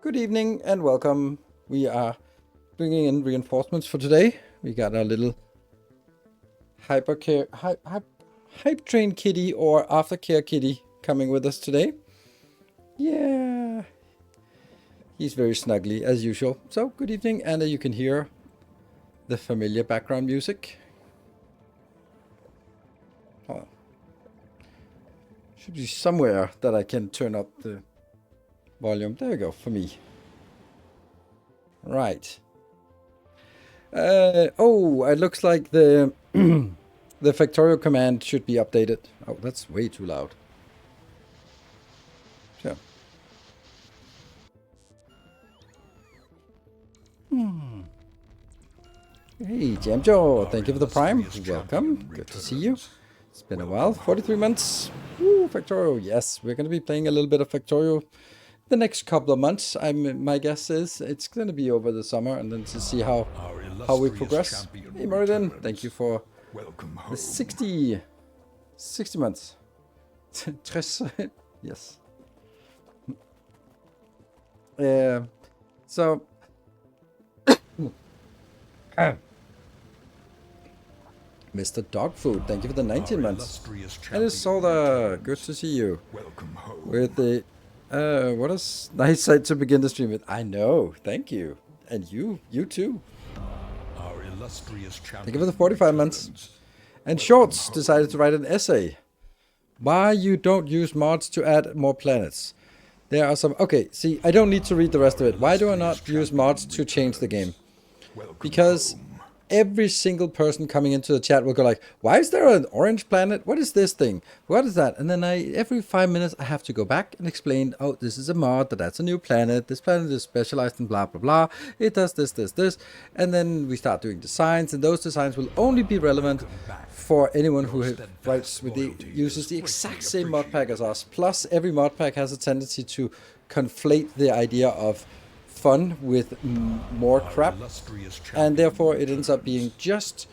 Good evening and welcome. We are bringing in reinforcements for today. We got our little hype train kitty or aftercare kitty coming with us today. Yeah, he's very snuggly as usual. So good evening, and you can hear the familiar background music. Oh. Should be somewhere that I can turn up the volume. There we go, for me. Right. Oh, it looks like the the Factorio command should be updated. Oh, that's way too loud. So. Hey, Jamjo, thank you for the prime. Welcome. Good to see you. It's been a while. 43 months. Woo, Factorio. Yes, we're going to be playing a little bit of Factorio the next couple of months. My guess is it's going to be over the summer, and then to see how we progress. Hey, Meriden, thank you for the 60 months. Yes. So. Mr. Dogfood, thank you for the 19 months. And it's Solda, good to see you. Welcome home. With the, what a nice site to begin the stream with. I know, thank you. And you too. Our illustrious champion. Thank you for the 45 months. And Shorts decided to write an essay. Why you don't use mods to add more planets. There are some, okay, see, I don't need to read the rest of it. Why do I not use mods to change the game? Because every single person coming into the chat will go like, why is there an orange planet? What is this thing? What is that? And then every 5 minutes, I have to go back and explain, oh, this is a mod, that's a new planet. This planet is specialized in blah, blah, blah. It does this, this, this. And then we start doing designs, and those designs will only be relevant for anyone who uses the exact same mod pack as us. Plus, every mod pack has a tendency to conflate the idea of fun with more crap, and therefore it ends up being just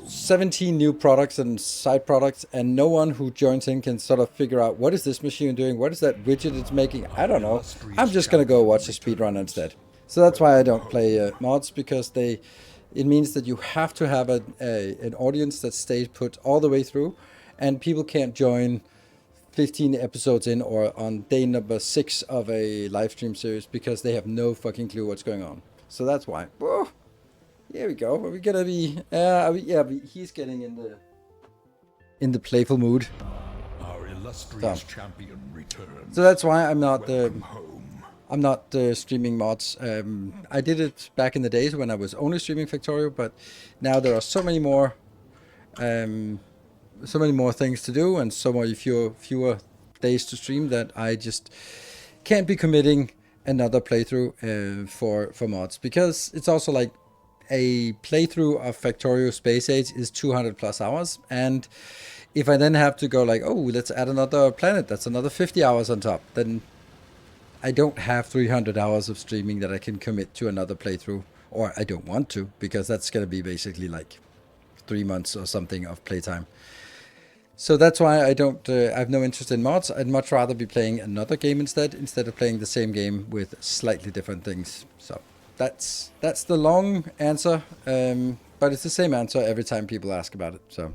17 new products and side products, and no one who joins in can sort of figure out what is this machine doing, what is that widget it's making. I don't know. I'm just gonna go watch a speedrun instead. So that's why I don't play mods, because it means that you have to have an audience that stays put all the way through, and people can't join 15 episodes in or on day number 6 of a live stream series because they have no fucking clue what's going on. So that's why. Whoa, here we go. Are we gonna be? He's getting in the playful mood. Our illustrious champion returns. So that's why I'm not streaming mods. I did it back in the days when I was only streaming Factorio, but now there are so many more. So many more things to do and so many fewer days to stream that I just can't be committing another playthrough for mods, because it's also like a playthrough of Factorio Space Age is 200 plus hours, and if I then have to go like, oh, let's add another planet, that's another 50 hours on top, then I don't have 300 hours of streaming that I can commit to another playthrough, or I don't want to, because that's going to be basically like 3 months or something of playtime. So that's why I have no interest in mods. I'd much rather be playing another game instead of playing the same game with slightly different things. So that's the long answer, but it's the same answer every time people ask about it. So,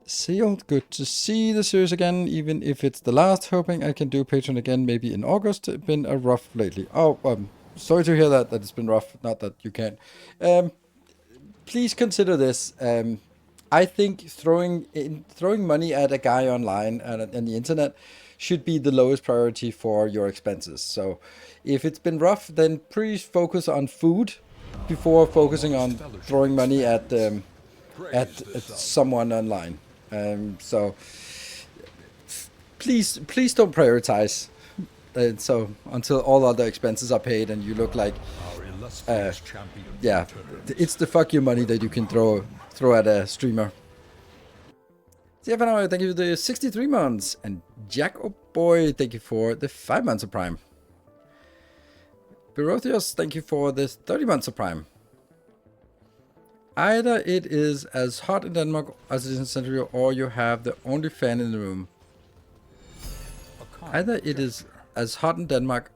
Sealed, good to see the series again, even if it's the last. Hoping I can do Patreon again, maybe in August. It's been a rough lately. Oh, sorry to hear that it's been rough. Not that you can't. Please consider this. I think throwing money at a guy online and the internet should be the lowest priority for your expenses. So if it's been rough, then please focus on food before focusing on throwing money at someone online. So please don't prioritize. So until all other expenses are paid and you look like, Our illustrious champion yeah, returns. it's the fuck you money that you can throw at a streamer. Stefano, thank you for the 63 months, and Jack, oh boy, thank you for the 5 months of Prime. Berothios, thank you for the 30 months of Prime. Either it is as hot in Denmark as it is in Central, or you have the only fan in the room. Either it is as hot in Denmark.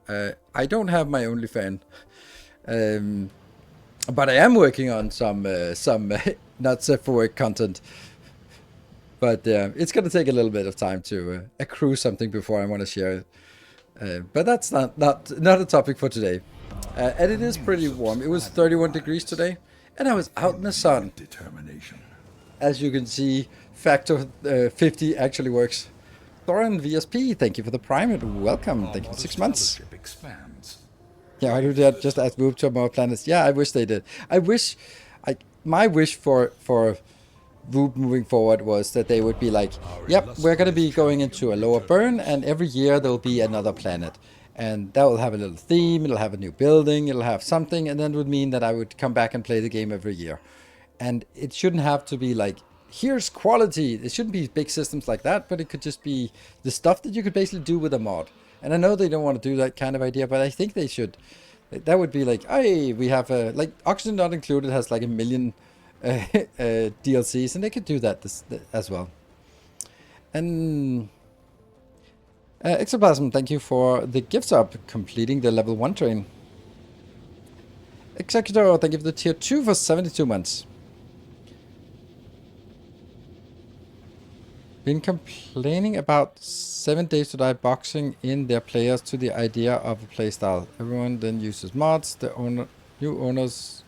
I don't have my only fan, but I am working on some not safe for work content. But it's gonna take a little bit of time to accrue something before I want to share it. But that's not a topic for today. And it is pretty warm. It was 31 degrees today, and I was out in the sun. Determination. As you can see, Factor 50 actually works. Thorin VSP, thank you for the Prime and welcome. Thank you for 6 months. Expands. Yeah, I do that. Just add move to more planets. Yeah, I wish they did. My wish for VOOP moving forward was that they would be like, yep, we're going to be going into a lower burn, and every year there'll be another planet. And that will have a little theme, it'll have a new building, it'll have something, and then it would mean that I would come back and play the game every year. And it shouldn't have to be like, here's quality. It shouldn't be big systems like that, but it could just be the stuff that you could basically do with a mod. And I know they don't want to do that kind of idea, but I think they should. That would be like, hey, we have like Oxygen Not Included has like 1 million DLCs, and they could do that as well. And Exoplasm, thank you for the gifts up, completing the level 1 train. Executor, thank you for the tier 2 for 72 months. Been complaining about 7 Days to Die boxing in their players to the idea of a playstyle. Everyone then uses mods. The new owners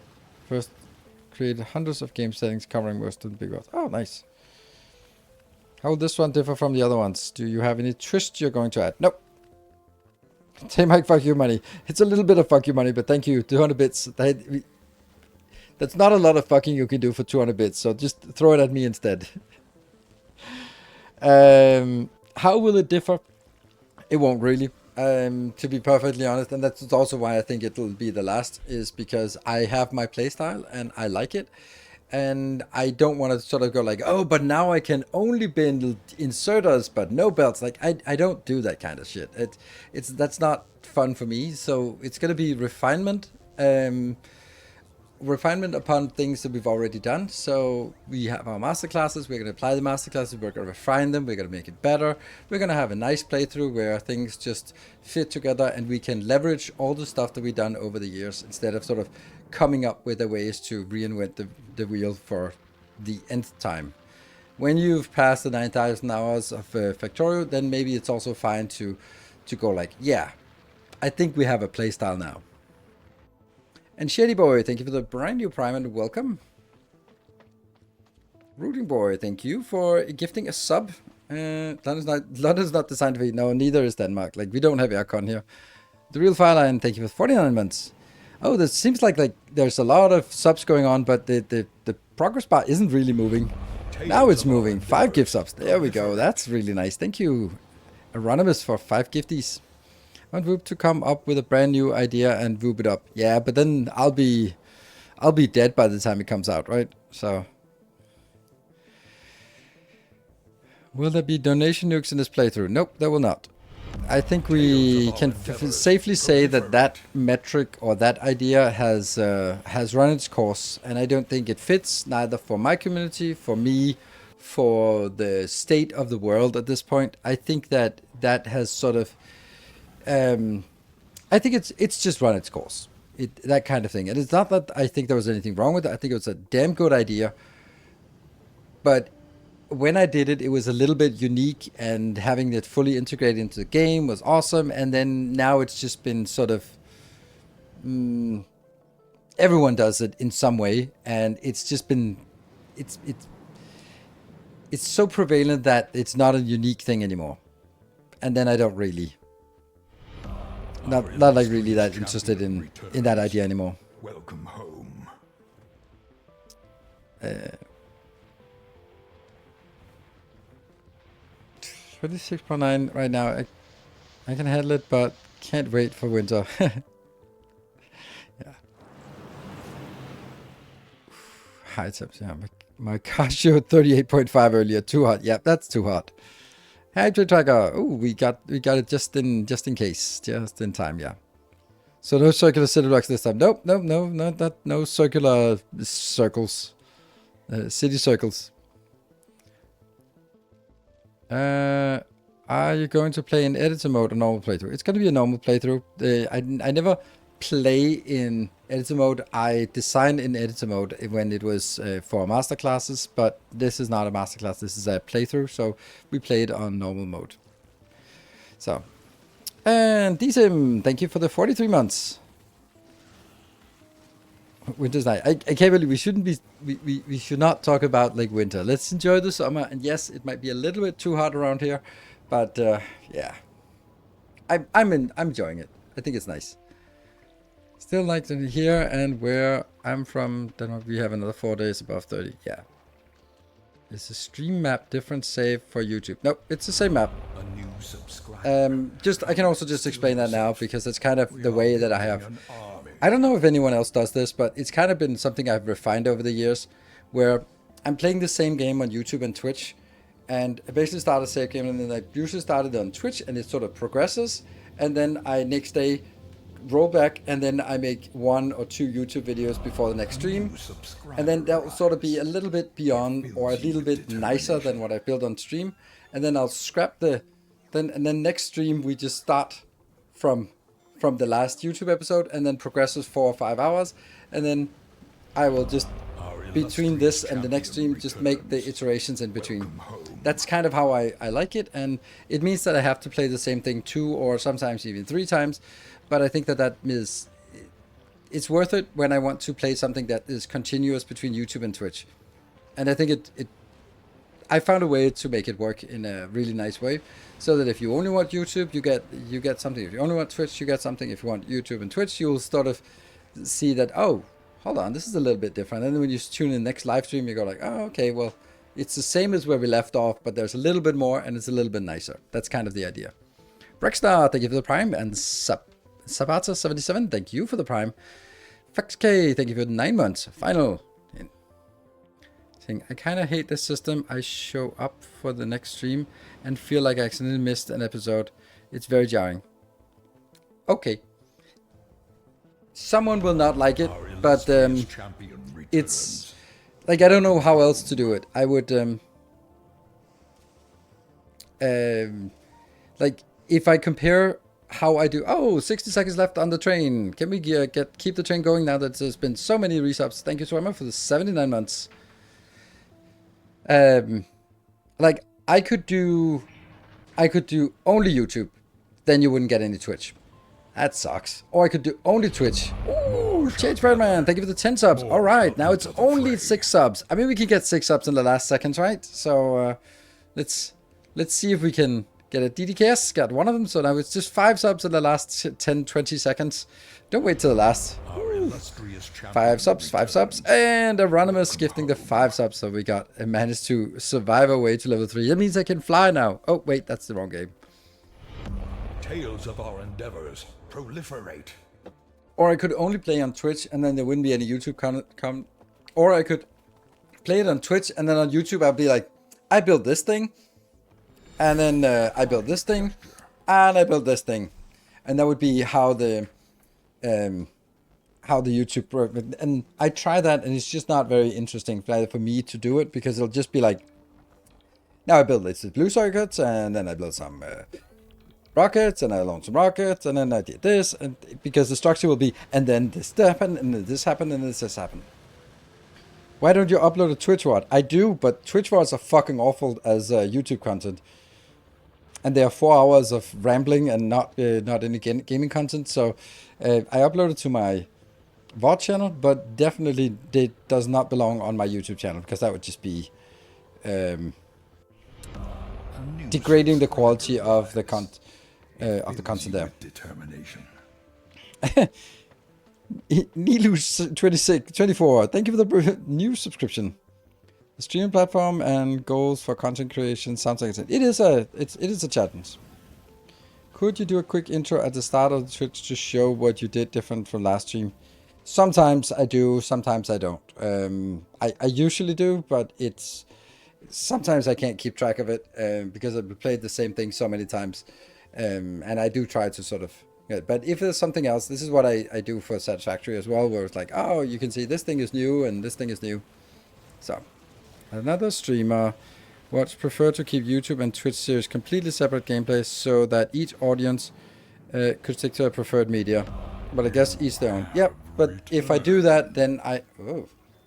first created hundreds of game settings covering most of the big ones. Oh, nice. How will this one differ from the other ones? Do you have any twist you're going to add? Nope. Say Mike, fuck you money. It's a little bit of fuck you money, but thank you. 200 bits. That's not a lot of fucking you can do for 200 bits, so just throw it at me instead. How will it differ? It won't really, to be perfectly honest, and that's also why I think it'll be the last, is because I have my playstyle and I like it, and I don't want to sort of go like, oh, but now I can only build inserters but no belts. Like I don't do that kind of shit. That's not fun for me. So it's gonna be refinement. Refinement upon things that we've already done. So we have our masterclasses, we're going to apply the masterclasses, we're going to refine them, we're going to make it better, we're going to have a nice playthrough where things just fit together and we can leverage all the stuff that we've done over the years instead of sort of coming up with the ways to reinvent the wheel for the nth time. When you've passed the 9,000 hours of Factorio, then maybe it's also fine to go like, yeah, I think we have a playstyle now. And Shady Boy, thank you for the brand new Prime and welcome. Rooting Boy, thank you for gifting a sub. London's not designed to be. No, neither is Denmark. Like, we don't have aircon here. The Real Fireline, thank you for 49 months. Oh, this seems like there's a lot of subs going on, but the progress bar isn't really moving. Now it's moving. 5 gift subs. There we go. That's really nice. Thank you, Anonymous, for 5 gifties. I want VOOP to come up with a brand new idea and VOOP it up. Yeah, but then I'll be dead by the time it comes out, right? So, will there be donation nukes in this playthrough? Nope, there will not. I think we can safely say that metric or that idea has run its course, and I don't think it fits neither for my community, for me, for the state of the world at this point. I think that has sort of I think it's just run its course. That kind of thing. And it's not that I think there was anything wrong with it. I think it was a damn good idea. But when I did it, it was a little bit unique, and having it fully integrated into the game was awesome. And then now it's just been sort of everyone does it in some way, and it's just been it's so prevalent that it's not a unique thing anymore. And then I don't really. Not like really that interested in that idea anymore. Welcome home. 26.9 right now. I can handle it, but can't wait for winter. Yeah. High temps, yeah. My car showed 38.5 earlier. Too hot. Yeah, that's too hot. Hydro tracker. Oh, we got it just in case, just in time. Yeah. So no circular city blocks this time. Nope, no circular circles, city circles. Are you going to play in editor mode or normal playthrough? It's going to be a normal playthrough. I never play in editor mode. I design in editor mode when it was for masterclasses, but this is not a masterclass. This is a playthrough, so we played on normal mode. So, and DSIM, thank you for the 43 months. Winter's night. I can't believe we should not talk about like winter. Let's enjoy the summer. And yes, it might be a little bit too hot around here, but yeah, I'm enjoying it. I think it's nice. Still like to here and where I'm from, Denmark, we have another 4 days above 30. Yeah. Is the stream map different save for YouTube? Nope, it's the same map. A new subscriber. I can also just explain that now because it's kind of the way that I have. I don't know if anyone else does this, but it's kind of been something I've refined over the years, where I'm playing the same game on YouTube and Twitch, and I basically start a save game, and then I usually started on Twitch, and it sort of progresses, and then I next day roll back, and then I make 1 or 2 YouTube videos before the next stream, and then that will sort of be a little bit beyond or a little bit nicer than what I built on stream, and then I'll scrap and then next stream we just start from the last YouTube episode, and then progresses 4 or 5 hours, and then I will just between this and the next stream just make the iterations in between. That's kind of how I like it, and it means that I have to play the same thing 2 or sometimes even 3 times, but I think that it's worth it when I want to play something that is continuous between YouTube and Twitch. And I think I found a way to make it work in a really nice way, so that if you only want YouTube, you get something. If you only want Twitch, you get something. If you want YouTube and Twitch, you'll sort of see that, oh, hold on, this is a little bit different. And then when you tune in the next live stream, you go like, oh, okay, well, it's the same as where we left off, but there's a little bit more, and it's a little bit nicer. That's kind of the idea. Breckstar, thank you for the Prime, and Sabata77, thank you for the Prime. FaxK, thank you for the 9 months. Final. I kind of hate this system. I show up for the next stream and feel like I accidentally missed an episode. It's very jarring. Okay. Someone will not like it, but it's like, I don't know how else to do it. I would like, if I compare how I do, 60 seconds left on the train. Can we keep the train going now that there's been so many resubs? Thank you so much for the 79 months. Like, I could do only YouTube, then you wouldn't get any Twitch. That sucks. Or I could do only Twitch. Ooh, Change Man, thank you for the 10 subs. All right, now it's only 6 subs. I mean, we can get 6 subs in the last seconds, right? So let's see if we can get a DDKS. Got one of them, so now it's just 5 subs in the last 10-20 seconds. Don't wait till the last. 5 subs, and Anonymous gifting the 5 subs. So we managed to survive our way to level 3. That means I can fly now. Oh wait, that's the wrong game. Tales of our endeavors proliferate. Or I could only play on Twitch, and then there wouldn't be any YouTube content. Or I could play it on Twitch, and then on YouTube I'd be like, I built this thing, and then I built this thing, and I built this thing, and that would be how the YouTube work. And I try that, and it's just not very interesting for me to do it, because it'll just be like, now I built this blue circuits, and then I built some rockets, and I launched some rockets, and then I did this, and because the structure will be, and then this happened, and then this happened, and this happened. Why don't you upload a Twitch VOD? I do, but Twitch VODs are fucking awful as YouTube content. And they are 4 hours of rambling and not any gaming content. So I upload it to my VOD channel, but definitely it does not belong on my YouTube channel, because that would just be degrading the quality of the content there. Determination. Nilaus 24, thank you for the new subscription. The streaming platform and goals for content creation sounds like it is a challenge. Could you do a quick intro at the start of the Twitch to show what you did different from last stream? Sometimes I do, sometimes I don't. I usually do, but it's sometimes I can't keep track of it because I've played the same thing so many times, and I do try to sort of. Yeah, but if there's something else, this is what I do for Satisfactory as well, where it's like, oh, you can see this thing is new and this thing is new. So, another streamer would prefer to keep YouTube and Twitch series completely separate gameplays so that each audience could stick to a preferred media. But I guess each their own. Yep, but if I do that, then I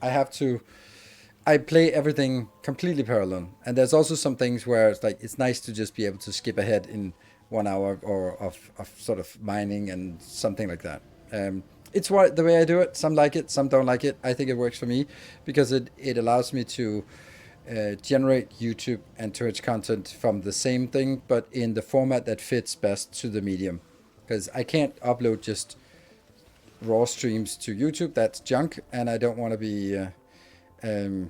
have to. I play everything completely parallel, and there's also some things where it's like it's nice to just be able to skip ahead in 1 hour or of sort of mining and something like that. It's the way I do it. Some like it, some don't like it. I think it works for me because it allows me to generate YouTube and Twitch content from the same thing, but in the format that fits best to the medium. Because I can't upload just raw streams to YouTube. That's junk, and I don't want to be. And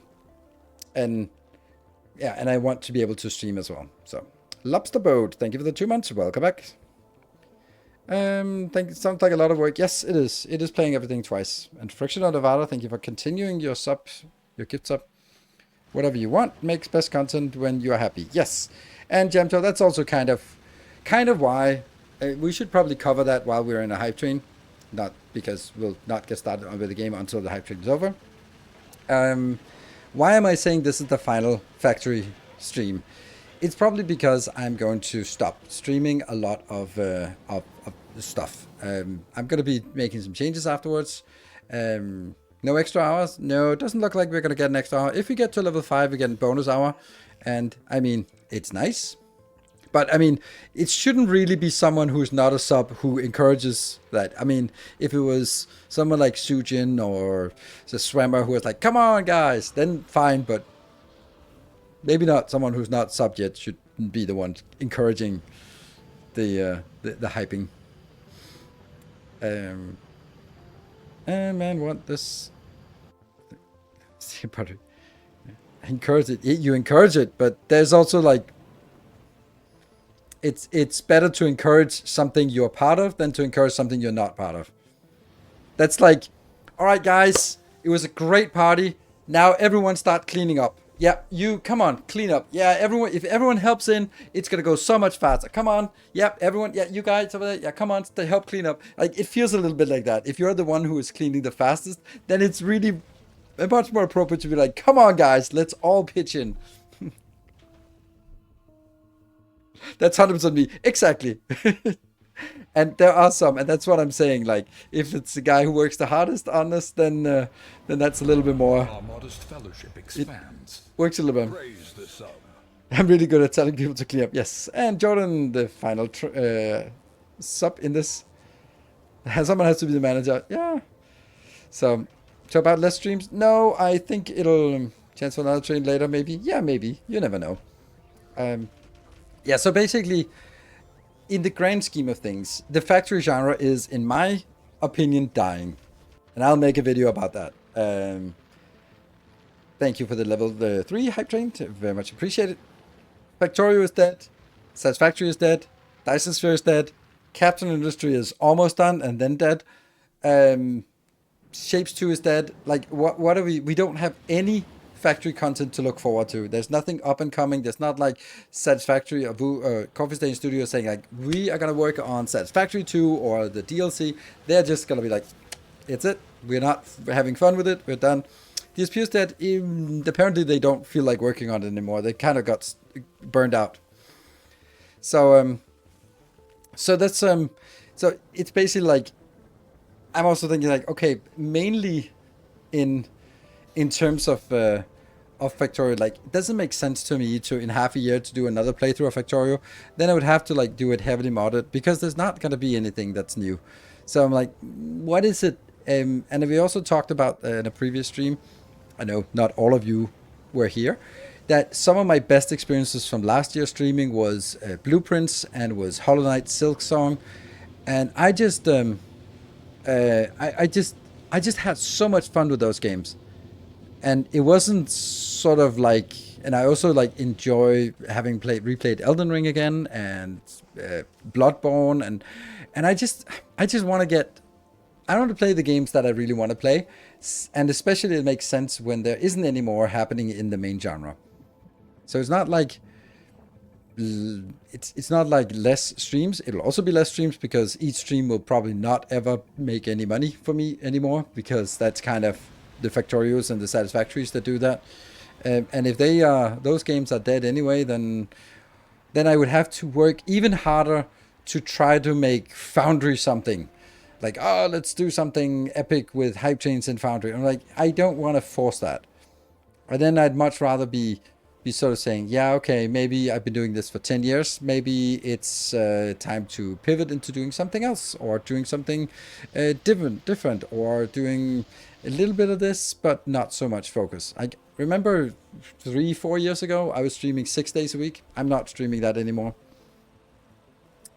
I want to be able to stream as well. So, Lobster Boat, thank you for the 2 months. Welcome back. Sounds like a lot of work. Yes, it is. It is playing everything twice. And Friction on Nevada, thank you for continuing your gift sub. Whatever you want makes best content when you are happy. Yes. And Jamto, that's also kind of why we should probably cover that while we're in a hype train. Not because we'll not get started with the game until the hype train is over. Why am I saying this is the final factory stream? It's probably because I'm going to stop streaming a lot of the stuff. I'm going to be making some changes afterwards. No extra hours. No, it doesn't look like we're going to get an extra hour. If we get to level 5, we get a bonus hour. And, I mean, it's nice. But, I mean, it shouldn't really be someone who's not a sub who encourages that. I mean, if it was someone like Sujin or the Swammer who was like, come on, guys, then fine. But maybe not someone who's not sub yet should be the one encouraging the hyping. Man, what this... encourage it. You encourage it, but there's also like it's better to encourage something you're part of than to encourage something you're not part of. That's like, all right, guys, it was a great party. Now everyone start cleaning up. Yeah, you come on, clean up. Yeah, if everyone helps in, it's gonna go so much faster. Come on, yep, everyone, yeah, you guys over there, yeah, come on, to help clean up. Like it feels a little bit like that. If you're the one who is cleaning the fastest, then it's really much more appropriate to be like, come on, guys, let's all pitch in. That's 100% me, exactly. And there are some, and that's what I'm saying. Like, if it's the guy who works the hardest on this, then that's a little bit more. Our modest fellowship expands. Works a little bit. Praise the sub. I'm really good at telling people to clean up. Yes, and Jordan, the final sub in this. Someone has to be the manager. Yeah. So about less streams? No, I think it'll chance for another train later. Maybe. Yeah, maybe. You never know. Yeah. So basically, in the grand scheme of things, the factory genre is, in my opinion, dying, and I'll make a video about that. Thank you for the level 3 hype train. Very much appreciated. Factorio is dead. Satisfactory is dead. Dyson Sphere is dead. Captain Industry is almost done and then dead. Shapes 2 is dead. Like, what are we? We don't have any factory content to look forward to. There's nothing up and coming. There's not like Satisfactory or Coffee Stain Studio saying like, we are going to work on Satisfactory 2 or the DLC. They're just going to be like, it's it. We're not having fun with it. We're done. DSP is dead. Apparently they don't feel like working on it anymore. They kind of got burned out. So that's so it's basically like, I'm also thinking like, okay, mainly in terms of Factorio, like it doesn't make sense to me to in half a year to do another playthrough of Factorio. Then I would have to like do it heavily modded because there's not going to be anything that's new. So I'm like, what is it? And we also talked about in a previous stream, I know not all of you were here, that some of my best experiences from last year's streaming was Blueprints and was Hollow Knight Silk Song, and I just had so much fun with those games. and it wasn't sort of like. And I also like enjoy having replayed Elden Ring again and Bloodborne, and I just want to get. I want to play the games that I really want to play, and especially it makes sense when there isn't any more happening in the main genre. So it's not like it's not like less streams. It'll also be less streams because each stream will probably not ever make any money for me anymore, because that's kind of the Factorios and the Satisfactories that do that. And if they those games are dead anyway, then I would have to work even harder to try to make Foundry something. Like, oh, let's do something epic with hype chains in Foundry. I'm like, I don't want to force that. And then I'd much rather be sort of saying, yeah, okay, maybe I've been doing this for 10 years. Maybe it's time to pivot into doing something else, or doing something different, or doing a little bit of this, but not so much focus. I remember 3-4 years ago, I was streaming 6 days a week. I'm not streaming that anymore.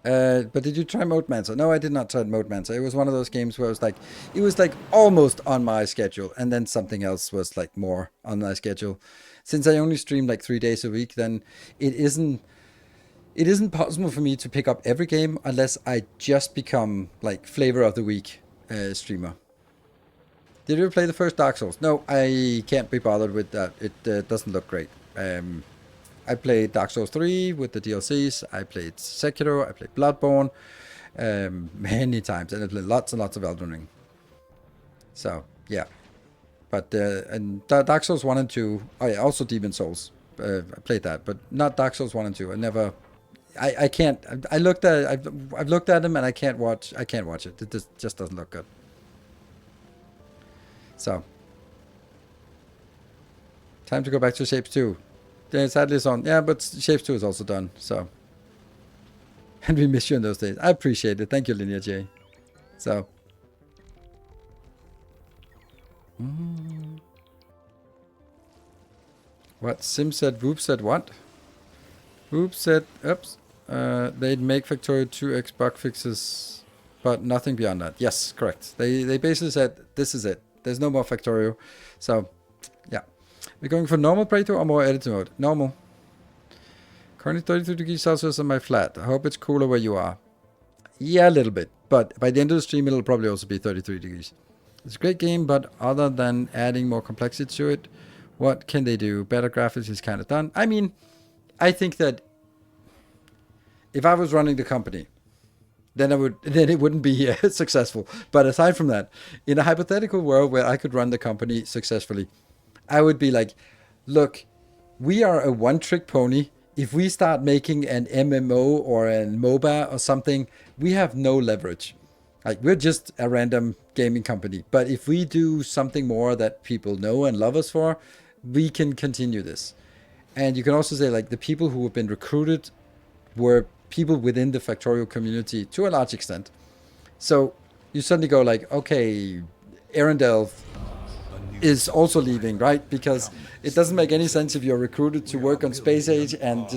But did you try Modemancer? No, I did not try Modemancer. It was one of those games where it was like almost on my schedule, and then something else was like more on my schedule. Since I only stream like 3 days a week, then it isn't possible for me to pick up every game unless I just become like flavor of the week streamer. Did you ever play the first Dark Souls? No, I can't be bothered with that. It doesn't look great. I played Dark Souls 3 with the DLCs. I played Sekiro. I played Bloodborne many times, and I played lots and lots of Elden Ring. So yeah, but and Dark Souls 1 and 2. Oh yeah, also Demon Souls. I played that, but not Dark Souls 1 and 2. I never. I can't. I looked at. I've looked at them, and I can't watch it. It just doesn't look good. So time to go back to Shapes 2. Sadly it's on. Yeah, but Shapes 2 is also done, so. And we miss you in those days. I appreciate it. Thank you, Linear J. So. What? Sim said, Whoop said what? Whoop said, oops. They'd make Factorio 2x bug fixes, but nothing beyond that. Yes, correct. They basically said, this is it. There's no more Factorio. So, yeah. We're going for normal playthrough or more editing mode? Normal. Currently 32 degrees Celsius on my flat. I hope it's cooler where you are. Yeah, a little bit. But by the end of the stream, it'll probably also be 33 degrees. It's a great game, but other than adding more complexity to it, what can they do? Better graphics is kind of done. I mean, I think that if I was running the company, then it wouldn't be successful. But aside from that, in a hypothetical world where I could run the company successfully, I would be like, look, we are a one-trick pony. If we start making an MMO or a MOBA or something, we have no leverage. Like, we're just a random gaming company. But if we do something more that people know and love us for, we can continue this. And you can also say, like, the people who have been recruited were people within the Factorio community to a large extent. So you suddenly go like, okay, Arendelle is also leaving, right? Because it doesn't make any sense if you're recruited to work on Space Age and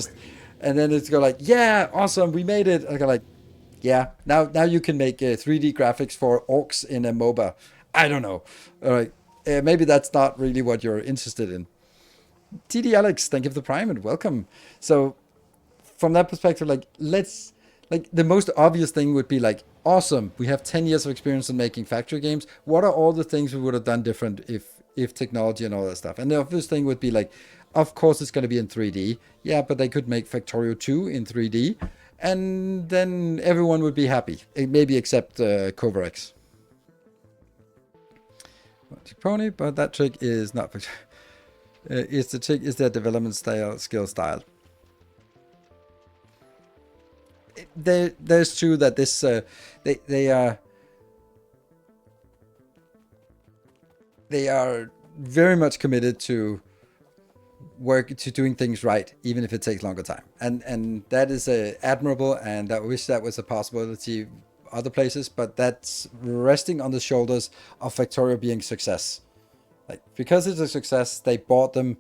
then it's go like, yeah, awesome, we made it. I go like, yeah, now you can make 3D graphics for orcs in a MOBA. I don't know. All right, maybe that's not really what you're interested in. TD Alex, thank you for the Prime and welcome. So from that perspective, like, the most obvious thing would be like, awesome, we have 10 years of experience in making factory games. What are all the things we would have done different if technology and all that stuff? And the obvious thing would be like, of course it's going to be in 3D. Yeah, but they could make Factorio 2 in 3D. And then everyone would be happy. Maybe except Covarex. Pony, but that trick is not... is the trick is their development skill style. There's true that this they are very much committed to doing things right, even if it takes longer time, and that is admirable, and I wish that was a possibility other places, but that's resting on the shoulders of Factorio being success. Like, because it's a success, they bought them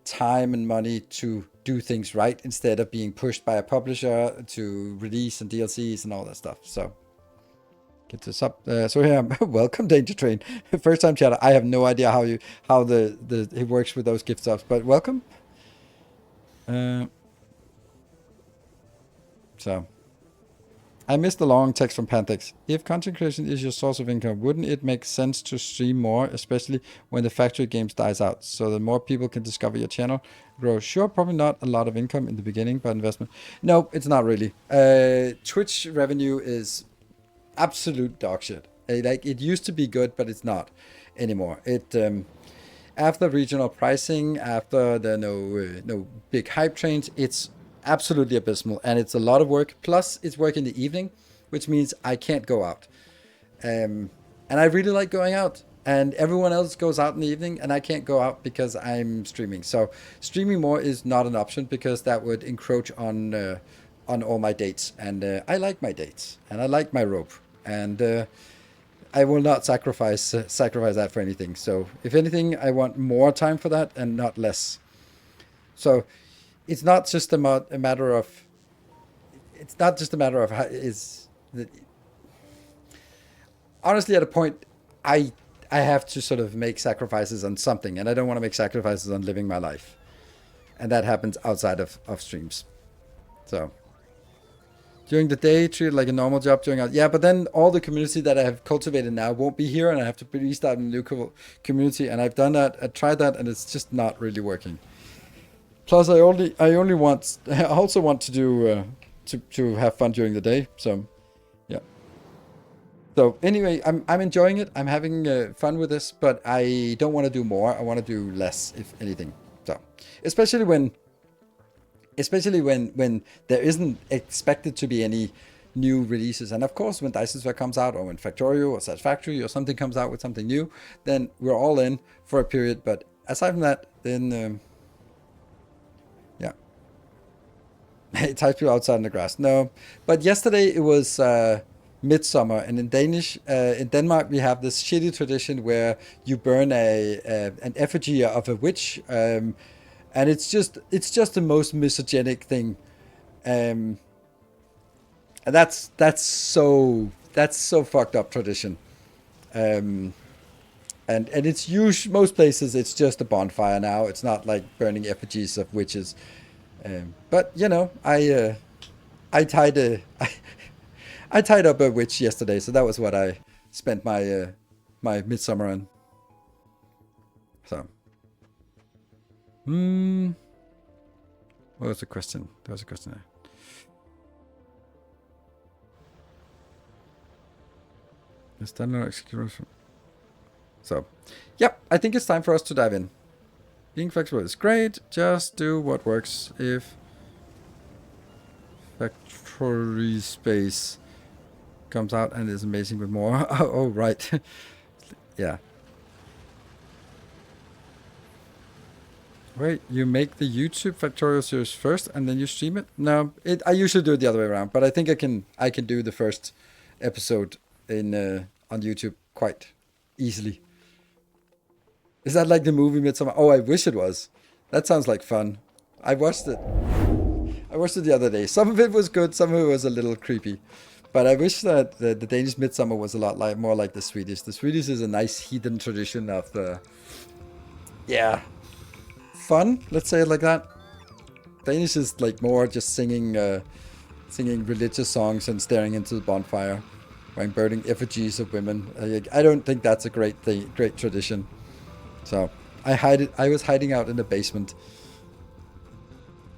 time and money to do things right instead of being pushed by a publisher to release and DLCs and all that stuff. So Get this up. So here, welcome Danger Train. First time chatter. I have no idea how it works with those gift subs, but welcome. So, I missed the long text from Pantex. If content creation is your source of income, wouldn't it make sense to stream more, especially when the factory games dies out, so that more people can discover your channel, grow? Sure, probably not a lot of income in the beginning, but investment. No, it's not really. Twitch revenue is absolute dog shit. Like, it used to be good, but it's not anymore. It after regional pricing, after the no big hype trains, it's absolutely abysmal, and it's a lot of work. Plus, it's work in the evening, which means I can't go out. And I really like going out, and everyone else goes out in the evening, and I can't go out because I'm streaming. So streaming more is not an option, because that would encroach on all my dates, and I like my dates, and I like my rope, and I will not sacrifice that for anything. So if anything, I want more time for that and not less. So it's not just a matter of. It's not just a matter of how is. Honestly, at a point, I have to sort of make sacrifices on something, and I don't want to make sacrifices on living my life, and that happens outside of streams. So during the day, treat it like a normal job. Yeah, but then all the community that I have cultivated now won't be here, and I have to restart a new community. And I've done that, I tried that, and it's just not really working. Plus, I also want to do to have fun during the day. So, yeah. So anyway, I'm enjoying it. I'm having fun with this, but I don't want to do more. I want to do less, if anything. So, especially when there isn't expected to be any new releases. And of course, when Dyson Sphere comes out, or when Factorio or Factory or something comes out with something new, then we're all in for a period. But aside from that, then yeah. It ties people outside in the grass. No, but yesterday it was midsummer, and in Denmark we have this shitty tradition where you burn an effigy of a witch. And it's just the most misogynic thing, and that's so fucked up tradition, and it's most places it's just a bonfire now. It's not like burning effigies of witches, but you know, I tied up a witch yesterday, so that was what I spent my midsummer on. So. What was the question? There was a question there. Is that no execution? So, yep, I think it's time for us to dive in. Being flexible is great. Just do what works. If Factory Space comes out and is amazing with more. Oh, right. Yeah. Wait, you make the YouTube Factorio series first and then you stream it? No, I usually do it the other way around, but I think I can do the first episode on YouTube quite easily. Is that like the movie Midsummer? Oh, I wish it was. That sounds like fun. I watched it the other day. Some of it was good, some of it was a little creepy. But I wish that the Danish Midsummer was a lot more like the Swedish. The Swedish is a nice heathen tradition of yeah, fun, let's say it like that. Danish is like more just singing religious songs and staring into the bonfire while burning effigies of women. I don't think that's a great tradition. So I was hiding out in the basement.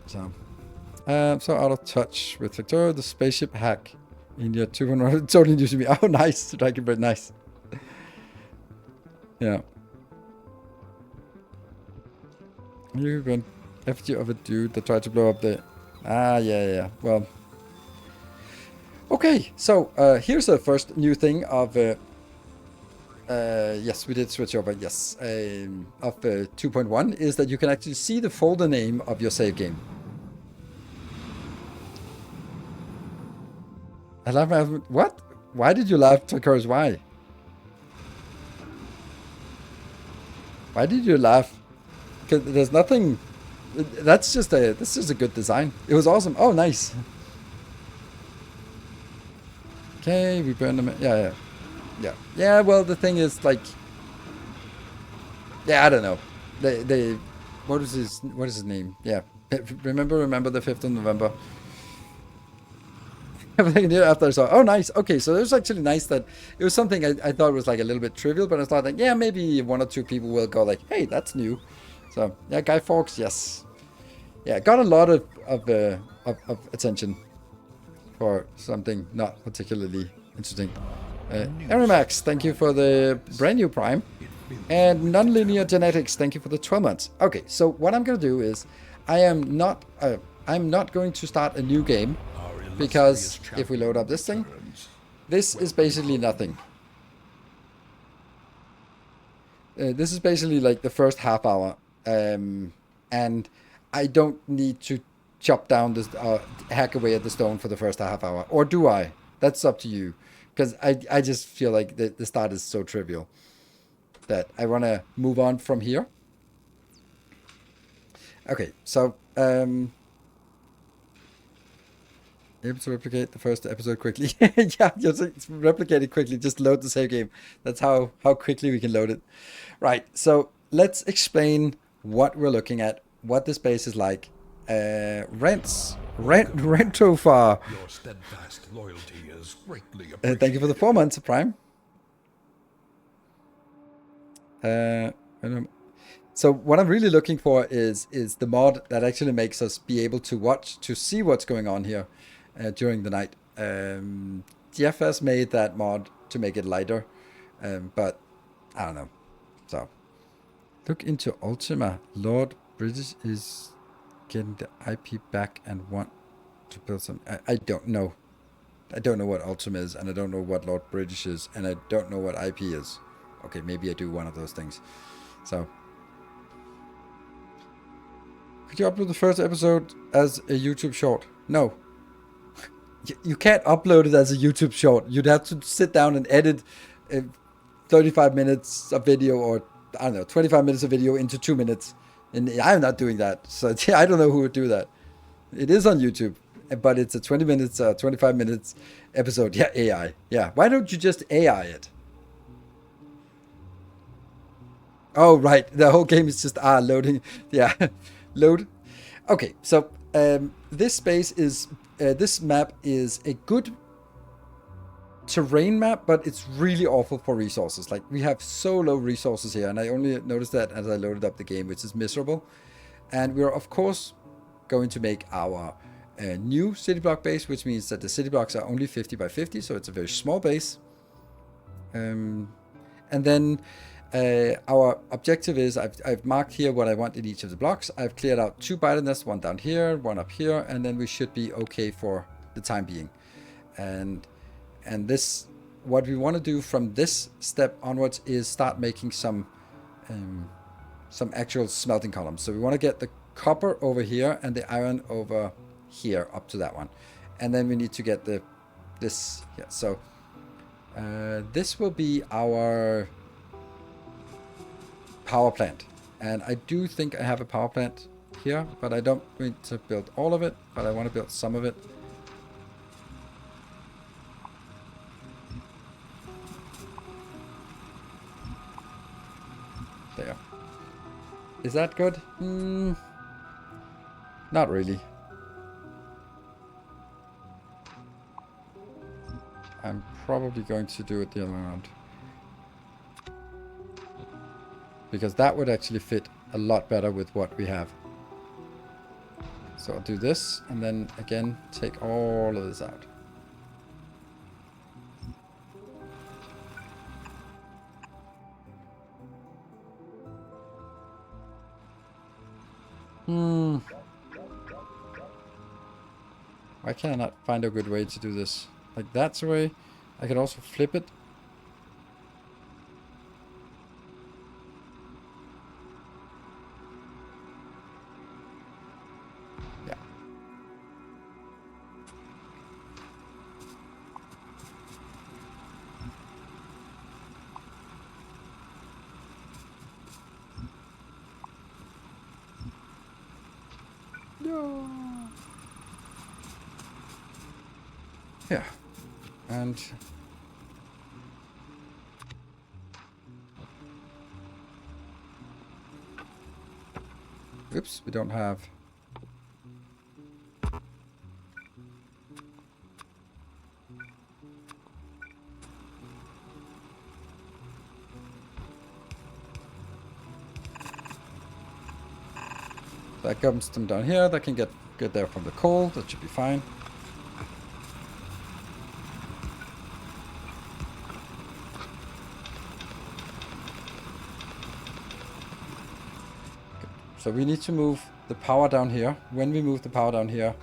So out of touch with Factorio, the spaceship hack in your 200 totally new to me. Oh, nice, Dragonbird, nice. Yeah. You went effigy of a dude that tried to blow up the... yeah. Well... Okay, so here's the first new thing of... yes, we did switch over, yes. Of 2.1 is that you can actually see the folder name of your save game. I laugh at... What? Why did you laugh, Takurs? Why? Why did you laugh? Because there's nothing... This is just a good design. It was awesome. Oh, nice. Okay, we burn them. Yeah. Yeah. Yeah, well, the thing is, like... Yeah, I don't know. They what is his name? Yeah. Remember the 5th of November. Everything new after I saw, oh, nice. Okay, so it was actually nice that it was something I thought was like a little bit trivial, but I thought like, yeah, maybe one or two people will go like, hey, that's new. So yeah, Guy Fawkes, yes, yeah, got a lot of attention for something not particularly interesting. Arimax, thank you for the brand new Prime, and Nonlinear Genetics, thank you for the 12 months. Okay, so what I'm gonna do is, I'm not going to start a new game. Because if we load up this thing, this is basically nothing. This is basically like the first half hour. And I don't need to chop down this, hack away at the stone for the first half hour. Or do I? That's up to you. Because I just feel like the start is so trivial that I want to move on from here. Okay, so... able to replicate the first episode quickly. Yeah, just replicate it quickly. Just load the save game. That's how quickly we can load it. Right. So let's explain what we're looking at, what the space is like. Rento far. Your steadfast loyalty is greatly Thank you for the 4 months of Prime. So what I'm really looking for is the mod that actually makes us be able to see what's going on here. During the night. Jeff has made that mod to make it lighter, but I don't know. So, look into Ultima. Lord British is getting the IP back and want to build some... I don't know. I don't know what Ultima is, and I don't know what Lord British is, and I don't know what IP is. Okay, maybe I do one of those things. So, could you upload the first episode as a YouTube short? No. You can't upload it as a YouTube short. You'd have to sit down and edit 35 minutes of video, or I don't know, 25 minutes of video into 2 minutes. And I'm not doing that. So I don't know who would do that. It is on YouTube, but it's a 20 minutes, 25 minutes episode. Yeah, AI. Yeah. Why don't you just AI it? Oh, right. The whole game is just loading. Yeah. Load. Okay. So this space is... this map is a good terrain map, but it's really awful for resources. Like, we have so low resources here, and I only noticed that as I loaded up the game, which is miserable. And we're, of course, going to make our new city block base, which means that the city blocks are only 50 by 50, so it's a very small base. And then our objective is, I've marked here what I want in each of the blocks. I've cleared out 2 biter nests, one down here, one up here, and then we should be okay for the time being. And this, what we want to do from this step onwards is start making some actual smelting columns. So we want to get the copper over here and the iron over here up to that one, and then we need to get this here. So this will be our power plant, and I do think I have a power plant here, but I don't need to build all of it, but I want to build some of it. There. Is that good? Not really. I'm probably going to do it the other way around, because that would actually fit a lot better with what we have. So I'll do this, and then again take all of this out. Why can I not find a good way to do this? Like, that's the way. I could also flip it. Yeah. No. Yeah. And Oops, we don't have... That comes them down here. That can get there from the coal. That should be fine. Okay. So we need to move the power down here. When we move the power down here,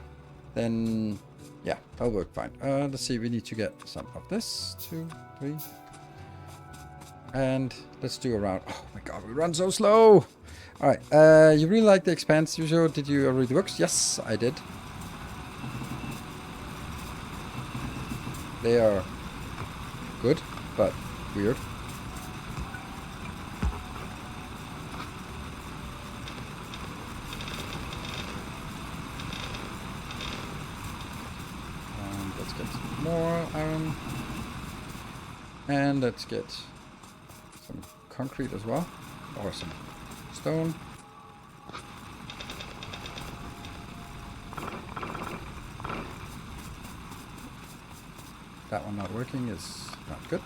then yeah, that'll work fine. Let's see. We need to get some of this. 2, 3, and let's do a round. Oh my god, we run so slow. All right, you really like the expanse you showed. Did you read the books? Yes, I did. They are good, but weird. Let's get some more iron. And let's get some concrete as well, or some stone. That one not working is not good.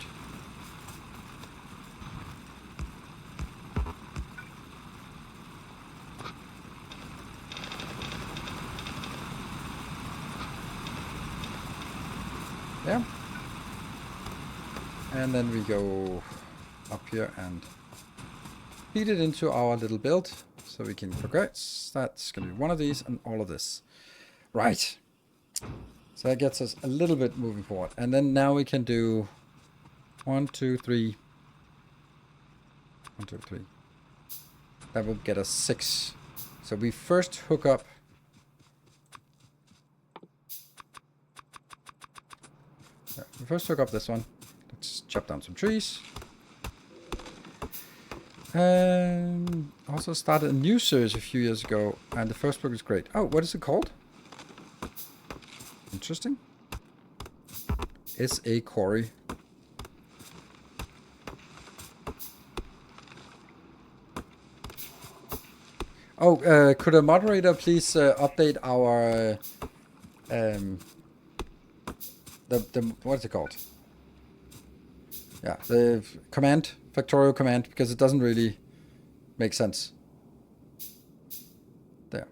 There. And then we go up here and feed it into our little build so we can progress. That's going to be one of these and all of this. Right. So that gets us a little bit moving forward. And then now we can do 1, 2, 3. 1, 2, 3. That will get us 6. So we first hook up. Yeah, we first hook up this one. Let's chop down some trees. Also started a new series a few years ago, and the first book is great. Oh, what is it called? Interesting. S.A. Corey. Oh, could a moderator please update our the what is it called? Yeah, the command, Factorio command, because it doesn't really make sense. There.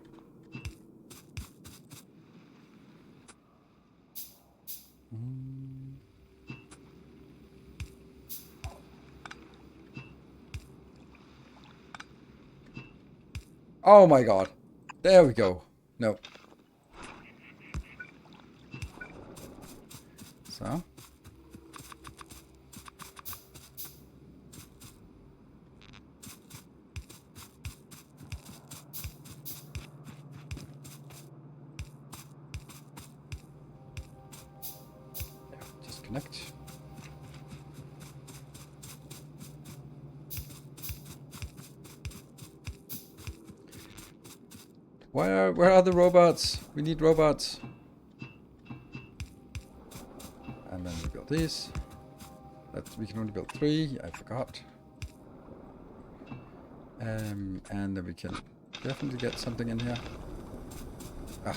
Oh my god. There we go. No. So. Just connect. Where are the robots? We need robots. And then we build these. We can only build 3. I forgot. And then we can definitely get something in here. Ah,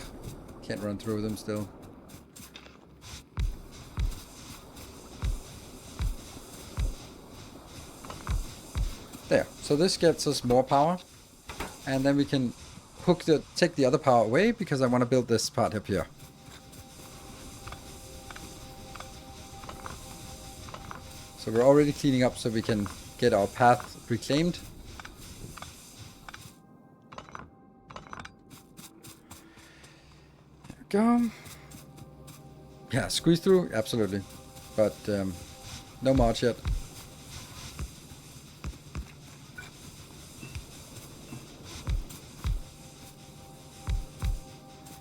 can't run through them still. There. So this gets us more power, and then we can take the other power away because I want to build this part up here. So we're already cleaning up so we can get our path reclaimed. There we go. Yeah, squeeze through, absolutely. But no march yet.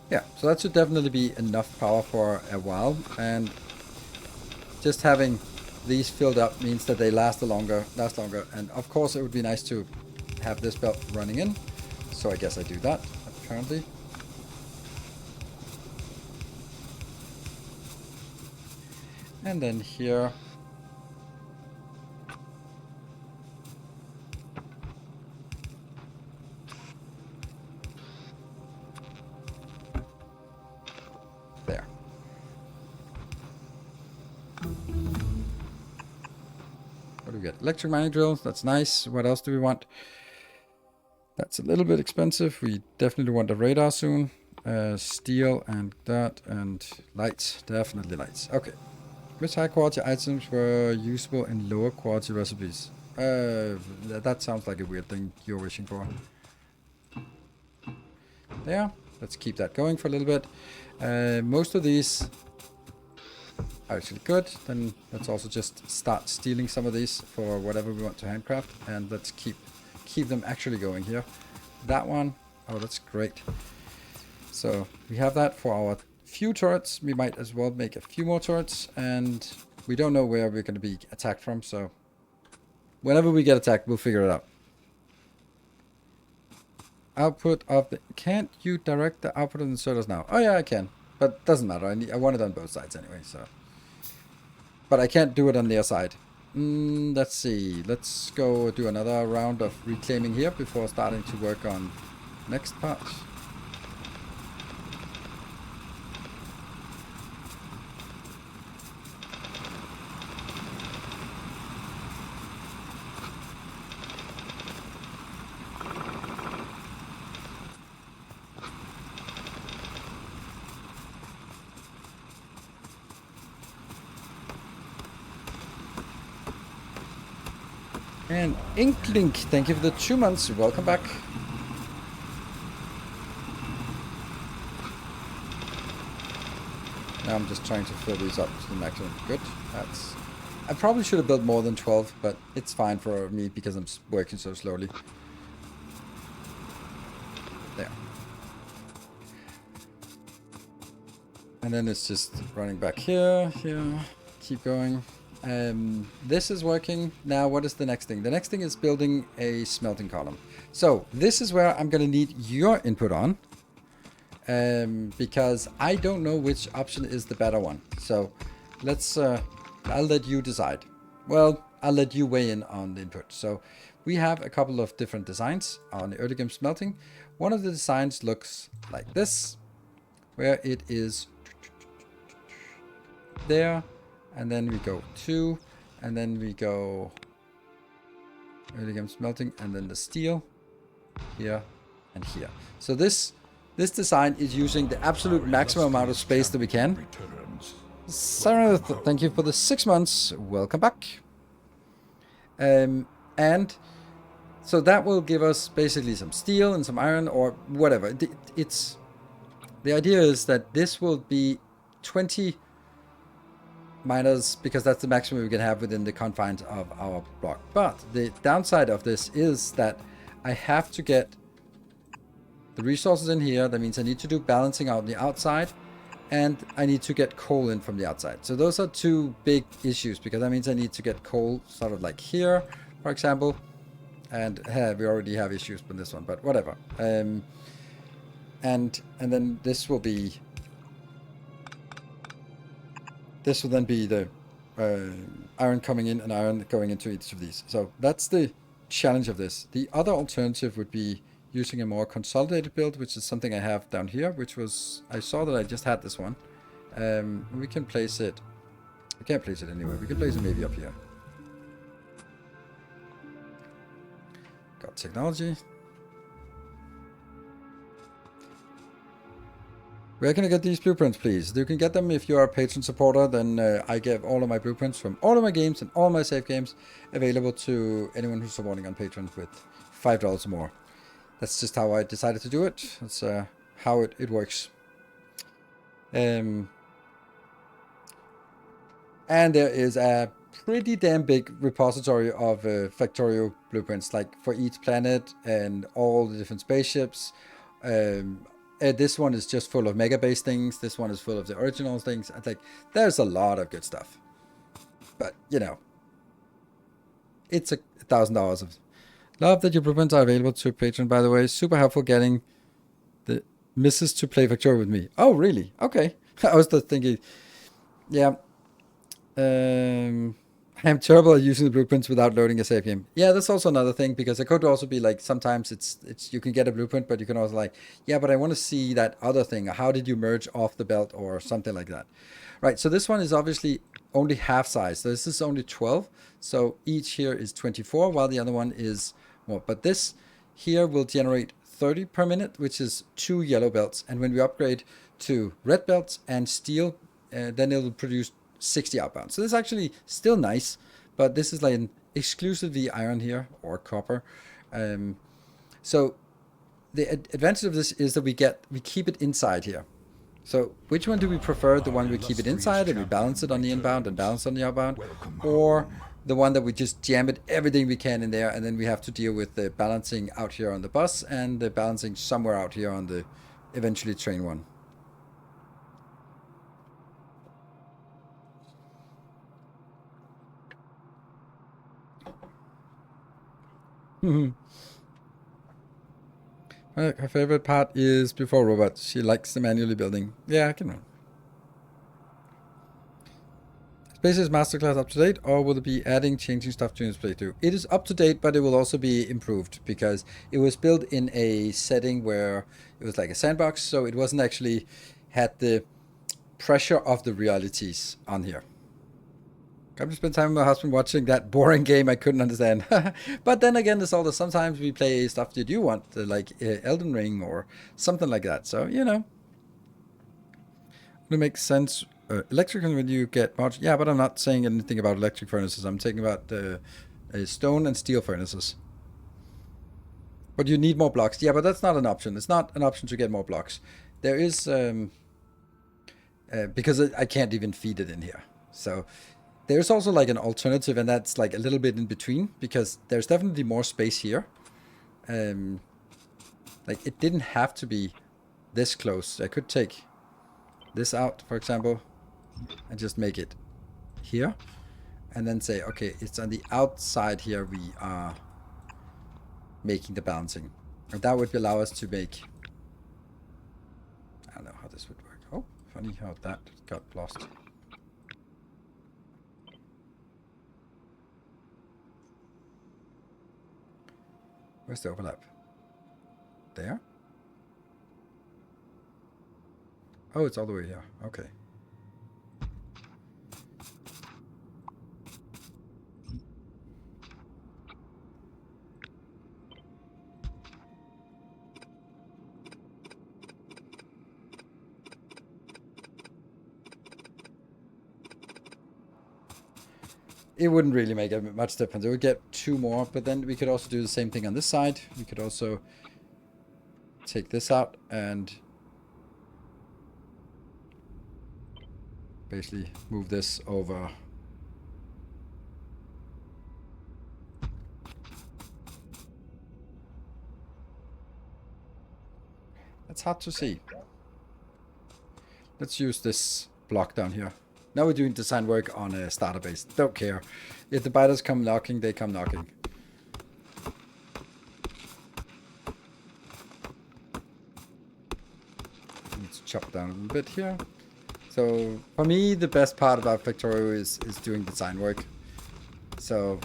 Yeah, so that should definitely be enough power for a while, and just having these filled up means that they last longer, and of course it would be nice to have this belt running in, so I guess I do that apparently. And then here do we get? Electric mining drills. That's nice. What else do we want? That's a little bit expensive. We definitely want a radar soon. Steel and that and lights. Definitely lights. Okay. Which high quality items were usable in lower quality recipes? That sounds like a weird thing you're wishing for. There. Let's keep that going for a little bit. Most of these are actually good. Then let's also just start stealing some of these for whatever we want to handcraft. And let's keep them actually going here. That one. Oh, that's great. So we have that for our few turrets. We might as well make a few more turrets. And we don't know where we're going to be attacked from. So whenever we get attacked, we'll figure it out. Output of the... Can't you direct the output of the inserters now? Oh yeah, I can. But doesn't matter. I want it on both sides anyway, so... But I can't do it on their side. Let's see. Let's go do another round of reclaiming here before starting to work on next part. And Inklink, thank you for the 2 months. Welcome back. Now I'm just trying to fill these up to the maximum. Good. I probably should have built more than 12, but it's fine for me because I'm working so slowly. There. And then it's just running back here. Keep going. This is working. Now what is the next thing? The next thing is building a smelting column. So this is where I'm going to need your input on. Because I don't know which option is the better one. So let's, I'll let you decide. Well, I'll let you weigh in on the input. So we have a couple of different designs on the early game smelting. One of the designs looks like this, where it is there. And then we go 2, and then we go early game smelting, and then the steel here and here. So this design is using the absolute maximum amount of space that we can. Sarah, thank you for the 6 months. Welcome back. And so that will give us basically some steel and some iron or whatever. The idea is that this will be 20 miners, because that's the maximum we can have within the confines of our block. But the downside of this is that I have to get the resources in here. That means I need to do balancing out on the outside, and I need to get coal in from the outside. So those are two big issues, because that means I need to get coal sort of like here, for example. And we already have issues with this one, but whatever. And then this will be... This will then be the iron coming in and iron going into each of these. So that's the challenge of this. The other alternative would be using a more consolidated build, which is something I have down here, which was... I saw that I just had this one. We can place it... We can't place it anywhere. We can place it maybe up here. Got technology. Where can I get these blueprints, please? You can get them if you are a patron supporter. Then I give all of my blueprints from all of my games and all my save games available to anyone who's supporting on Patreon with $5 or more. That's just how I decided to do it. That's how it works. And there is a pretty damn big repository of Factorio blueprints, like for each planet and all the different spaceships. This one is just full of mega base things. This one is full of the original things. I think there's a lot of good stuff. But, you know, it's $1,000 of... Love that your blueprints are available to Patreon, by the way. Super helpful getting the missus to play Factorio with me. Oh, really? Okay. I was just thinking, yeah. I'm terrible at using the blueprints without loading a save game. Yeah, that's also another thing, because it could also be like, sometimes it's you can get a blueprint, but you can also like, yeah, but I want to see that other thing. How did you merge off the belt or something like that? Right, so this one is obviously only half size. So this is only 12. So each here is 24, while the other one is more. But this here will generate 30 per minute, which is 2 yellow belts. And when we upgrade to red belts and steel, then it'll produce 60 outbound. So this is actually still nice, but this is like an exclusively iron here, or copper. So the advantage of this is that we keep it inside here. So which one do we prefer? The one we keep it inside and we balance it on the inbound and balance on the outbound, or the one that we just jam it everything we can in there, and then we have to deal with the balancing out here on the bus and the balancing somewhere out here on the eventually train one. Her favorite part is before robots. She likes the manually building. Yeah, I can run. Space's masterclass up to date, or will it be adding, changing stuff during this playthrough? It is up to date, but it will also be improved, because it was built in a setting where it was like a sandbox, so it wasn't actually had the pressure of the realities on here. Come to spend time with my husband watching that boring game I couldn't understand. But then again, there's all the sometimes we play stuff that you want, like Elden Ring or something like that. So, you know. It makes sense. Electric, when you get mods. Yeah, but I'm not saying anything about electric furnaces. I'm talking about stone and steel furnaces. But you need more blocks. Yeah, but that's not an option. It's not an option to get more blocks. There is... because I can't even feed it in here. So... There's also like an alternative, and that's like a little bit in between, because there's definitely more space here. Like it didn't have to be this close. I could take this out, for example, and just make it here. And then say, okay, it's on the outside here we are making the balancing. And that would allow us to make... I don't know how this would work. Oh, funny how that got lost. Where's the overlap? There? Oh, it's all the way here. Okay. It wouldn't really make much difference. It would get 2 more, but then we could also do the same thing on this side. We could also take this out and basically move this over. That's hard to see. Let's use this block down here. Now we're doing design work on a starter base. Don't care. If the biters come knocking, they come knocking. Need to chop down a little bit here. So for me, the best part about Factorio is doing design work. So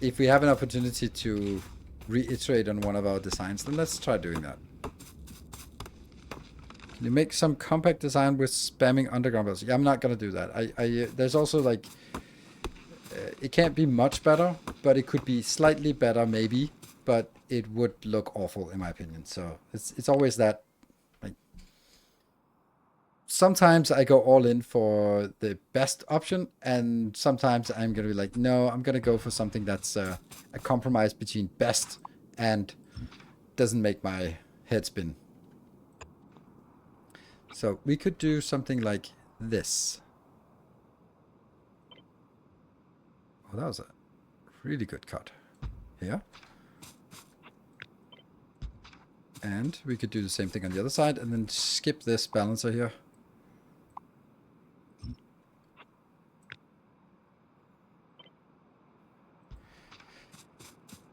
if we have an opportunity to reiterate on one of our designs, then let's try doing that. Can you make some compact design with spamming underground belts? Yeah, I'm not gonna do that. There's also like, it can't be much better, but it could be slightly better maybe, but it would look awful in my opinion. So it's always that, like, sometimes I go all in for the best option, and sometimes I'm gonna be like, no, I'm gonna go for something that's a compromise between best and doesn't make my head spin. So we could do something like this. Oh, that was a really good cut here. And we could do the same thing on the other side and then skip this balancer here.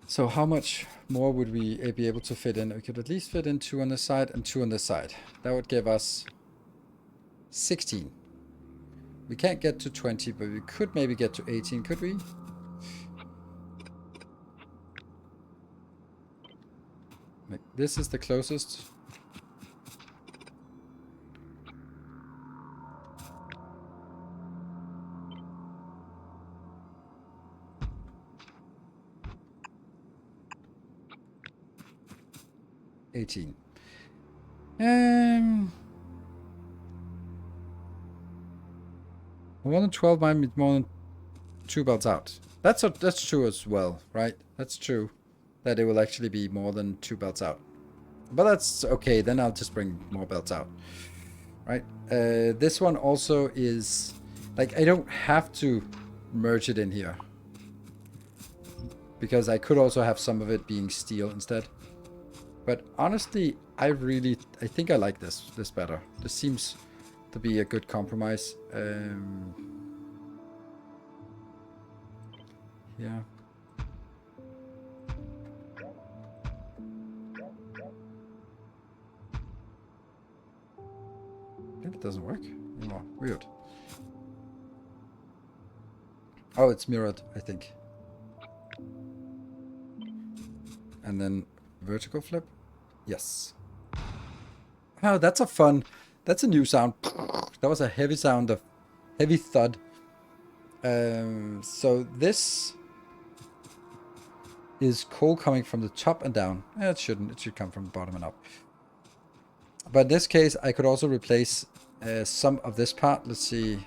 So how much more would we be able to fit in? We could at least fit in 2 on this side and 2 on this side. That would give us 16. We can't get to 20, but we could maybe get to 18, could we? Like, this is the closest. More than 12 might mean more than 2 belts out. That's true as well, right? That's true. That it will actually be more than 2 belts out. But that's okay, then I'll just bring more belts out. Right? This one also is... Like, I don't have to merge it in here. Because I could also have some of it being steel instead. But honestly, I think I like this better. This seems to be a good compromise. Yeah. It doesn't work anymore. Weird. Oh, it's mirrored, I think. And then vertical flip. Yes. Oh, that's a new sound. That was a heavy sound of heavy thud. So this is coal coming from the top and down. It shouldn't. It should come from the bottom and up. But in this case, I could also replace some of this part. Let's see.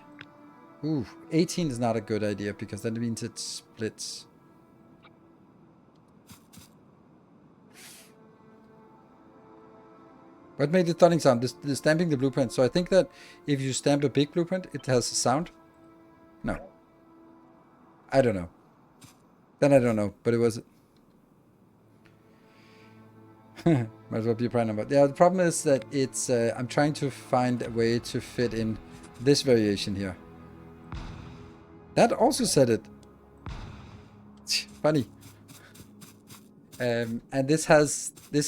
Ooh, 18 is not a good idea because that means it splits. What made the thudding sound? The stamping the blueprint. So I think that if you stamp a big blueprint, it has a sound. No. I don't know. Then I don't know. But it was... Might as well be a prime number. Yeah, the problem is that it's... I'm trying to find a way to fit in this variation here. That also said it. Funny. And this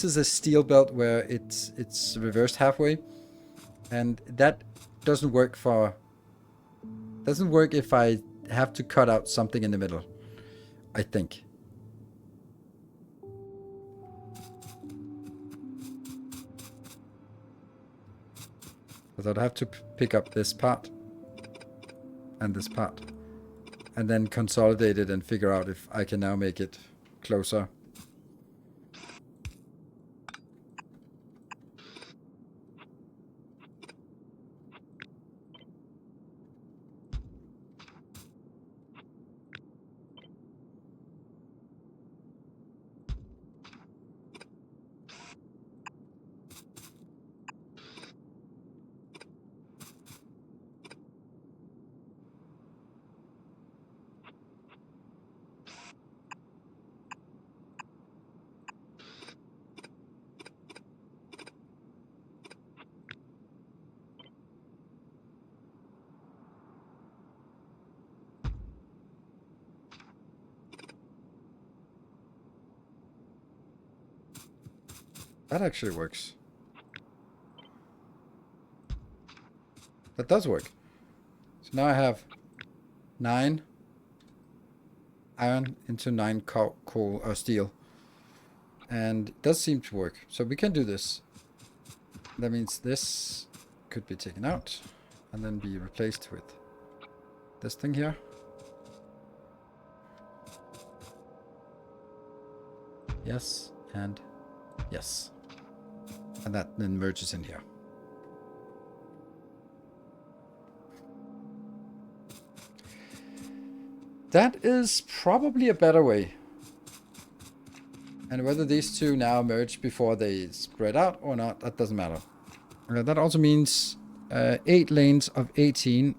is a steel belt where it's reversed halfway, and that doesn't work if I have to cut out something in the middle, I think. Because I'd have to pick up this part and this part and then consolidate it and figure out if I can now make it closer. That actually works. That does work. So now I have 9 iron into 9 coal or steel. And it does seem to work. So we can do this. That means this could be taken out and then be replaced with this thing here. Yes, and yes. And that then merges in here. That is probably a better way. And whether these two now merge before they spread out or not, that doesn't matter. That also means 8 lanes of 18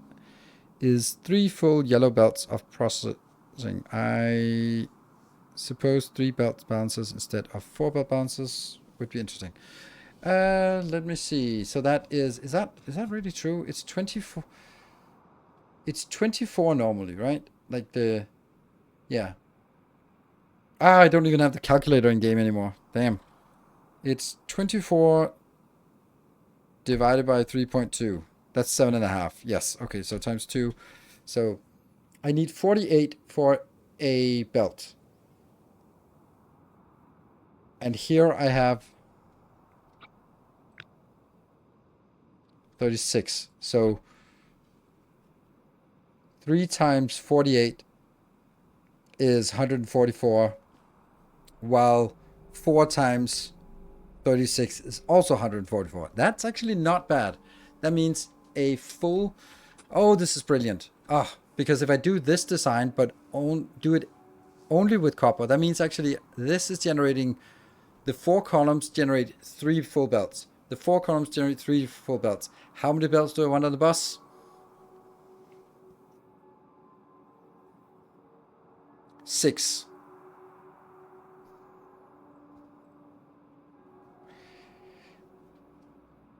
is 3 full yellow belts of processing. I suppose 3 belt balances instead of 4 belt balances would be interesting. Let me see. So that is that really true? It's 24. It's 24 normally, right? Like the, yeah. I don't even have the calculator in game anymore. Damn. It's 24 divided by 3.2. That's 7.5. Yes. Okay, so times 2. So I need 48 for a belt. And here I have 36. So 3 times 48 is 144, while 4 times 36 is also 144. That's actually not bad. That means a full... Oh, this is brilliant. Ah, because if I do this design, but do it only with copper, that means actually this is generating... The 4 columns generate 3 full belts. The 4 columns generate 3 full belts. How many belts do I want on the bus? 6.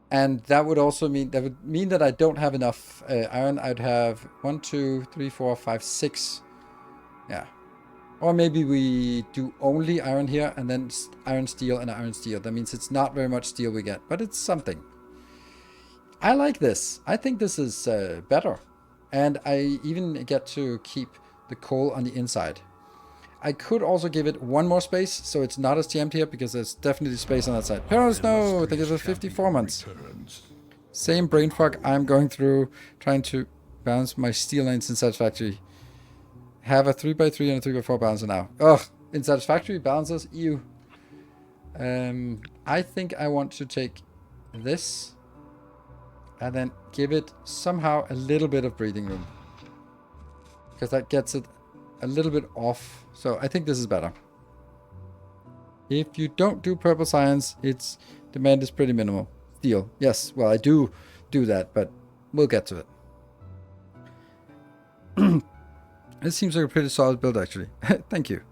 And that would also mean that I don't have enough iron. I'd have 1, 2, 3, 4, 5, 6. Yeah. Or maybe we do only iron here and then iron, steel, and iron, steel. That means it's not very much steel we get, but it's something. I like this. I think this is better. And I even get to keep the coal on the inside. I could also give it 1 more space, so it's not as jammed here, because there's definitely space on that side. Pero Snow, thank you for 54 months. Same brain fuck I'm going through, trying to balance my steel lines in Satisfactory. Have a 3x3 and a 3x4 balancer now. Ugh, in Satisfactory balancers, ew. I think I want to take this and then give it somehow a little bit of breathing room, because that gets it a little bit off. So I think this is better. If you don't do purple science, its demand is pretty minimal. Steel. Yes, well, I do that, but we'll get to it. This seems like a pretty solid build, actually. Thank you.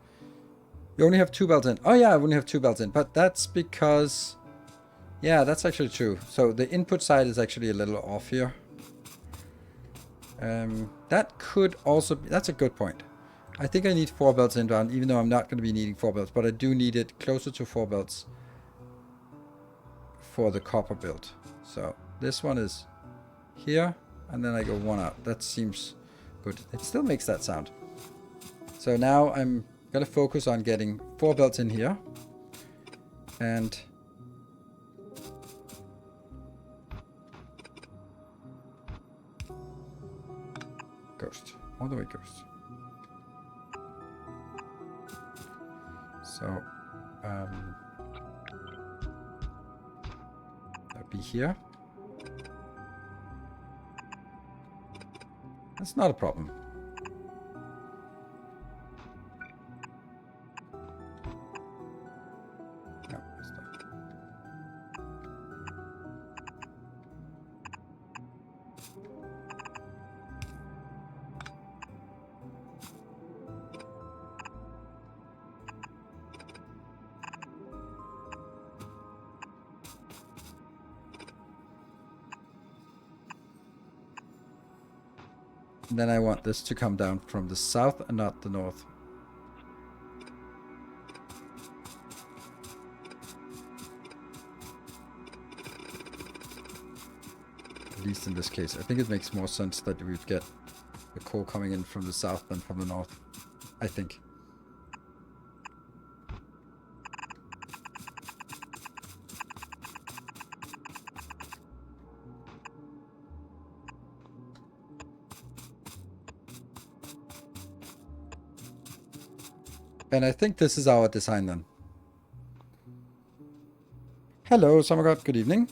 You only have 2 belts in. Oh yeah, I only have 2 belts in, but that's because... Yeah, that's actually true. So the input side is actually a little off here. That could also be... That's a good point. I think I need 4 belts inbound, even though I'm not going to be needing 4 belts, but I do need it closer to 4 belts for the copper build. So this one is here, and then I go 1 out. That seems good. It still makes that sound. So now I'm going to focus on getting 4 belts in here. And ghost. All the way ghost. So, that'll be here. That's not a problem. No, it's not. And then I want this to come down from the south and not the north. At least in this case. I think it makes more sense that we would get the coal coming in from the south than from the north. I think. And I think this is our design then. Hello, Summer God. Good evening.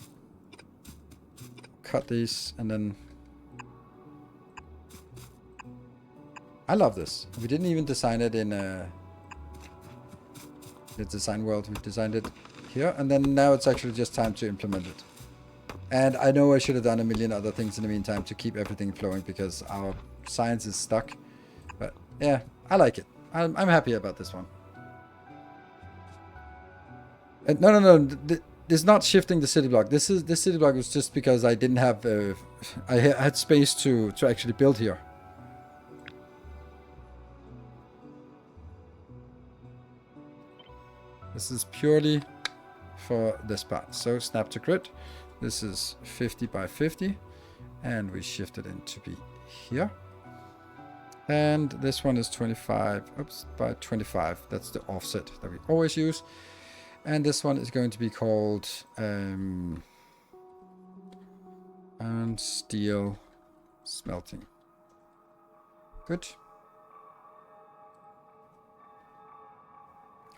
Cut these and then... I love this. We didn't even design it in the design world. We designed it here, and then now it's actually just time to implement it. And I know I should have done a million other things in the meantime to keep everything flowing, because our science is stuck. But yeah, I like it. I'm happy about this one. No. It's not shifting the city block. This city block was just because I didn't have... I had space to actually build here. This is purely for this part. So snap to grid. This is 50 by 50. And we shift it in to be here. And this one is 25, oops, by 25. That's the offset that we always use. And this one is going to be called iron steel smelting. Good.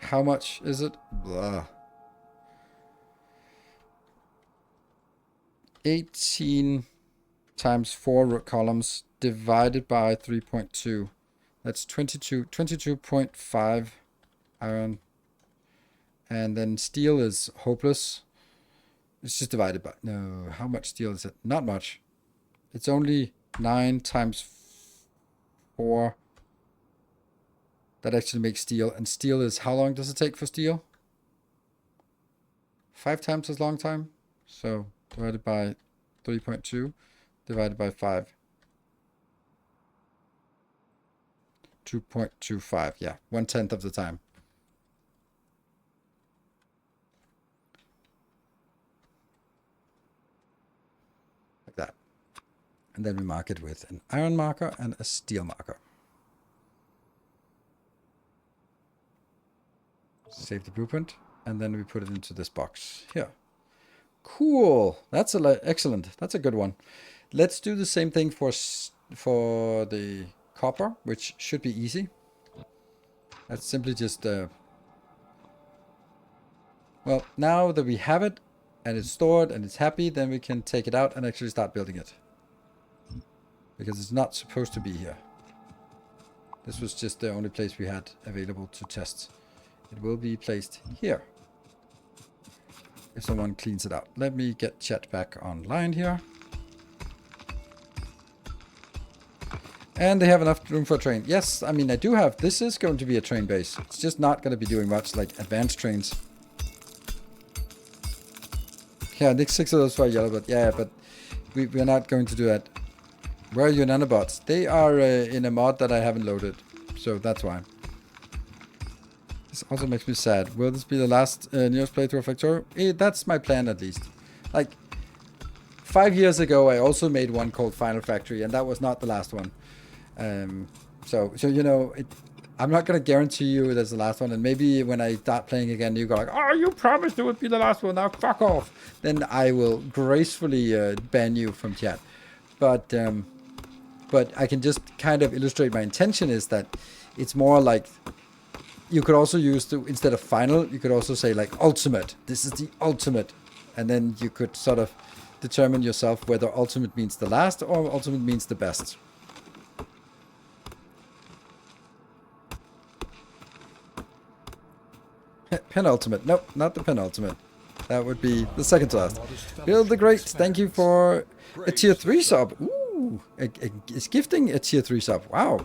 How much is it? Blah. 18 times 4 columns divided by 3.2. That's 22.5 iron. And then steel is hopeless. It's just divided by... No, how much steel is it? Not much. It's only 9 times 4. That actually makes steel. And steel is... How long does it take for steel? 5 times as long time. So divided by 3.2 divided by 5. 2.25. Yeah, 1/10 of the time. Like that. And then we mark it with an iron marker and a steel marker. Save the blueprint. And then we put it into this box here. Cool. That's excellent. That's a good one. Let's do the same thing for the copper, which should be easy. That's simply just well, now that we have it and it's stored and it's happy, then we can take it out and actually start building it, because it's not supposed to be here. This was just the only place we had available to test. It will be placed here if someone cleans it out. Let me get chat back online here. And they have enough room for a train. Yes, I mean, I do have... This is going to be a train base. It's just not going to be doing much like advanced trains. Yeah, Nick 6 of those for yellow, but yeah, but we're not going to do that. Where are your nanobots? They are in a mod that I haven't loaded. So that's why. This also makes me sad. Will this be the last Nilaus playthrough of Factorio? That's my plan, at least. Like, 5 years ago, I also made one called Final Factory, and that was not the last one. So you know, I'm not going to guarantee you that's the last one. And maybe when I start playing again, you go like, oh, you promised it would be the last one. Now fuck off. Then I will gracefully ban you from chat. But I can just kind of illustrate my intention is that it's more like, you could also use instead of final, you could also say like ultimate. This is the ultimate. And then you could sort of determine yourself whether ultimate means the last or ultimate means the best. Penultimate. Nope, not the penultimate. That would be the second to last. Bill the Great, thank you for a tier 3 sub. Ooh, it's gifting a tier 3 sub. Wow.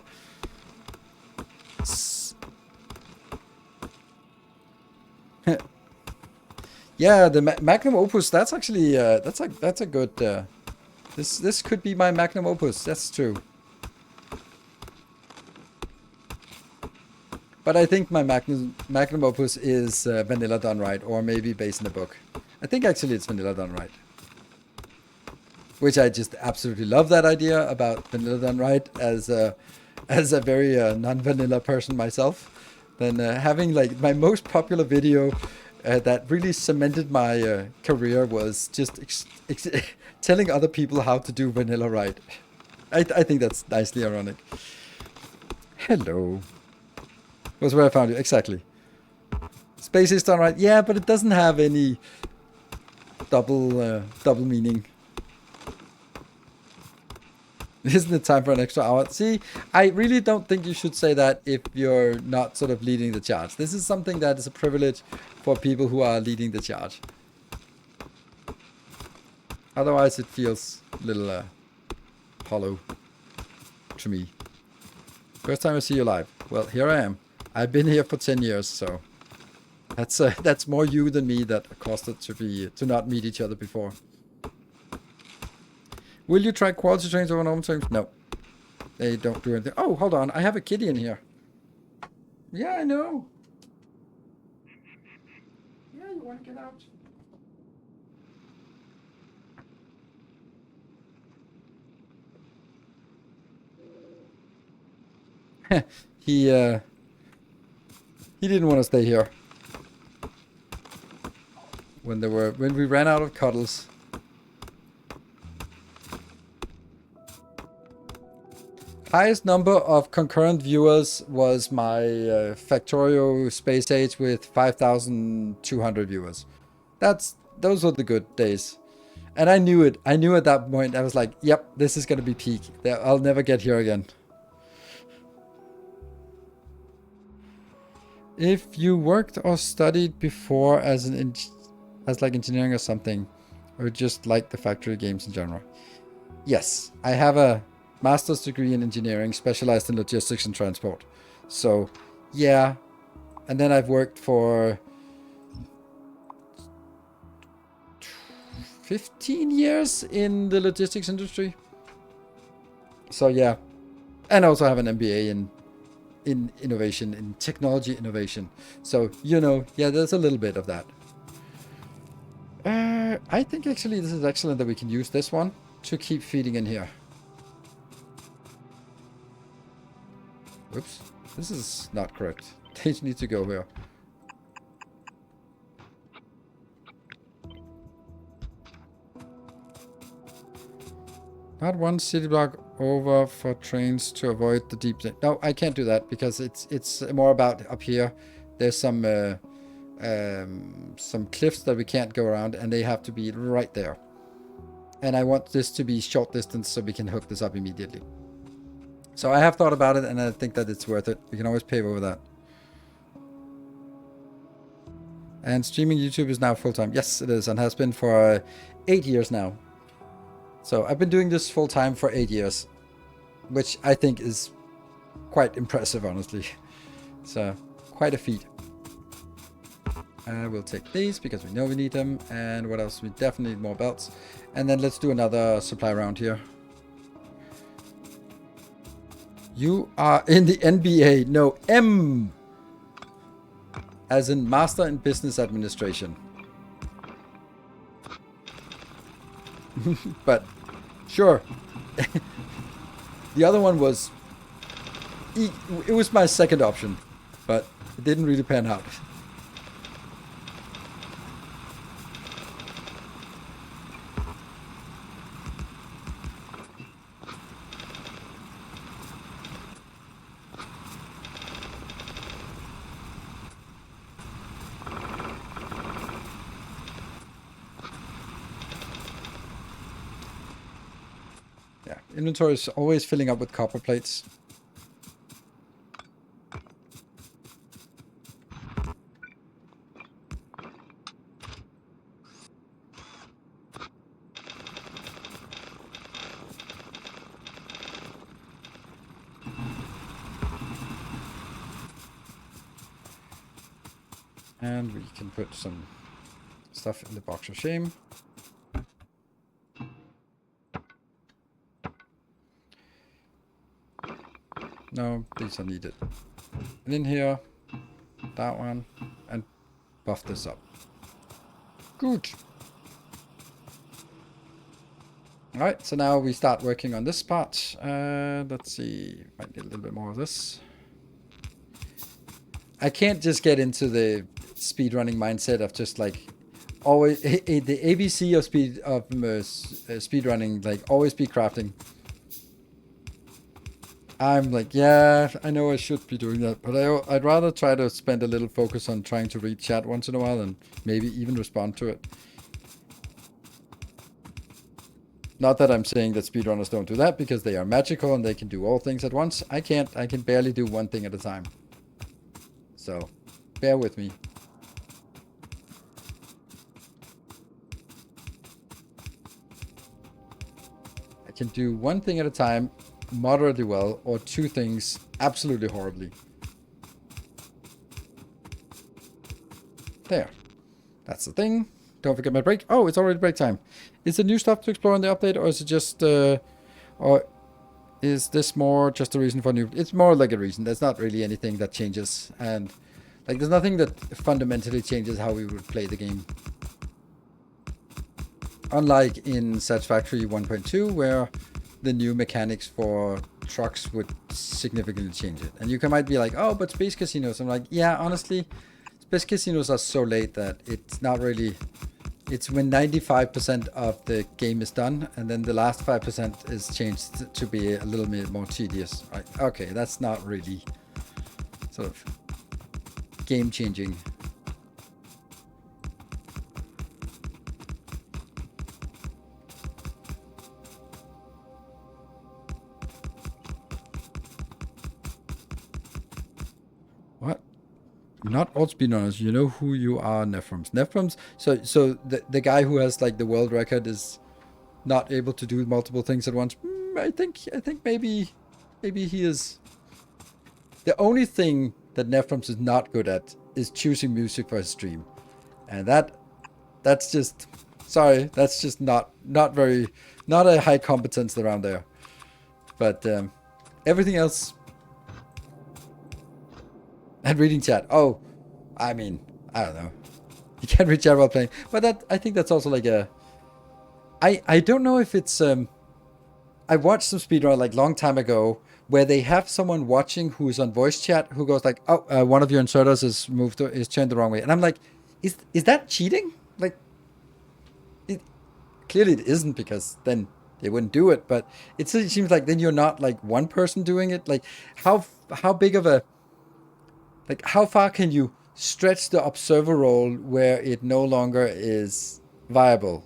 Yeah, the magnum opus. That's actually that's a good. This could be my magnum opus. That's true. But I think my magnum opus is vanilla done right, or maybe based in a book. I think actually it's vanilla done right. Which I just absolutely love that idea about vanilla done right as a very non-vanilla person myself. Then having like my most popular video that really cemented my career was just telling other people how to do vanilla right. I think that's nicely ironic. Hello. Was where I found you, exactly. Space is done right, yeah, but it doesn't have any double meaning. Isn't it time for an extra hour? See, I really don't think you should say that if you're not sort of leading the charge. This is something that is a privilege for people who are leading the charge. Otherwise, it feels a little hollow to me. First time I see you live. Well, here I am. I've been here for 10 years, so that's more you than me that caused it to not meet each other before. Will you try quality trains over normal trains? No. They don't do anything. Oh, hold on. I have a kitty in here. Yeah, I know. Yeah, you want to get out? he didn't want to stay here. When we ran out of cuddles. Highest number of concurrent viewers was my Factorio Space Age with 5,200 viewers. Those were the good days. And I knew it. I knew at that point, I was like, yep, this is going to be peak. I'll never get here again. If you worked or studied before as like engineering or something, or just like the factory games in general. Yes, I have a master's degree in engineering specialized in logistics and transport. So, yeah. And then I've worked for 15 years in the logistics industry. So, yeah. And I also have an MBA in innovation, in technology innovation. So, you know, yeah, there's a little bit of that. I think actually this is excellent that we can use this one to keep feeding in here. Oops, this is not correct. They need to go here. Not one city block over for trains to avoid the deep... No, I can't do that because it's more about up here. There's some cliffs that we can't go around and they have to be right there. And I want this to be short distance so we can hook this up immediately. So I have thought about it and I think that it's worth it. We can always pave over that. And streaming YouTube is now full-time. Yes, it is, and has been for 8 years now. So I've been doing this full-time for 8 years, which I think is quite impressive, honestly. So, quite a feat. We'll take these because we know we need them. And what else? We definitely need more belts. And then let's do another supply round here. You are in the NBA. No, M. As in Master in Business Administration. But, sure. The other one was... It was my second option. But it didn't really pan out. Inventory is always filling up with copper plates. And we can put some stuff in the box of shame. No, these are needed. And in here, that one, and buff this up. Good. Alright, so now we start working on this part. Let's see, might need a little bit more of this. I can't just get into the speedrunning mindset of just like always the ABC of speedrunning, like always speed crafting. I'm like, yeah, I know I should be doing that, but I'd rather try to spend a little focus on trying to read chat once in a while and maybe even respond to it. Not that I'm saying that speedrunners don't do that, because they are magical and they can do all things at once. I can't. I can barely do one thing at a time. So, bear with me. I can do one thing at a time moderately well, or two things absolutely horribly. There. That's the thing. Don't forget my break. Oh, it's already break time. Is there new stuff to explore in the update, or is it just or is this more just a reason for new? It's more like a reason. There's not really anything that changes, and like there's nothing that fundamentally changes how we would play the game. Unlike in Satisfactory 1.2, where the new mechanics for trucks would significantly change it. And you might be like, oh, but space casinos. I'm like, yeah, honestly, space casinos are so late that it's not really. It's when 95% of the game is done, and then the last 5% is changed to be a little bit more tedious. Right? Okay, that's not really sort of game changing. What? Not all speedrunners. You know who you are, Nephrons. Nephrons. So the guy who has like the world record is not able to do multiple things at once. I think maybe he is. The only thing that Nephrons is not good at is choosing music for his stream, and that's just sorry. That's just not a high competence around there. But everything else. And reading chat. Oh, I mean, I don't know. You can't read chat while playing. But I think that's also like a... I don't know if it's... I watched some speedrun like long time ago where they have someone watching who's on voice chat who goes like, oh, one of your inserters is turned the wrong way. And I'm like, is that cheating? Like, clearly it isn't, because then they wouldn't do it. But it seems like then you're not like one person doing it. Like, how big of a... Like, how far can you stretch the observer role where it no longer is viable?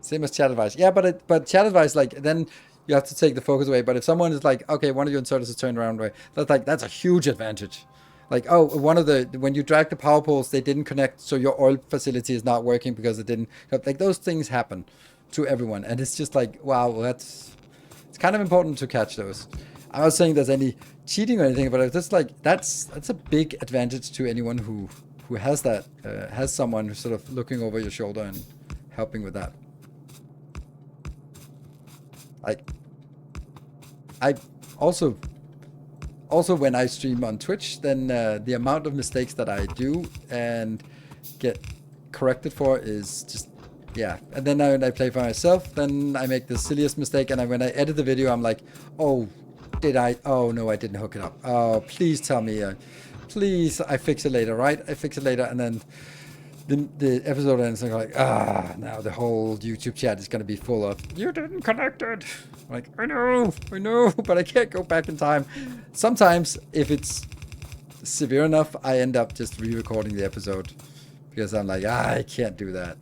Same as chat advice. Yeah, but chat advice, like, then you have to take the focus away. But if someone is like, okay, one of your inserters is turned around way, that's a huge advantage. Like, oh, when you drag the power poles, they didn't connect, so your oil facility is not working because it didn't. Like, those things happen to everyone, and it's just like, wow, it's kind of important to catch those. I'm not saying there's any cheating or anything, but it's just like that's a big advantage to anyone who has that, has someone who's sort of looking over your shoulder and helping with that. Like, I also when I stream on Twitch, then the amount of mistakes that I do and get corrected for is just, yeah. And then when I play for myself, then I make the silliest mistake, and when I edit the video, I'm like, oh, oh no, I didn't hook it up. Oh, please tell me, please, I fix it later, right? I fix it later, and then the episode ends, and I'm like, now the whole YouTube chat is gonna be full of, you didn't connect it. I'm like, I know, but I can't go back in time. Sometimes, if it's severe enough, I end up just re-recording the episode, because I'm like, I can't do that.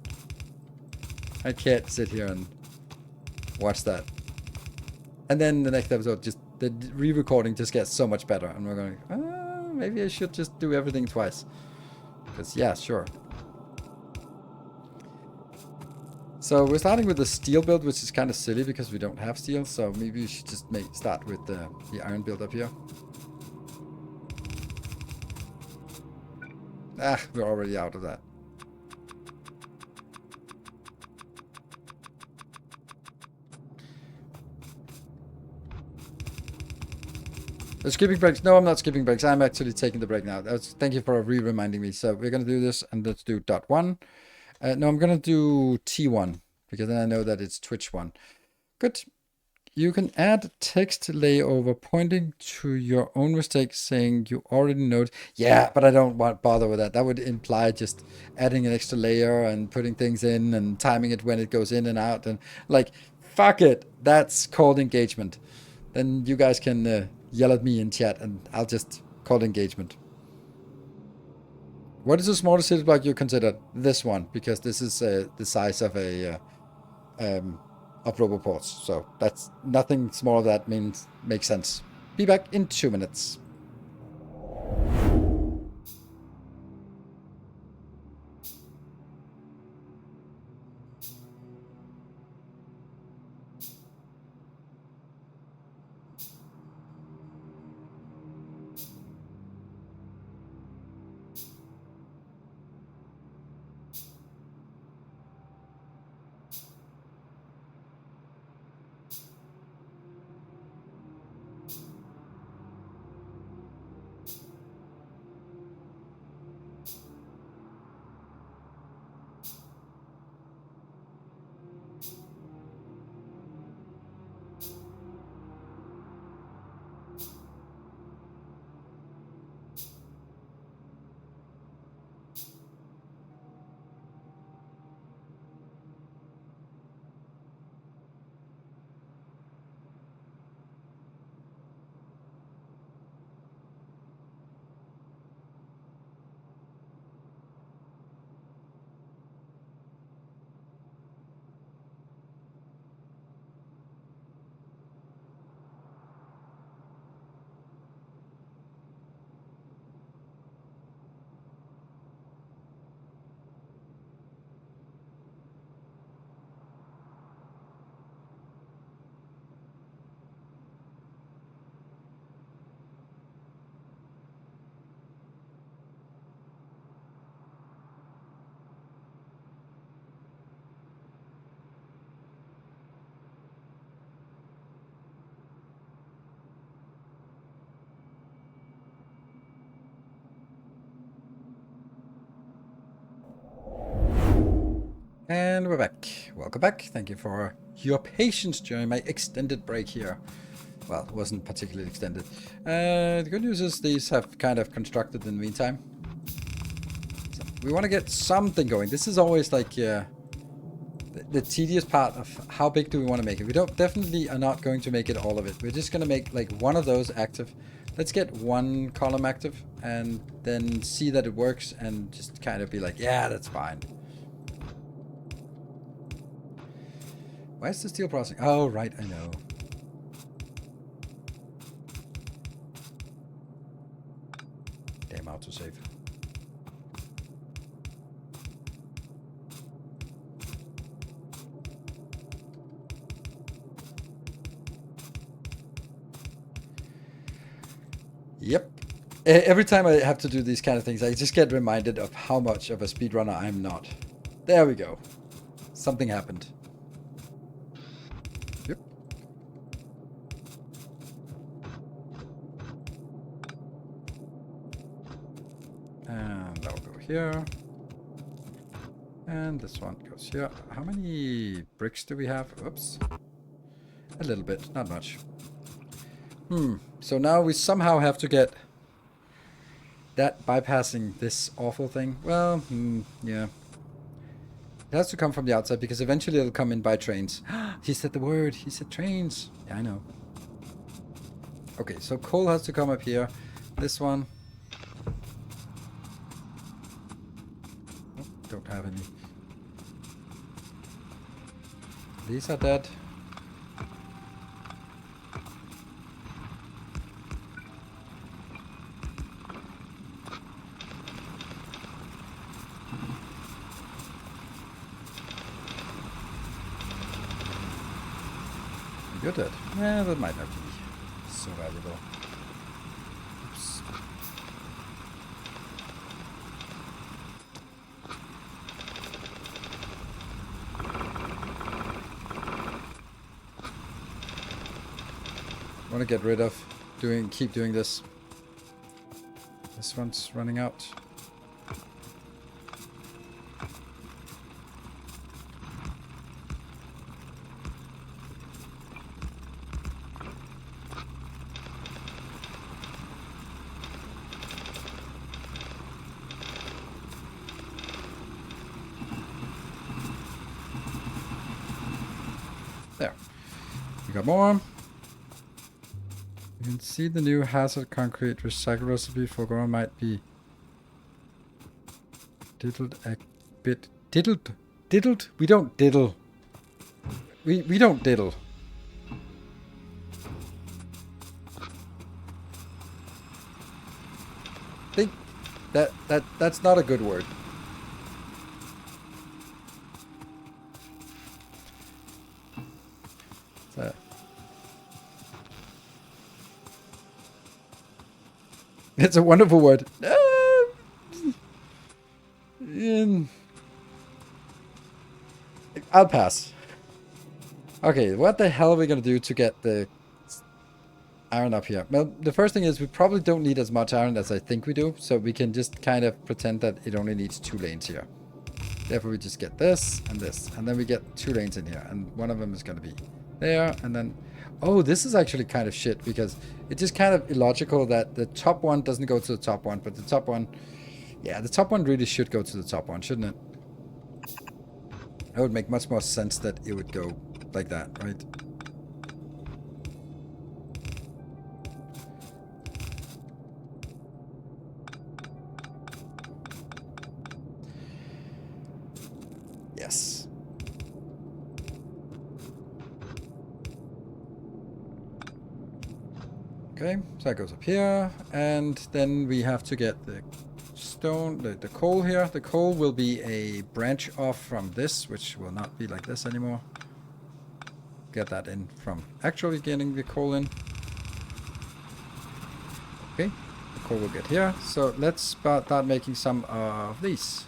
I can't sit here and watch that. And then the next episode, just the re-recording just gets so much better. And we're going, maybe I should just do everything twice. Because, yeah, sure. So we're starting with the steel build, which is kind of silly because we don't have steel. So maybe we should just start with the iron build up here. We're already out of that. Skipping breaks. No, I'm not skipping breaks. I'm actually taking the break now. Thank you for reminding me. So we're going to do this, and let's do .1. No, I'm going to do T1, because then I know that it's Twitch 1. Good. You can add text layover pointing to your own mistake, saying you already know it. Yeah, but I don't bother with that. That would imply just adding an extra layer and putting things in and timing it when it goes in and out. And like, fuck it. That's called engagement. Then you guys can yell at me in chat, and I'll just call engagement. What is the smallest city block you consider? This one, because this is the size of a of roboports. So that's nothing smaller that makes sense. Be back in 2 minutes. And we're back. Welcome back. Thank you for your patience during my extended break here. Well, it wasn't particularly extended. The good news is these have kind of constructed in the meantime. So we want to get something going. This is always like the tedious part of how big do we want to make it. We don't definitely are not going to make it all of it. We're just going to make like one of those active. Let's get one column active and then see that it works and just kind of be like, yeah, that's fine. Why is the steel processing? Oh, right, I know. Damn autosave. Yep. Every time I have to do these kind of things, I just get reminded of how much of a speedrunner I'm not. There we go. Something happened. Yep. And that'll go here. And this one goes here. How many bricks do we have? Oops. A little bit, not much. So now we somehow have to get that bypassing this awful thing. Well, yeah. It has to come from the outside because eventually it'll come in by trains. He said the word. He said trains. Yeah, I know. Okay, so coal has to come up here. This one. Oh, don't have any. These are dead. You're dead. Yeah, that might not be so valuable. Oops. Want to get rid of keep doing this. This one's running out. There. We got more. You can see the new hazard concrete recycle recipe for Gora might be diddled a bit. Diddled? Diddled? We don't diddle. We don't diddle. Think that's not a good word. So, it's a wonderful word. I'll pass. Okay, what the hell are we gonna do to get the iron up here? Well, the first thing is we probably don't need as much iron as I think we do, so we can just kind of pretend that it only needs 2 lanes here. Therefore, we just get this, and then we get 2 lanes in here, and one of them is gonna be there, and then... Oh, this is actually kind of shit, because it's just kind of illogical that the top one doesn't go to the top one, but the top one... Yeah, the top one really should go to the top one, shouldn't it? It would make much more sense that it would go like that, right? Yes. Okay, so that goes up here, and then we have to get the stone, the coal here. The coal will be a branch off from this, which will not be like this anymore. Get that in from actually getting the coal in. Okay, the coal will get here. So let's start making some of these.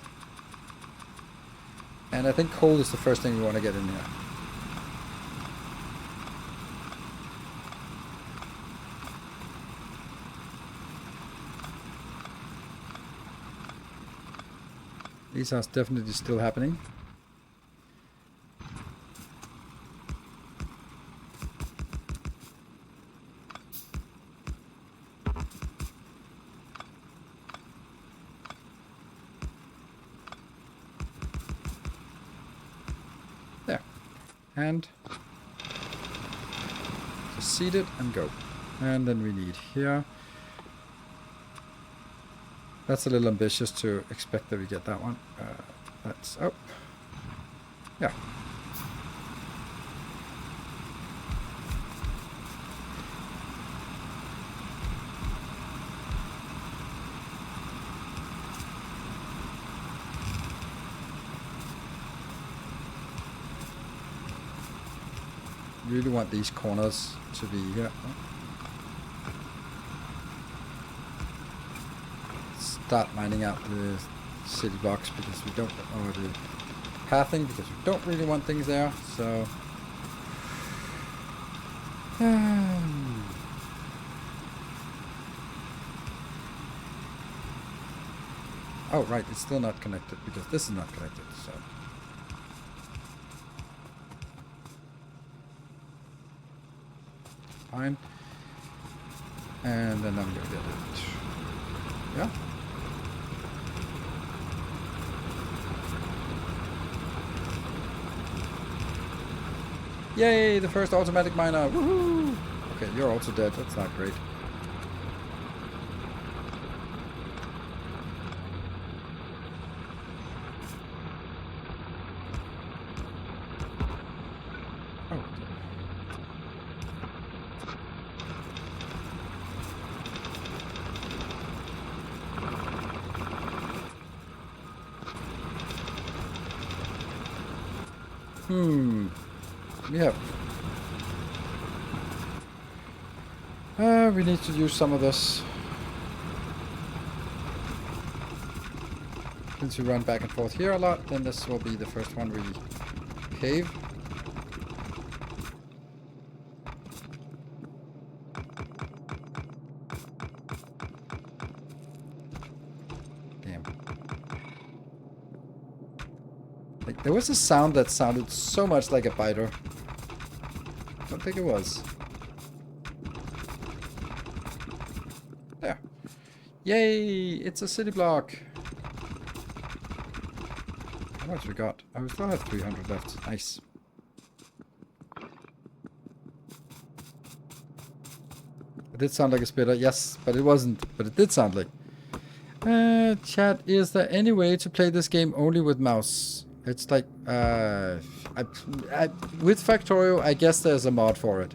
And I think coal is the first thing we want to get in here. These are definitely still happening. And just seed it and go. And then we need here. That's a little ambitious to expect that we get that one. That's, oh. Yeah. Really want these corners to be here. Start mining out the city blocks because we don't, or the pathing because we don't really want things there. So, oh right, it's still not connected because this is not connected. So. Fine. And then I'm gonna get it. Yeah. Yay, the first automatic miner. Woohoo! Okay, you're also dead. That's not great. Yeah. We need to use some of this. Since we run back and forth here a lot, then this will be the first one we cave. Damn. Like, there was a sound that sounded so much like a biter. I don't think it was. There. Yay! It's a city block. How much we got? Oh, we still have 300 left. Nice. It did sound like a spitter. Yes, but it wasn't. But it did sound like. Chat, is there any way to play this game only with mouse? It's like, with Factorio, I guess there's a mod for it.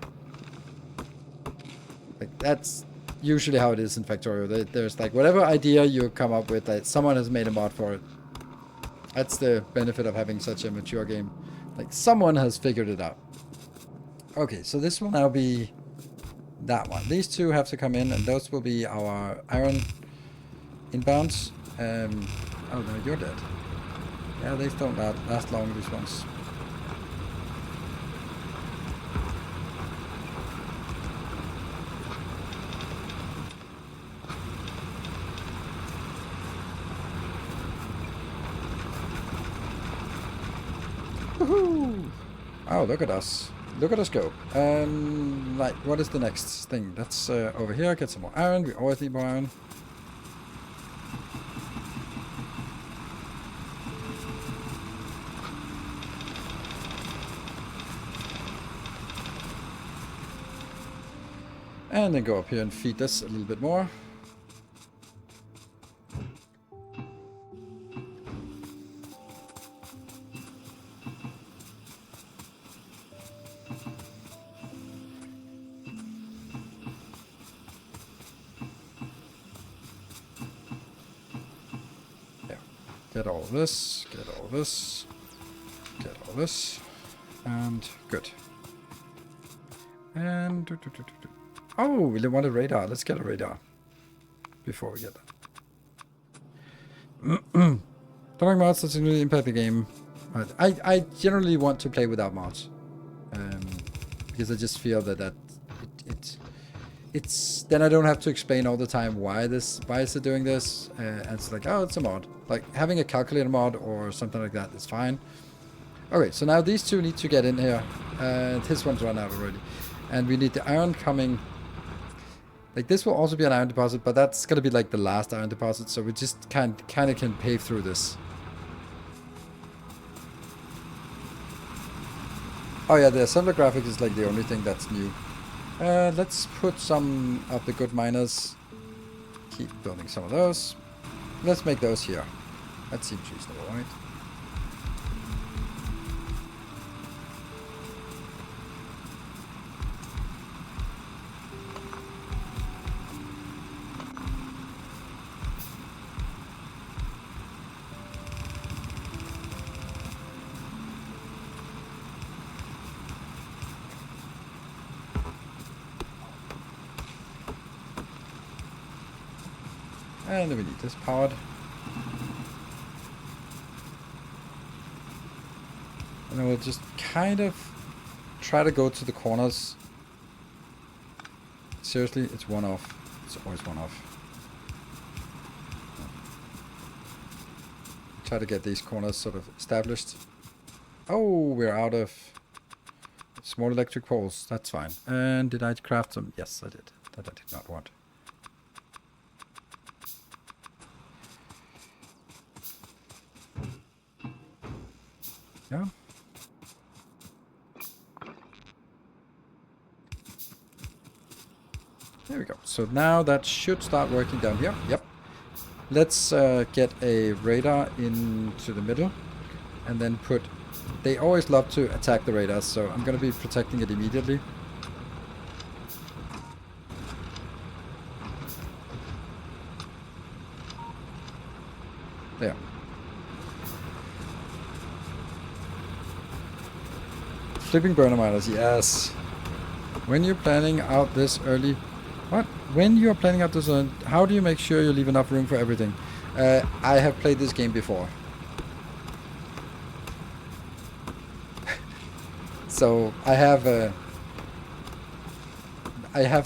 Like, that's usually how it is in Factorio. There's like, whatever idea you come up with, that someone has made a mod for it. That's the benefit of having such a mature game. Like, someone has figured it out. Okay, so this will now be that one. These two have to come in, and those will be our iron inbounds. Oh no, you're dead. Yeah, they don't last long, these ones. Woohoo! Oh, look at us. Look at us go. Right, what is the next thing? That's over here. Get some more iron. We always need more iron. And then go up here and feed this a little bit more. Yeah. Get all this, get all this, get all this, and good. And oh, we want a radar. Let's get a radar before we get that. Don't like mods that really impact the game. I generally want to play without mods, because I just feel that it's then I don't have to explain all the time why is it doing this, and it's like, oh, it's a mod. Like having a calculator mod or something like that is fine. Okay, so now these two need to get in here. This one's run out already, and we need the iron coming. Like, this will also be an iron deposit, but that's gonna be like the last iron deposit, so we just kind of can pave through this. Oh yeah, the assembler graphic is like the only thing that's new. Let's put some of the good miners. Keep building some of those. Let's make those here. That seems reasonable, right? And then we need this powered. And then we'll just kind of try to go to the corners. Seriously, it's one off. It's always one off. Try to get these corners sort of established. Oh, we're out of small electric poles. That's fine. And did I craft some? Yes, I did. That I did not want. Yeah. There we go. So now that should start working down here. Yep. Let's get a radar into the middle. And then put... They always love to attack the radars, so I'm going to be protecting it immediately. There. Flipping burner miners, yes. When you're planning out this early... What? When you're planning out this early, how do you make sure you leave enough room for everything? I have played this game before. So I have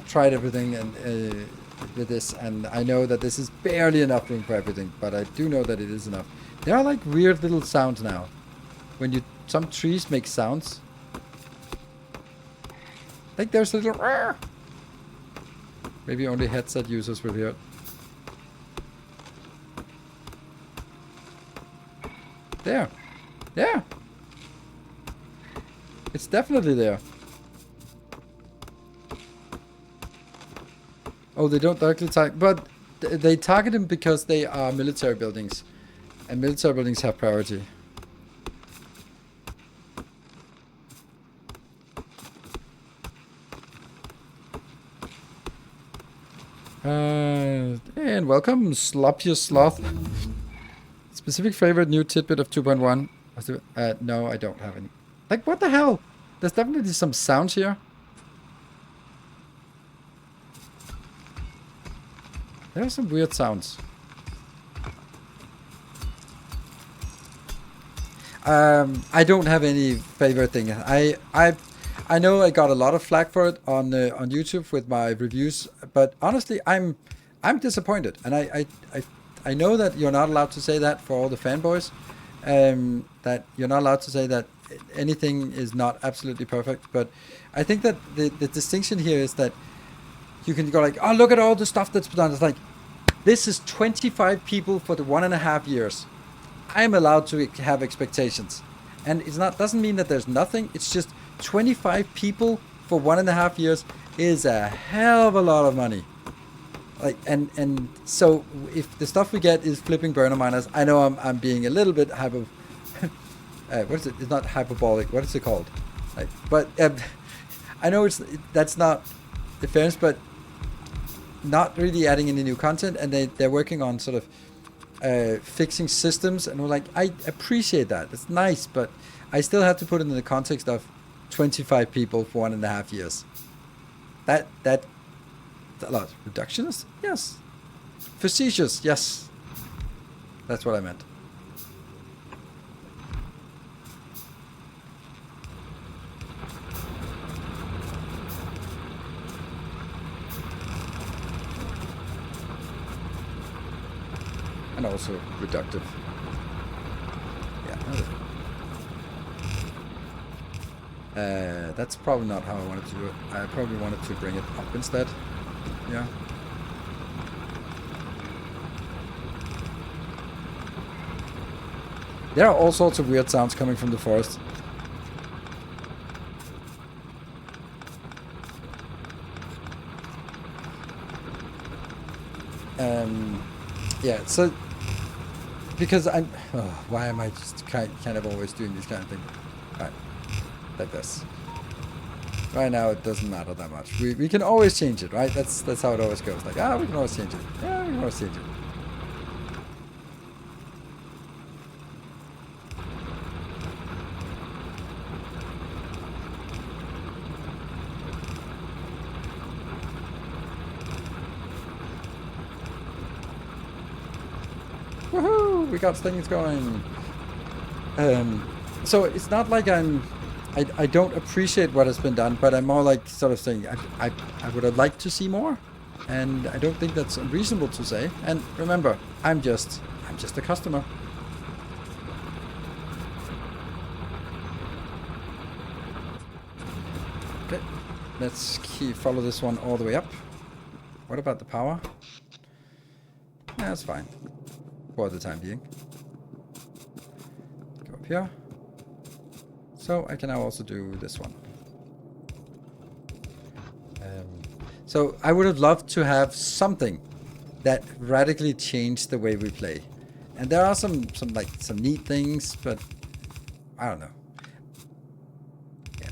tried everything and with this, and I know that this is barely enough room for everything, but I do know that it is enough. There are like weird little sounds now. When some trees make sounds. Like there's a little... Rrr. Maybe only headset users will hear it. There. Yeah. It's definitely there. Oh, they don't directly target, but they target them because they are military buildings. And military buildings have priority. And welcome, Sloppius Sloth. Specific favorite new tidbit of 2.1. No, I don't have any. Like, what the hell? There's definitely some sounds here. There are some weird sounds. I don't have any favorite thing. I know I got a lot of flack for it on YouTube with my reviews, but honestly, I'm disappointed, and I know that you're not allowed to say that for all the fanboys, that you're not allowed to say that anything is not absolutely perfect, but I think that the distinction here is that you can go like, oh, look at all the stuff that's been done. It's like, this is 25 people for the 1.5 years. I'm allowed to have expectations, and it's not doesn't mean that there's nothing. It's just 25 people for 1.5 years is a hell of a lot of money. Like, and so if the stuff we get is flipping burner miners, I know I'm being a little bit hyper. What is it? It's not hyperbolic. What is it called? Like, but I know that's not the fairness, but not really adding any new content, and they're working on sort of fixing systems, and we're like, I appreciate that. It's nice, but I still have to put it in the context of 25 people for 1.5 years. That a lot. Reductionist? Yes. Facetious? Yes. That's what I meant. And also reductive. Yeah. That's probably not how I wanted to do it. I probably wanted to bring it up instead. Yeah. There are all sorts of weird sounds coming from the forest. Yeah, so because I'm, why am I just kind of always doing this kind of thing? Right, like this. Right now it doesn't matter that much. We can always change it, right? That's how it always goes. Like, we can always change it. Yeah, we can always change it. Woohoo! We got things going. So it's not like I don't appreciate what has been done, but I'm more like sort of saying I would have liked to see more, and I don't think that's unreasonable to say. And remember, I'm just a customer. Okay, let's follow this one all the way up. What about the power? Yeah, that's fine for the time being. Go up here. So I can now also do this one. So I would have loved to have something that radically changed the way we play. And there are some neat things, but I don't know. Yeah.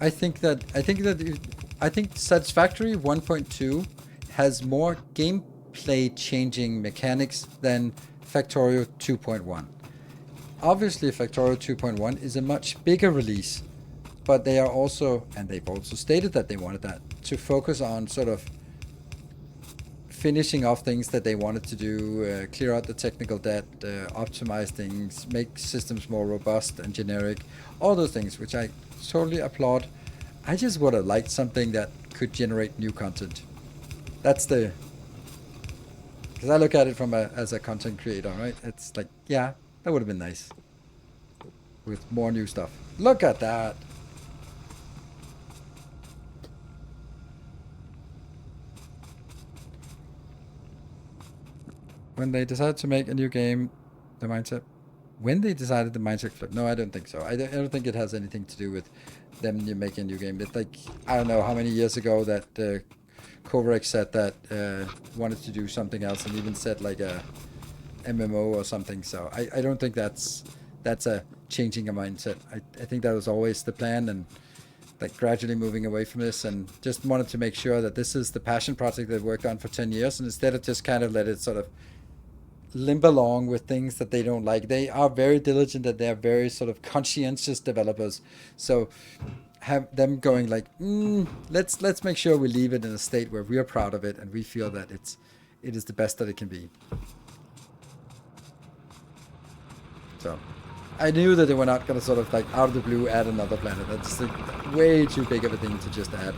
I think Satisfactory 1.2 has more gameplay changing mechanics than Factorio 2.1. Obviously Factorio 2.1 is a much bigger release, but they are also, and they've also stated that they wanted that, to focus on sort of finishing off things that they wanted to do, clear out the technical debt, optimize things, make systems more robust and generic, all those things, which I totally applaud. I just would have liked something that could generate new content. That's the... Because I look at it from as a content creator, right? It's like, yeah, that would have been nice. With more new stuff. Look at that! When they decided to make a new game, the mindset... When they decided the mindset flip? No, I don't think so. I don't think it has anything to do with them making a new game. It's like, I don't know how many years ago that Kovarex said that wanted to do something else, and even said like a MMO or something. So I don't think that's a changing a mindset. I think that was always the plan, and like gradually moving away from this, and just wanted to make sure that this is the passion project they've worked on for 10 years, and instead of just kind of let it sort of limp along with things that they don't like. They are very diligent, and they're very sort of conscientious developers. So have them going like, let's make sure we leave it in a state where we are proud of it and we feel that it is the best that it can be. So I knew that they were not going to sort of like out of the blue add another planet. That's like way too big of a thing to just add.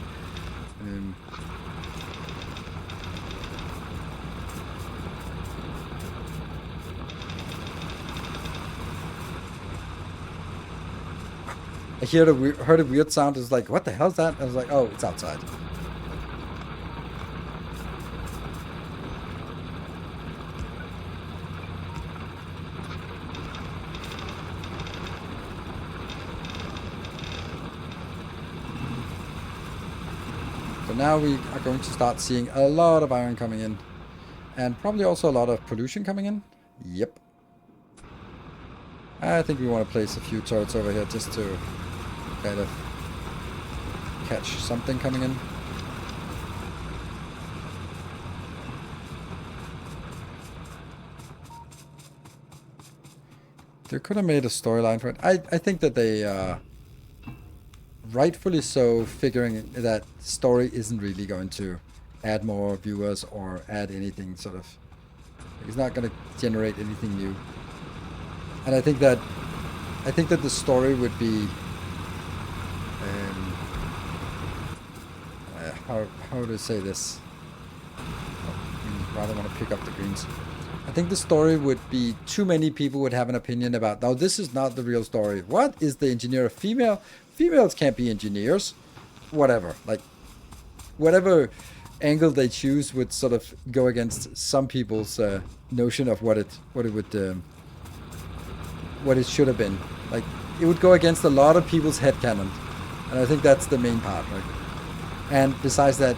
I heard a weird sound. It was like, what the hell is that? I was like, oh, it's outside. So now we are going to start seeing a lot of iron coming in. And probably also a lot of pollution coming in. Yep. I think we want to place a few turrets over here just to kind of catch something coming in. They could have made a storyline for it. I think that they rightfully so, figuring that story isn't really going to add more viewers or add anything sort of... It's not going to generate anything new. And I think that the story would be how to say this? Rather want to pick up the greens. I think the story would be too many people would have an opinion about. Now this is not the real story. What is the engineer a female? Females can't be engineers. Whatever. Like whatever angle they choose would sort of go against some people's notion of what it should have been. Like, it would go against a lot of people's headcanon. And I think that's the main part, right? And besides that,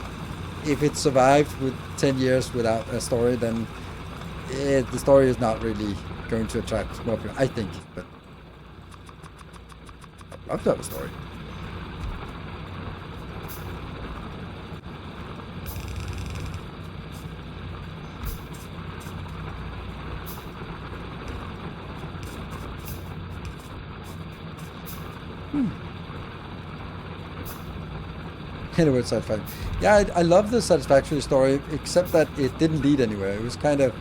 if it survived with 10 years without a story, then the story is not really going to attract more people, I think. But I'd love to have a story. Anyway, Satisfactory. Yeah, I love the Satisfactory story, except that it didn't lead anywhere. It was kind of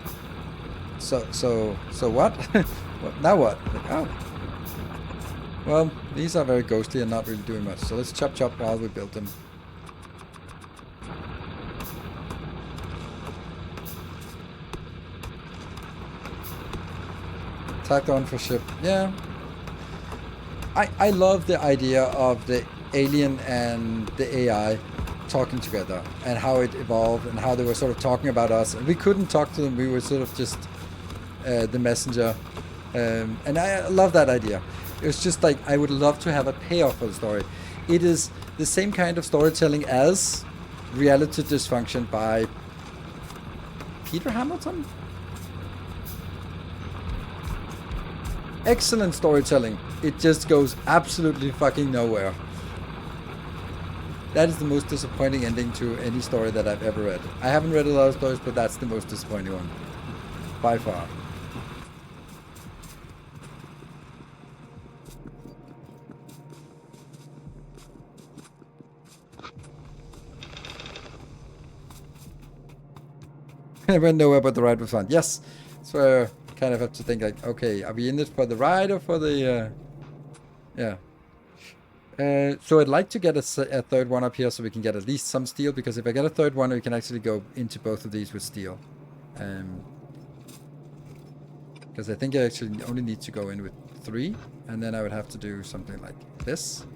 so what? What now? What? Like, oh, well, these are very ghostly and not really doing much. So let's chop while we build them. Tacked on for ship. Yeah. I love the idea of the alien and the AI talking together and how it evolved and how they were sort of talking about us. And we couldn't talk to them. We were sort of just the messenger. And I love that idea. It was just like, I would love to have a payoff for the story. It is the same kind of storytelling as Reality Dysfunction by Peter Hamilton. Excellent storytelling. It just goes absolutely fucking nowhere. That is the most disappointing ending to any story that I've ever read. I haven't read a lot of stories, but that's the most disappointing one. By far. I went nowhere but the ride was fun. Yes. So I kind of have to think like, okay, are we in this for the ride or for the... yeah. So I'd like to get a third one up here so we can get at least some steel, because if I get a third one, we can actually go into both of these with steel. Because I think I actually only need to go in with 3, and then I would have to do something like this.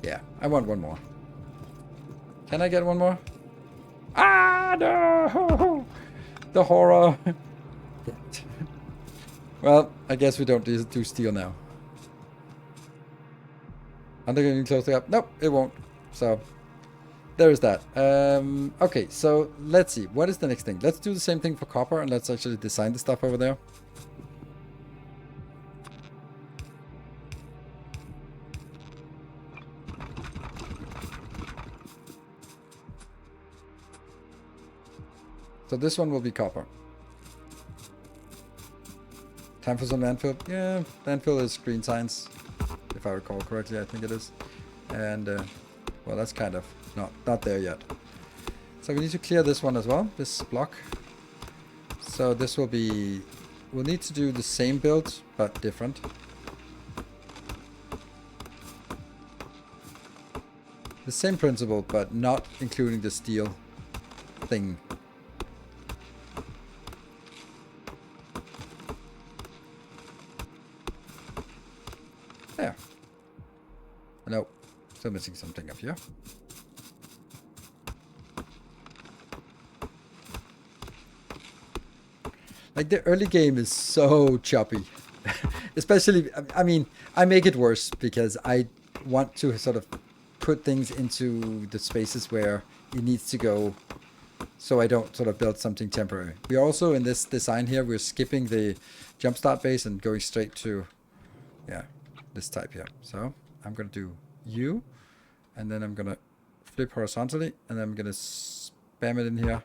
Yeah, I want one more. Can I get one more? Ah, no! The horror! Well, I guess we don't do steel now. Underground closely up? Nope, it won't. So, there is that. Okay, so let's see. What is the next thing? Let's do the same thing for copper, and let's actually design the stuff over there. So this one will be copper. Time for some landfill? Yeah, landfill is green science, if I recall correctly. I think it is. And, well, that's kind of not there yet. So we need to clear this one as well, this block. So this will be... we'll need to do the same build, but different. The same principle, but not including the steel thing. There. No, still missing something up here. Like, the early game is so choppy. Especially, I mean, I make it worse because I want to sort of put things into the spaces where it needs to go, so I don't sort of build something temporary. We are also, in this design here, we're skipping the jumpstart base and going straight to, yeah, this type here. So I'm going to do U, and then I'm going to flip horizontally, and then I'm going to spam it in here.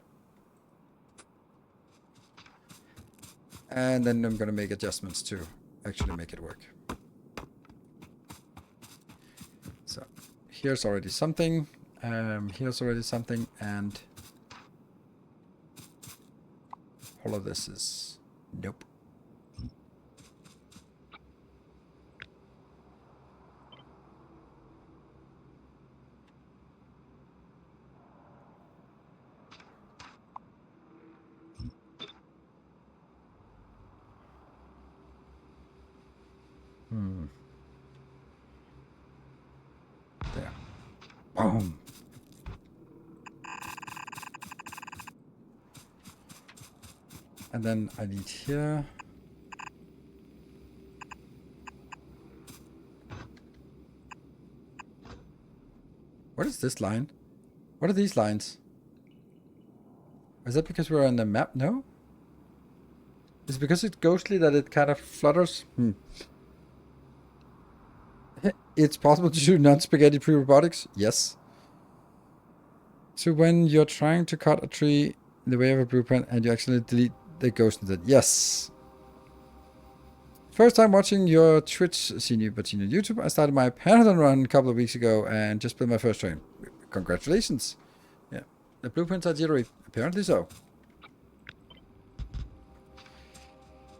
And then I'm going to make adjustments to actually make it work. So here's already something, here's already something, and all of this is nope. There. Boom. And then I need here. What is this line? What are these lines? Is that because we're on the map? No? Is it because it's ghostly that it kind of flutters? It's possible to shoot non-spaghetti pre-robotics? Yes. So when you're trying to cut a tree in the way of a blueprint and you accidentally delete the ghost instead. Yes. First time watching your Twitch, seen you on YouTube. I started my Pantheon run a couple of weeks ago and just built my first train. Congratulations. Yeah. The blueprints are jittery. Apparently so.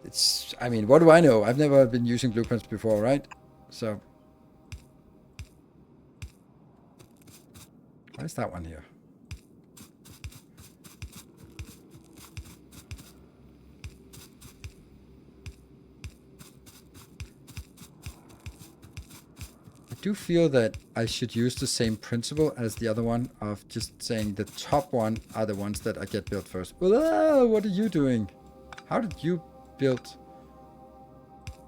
It's, I mean, what do I know? I've never been using blueprints before, right? So. Why is that one here? I do feel that I should use the same principle as the other one of just saying the top one are the ones that I get built first. Well, what are you doing? How did you build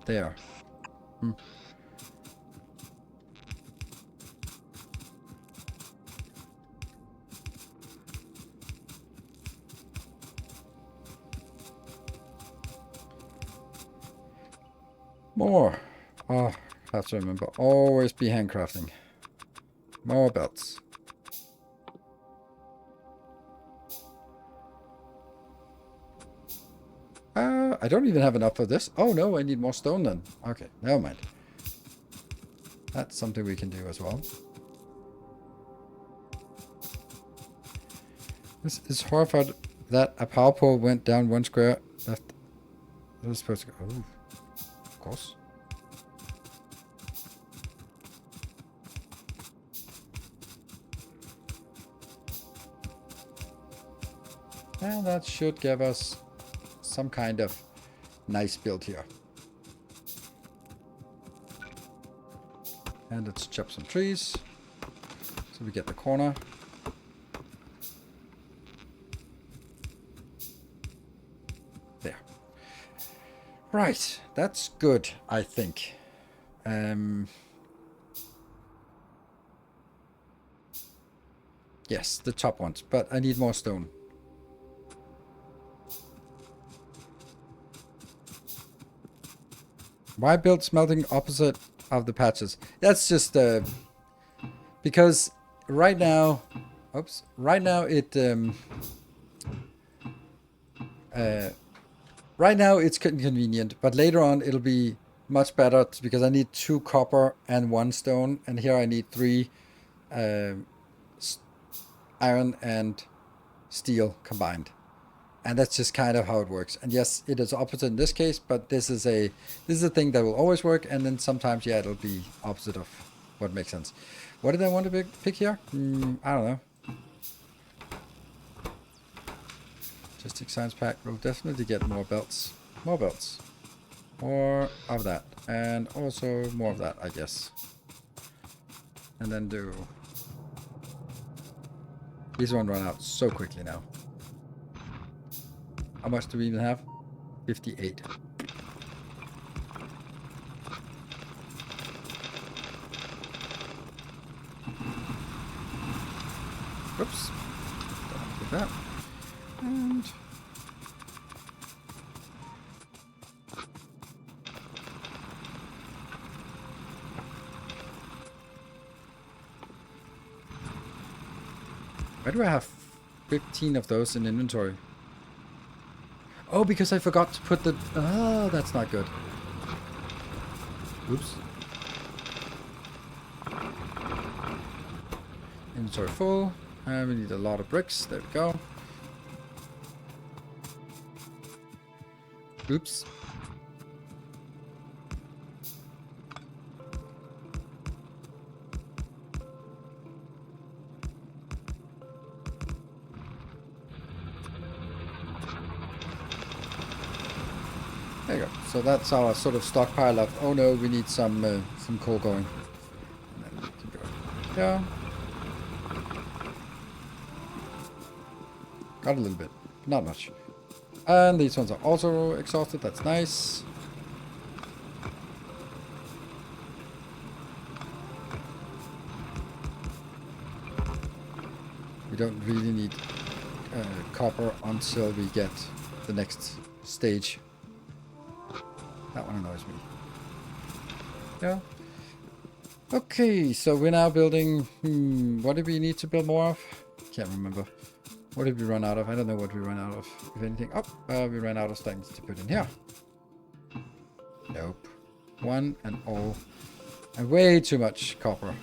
there? More. Oh, have to remember. Always be handcrafting. More belts. I don't even have enough for this. Oh no, I need more stone then. Okay, never mind. That's something we can do as well. This is horrified that a power pole went down 1 square left. It was supposed to go. Oh, of course. And that should give us some kind of nice build here. And let's chop some trees so we get the corner. There. Right, that's good, I think. Yes, the top ones, but I need more stone. Why build smelting opposite of the patches? That's just because right now, oops, right now it right now it's inconvenient, but later on it'll be much better because I need 2 copper and 1 stone, and here I need 3 iron and steel combined. And that's just kind of how it works. And yes, it is opposite in this case, but this is a thing that will always work. And then sometimes, yeah, it'll be opposite of what makes sense. What did I want to pick here? I don't know. Logistic science pack. We'll definitely get more belts. More belts. More of that. And also more of that, I guess. And then do... These won't run out so quickly now. How much do we even have? 58. Oops. Don't do that. And... why do I have 15 of those in inventory? Oh, because I forgot to put the... Oh, that's not good. Oops. Inventory full. And we need a lot of bricks. There we go. Oops. There you go. So that's our sort of stockpile of, oh no, we need some coal going. And then we can go. Yeah. Got a little bit. Not much. And these ones are also exhausted. That's nice. We don't really need copper until we get the next stage. That one annoys me. Yeah. Okay, so we're now building... what did we need to build more of? Can't remember. What did we run out of? I don't know what we ran out of. If anything. Oh, we ran out of things to put in here. Nope. 1 and all. And way too much copper.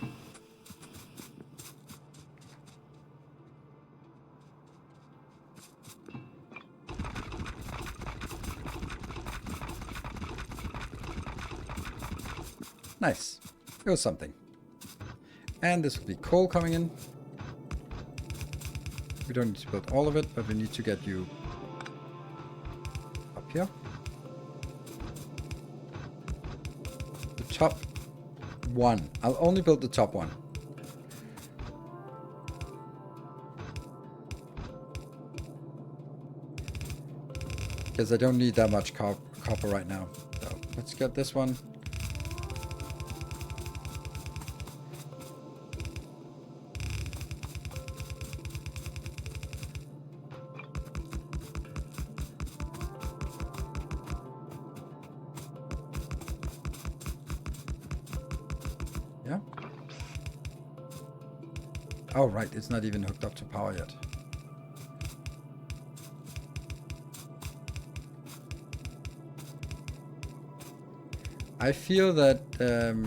Nice. It was something. And this will be coal coming in. We don't need to build all of it, but we need to get you up here. The top one. I'll only build the top one. Because I don't need that much copper right now. So let's get this one. Yeah. Oh, right. It's not even hooked up to power yet. I feel that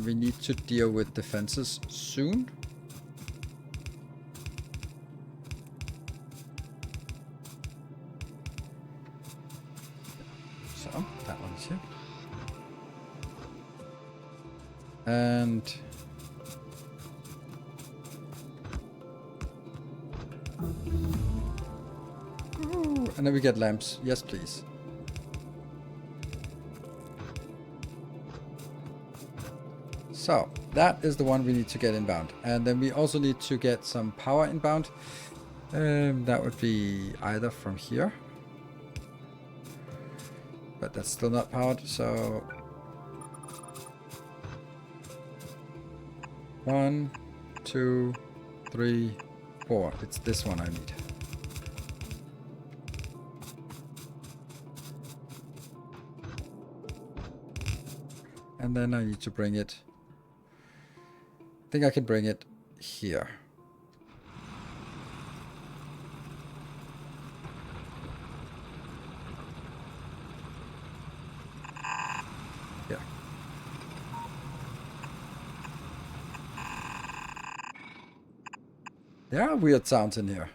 we need to deal with defenses soon. So, that one's here. And... Ooh, and then we get lamps. Yes, please. So, that is the one we need to get inbound. And then we also need to get some power inbound. That would be either from here. But that's still not powered, so... 1, 2, 3, 4. It's this one I need. And then I need to bring it... I think I can bring it here. Yeah. There are weird sounds in here.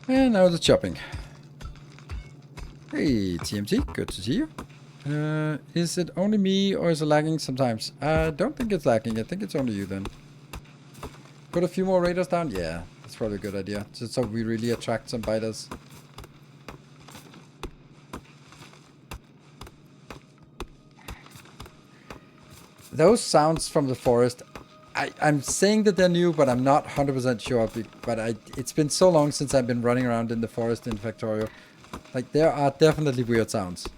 And now the chopping. Hey, TMT, good to see you. Is it only me or is it lagging sometimes? I don't think it's lagging. I think it's only you then. Put a few more raiders down? Yeah, that's probably a good idea. Just so we really attract some biters. Those sounds from the forest, I'm saying that they're new, but I'm not 100% sure. But it's been so long since I've been running around in the forest in Factorio. Like, there are definitely weird sounds.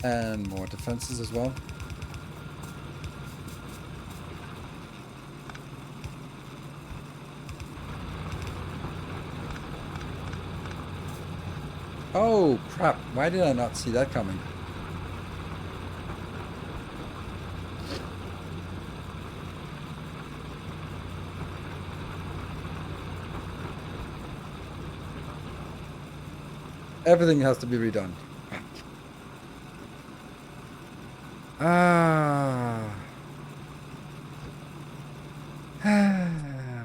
And more defenses as well. Oh, crap. Why did I not see that coming? Everything has to be redone. Ah.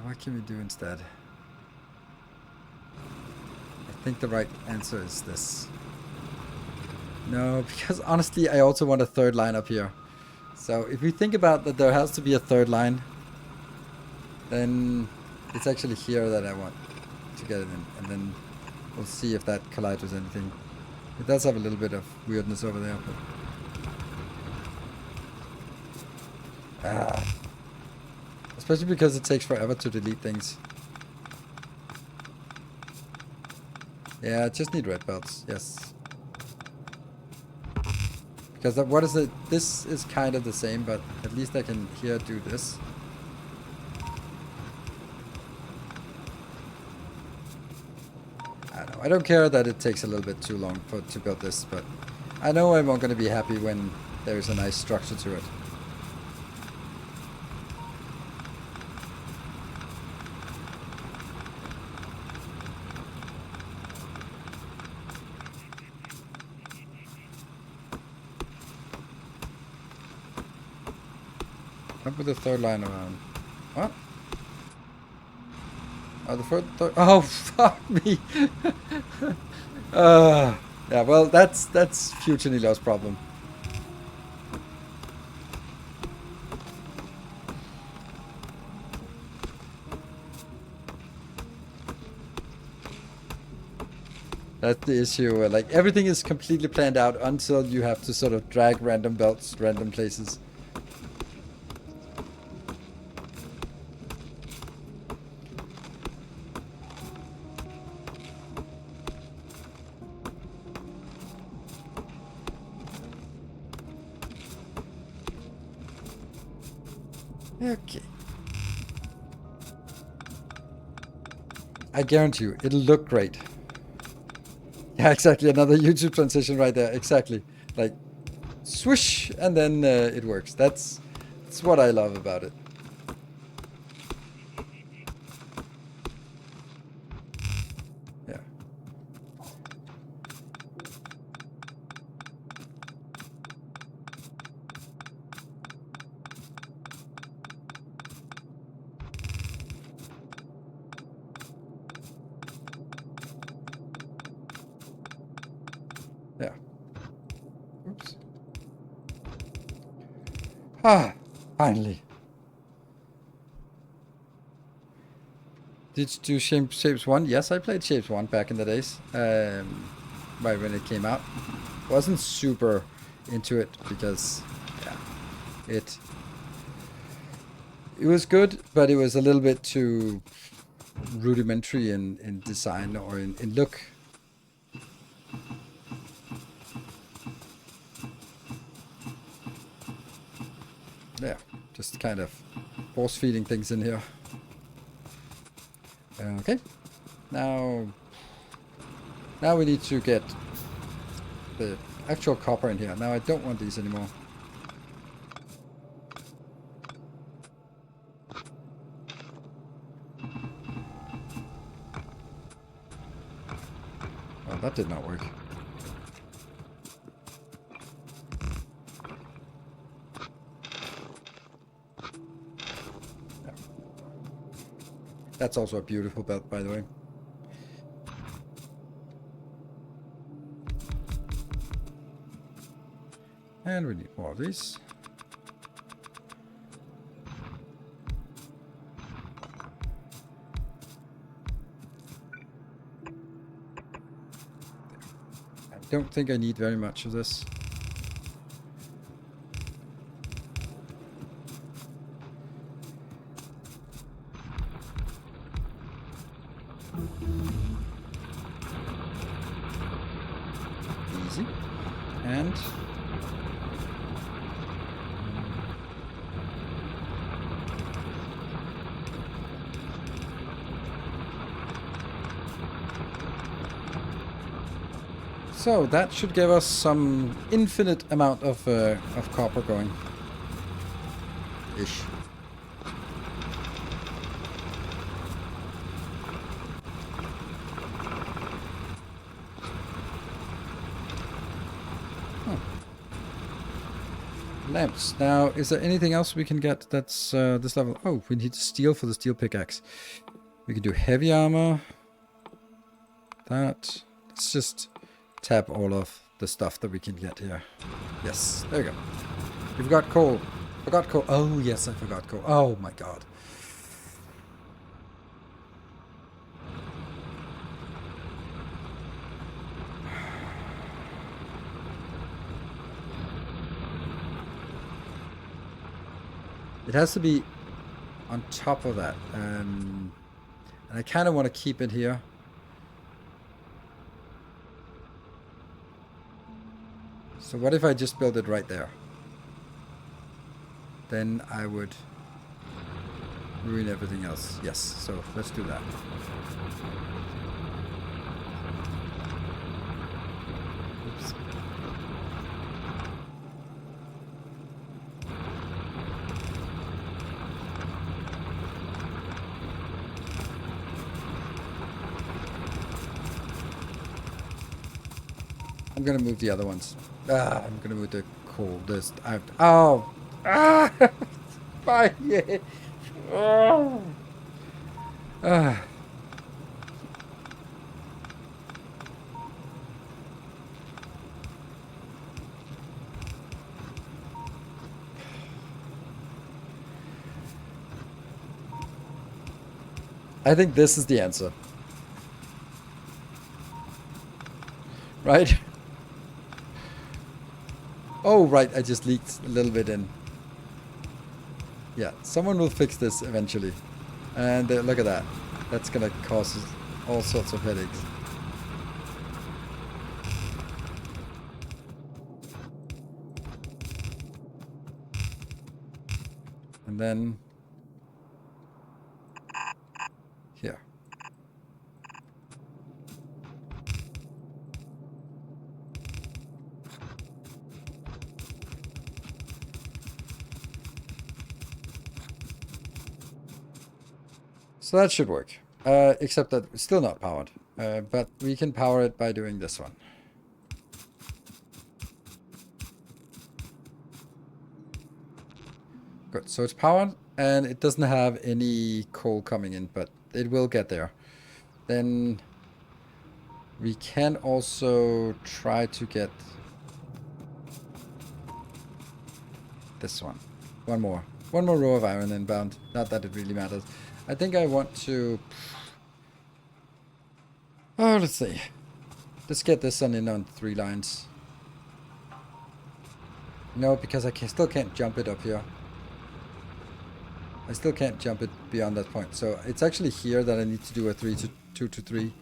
What can we do instead? I think the right answer is this. No, because honestly, I also want a third line up here. So if we think about that there has to be a third line, then it's actually here that I want to get it in. And then we'll see if that collides with anything. It does have a little bit of weirdness over there. But especially because it takes forever to delete things. Yeah, I just need red belts, yes. Because what is it? This is kind of the same, but at least I can here do this. I don't know. I don't care that it takes a little bit too long to build this, but I know I'm not going to be happy when there is a nice structure to it. Up with the third line around. What? Oh, the third. Oh, fuck me. Yeah, well, that's future Nilaus' problem. That's the issue. Like, everything is completely planned out until you have to sort of drag random belts, random places. Okay. I guarantee you, it'll look great. Yeah, exactly. Another YouTube transition right there. Exactly. Like, swoosh, and then it works. That's what I love about it. Yeah. Yeah. Oops. Ah, finally. Did you do Shapes 1? Yes, I played Shapes 1 back in the days. Right when it came out. Wasn't super into it because, yeah, it was good, but it was a little bit too rudimentary in design or in look. Yeah, just kind of force feeding things in here. Okay, now we need to get the actual copper in here. Now I don't want these anymore. Oh, that did not work. Yeah. That's also a beautiful belt, by the way. And we need more of these. I don't think I need very much of this. Easy. And So that should give us some infinite amount of copper going. Ish. Lamps. Now, is there anything else we can get that's this level? Oh, we need steel for the steel pickaxe. We can do heavy armor. That. Let's just tap all of the stuff that we can get here. Yes, there we go. You forgot coal. Forgot coal. Oh, yes, I forgot coal. Oh, my God. It has to be on top of that. And I kind of want to keep it here. So what if I just build it right there? Then I would ruin everything else. Yes, so let's do that. Oops. I'm gonna move the other ones. I'm gonna move the coal. This. Oh. Ah. Fine. Yeah. Oh. Ah. I think this is the answer. Right? Oh, right, I just leaked a little bit in. Yeah, someone will fix this eventually. And look at that. That's gonna cause all sorts of headaches. And then... here. So that should work, except that it's still not powered, but we can power it by doing this one. Good, so it's powered, and it doesn't have any coal coming in, but it will get there. Then we can also try to get this one. One more row of iron inbound, not that it really matters. I think I want to... oh, let's see. Let's get this one in on 3 lines. No, because I still can't jump it up here. I still can't jump it beyond that point. So it's actually here that I need to do a 2 to 3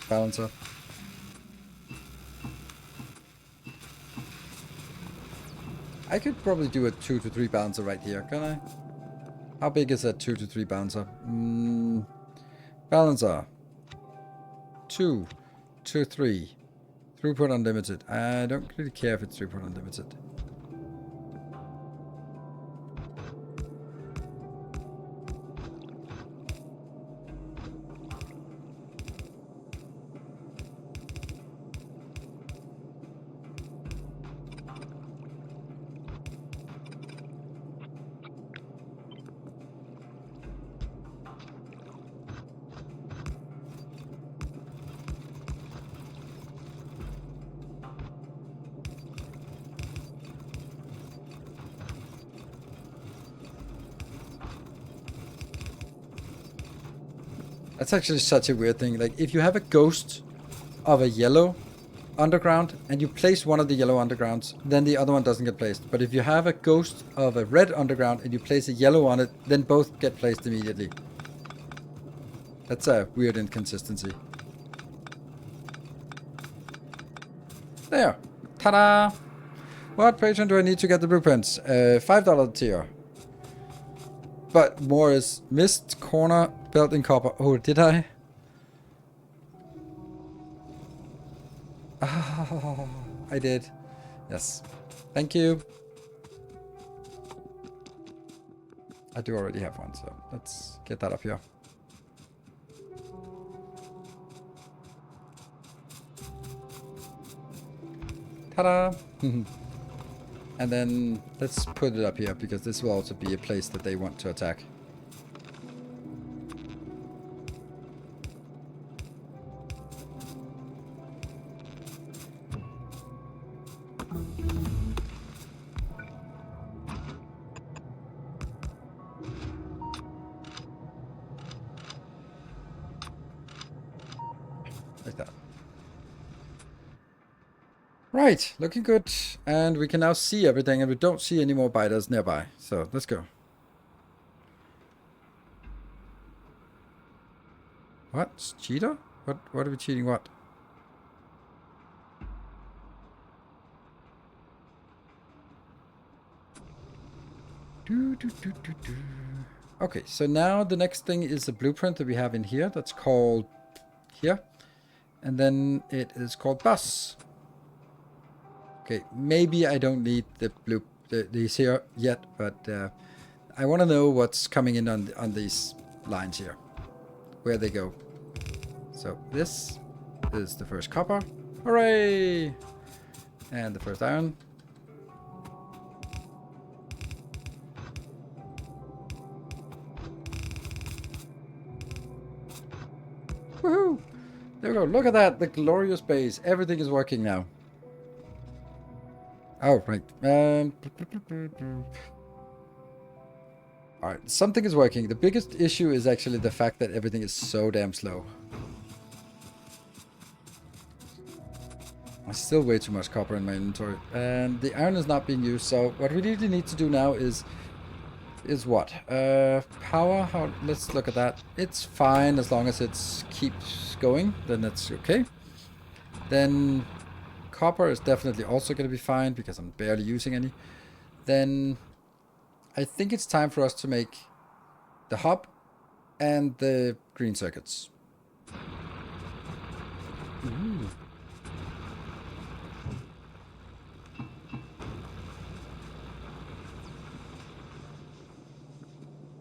balancer. I could probably do a 2 to 3 balancer right here, can I? How big is that 2 to 3 balancer? Balancer. 2 to 3. Throughput unlimited. I don't really care if it's throughput unlimited. That's actually such a weird thing. Like, if you have a ghost of a yellow underground and you place one of the yellow undergrounds, then the other one doesn't get placed. But if you have a ghost of a red underground and you place a yellow on it, then both get placed immediately. That's a weird inconsistency. There. Ta-da! What patron do I need to get the blueprints? $5 tier. But more is missed corner built in copper. Oh, did I? Oh, I did. Yes. Thank you. I do already have one, so let's get that up here. Ta-da! And then let's put it up here, because this will also be a place that they want to attack. Like that. Right, looking good. And we can now see everything, and we don't see any more biters nearby. So let's go. What? Cheater? What are we cheating what? Okay, so now the next thing is the blueprint that we have in here. That's called here. And then it is called bus. Okay, maybe I don't need these here yet, but I want to know what's coming in on these lines here, where they go. So this is the first copper. Hooray! And the first iron. Woohoo! There we go. Look at that. The glorious base. Everything is working now. Oh, right. Alright, something is working. The biggest issue is actually the fact that everything is so damn slow. There's still way too much copper in my inventory. And the iron is not being used, so what we really need to do now is what? Power, let's look at that. It's fine as long as it keeps going, then that's okay. Then copper is definitely also going to be fine because I'm barely using any. Then I think it's time for us to make the hub and the green circuits. Ooh.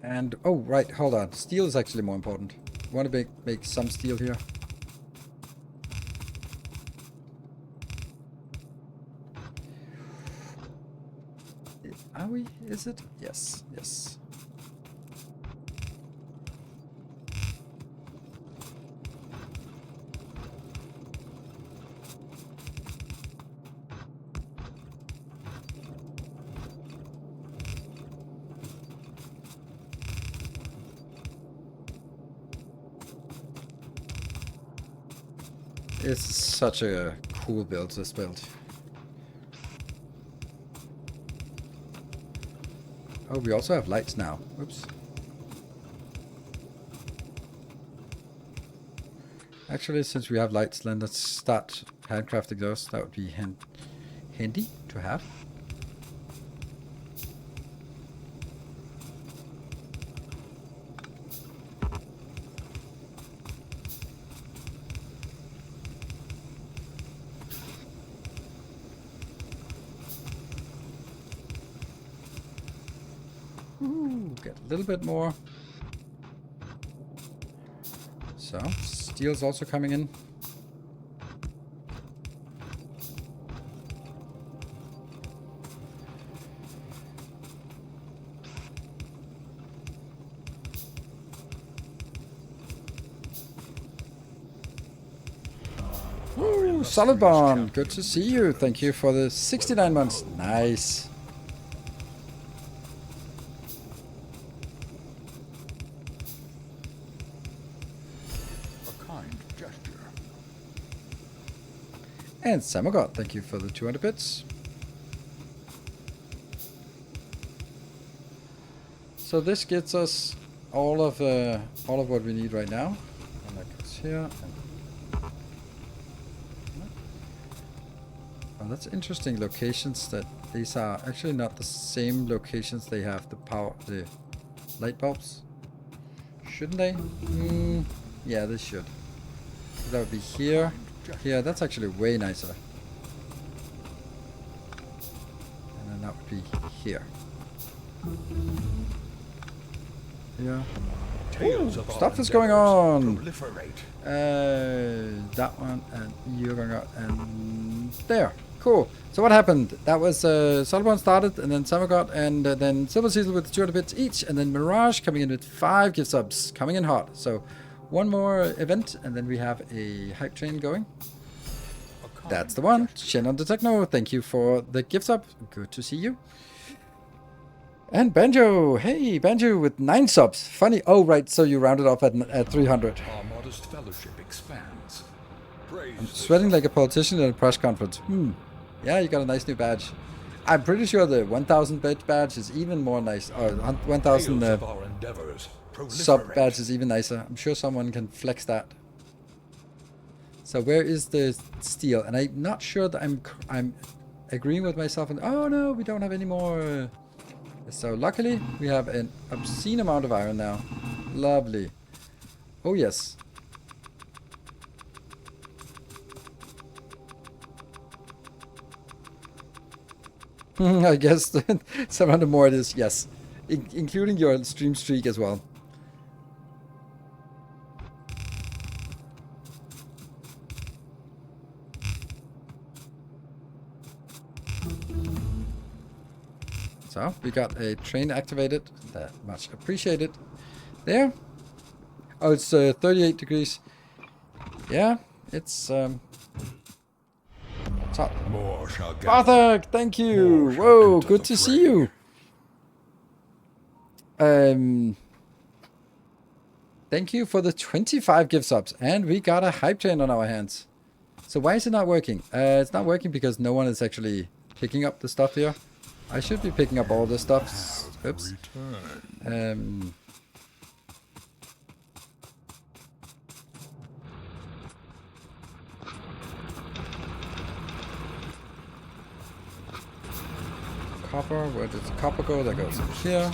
And, oh, right, hold on. Steel is actually more important. I want to make some steel here. Are we? Is it? Yes, yes. It's such a cool build, this build. Oh, we also have lights now. Oops. Actually, since we have lights, then let's start handcrafting those. That would be handy to have. Ooh, get a little bit more. So, steel's also coming in. Ooh, solid bond. Good to see you. Thank you for the 69 months. Nice. And Samagod, thank you for the 200 bits. So this gets us all of what we need right now. And that goes here. Oh, that's interesting locations. That these are actually not the same locations. They have the light bulbs. Shouldn't they? Yeah, they should. So that would be here. here. That's actually way nicer. And then that would be here. Yeah. Stuff is going on. That one, and you're going out, and there. Cool. So what happened? That was Solomon started, and then Samagot, and then Silver Cecil with 200 bits each, and then Mirage coming in with 5 gift subs, coming in hot. So one more event, and then we have a hype train going. That's the one. Shen on the Techno, thank you for the gift sub. Good to see you. And Banjo, hey, Banjo with 9 subs. Funny. Oh, right, so you rounded off at 300. Our modest fellowship expands. I'm sweating like a politician at a press conference. Yeah, you got a nice new badge. I'm pretty sure the 1000 badge is even more nice. Or 1000 sub badge is even nicer. I'm sure someone can flex that. So where is the steel? And I'm not sure that I'm agreeing with myself. And oh no, we don't have any more. So luckily we have an obscene amount of iron now. Lovely. Oh yes. I guess 700 more it is, yes. Including your stream streak as well. So, we got a train activated. That much appreciated. There. Oh, it's 38 degrees. Yeah, it's top. More shall Barthak, thank you. Whoa, good to see you. Thank you for the 25 gift subs, and we got a hype train on our hands. So why is it not working? It's not working because no one is actually picking up the stuff here. I should be picking up all the stuff. Oops. Copper, where does the copper go? That goes here.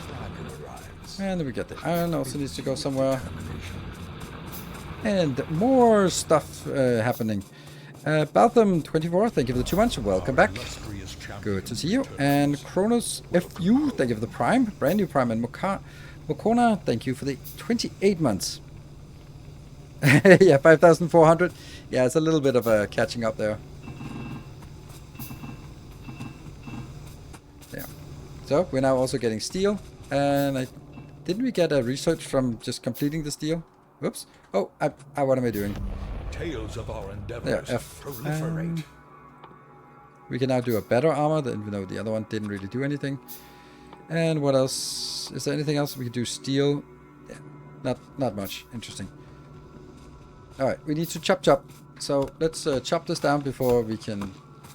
And then we get the iron, also needs to go somewhere. And more stuff happening. Baltham24, thank you for the 2 months. Welcome back. Good to see you. And Kronos FU, thank you for the Prime. Brand new Prime. And Mokona, thank you for the 28 months. Yeah, 5,400. Yeah, it's a little bit of a catching up there. Yeah. So, we're now also getting steel. And didn't we get a research from just completing the steel? Whoops. Oh, what am I doing? Tales of our endeavors There, F. We can now do a better armor, even though the other one didn't really do anything. And what else? Is there anything else? We can do steel. Yeah, not much. Interesting. Alright, we need to chop. So let's chop this down before we can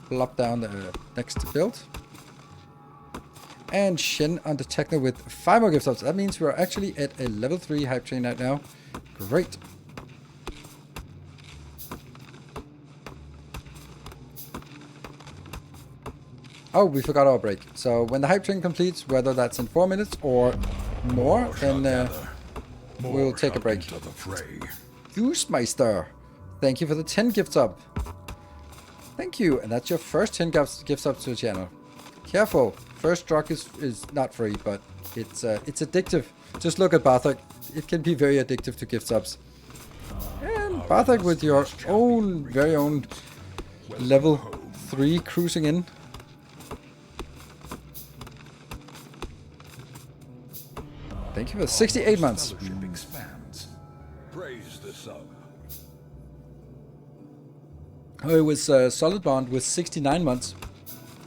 plop down the next build. And Shen on the Techno with 5 more gift subs. That means we're actually at a level 3 hype train right now. Great. Oh, we forgot our break. So when the hype train completes, whether that's in 4 minutes or more, then we'll take a break. Goosmeister, thank you for the 10 gift sub. Thank you, and that's your first 10 gift subs to the channel. Careful, first drug is not free, but it's addictive. Just look at Barthak. It can be very addictive to gift subs. And Barthak with your very own level 3 cruising in. Thank you for 68 months. Praise the sub. Oh, it was Solid Bond with 69 months.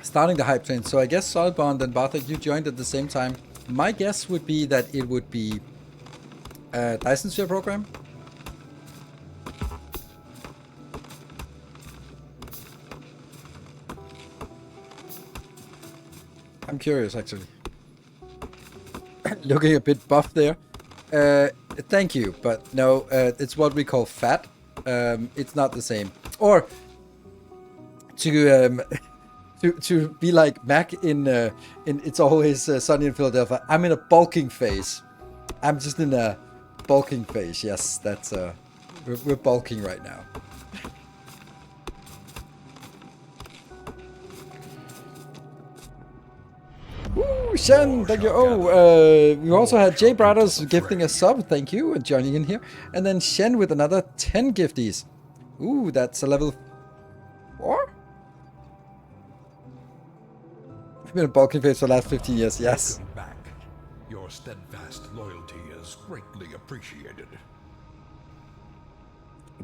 Starting the hype train. So I guess Solid Bond and Barthak, you joined at the same time. My guess would be that it would be a Dyson Sphere program. I'm curious, actually. Looking a bit buff there. Thank you, but no, it's what we call fat. It's not the same. Or to be like Mac in It's Always Sunny in Philadelphia. I'm in a bulking phase. I'm just in a bulking phase. Yes, that's we're bulking right now. Ooh, Shen, thank you. We also had Jay Brothers gifting a sub. Thank you, and joining in here. And then Shen with another 10 gifties. Ooh, that's a level 4? I've been a bulking phase for the last 15 years, yes. Welcome back. Your steadfast loyalty is greatly appreciated.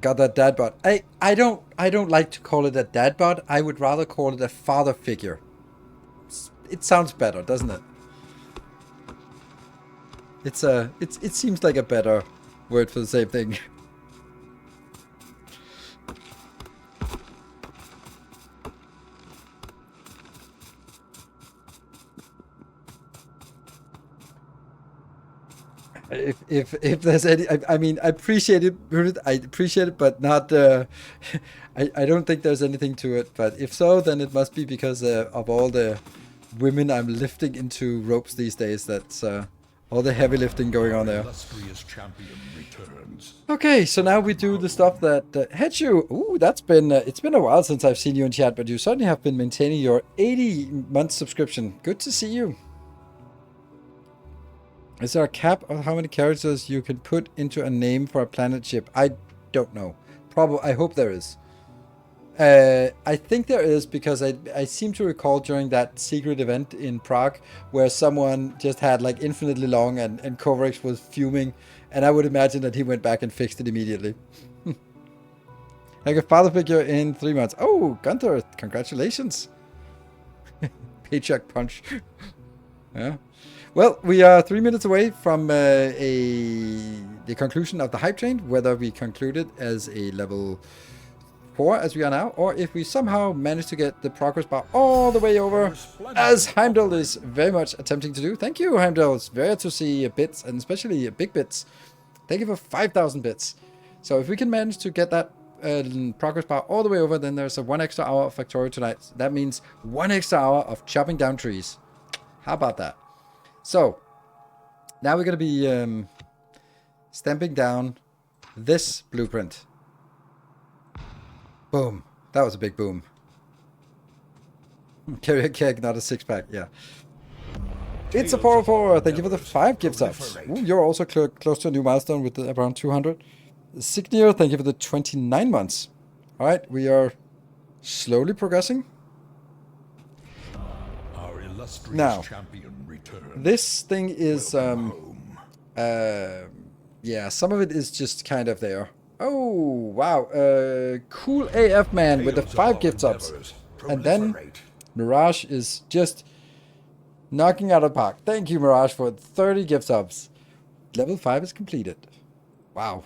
Got that dad bod. I don't like to call it a dad bod. I would rather call it a father figure. It sounds better, doesn't it? It seems like a better word for the same thing. If there's any, I mean, I appreciate it, but not. I don't think there's anything to it. But if so, then it must be because of all the women I'm lifting into ropes these days. That's all the heavy lifting going on there. Illustrious champion returns. Okay, so now we do the stuff that Hechu. Ooh, that's been it's been a while since I've seen you in chat, but you certainly have been maintaining your 80-month subscription. Good to see you. Is there a cap of how many characters you can put into a name for a planet ship? I don't know. Probably. I hope there is. I think there is because I seem to recall during that secret event in Prague where someone just had like infinitely long and Kovarex was fuming, and I would imagine that he went back and fixed it immediately. Like a father figure in 3 months. Oh, Gunther, congratulations. Paycheck punch. Yeah. Well, we are 3 minutes away from the conclusion of the hype train, whether we conclude it as a level 4 as we are now, or if we somehow manage to get the progress bar all the way over, as Heimdall is very much attempting to do. Thank you, Heimdall. It's rare to see bits, and especially big bits. Thank you for 5,000 bits. So if we can manage to get that progress bar all the way over, then there's a 1 extra hour of Factorio tonight. That means 1 extra hour of chopping down trees. How about that? So, now we're going to be stamping down this blueprint. Boom. That was a big boom. Carry a keg, not a 6-pack. Yeah. It's a 404. Thank you for the 5 gift subs. Ooh, you're also close to a new milestone with around 200. Signir, thank you for the 29 months. All right, we are slowly progressing. Our illustrious Now, champion returns. this thing is, Home. yeah, some of it is just kind of there. Oh, wow. Cool AF man with the Tales of 5 our gift subs. endeavors And then proliferate. Mirage is just knocking out of the park. Thank you, Mirage, for 30 gift subs. Level 5 is completed. Wow.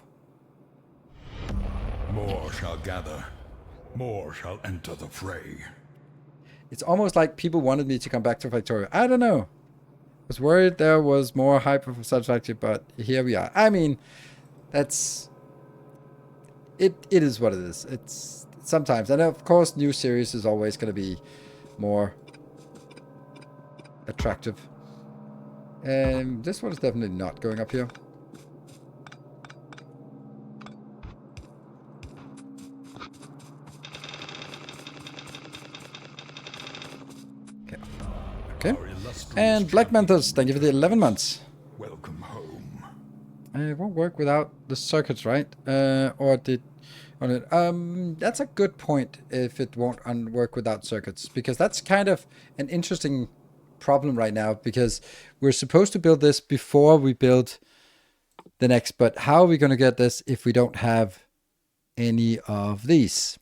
More shall gather. More shall enter the fray. It's almost like people wanted me to come back to Factorio. I don't know. I was worried there was more hype for Satisfactory, but here we are. I mean, that's... It is what it is. It's sometimes. And of course, new series is always going to be more attractive. And this one is definitely not going up here. Okay. Our illustrious And Black champion Manthus, thank you for the 11 months. Welcome home. It won't work without the circuits, right? Or did... On it. That's a good point if it won't work without circuits. Because that's kind of an interesting problem right now. Because we're supposed to build this before we build the next. But how are we going to get this if we don't have any of these?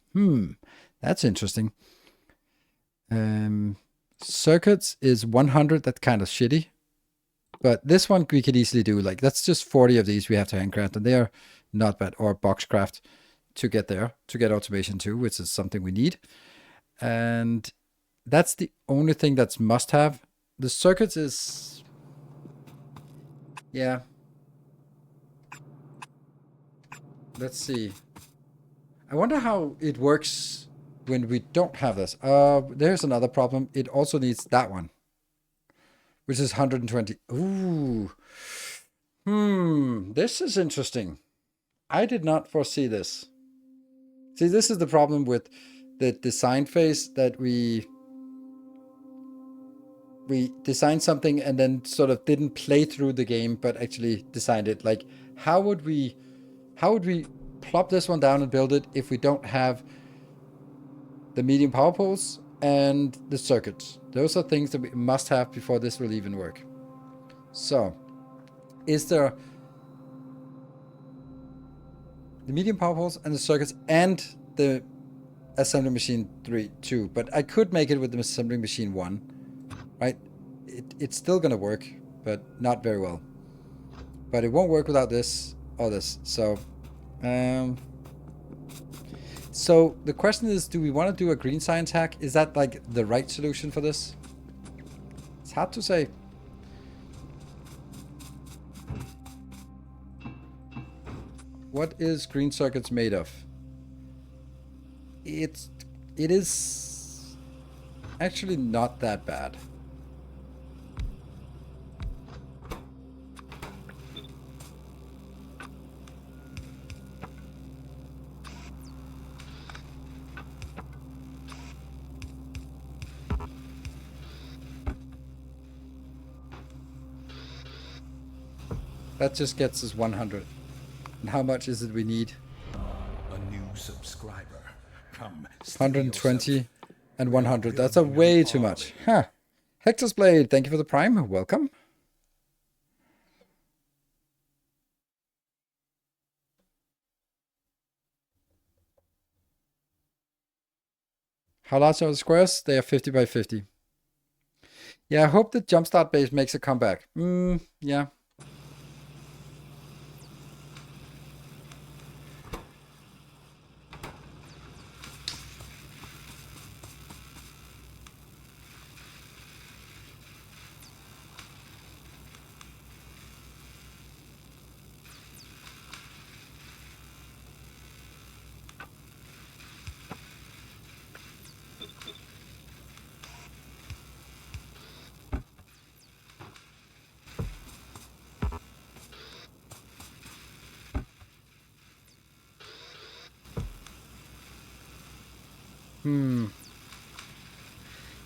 That's interesting. Circuits is 100. That's kind of shitty. But this one we could easily do. Like, that's just 40 of these we have to handcraft. And they are not bad. Or boxcraft to get there. To get automation too, which is something we need. And that's the only thing that's must have. The circuits is... Yeah. Let's see. I wonder how it works when we don't have this. There's another problem. It also needs that one, which is 120. Ooh. This is interesting. I did not foresee this. See, this is the problem with the design phase that we... we designed something and then sort of didn't play through the game, but actually designed it. Like, how would we plop this one down and build it if we don't have the medium power poles and the circuits? Those are things that we must have before this will even work. So, is there the medium power poles and the circuits and the assembly machine 2, but I could make it with the assembly machine 1, right? It's still gonna work, but not very well. But it won't work without this or this. So, so the question is, do we want to do a green science hack? Is that like the right solution for this? It's hard to say. What is green circuits made of? It is actually not that bad. That just gets us 100. And how much is it we need? A new subscriber. Come. 120 and 100. That's a way too much. Huh. Hector's Blade, thank you for the prime. Welcome. How large are the squares? They are 50 by 50. Yeah, I hope the jumpstart base makes a comeback. Yeah.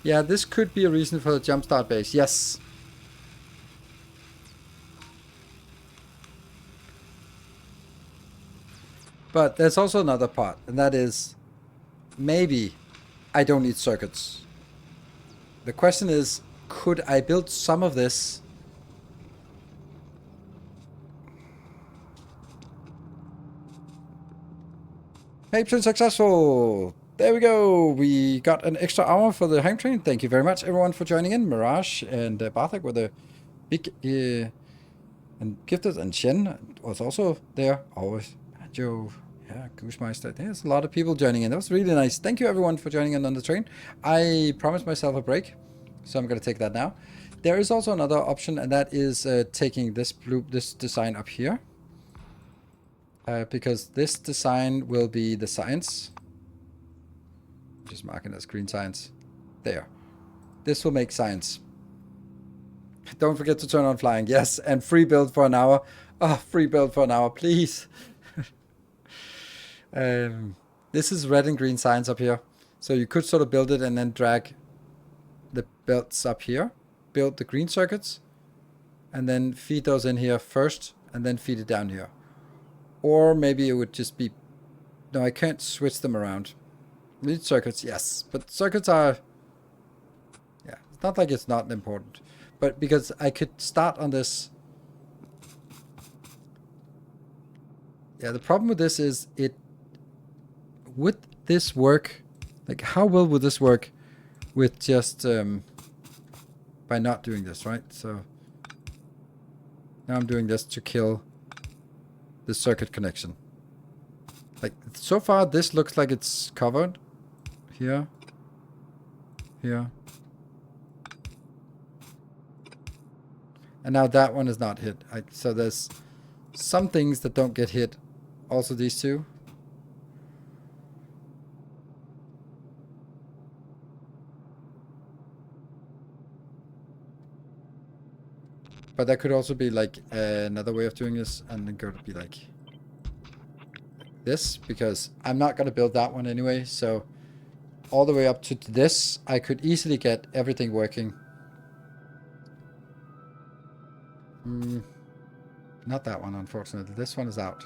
Yeah, this could be a reason for the jumpstart base. Yes. But there's also another part, and that is maybe I don't need circuits. The question is, could I build some of this? Patron successful! There we go! We got an extra hour for the home train. Thank you very much, everyone, for joining in. Mirage and Bartek were the big and gifted, and Shen was also there. Always. Joe, yeah, Goosmeister. There's a lot of people joining in. That was really nice. Thank you, everyone, for joining in on the train. I promised myself a break, so I'm going to take that now. There is also another option, and that is taking this design up here. Because this design will be the science. Just marking as green science. There. This will make science. Don't forget to turn on flying. Yes, and free build for an hour. Oh, free build for an hour, please. This is red and green science up here. So you could sort of build it and then drag the belts up here. Build the green circuits. And then feed those in here first. And then feed it down here. Or maybe it would just be... No, I can't switch them around. Need circuits, yes. But circuits are... Yeah, it's not like it's not important. But because I could start on this... Yeah, the problem with this is it... Would this work? Like, how well would this work with just... by not doing this, right? So... Now I'm doing this to kill... the circuit connection. Like, so far this looks like it's covered. Here. Here. And now that one is not hit. So there's some things that don't get hit. Also these two. But that could also be like another way of doing this, and then go to be like this, because I'm not going to build that one anyway. So all the way up to this, I could easily get everything working Not that one, unfortunately. This one is out.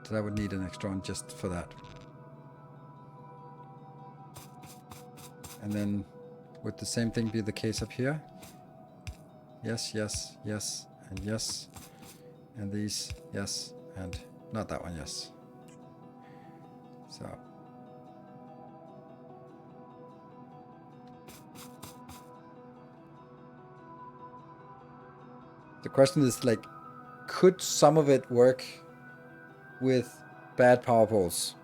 So I would need an extra one just for that. And then would the same thing be the case up here? Yes, yes, yes, and yes. And these, yes, and not that one, yes. So. The question is, like, could some of it work with bad power poles?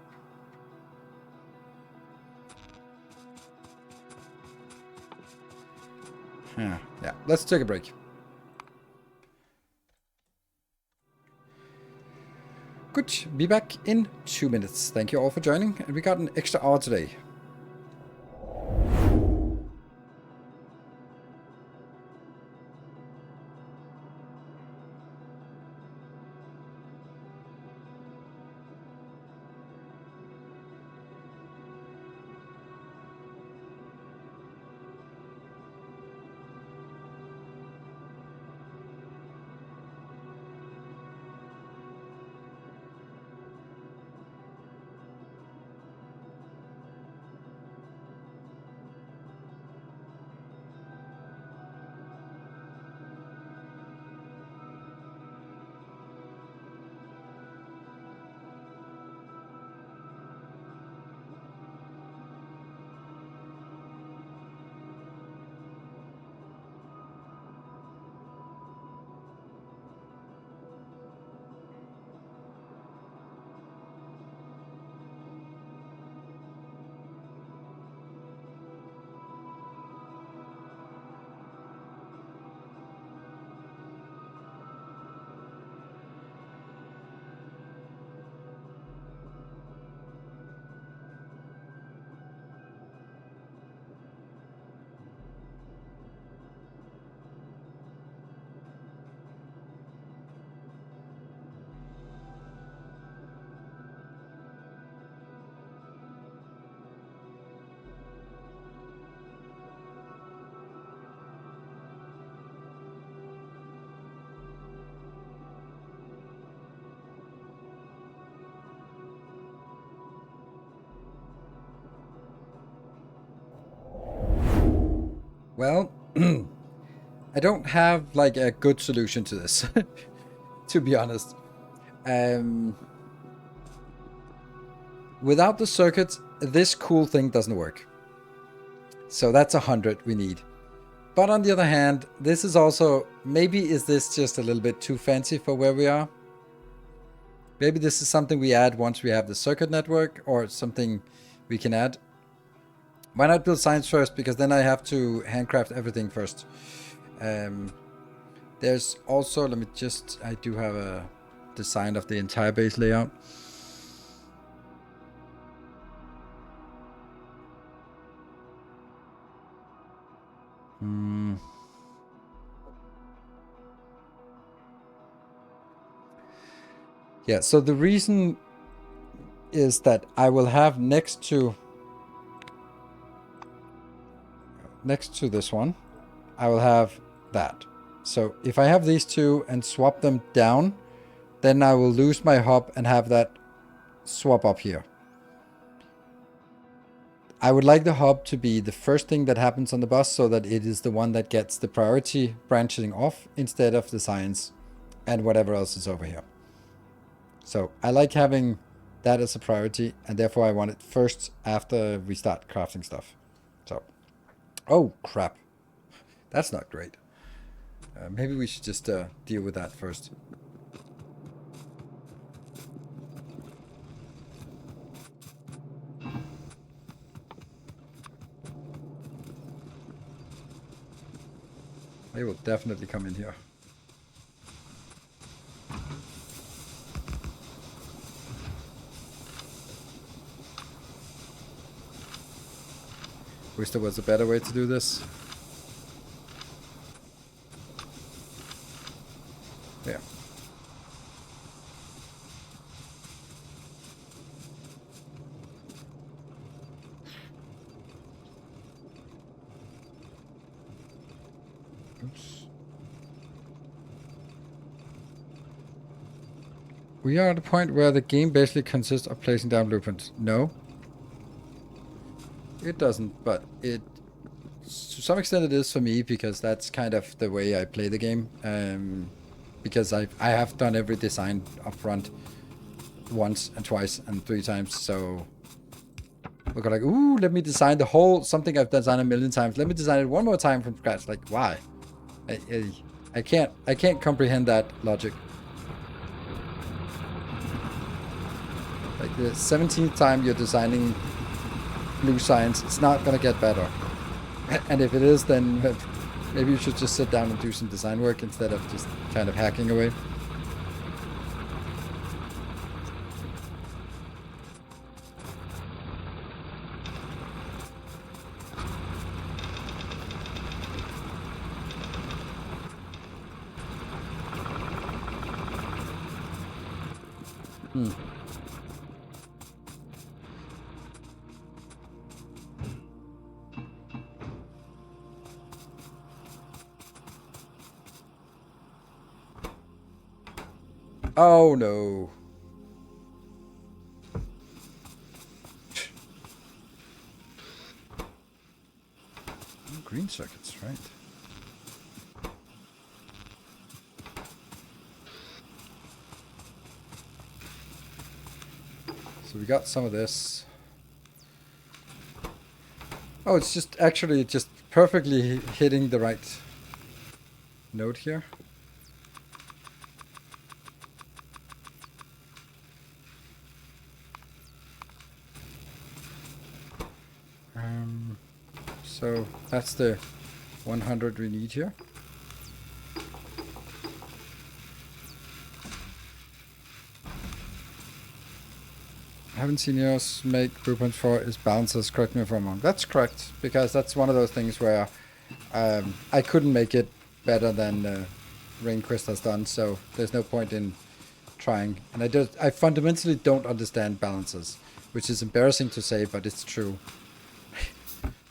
Yeah, let's take a break. Good, be back in 2 minutes. Thank you all for joining, and we got an extra hour today. Well, I don't have like a good solution to this, to be honest. Without the circuit, this cool thing doesn't work. So that's 100 we need. But on the other hand, this is also, maybe is this just a little bit too fancy for where we are? Maybe this is something we add once we have the circuit network, or something we can add. Why not build science first? Because then I have to handcraft everything first. There's also, let me just, I do have a design of the entire base layout. Yeah, so the reason is that I will have next to this one, I will have that. So if I have these two and swap them down, then I will lose my hub and have that swap up here. I would like the hub to be the first thing that happens on the bus, so that it is the one that gets the priority branching off instead of the science and whatever else is over here. So I like having that as a priority, and therefore I want it first after we start crafting stuff. So, oh crap, that's not great. Maybe we should just deal with that first. They will definitely come in here. Wish there was a better way to do this. Yeah. We are at a point where the game basically consists of placing down blueprints. No. It doesn't, but it... To some extent it is for me, because that's kind of the way I play the game. Because I have done every design up front once and twice and 3 times, so... We're like, ooh, let me design the whole... Something I've designed a million times. Let me design it one more time from scratch. Like, why? I can't comprehend that logic. Like the 17th time you're designing blue science, it's not gonna get better. And if it is, then maybe you should just sit down and do some design work instead of just kind of hacking away. Oh no. Green circuits, right? So we got some of this. Oh, it's just actually just perfectly hitting the right note here. So that's the 100 we need here. I haven't seen yours make blueprints for is balancers, correct me if I'm wrong. That's correct, because that's one of those things where I couldn't make it better than Rainquist has done, so there's no point in trying. And I fundamentally don't understand balancers, which is embarrassing to say, but it's true.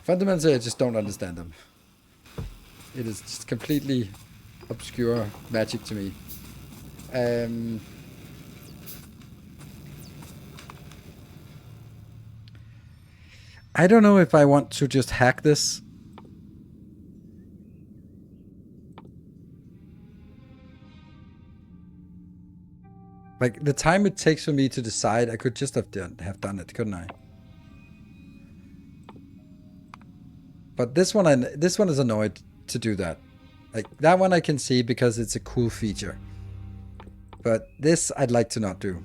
Fundamentally, I just don't understand them. It is just completely obscure magic to me. I don't know if I want to just hack this. Like, the time it takes for me to decide, I could just have done it, couldn't I? But this one is annoyed to do that. Like, that one I can see because it's a cool feature. But this I'd like to not do.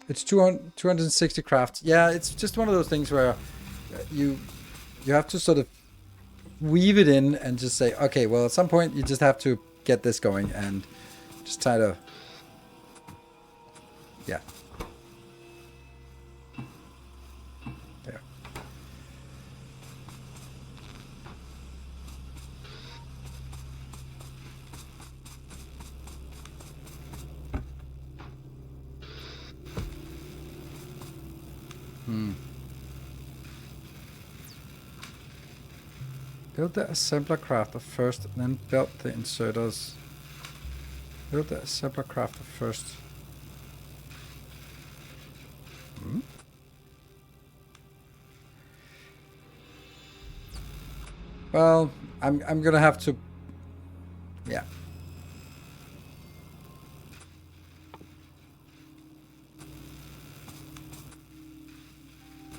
It's 260 crafts. Yeah, it's just one of those things where you have to sort of weave it in and just say, okay, well, at some point you just have to get this going and just try to... Yeah. There. Build the assembler crafter first, then build the inserters. Build the assembler crafter first. Well, I'm gonna have to... Yeah.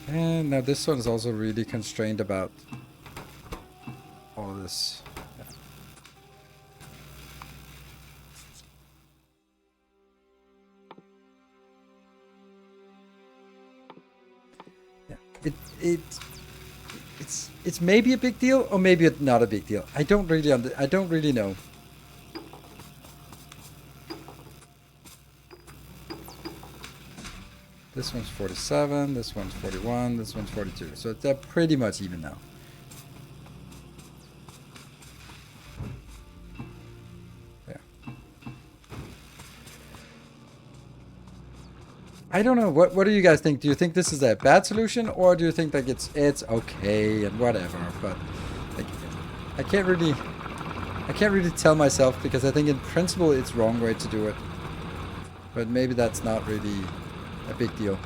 And now this one is also really constrained about all of this. Yeah. It's maybe a big deal or maybe it's not a big deal. I don't really know. This one's 47, this one's 41, this one's 42. So they're pretty much even now. Yeah. I don't know. What do you guys think? Do you think this is a bad solution, or do you think like it's okay and whatever? But like, I can't really tell myself, because I think in principle it's wrong way to do it. But maybe that's not really a big deal.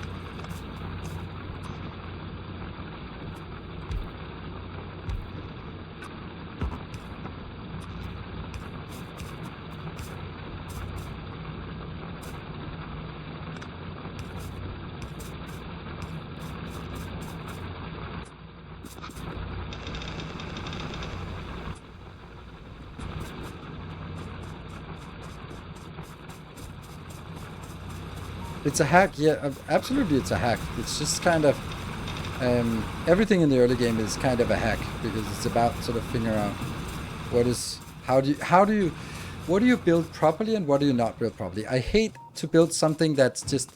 It's a hack, yeah, absolutely it's a hack. It's just kind of, everything in the early game is kind of a hack, because it's about sort of figuring out what do you build properly and what do you not build properly. I hate to build something that's just,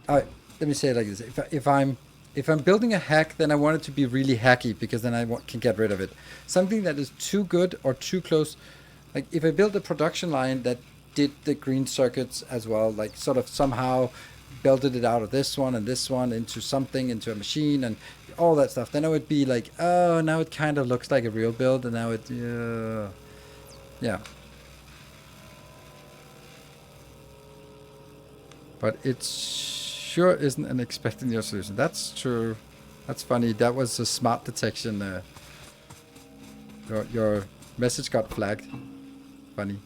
let me say it like this, if I'm building a hack, then I want it to be really hacky, because then I can get rid of it. Something that is too good or too close, like if I build a production line that did the green circuits as well, like sort of somehow belted it out of this one and this one into something, into a machine and all that stuff, then I would be like, oh, now it kind of looks like a real build, and now it, yeah. But it sure isn't an expecting your solution. That's true. That's funny. That was a smart detection. Your message got flagged. Funny.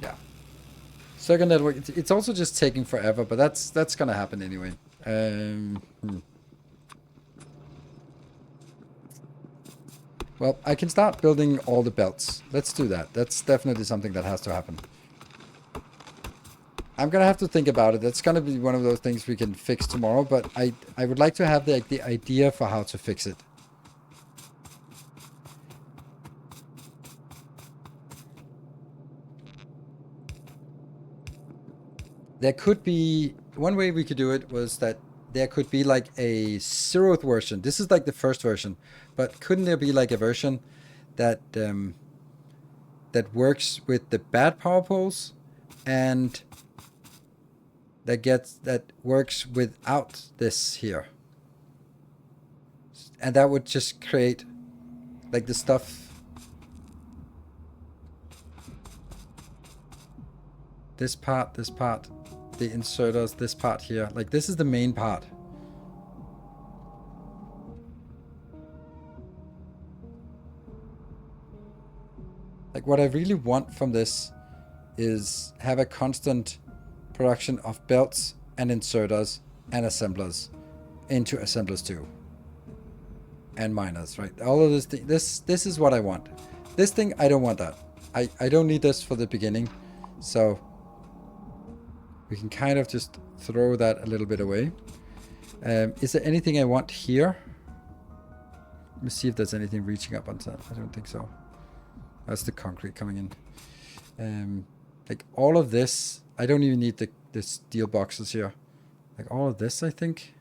Yeah. Circuit network. It's also just taking forever, but that's gonna happen anyway. Well, I can start building all the belts. Let's do that. That's definitely something that has to happen. I'm gonna have to think about it. That's gonna be one of those things we can fix tomorrow, but I would like to have the idea for how to fix it. There could be, one way we could do it was that there could be like a 0th version. This is like the first version, but couldn't there be like a version that that works with the bad power poles and that works without this here, and that would just create like the stuff, this part, the inserters, this part here, like this is the main part. Like what I really want from this is have a constant production of belts and inserters and assemblers into assemblers 2 and miners, right? All of this this is what I want. This thing, I don't want that. I don't need this for the beginning, so we can kind of just throw that a little bit away. Is there anything I want here? Let me see if there's anything reaching up on that. I don't think so. That's the concrete coming in. Like all of this, I don't even need the steel boxes here. Like all of this, I think.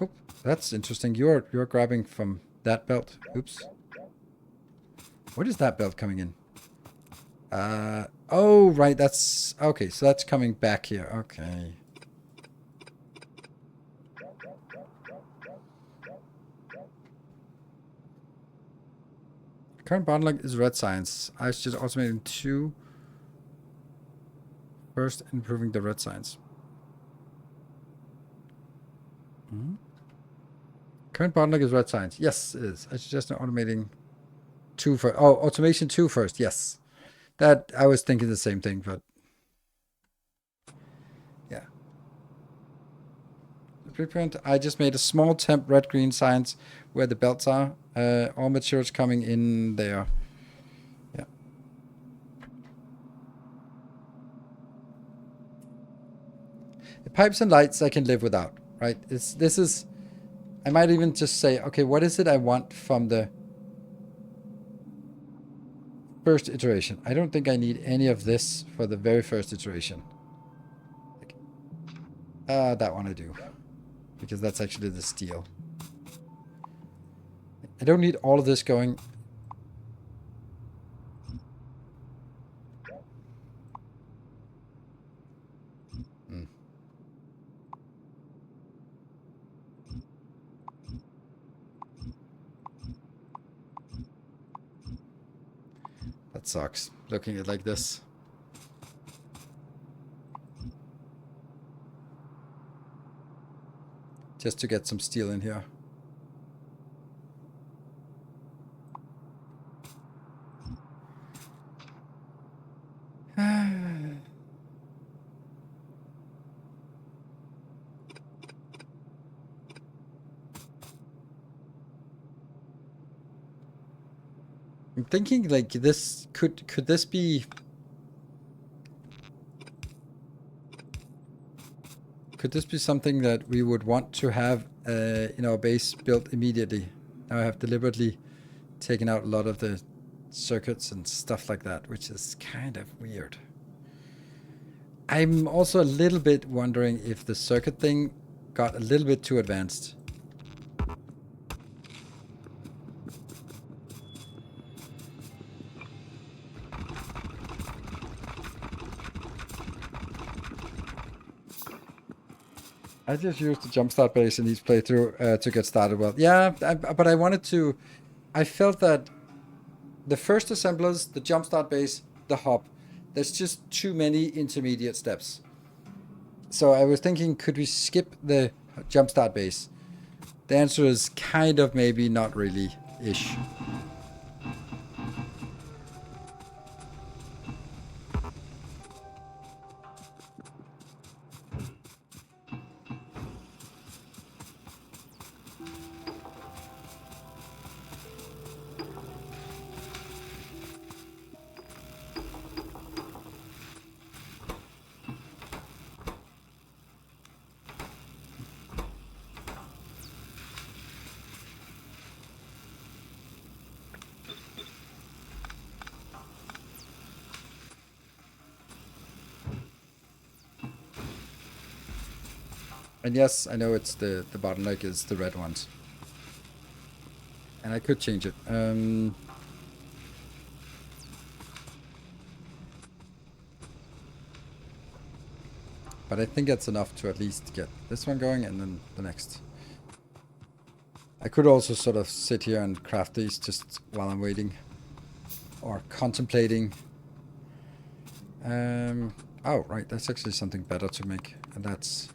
Oh, that's interesting. You're grabbing from that belt. Oops. What is that belt coming in? Oh, right. That's okay. So that's coming back here. Okay. Current bottleneck is red science. I should automate in 2. First, improving the red science. Current bottleneck is red science. Yes, it is. I suggest automating 2 first. Oh, automation 2 first. Yes. That, I was thinking the same thing, but yeah. Preprint. I just made a small temp red-green science where the belts are. All materials coming in there. Yeah. The pipes and lights I can live without, right? This is, I might even just say, okay, what is it I want from the first iteration? I don't think I need any of this for the very first iteration. That one I do, because that's actually the steel. I don't need all of this going. That sucks, looking at it like this. Just to get some steel in here. I'm thinking like this could this be something that we would want to have in our base built immediately? Now I have deliberately taken out a lot of the circuits and stuff like that, which is kind of weird. I'm also a little bit wondering if the circuit thing got a little bit too advanced. I just used the jumpstart base in each playthrough to get started well. Yeah, but I wanted to... I felt that the first assemblers, the jumpstart base, the hop, there's just too many intermediate steps. So I was thinking, could we skip the jumpstart base? The answer is kind of maybe, not really-ish. And yes, I know it's the bottleneck is the red ones. And I could change it. But I think that's enough to at least get this one going and then the next. I could also sort of sit here and craft these just while I'm waiting. Or contemplating. Oh, right, that's actually something better to make. And that's...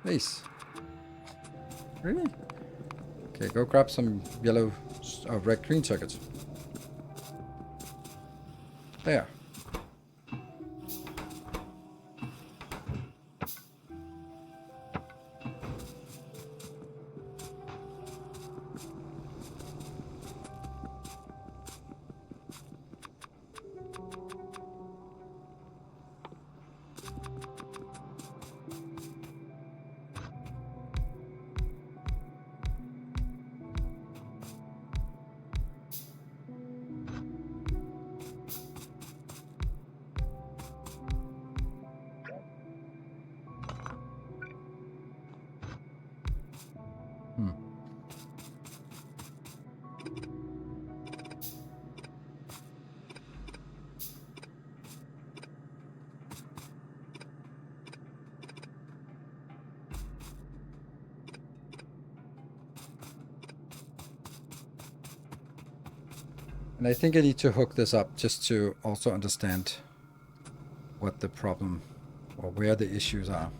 these. Really? Okay, go grab some yellow... red green circuits. There. And I think I need to hook this up just to also understand what the problem or where the issues are.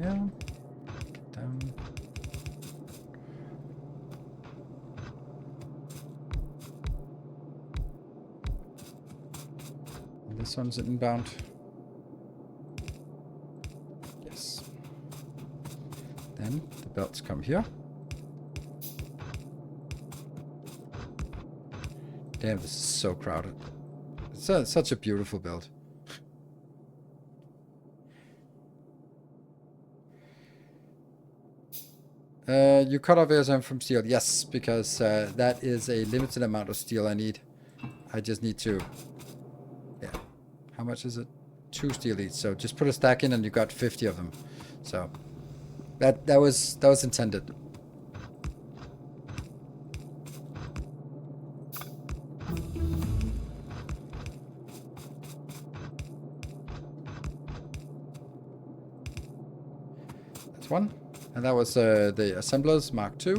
Yeah. Get down. And this one's inbound. Yes. Then the belts come here. Damn, this is so crowded. It's such a beautiful build. You cut off ASM from steel. Yes, because that is a limited amount of steel I need. I just need to... Yeah. How much is it? 2 steel each. So just put a stack in and you got 50 of them. So that was intended. That's one. And that was the assemblers Mark II.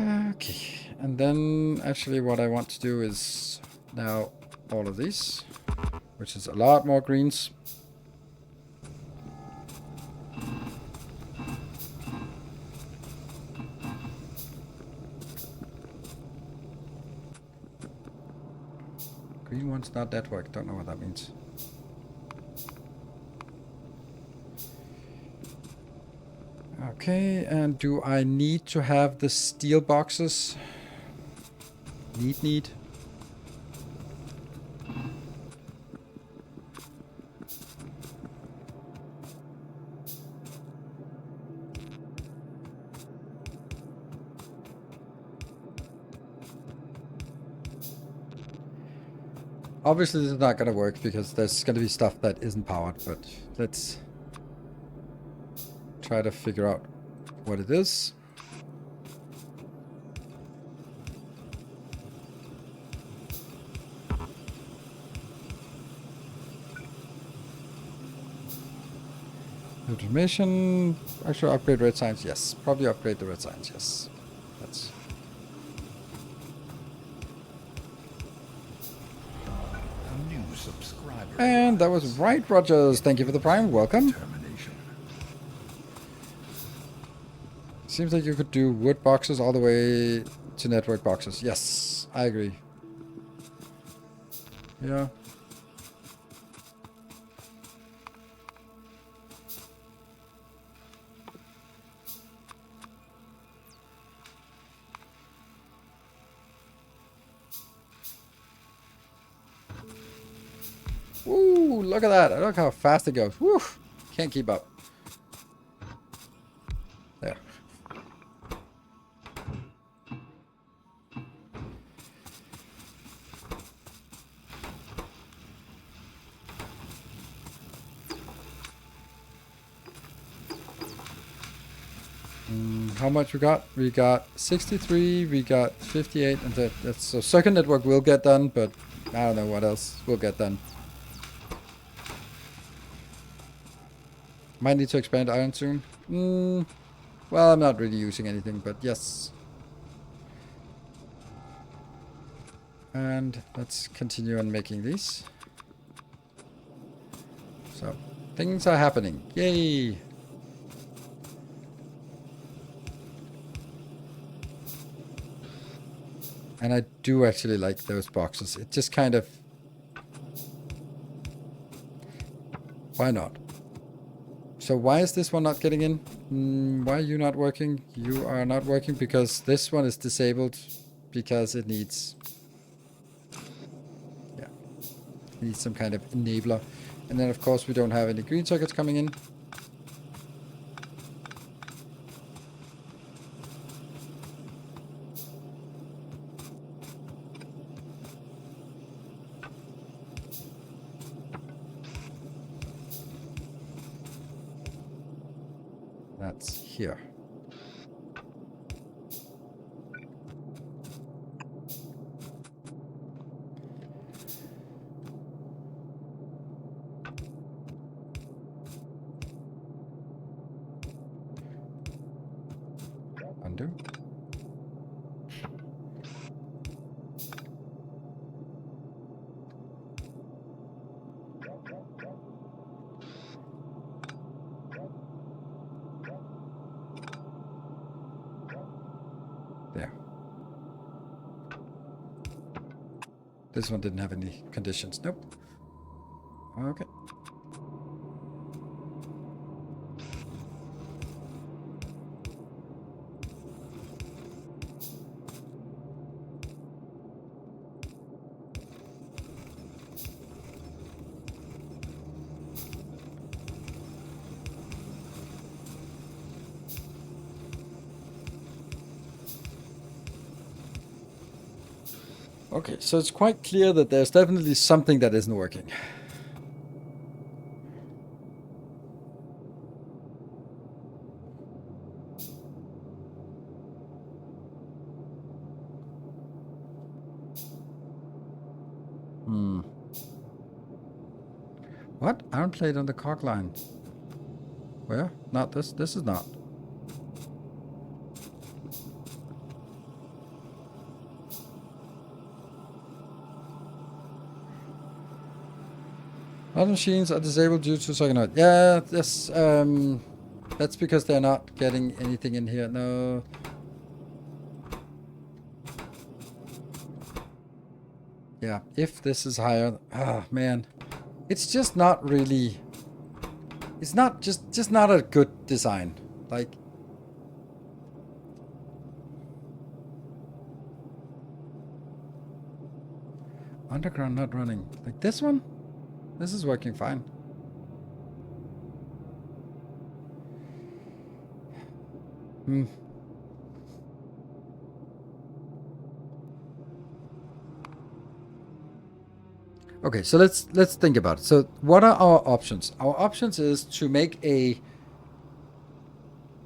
Okay, and then actually what I want to do is now all of these, which is a lot more greens. Green one's not network, don't know what that means. Okay, and do I need to have the steel boxes? Need. Obviously this is not gonna work because there's gonna be stuff that isn't powered, but let's try to figure out what it is. Automation. Actually upgrade red signs, yes. Probably upgrade the red signs, yes. That's A new subscriber. and that was right, Rogers. Thank you for the prime. Welcome. Termination. Seems like you could do wood boxes all the way to network boxes. Yes, I agree. Yeah. Woo, look at that. Look how fast it goes. Woo, can't keep up. There. How much we got? We got 63, we got 58, and that's so circuit network will get done, but I don't know what else will get done. Might need to expand iron soon. Well, I'm not really using anything, but yes. And let's continue on making these. So, things are happening. Yay! And I do actually like those boxes. It just kind of... Why not? So why is this one not getting in? Why are you not working? You are not working because this one is disabled because it needs... Yeah. It needs some kind of enabler. And then of course we don't have any green circuits coming in. That's here. Undo. There. This one didn't have any conditions. Nope. Okay. Okay, so it's quite clear that there's definitely something that isn't working. What? Iron plate on the cock line. Where? Not this. This is not. All machines are disabled due to Psychonaut. Yeah, this, that's because they're not getting anything in here. No. Yeah, if this is higher. Ah, man. It's just not really... It's not just not a good design. Like... Underground not running. Like this one? This is working fine. Okay, so let's think about it. So what are our options? Our options is to make a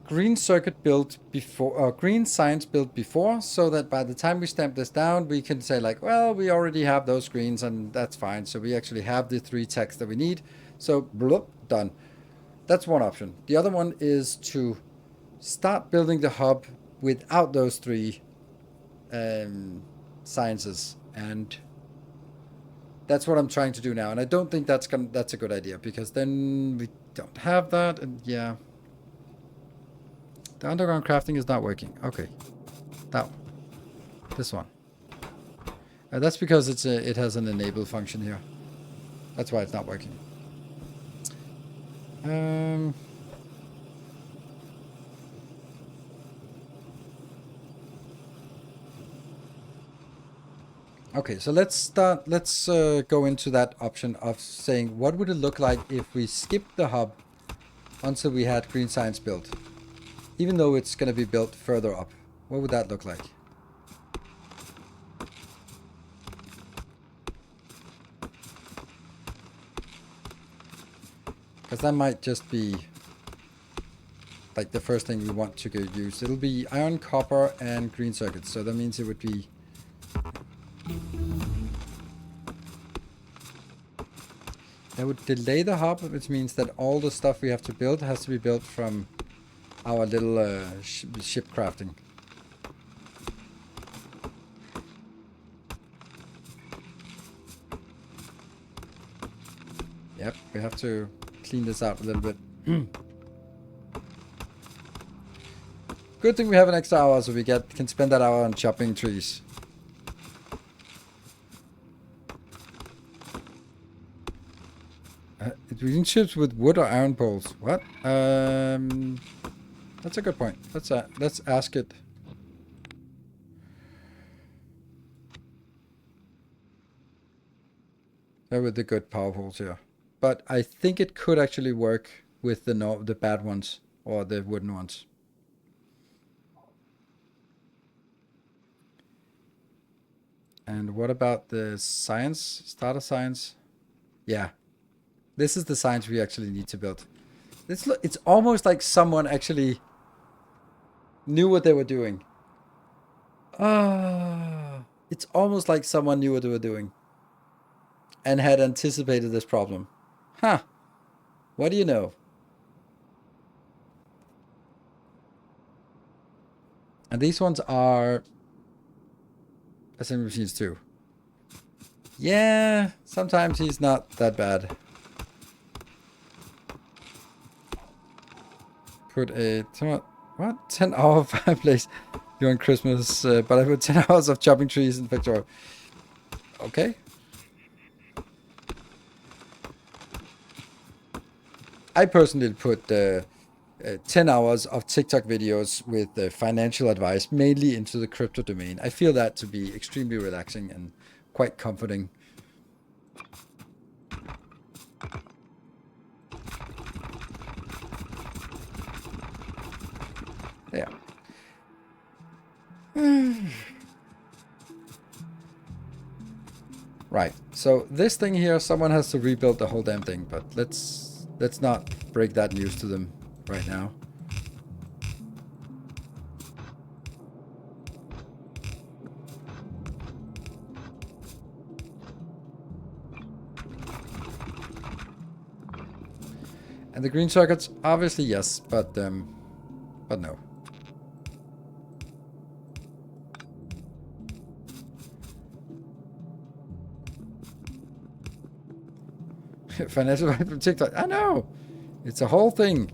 green circuit built before, or green science built before, so that by the time we stamp this down, we can say like, well, we already have those greens and that's fine. So we actually have the 3 techs that we need. So bloop, done. That's one option. The other one is to start building the hub without those 3 sciences, and that's what I'm trying to do now. And I don't think that's a good idea, because then we don't have that, and yeah. The underground crafting is not working. Okay. That one. This one. That's because it has an enable function here. That's why it's not working. Okay, so let's go into that option of saying, what would it look like if we skipped the hub until we had green science built? Even though it's going to be built further up. What would that look like? Because that might just be like the first thing we want to go use. It'll be iron, copper, and green circuits. So that means it would be... That would delay the hub, which means that all the stuff we have to build has to be built from our little ship crafting. Yep, we have to clean this out a little bit. Good thing we have an extra hour, so we can spend that hour on chopping trees. Green ships with wood or iron poles. What? That's a good point. Let's ask it. There were the good power poles here, but I think it could actually work with the bad ones or the wooden ones. And what about the science? Starter science? Yeah. This is the science we actually need to build. It's almost like someone actually knew what they were doing. Ah, it's almost like someone knew what they were doing and had anticipated this problem. Huh. What do you know? And these ones are assembly machines too. Yeah, sometimes he's not that bad. Put a 10-hour fireplace during Christmas, but I put 10 hours of chopping trees in Factorio. Okay. I personally put 10 hours of TikTok videos with financial advice, mainly into the crypto domain. I feel that to be extremely relaxing and quite comforting. Yeah. Right. So this thing here, someone has to rebuild the whole damn thing, but let's not break that news to them right now. And the green circuits, obviously yes, but no. Financial advice from TikTok. I know. It's a whole thing.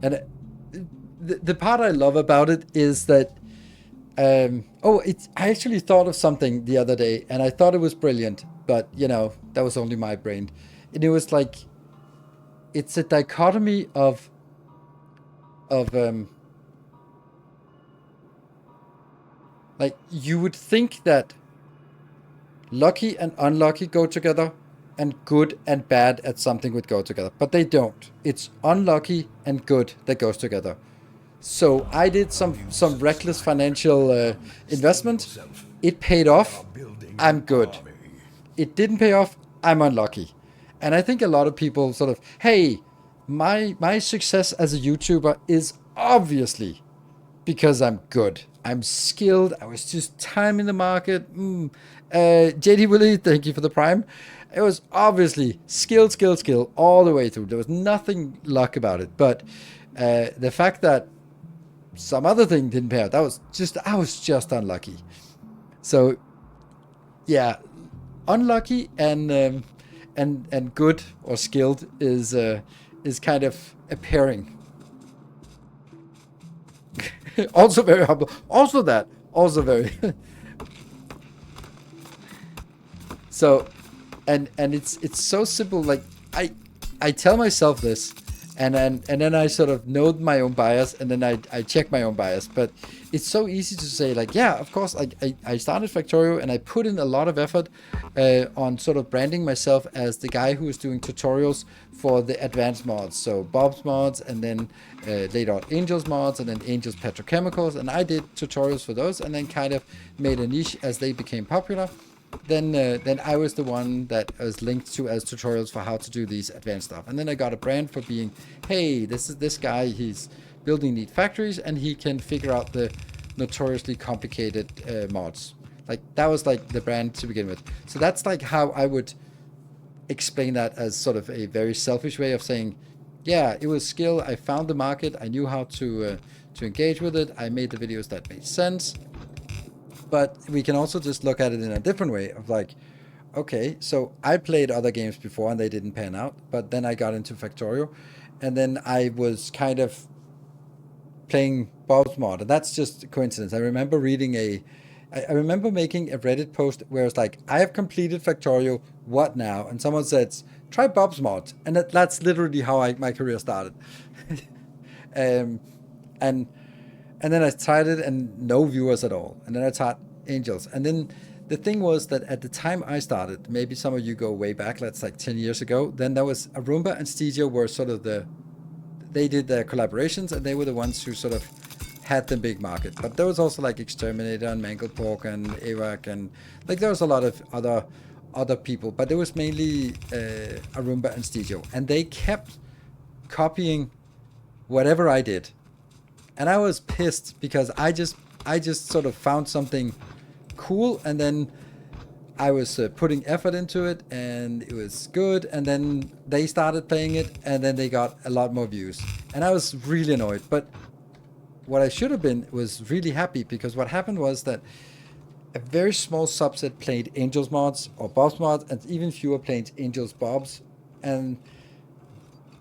And the part I love about it is that I actually thought of something the other day, and I thought it was brilliant, but you know, that was only my brain. And it was like, it's a dichotomy of like, you would think that lucky and unlucky go together, and good and bad at something would go together, but they don't. It's unlucky and good that goes together. So I did some reckless financial investment. It paid off. I'm good. It didn't pay off. I'm unlucky. And I think a lot of people sort of, hey, my success as a YouTuber is obviously because I'm good. I'm skilled. I was just timing the market. JD Willie, thank you for the prime. It was obviously skill all the way through. There was nothing luck about it. But the fact that some other thing didn't pay out, I was just unlucky. So yeah, unlucky and good or skilled is kind of a pairing. Also very humble. Also very. So, and it's so simple. Like I tell myself this, and then I sort of know my own bias, and then I check my own bias. But it's so easy to say, like, yeah, of course, like I started Factorio, and I put in a lot of effort on sort of branding myself as the guy who is doing tutorials for the advanced mods. So Bob's mods, and then later on Angel's mods, and then Angel's petrochemicals, and I did tutorials for those, and then kind of made a niche as they became popular. Then I was the one that was linked to as tutorials for how to do these advanced stuff. And then I got a brand for being, hey, this is this guy, he's building neat factories, and he can figure out the notoriously complicated mods. Like, that was like the brand to begin with. So that's like how I would explain that, as sort of a very selfish way of saying, yeah, it was skill. I found the market. I knew how to engage with it. I made the videos that made sense. But we can also just look at it in a different way of like, okay, so I played other games before and they didn't pan out, but then I got into Factorio, and then I was kind of playing Bob's mod, and that's just a coincidence. I remember I remember making a Reddit post where it's like, I have completed Factorio, what now? And someone said, try Bob's mod, and that's literally how my career started. And then I tried it, and no viewers at all. And then I taught Angels. And then the thing was that at the time I started, maybe some of you go way back, that's like 10 years ago, then there was Arumba and Stegio were sort of they did their collaborations, and they were the ones who sort of had the big market. But there was also like Exterminator and Mangled Pork and AWAC, and like there was a lot of other people, but it was mainly Arumba and Stijo, and they kept copying whatever I did, and I was pissed because I just sort of found something cool, and then I was putting effort into it, and it was good, and then they started playing it, and then they got a lot more views, and I was really annoyed. But what I should have been was really happy, because what happened was that a very small subset played Angels mods or Bobs mods, and even fewer played Angels Bobs, and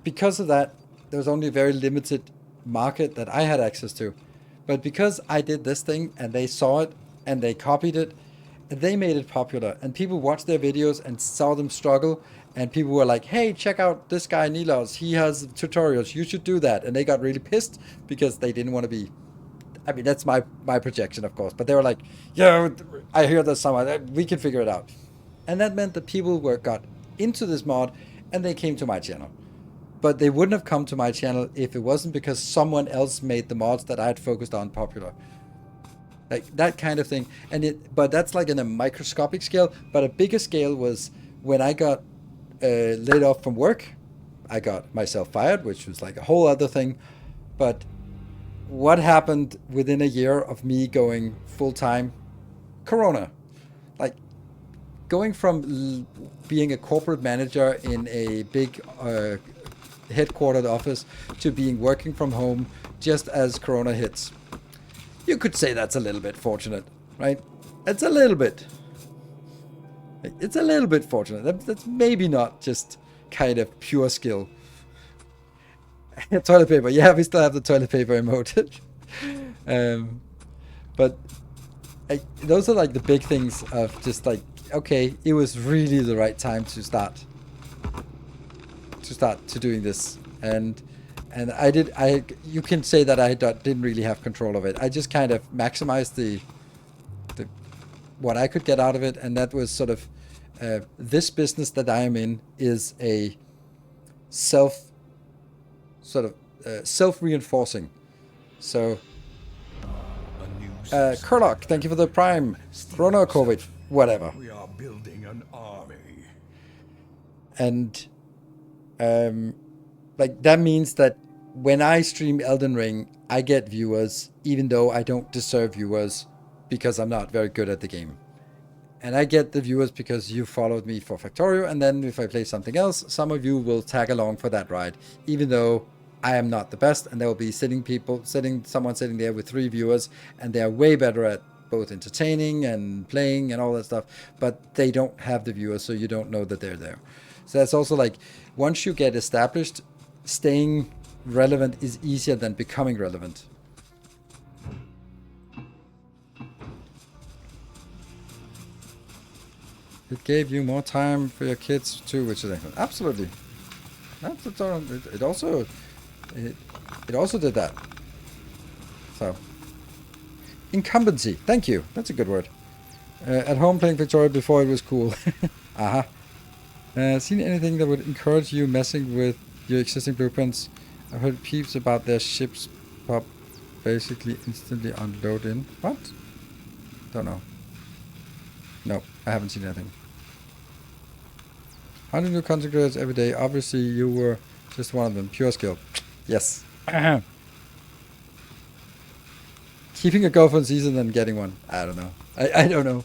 because of that, there was only a very limited market that I had access to. But because I did this thing, and they saw it, and they copied it, they made it popular, and people watched their videos and saw them struggle, and people were like, hey, check out this guy Nilaus, he has tutorials, you should do that. And they got really pissed because they didn't want to be, I mean, that's my projection, of course, but they were like, yeah, I hear this somewhere, we can figure it out. And that meant that people got into this mod, and they came to my channel. But they wouldn't have come to my channel if it wasn't because someone else made the mods that I had focused on popular. Like that kind of thing. But that's like in a microscopic scale. But a bigger scale was when I got laid off from work. I got myself fired, which was like a whole other thing. But what happened within a year of me going full-time? Corona. Like going from being a corporate manager in a big headquartered office to being working from home just as Corona hits. You could say that's a little bit fortunate, right? It's a little bit. It's a little bit fortunate. That's maybe not just kind of pure skill. Toilet paper. Yeah, we still have the toilet paper emote. But those are like the big things of just like, okay, it was really the right time to start to doing this. And you can say that I didn't really have control of it. I just kind of maximized the what I could get out of it, and that was sort of this business that I am in is a self-reinforcing. So Kurlock, thank you for the Prime. Chrono COVID, whatever. We are building an army. And like that means that when I stream Elden Ring, I get viewers, even though I don't deserve viewers because I'm not very good at the game. And I get the viewers because you followed me for Factorio, and then if I play something else, some of you will tag along for that ride, even though I am not the best, and there will be someone sitting there with 3 viewers, and they are way better at both entertaining and playing and all that stuff, but they don't have the viewers, so you don't know that they're there. So that's also like, once you get established, staying relevant is easier than becoming relevant. It gave you more time for your kids too, which is excellent. Absolutely. It also did that. So incumbency. Thank you. That's a good word. At home playing Victoria before it was cool. Seen anything that would encourage you messing with your existing blueprints? I've heard peeps about their ships pop basically instantly on load in. What? Don't know. No, I haven't seen anything. 100 new content creators every day. Obviously, you were just one of them. Pure skill. Yes. Keeping a goal for a season and getting one. I don't know. I don't know.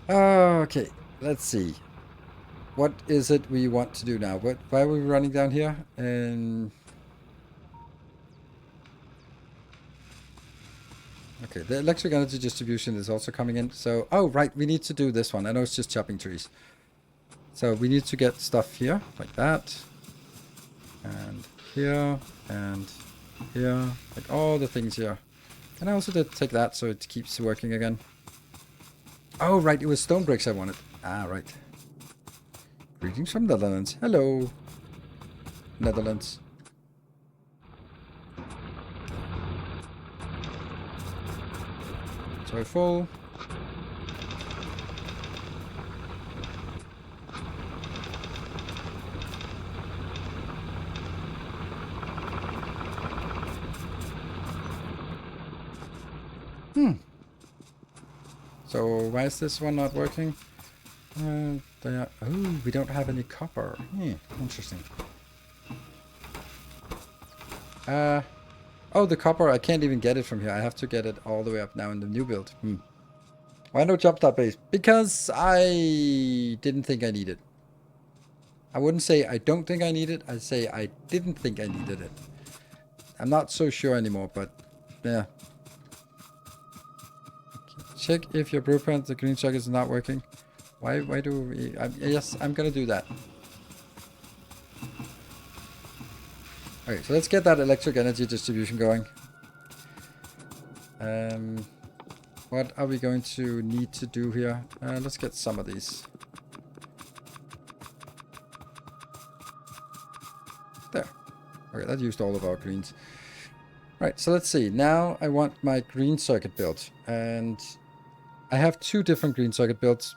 Okay, let's see. What is it we want to do now? Why are we running down here? Okay, the electric energy distribution is also coming in. So, oh, right, we need to do this one. I know it's just chopping trees. So we need to get stuff here, like that. And here, like all the things here. And I also did take that so it keeps working again. Oh, right, it was stone bricks I wanted. Ah, right. Greetings from Netherlands. Hello, Netherlands. So full. So why is this one not working? Oh, we don't have any copper. Interesting. Oh, the copper, I can't even get it from here. I have to get it all the way up now in the new build. Why no jump start base? Because I didn't think I needed it. I wouldn't say I don't think I need it. I'd say I didn't think I needed it. I'm not so sure anymore, but yeah. Check if your blueprint, the green socket is not working. Why do we... yes, I'm gonna do that. Okay, so let's get that electric energy distribution going. What are we going to need to do here? Let's get some of these. There. Okay, that used all of our greens. Right, so let's see. Now I want my green circuit built. And I have 2 different green circuit builds.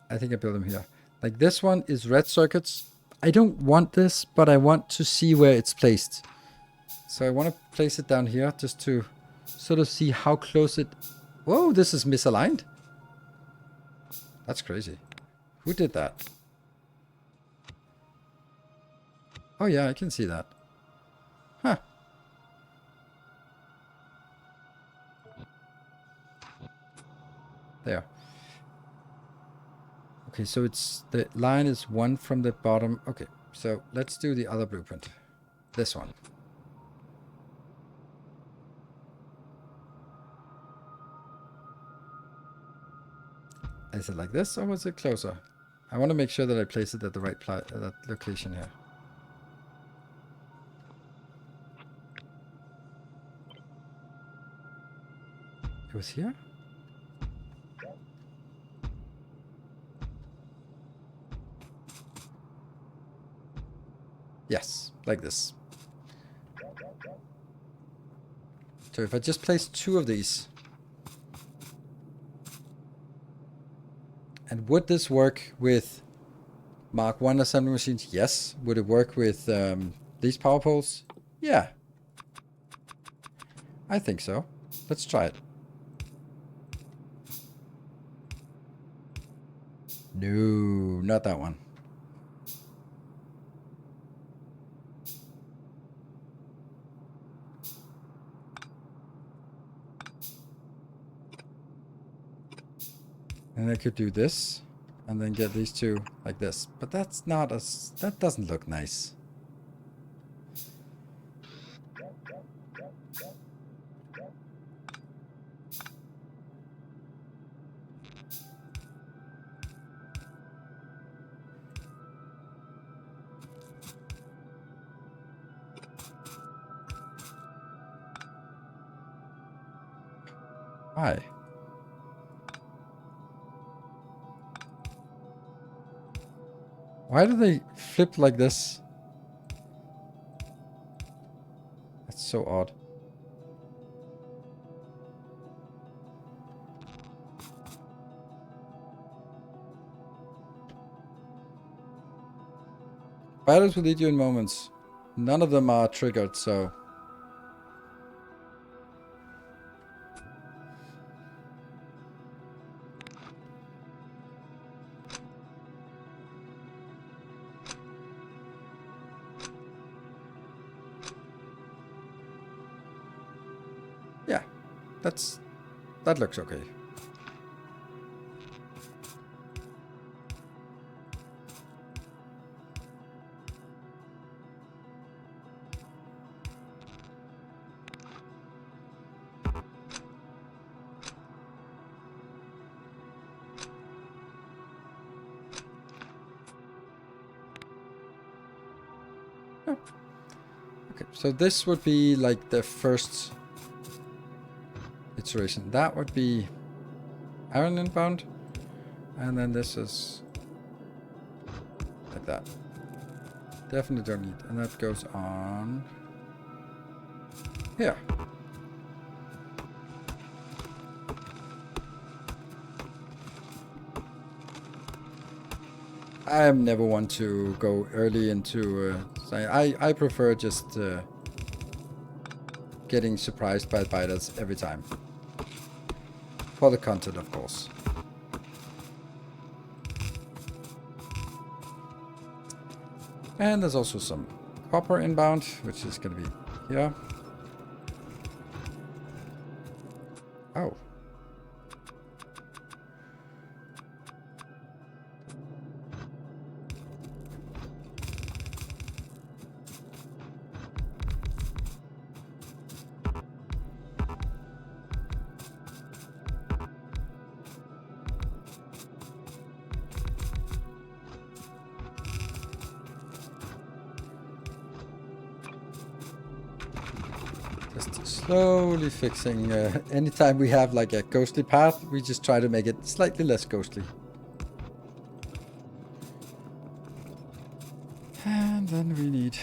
I think I built them here. Like this one is red circuits. I don't want this, but I want to see where it's placed. So I want to place it down here just to sort of see how close it... Whoa, this is misaligned. That's crazy. Who did that? Oh yeah, I can see that. Huh. There. Okay, so it's the line is 1 from the bottom. Okay, so let's do the other blueprint. This one. Is it like this or was it closer? I want to make sure that I place it at the right that location here. It was here? Yes, like this. So if I just place 2 of these. And would this work with Mark 1 assembly machines? Yes. Would it work with these power poles? Yeah. I think so. Let's try it. No, not that one. And I could do this, and then get these 2 like this. But that's not as... that doesn't look nice. Why? Why do they flip like this? That's so odd. Battles will lead you in moments. None of them are triggered, so... yeah, that looks okay. Oh. Okay, so this would be like the first iteration. That would be iron inbound, and then this is like that. Definitely don't need, and that goes on here. I am never one to go early into. I prefer just getting surprised by biters every time. for the content, of course. And there's also some copper inbound, which is going to be here. Oh. Just slowly fixing. Anytime we have like a ghostly path, we just try to make it slightly less ghostly. And then we need...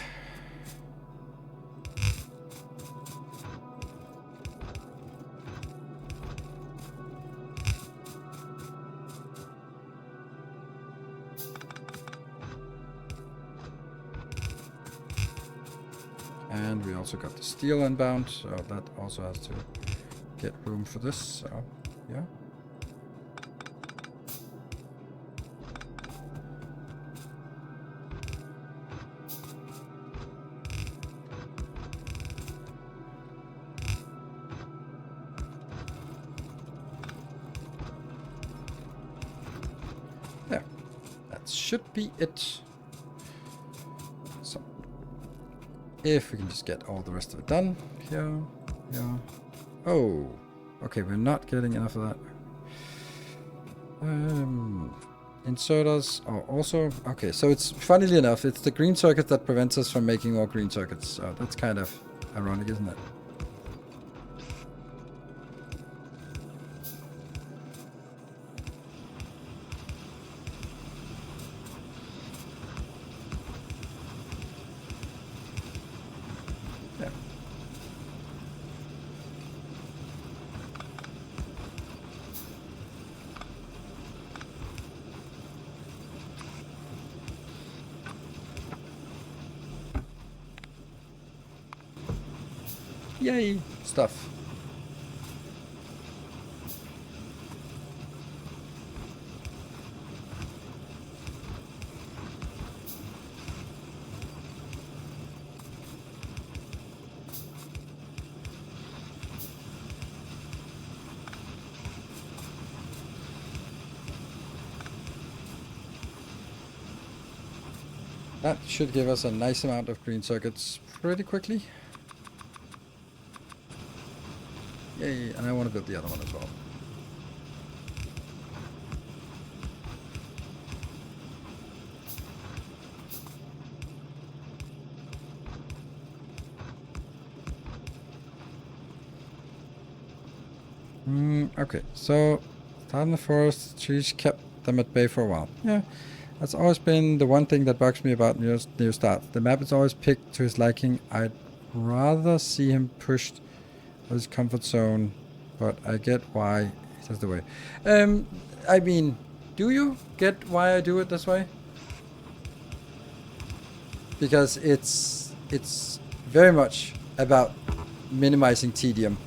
And we also got the steel inbound, so that also has to get room for this, so yeah. There, that should be it. So, if we can just get all the rest of it done. Here, yeah. Oh, okay, we're not getting enough of that. Inserters are also... Okay, so it's, funnily enough, it's the green circuit that prevents us from making more green circuits. So that's kind of ironic, isn't it? Yay, stuff. That should give us a nice amount of green circuits pretty quickly. Yay, and I want to build the other one as well. Okay, so start in the forest, trees kept them at bay for a while. Yeah, that's always been the one thing that bugs me about New Start. The map is always picked to his liking. I'd rather see him pushed his comfort zone, but I get why he does the way. I mean, do you get why I do it this way? Because it's very much about minimizing tedium,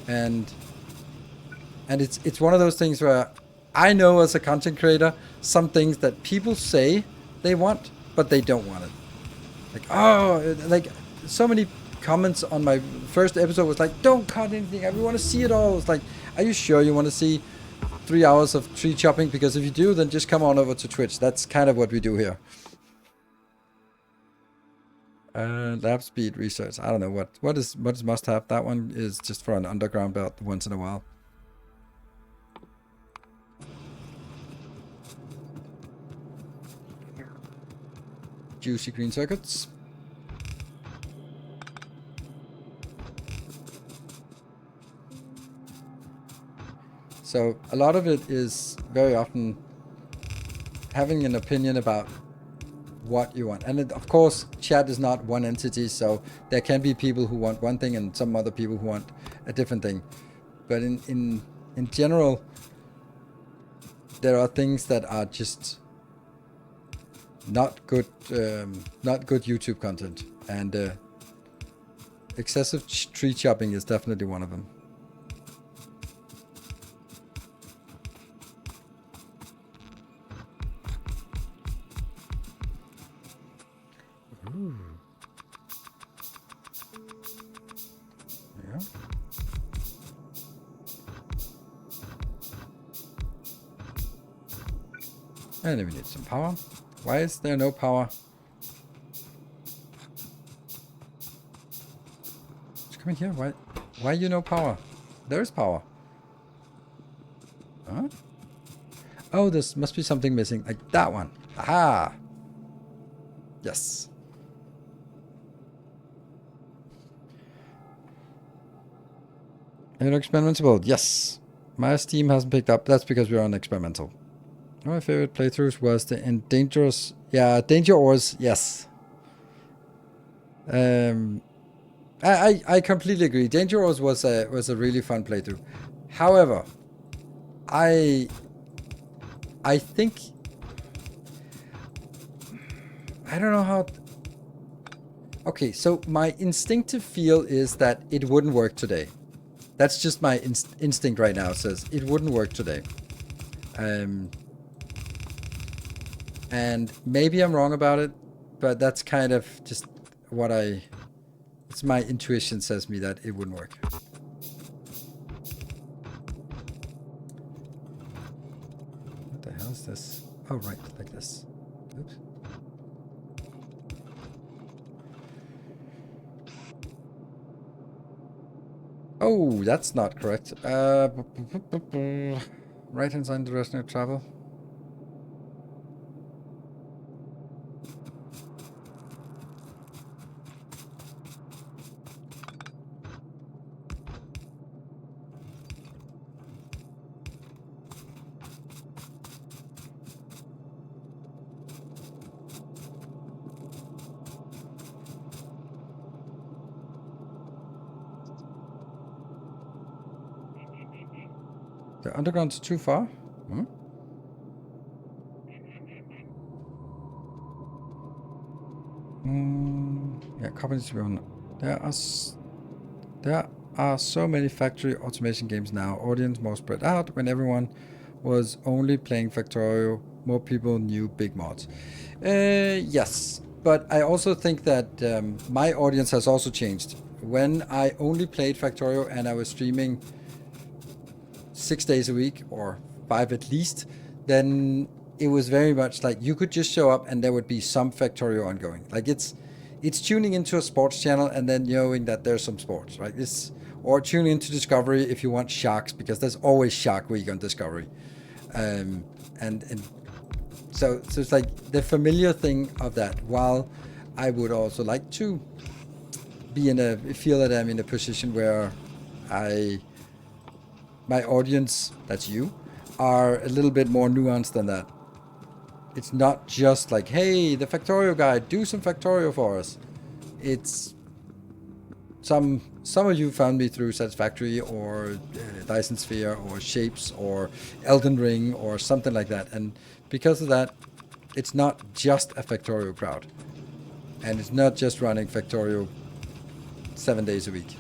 and it's one of those things where I know as a content creator some things that people say they want, but they don't want it. Like, oh, like so many comments on my first episode was like, don't cut anything, I want to see it all. It's like, are you sure you want to see 3 hours of tree chopping? Because if you do, then just come on over to Twitch. That's kind of what we do here. Lab speed research. I don't know what is must have. That one is just for an underground belt once in a while. Juicy green circuits. So a lot of it is very often having an opinion about what you want. And it, of course, chat is not one entity, so there can be people who want one thing and some other people who want a different thing. But in general, there are things that are just not good YouTube content, and excessive tree chopping is definitely one of them. Ooh. Yeah. And then we need some power. Why is there no power? It's coming here. Why you no power? There is power. Huh? Oh, this must be something missing. Like that one. Aha! Yes. And experimental. Yes. My Steam hasn't picked up. That's because we're on experimental. One of my favorite playthroughs was the Dangerous. Yeah, Danger Ores. Yes. I completely agree. Danger Ores was a really fun playthrough. However, I think I don't know how. Okay, so my instinctive feel is that it wouldn't work today. That's just my instinct right now. It says it wouldn't work today. And maybe I'm wrong about it, but that's kind of just what it's my intuition says me that it wouldn't work. What the hell is this? Oh, right, like this. Oops. Oh, that's not correct. Right hand side direction of travel. The underground's too far? Hmm? Yeah, copy needs to be on. There are so many factory automation games now. Audience more spread out. When everyone was only playing Factorio, more people knew big mods. Yes, but I also think that my audience has also changed. When I only played Factorio and I was streaming 6 days a week or 5 at least, then it was very much like you could just show up and there would be some Factorio ongoing. Like it's tuning into a sports channel and then knowing that there's some sports, right? Or tuning into Discovery if you want sharks, because there's always Shark Week on Discovery. And so it's like the familiar thing of that, while I would also like to feel that I'm in a position where my audience, that's you, are a little bit more nuanced than that. It's not just like, hey, the Factorio guy, do some Factorio for us. It's some of you found me through Satisfactory or Dyson Sphere or Shapes or Elden Ring or something like that. And because of that, it's not just a Factorio crowd. And it's not just running Factorio 7 days a week.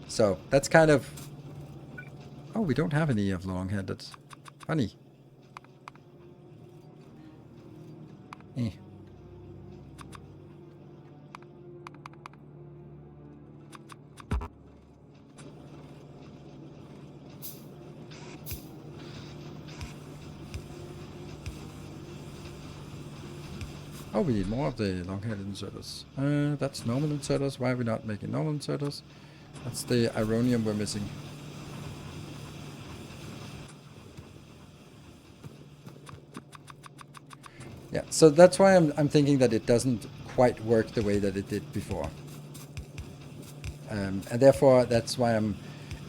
So that's kind of... Oh, we don't have any of long-handed. Funny. Eh. Oh, we need more of the long-headed inserters. That's normal inserters. Why are we not making normal inserters? That's the ironium we're missing. Yeah, so that's why I'm thinking that it doesn't quite work the way that it did before. And therefore, that's why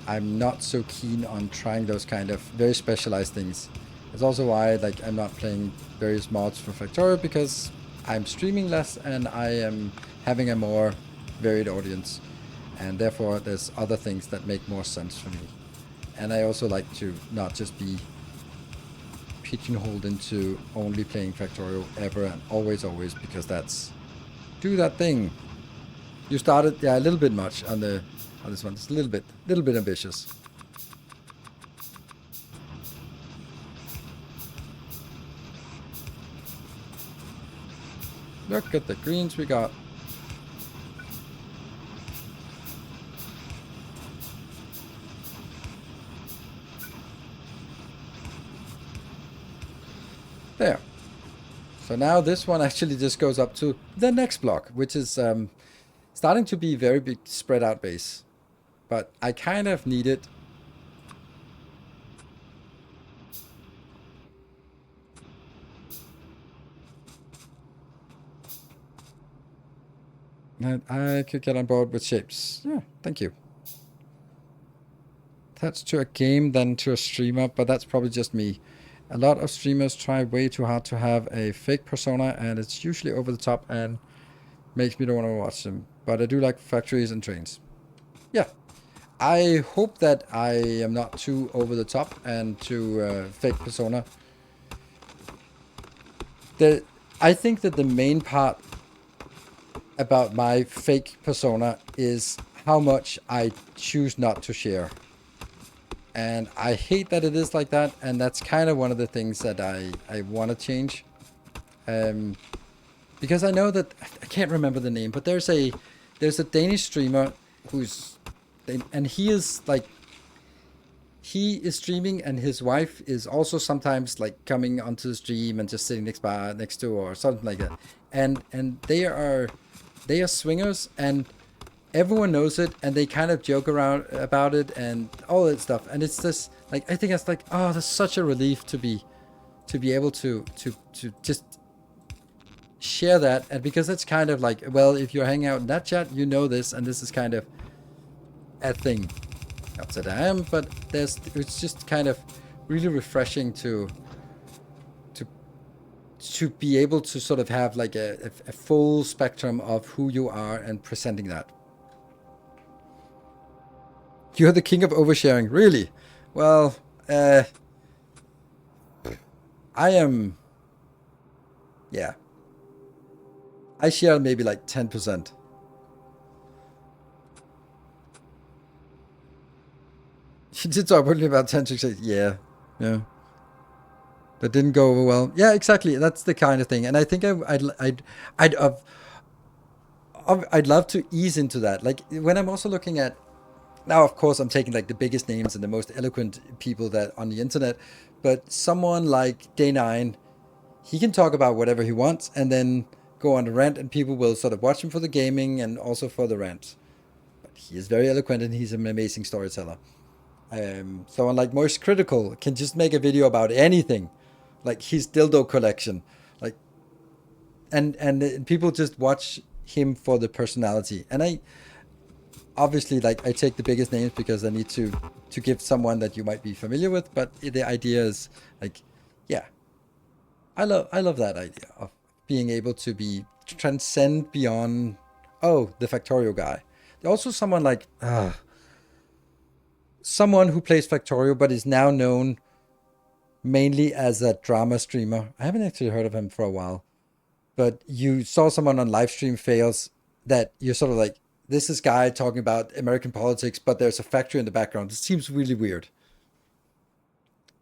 I'm not so keen on trying those kind of very specialized things. It's also why I'm not playing various mods for Factorio, because I'm streaming less and I am having a more varied audience. And therefore, there's other things that make more sense for me. And I also like to not just be pigeonholed into only playing Factorio ever and always, because that's... Do that thing. You started, a little bit much on this one. It's a little bit ambitious. Look at the greens we got. There. So now this one actually just goes up to the next block, which is starting to be very big spread out base. But I kind of need it. And I could get on board with shapes. Yeah, thank you. That's to a game than to a streamer, but that's probably just me. A lot of streamers try way too hard to have a fake persona, and it's usually over the top and makes me don't want to watch them. But I do like factories and trains. Yeah. I hope that I am not too over the top and too fake persona. I think that the main part about my fake persona is how much I choose not to share. And I hate that it is like that, and that's kind of one of the things that I want to change. Because I know that, I can't remember the name, but there's a Danish streamer who's, and he is like, he is streaming and his wife is also sometimes like coming onto the stream and just sitting next to or something like that. And they are swingers, and everyone knows it, and they kind of joke around about it and all that stuff. And it's just like, I think it's like, oh, that's such a relief to be able to just share that. And because it's kind of like, well, if you're hanging out in that chat, you know this, and this is kind of a thing. Not that I am, but it's just kind of really refreshing to be able to sort of have like a full spectrum of who you are and presenting that. You're the king of oversharing, really? Well, I am. Yeah. I share maybe like 10%. She did talk only about 10 to 6. Yeah. That didn't go over well. Yeah, exactly. That's the kind of thing. And I think I'd love to ease into that. Like when I'm also looking at, now of course I'm taking like the biggest names and the most eloquent people that on the internet, but someone like Day9, he can talk about whatever he wants and then go on a rant, and people will sort of watch him for the gaming and also for the rant. But he is very eloquent and he's an amazing storyteller. Someone like Moist Critical can just make a video about anything, like his dildo collection, like, and people just watch him for the personality. And I obviously, like, I take the biggest names because I need to give someone that you might be familiar with. But the idea is like, yeah, I love that idea of being able to transcend beyond, oh, the Factorio guy. Also someone like someone who plays Factorio but is now known mainly as a drama streamer. I haven't actually heard of him for a while, but you saw someone on Livestream Fails that you're sort of like, this is guy talking about American politics, but there's a factory in the background. It seems really weird.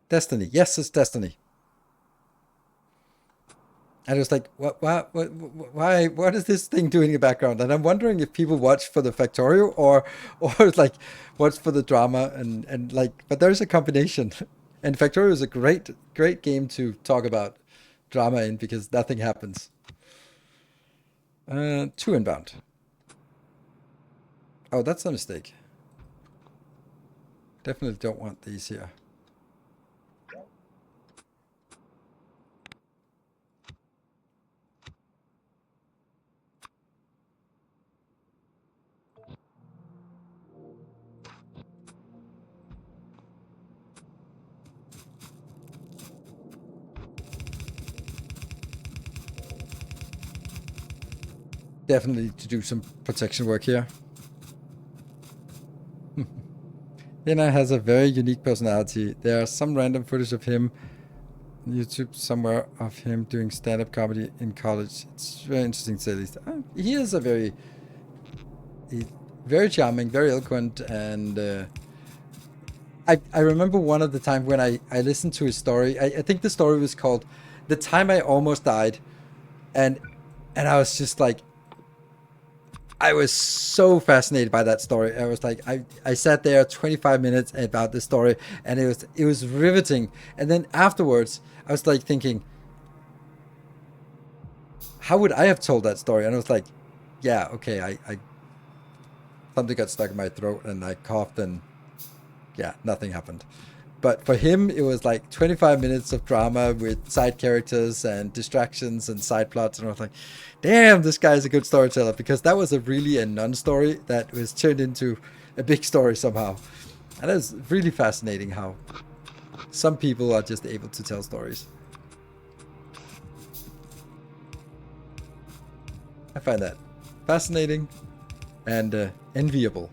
Destiny. Yes, it's Destiny. And it was like, what is this thing doing in the background? And I'm wondering if people watch for the Factorio or like watch for the drama and like, but there's a combination. And Factorio is a great game to talk about drama in because nothing happens. 2 inbound. Oh, that's a mistake. Definitely don't want these here. Definitely to do some protection work here. Lena has a very unique personality. There are some random footage of him on YouTube somewhere of him doing stand-up comedy in college. It's very interesting to say this. He is a very charming, very eloquent, and I remember one of the time when I listened to his story. I think the story was called "The Time I Almost Died," and And I was just like, I was so fascinated by that story. I was like, I sat there 25 minutes about this story, and it was riveting. And then afterwards, I was like thinking, how would I have told that story? And I was like, yeah, okay, I something got stuck in my throat, and I coughed, and yeah, nothing happened. But for him, it was like 25 minutes of drama with side characters and distractions and side plots. And I was like, damn, this guy is a good storyteller, because that was really a non-story that was turned into a big story somehow. And it was really fascinating how some people are just able to tell stories. I find that fascinating and enviable.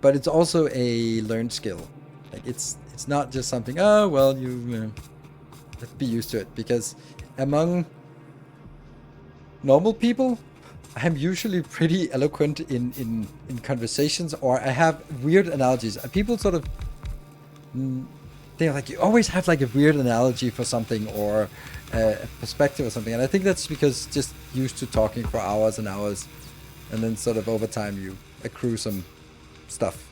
But it's also a learned skill. Like it's not just something, oh, well, you have to be used to it. Because among normal people, I'm usually pretty eloquent in conversations, or I have weird analogies. People sort of, they're like, you always have like a weird analogy for something, or a perspective or something. And I think that's because just used to talking for hours and hours. And then sort of over time you accrue some stuff.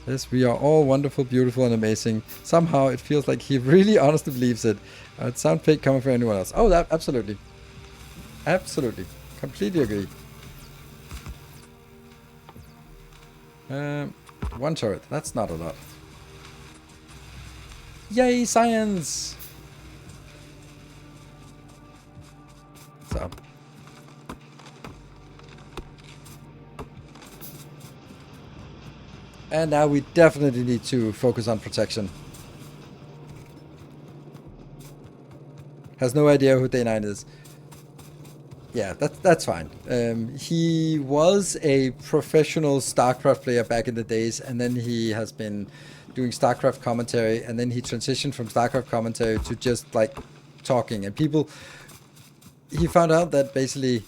Yes, we are all wonderful, beautiful, and amazing. Somehow it feels like he really honestly believes it. It sounds fake coming from anyone else. Oh, that absolutely. Absolutely. Completely agree. One turret. That's not a lot. Yay, science! So. And now we definitely need to focus on protection. Has no idea who Day 9 is. Yeah, that's fine. He was a professional StarCraft player back in the days, and then he has been doing StarCraft commentary, and then he transitioned from StarCraft commentary to just like talking. And he found out that basically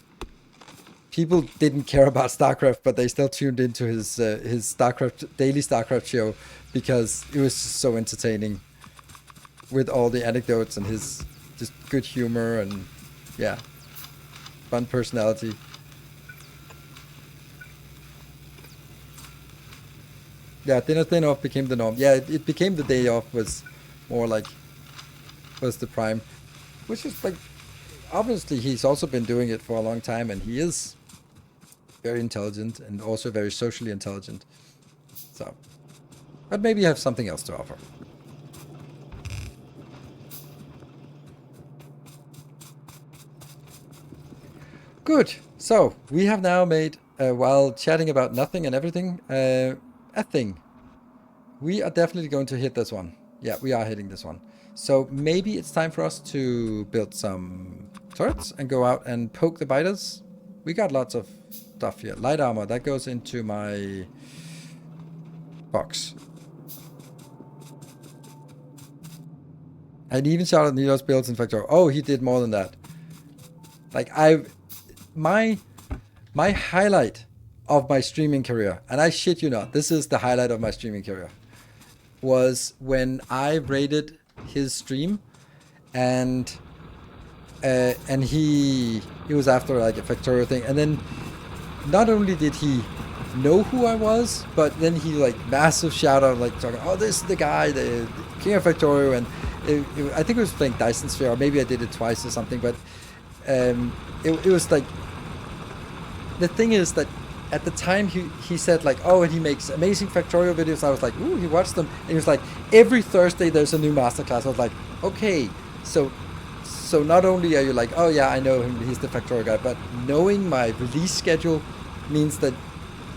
people didn't care about StarCraft, but they still tuned into his StarCraft daily StarCraft show because it was so entertaining with all the anecdotes and his just good humor and yeah, fun personality. Yeah, dinner off became the norm. Yeah, it became the day off was more like was the prime, which is like obviously he's also been doing it for a long time, and he is very intelligent and also very socially intelligent. So, but maybe you have something else to offer. Good. So we have now made, while chatting about nothing and everything, a thing. We are definitely going to hit this one. Yeah, we are hitting this one. So maybe it's time for us to build some turrets and go out and poke the biters. We got lots of stuff here. Light armor, that goes into my box. And even shouted Nilaus builds in Factorio. Oh, he did more than that. Like my highlight of my streaming career, and I shit you not, this is the highlight of my streaming career, was when I rated his stream, and he was after like a Factorio thing, and then not only did he know who I was, but then he like massive shout out, like talking, oh, this is the guy, the King of Factorio, and I think it was playing Dyson Sphere, or maybe I did it twice or something, but it was like, the thing is that at the time he said like, oh, and he makes amazing Factorio videos. I was like, ooh, he watched them, and he was like, every Thursday there's a new masterclass. I was like, okay, so not only are you like, oh yeah, I know him, he's the Factorio guy, but knowing my release schedule means that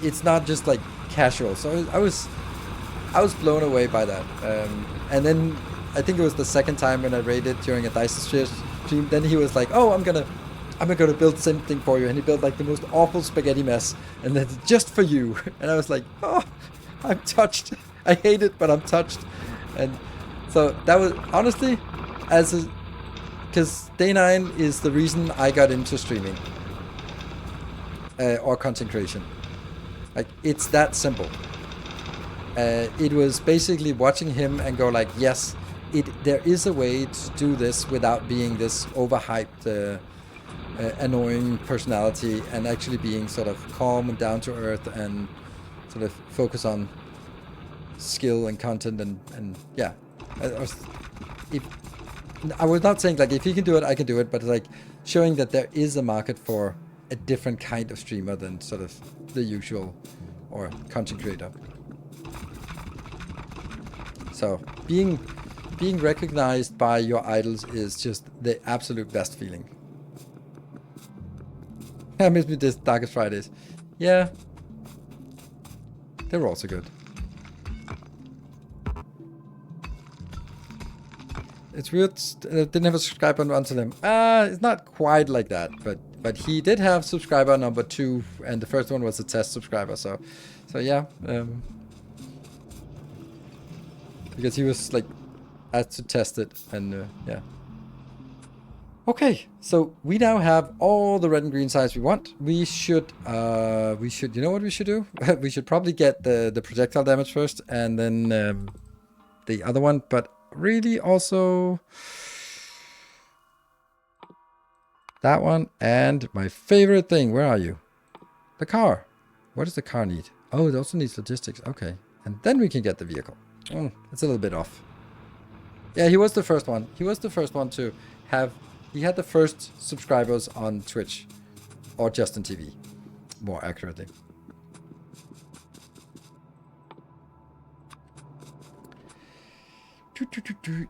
it's not just like casual. So I was blown away by that. And then I think it was the second time when I raided during a Dyson Sphere stream. Then he was like, oh, I'm gonna build something for you, and he built like the most awful spaghetti mess, and then just for you. And I was like, oh, I'm touched. I hate it, but I'm touched. And so that was honestly, because Day 9 is the reason I got into streaming or content creation. Like, it's that simple. It was basically watching him and go like, yes, there is a way to do this without being this overhyped, annoying personality, and actually being sort of calm and down to earth, and sort of focus on skill and content, and yeah. I was not saying like if he can do it, I can do it, but like showing that there is a market for a different kind of streamer than sort of the usual or content creator. So being recognized by your idols is just the absolute best feeling. I miss me this Darkest Fridays. Yeah, they were also good. It's weird. Didn't have a subscriber onto them. It's not quite like that, but he did have subscriber number 2, and the first one was a test subscriber. So yeah. Because he was like asked to test it, and yeah. Okay, so we now have all the red and green sides we want. We should, you know what we should do? We should probably get the projectile damage first, and then the other one. But really, also that one, and my favorite thing. Where are you? The car. What does the car need? Oh, it also needs logistics. Okay, and then we can get the vehicle. It's a little bit off. Yeah, he was the first one. He was the first one to have. He had the first subscribers on Twitch, or Justin TV, more accurately.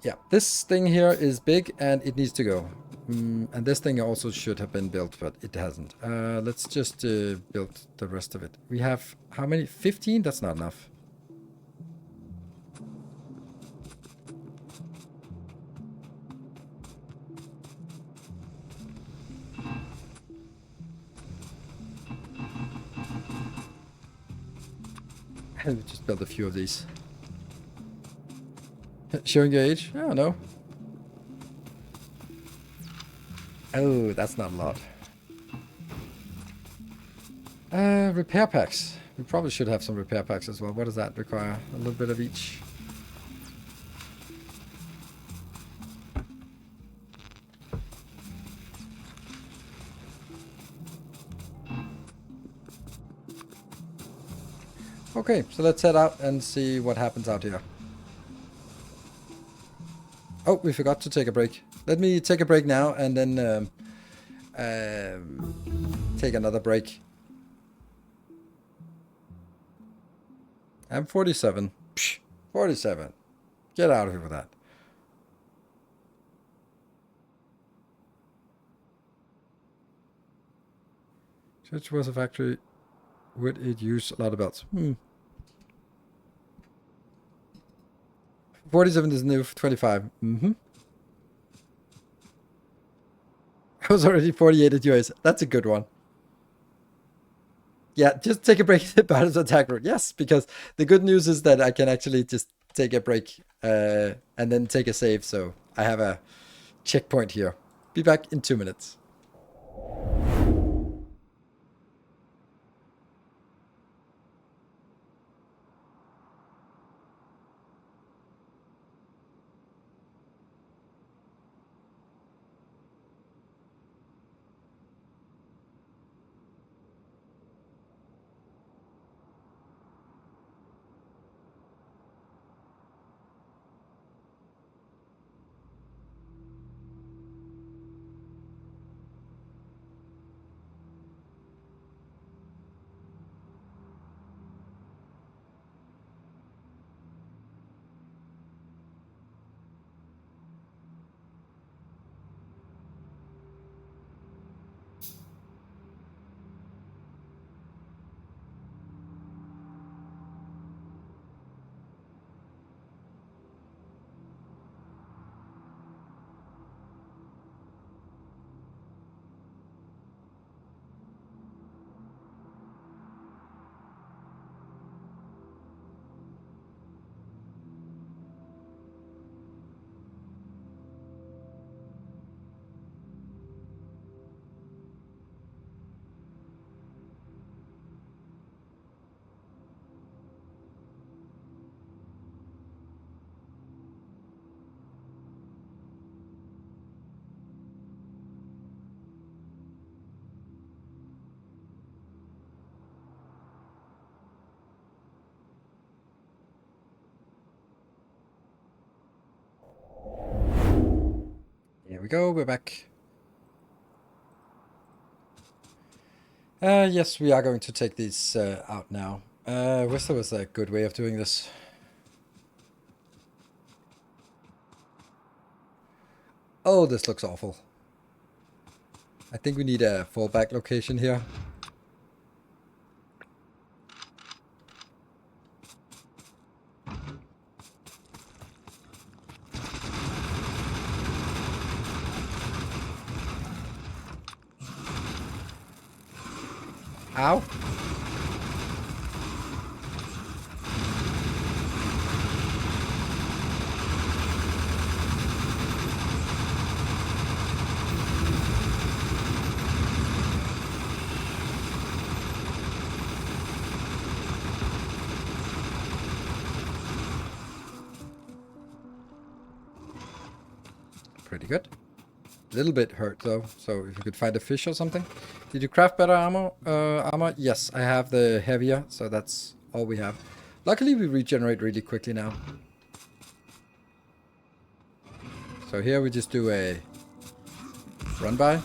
Yeah, this thing here is big and it needs to go. And this thing also should have been built, but it hasn't. Let's just build the rest of it. We have how many? 15? That's not enough. We just build a few of these. Showing your age? I don't know. Oh, that's not a lot. Repair packs. We probably should have some repair packs as well. What does that require? A little bit of each. Okay, so let's head out and see what happens out here. Oh, we forgot to take a break. Let me take a break now and then take another break. I'm 47. Psh, 47. Get out of here with that. Church was a factory. Would it use a lot of belts? 47 is new. 25. I was already 48 at US. That's a good one. Yeah, just take a break at Battlers Attack Route. Yes, because the good news is that I can actually just take a break and then take a save. So I have a checkpoint here. Be back in 2 minutes. we go, we're back. Yes, we are going to take these out now. Wish there was a good way of doing this. Oh, this looks awful. I think we need a fallback location here. Ow. Pretty good. A little bit hurt though, so if you could find a fish or something. Did you craft better armor? Yes, I have the heavier, so that's all we have. Luckily we regenerate really quickly now. So here we just do a run by.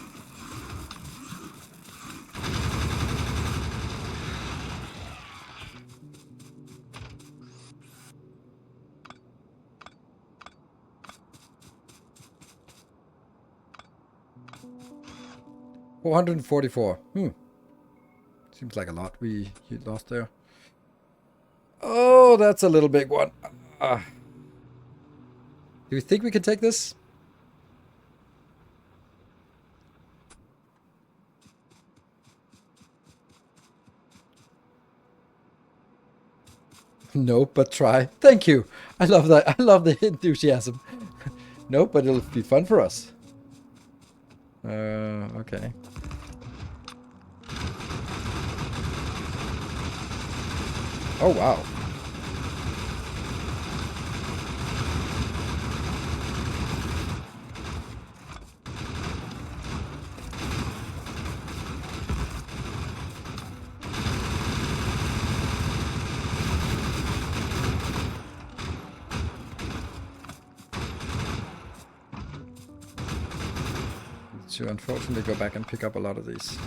$444. Seems like a lot we lost there. Oh, that's a little big one. Do you think we can take this? No, but try. Thank you. I love that. I love the enthusiasm. No, but it'll be fun for us. Okay. Oh, wow. To unfortunately go back and pick up a lot of these.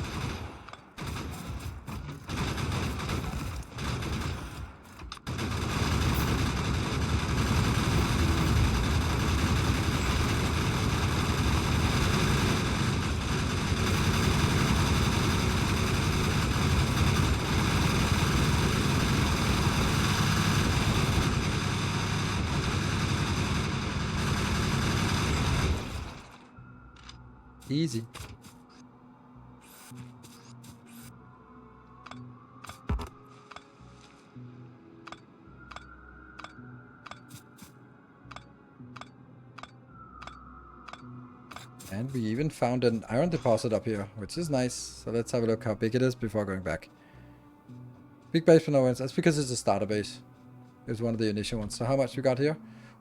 Easy. And we even found an iron deposit up here, which is nice. So let's have a look how big it is before going back. Big base for no ones. That's because it's a starter base. It was one of the initial ones. So how much we got here?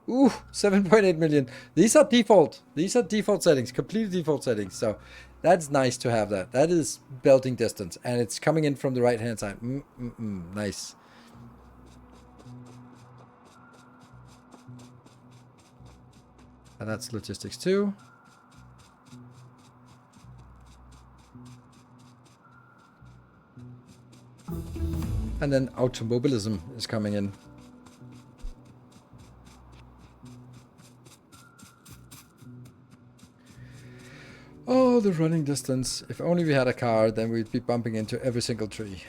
Ooh, 7.8 million. These are default. These are default settings, completely default settings. So that's nice to have that. That is belting distance, and it's coming in from the right hand side. Nice. And that's logistics too. And then automobilism is coming in. Oh, the running distance. If only we had a car, then we'd be bumping into every single tree.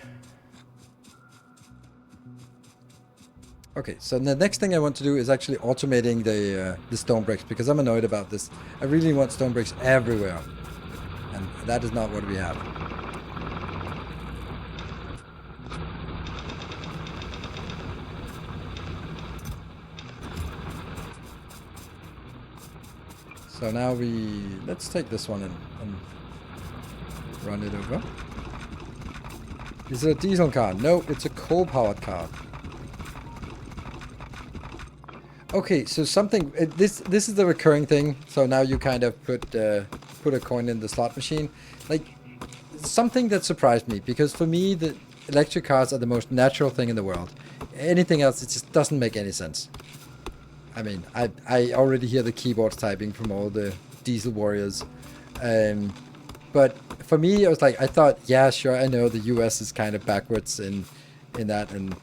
Okay, so the next thing I want to do is actually automating the stone bricks, because I'm annoyed about this. I really want stone bricks everywhere. And that is not what we have. So now let's take this one in and run it over. Is it a diesel car? No, it's a coal-powered car. Okay, so something, this is the recurring thing. So now you kind of put a coin in the slot machine. Like, something that surprised me, because for me, the electric cars are the most natural thing in the world. Anything else, it just doesn't make any sense. I mean, I already hear the keyboards typing from all the diesel warriors. But for me, it was like, I thought, yeah, sure, I know the US is kind of backwards in that, and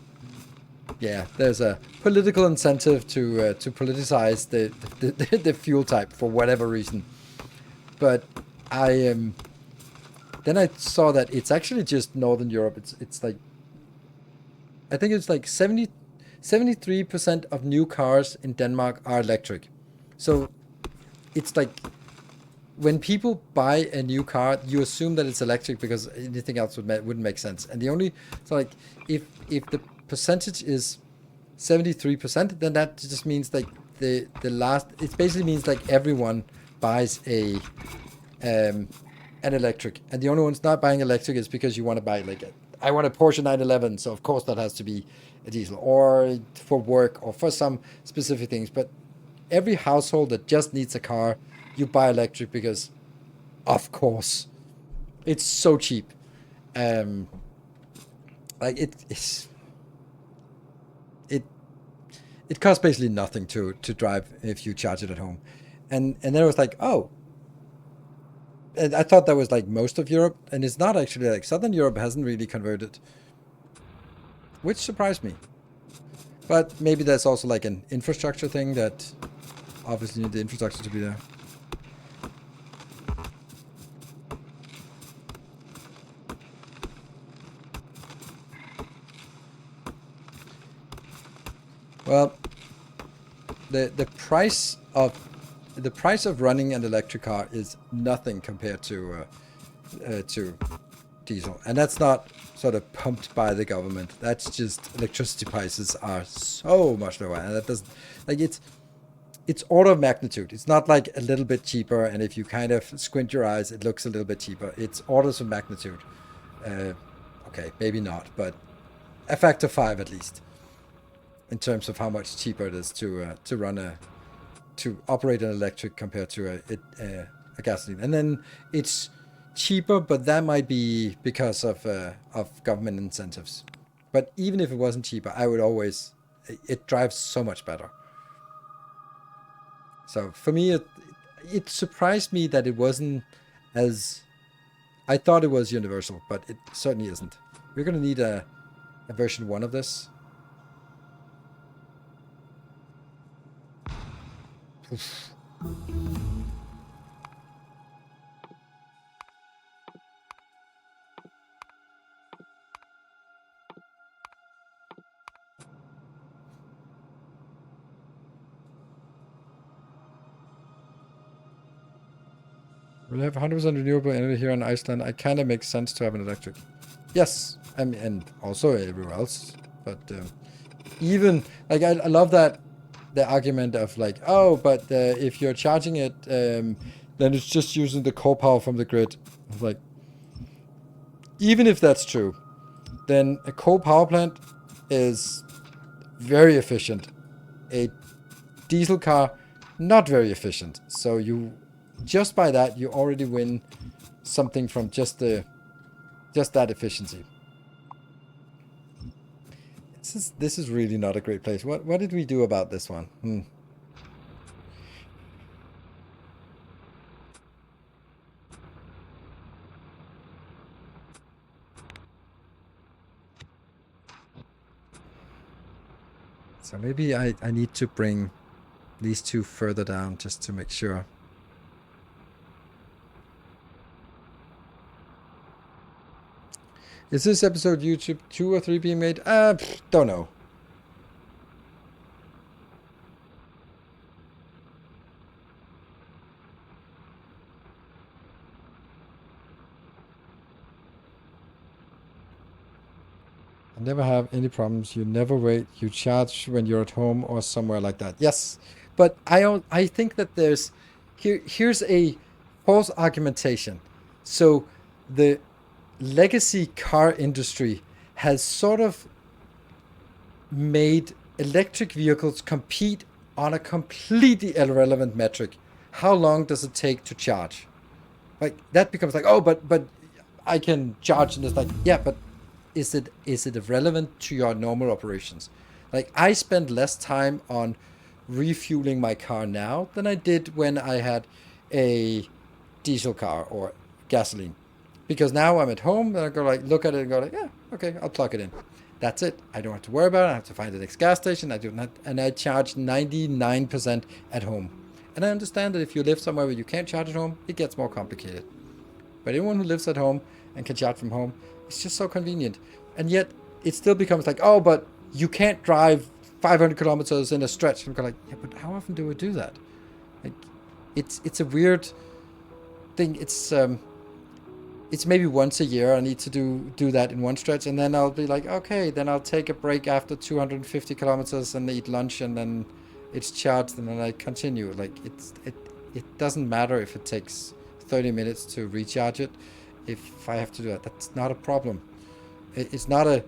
yeah, there's a political incentive to politicize the fuel type for whatever reason. But then I saw that it's actually just Northern Europe. It's like, I think it's like 73% of new cars in Denmark are electric. So it's like, when people buy a new car, you assume that it's electric because anything else wouldn't make sense. And the only, so like, if the percentage is 73%, then that just means like the last, it basically means like everyone buys an electric, and the only ones not buying electric is because you want to buy like I want a Porsche 911, so of course that has to be a diesel, or for work, or for some specific things. But every household that just needs a car, you buy electric because, of course, it's so cheap. Like it costs basically nothing to drive if you charge it at home, and then it was like, oh, and I thought that was like most of Europe, and it's not actually. Like Southern Europe hasn't really converted, which surprised me. But maybe that's also like an infrastructure thing, that obviously need the infrastructure to be there. Well, the price of running an electric car is nothing compared to diesel, and that's not sort of pumped by the government. That's just electricity prices are so much lower, and that doesn't, like, it's order of magnitude. It's not like a little bit cheaper, and if you kind of squint your eyes, it looks a little bit cheaper. It's orders of magnitude. Okay, maybe not, but a factor 5 at least, in terms of how much cheaper it is to operate an electric compared to a gasoline. And then it's cheaper, but that might be because of government incentives. But even if it wasn't cheaper, it drives so much better. So for me, it surprised me that it wasn't as, I thought it was universal, but it certainly isn't. We're going to need a version 1 of this. Oof. We'll have 100% renewable energy here in Iceland. It kind of makes sense to have an electric. Yes, I mean, and also everywhere else. But even, like, I love that, the argument of like, oh, but if you're charging it, then it's just using the core power from the grid. Like, even if that's true, then a coal power plant is very efficient. A diesel car, not very efficient. So you, just by that, you already win something from just that efficiency. This is really not a great place. What did we do about this one? So maybe I need to bring these two further down just to make sure. Is this episode YouTube 2 or 3 being made? Don't know. I never have any problems. You never wait. You charge when you're at home or somewhere like that. Yes, but I think that here's a false argumentation. So the legacy car industry has sort of made electric vehicles compete on a completely irrelevant metric. How long does it take to charge? Like, that becomes like, oh, but I can charge, and it's like, yeah, but is it relevant to your normal operations? Like, I spend less time on refueling my car now than I did when I had a diesel car or gasoline. Because now I'm at home and I go like look at it and go like, yeah, okay, I'll plug it in. That's it. I don't have to worry about it. I have to find the next gas station. I do not, and I charge 99% at home. And I understand that if you live somewhere where you can't charge at home, it gets more complicated. But anyone who lives at home and can charge from home, it's just so convenient. And yet it still becomes like, oh, but you can't drive 500 kilometers in a stretch. And I'm like, yeah, but how often do we do that? Like, it's a weird thing. It's maybe once a year I need to do that in one stretch, and then I'll be like, okay, then I'll take a break after 250 kilometers and eat lunch, and then it's charged, and then I continue. Like it doesn't matter if it takes 30 minutes to recharge it. If I have to do that, that's not a problem. It's not a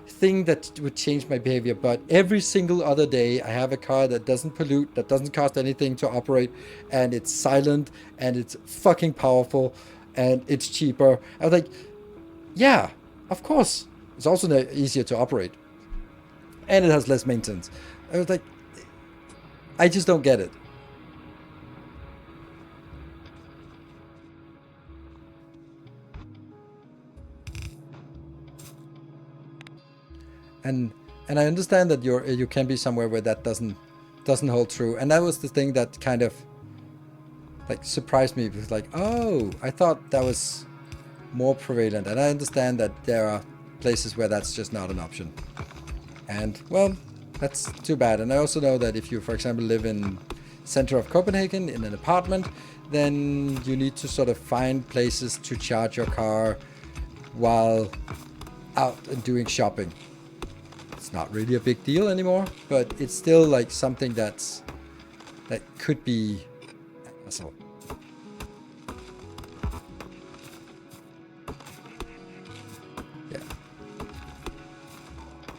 thing that would change my behavior. But every single other day, I have a car that doesn't pollute, that doesn't cost anything to operate, and it's silent, and it's fucking powerful, and it's cheaper. I was like, yeah, of course. It's also easier to operate, and it has less maintenance. I was like, I just don't get it. And I understand that you can be somewhere where that doesn't hold true. And that was the thing that kind of like surprised me. It was like, oh, I thought that was more prevalent. And I understand that there are places where that's just not an option. And well, that's too bad. And I also know that if you, for example, live in center of Copenhagen in an apartment, then you need to sort of find places to charge your car while out and doing shopping. It's not really a big deal anymore, but it's still like something that could be a hassle. Yeah.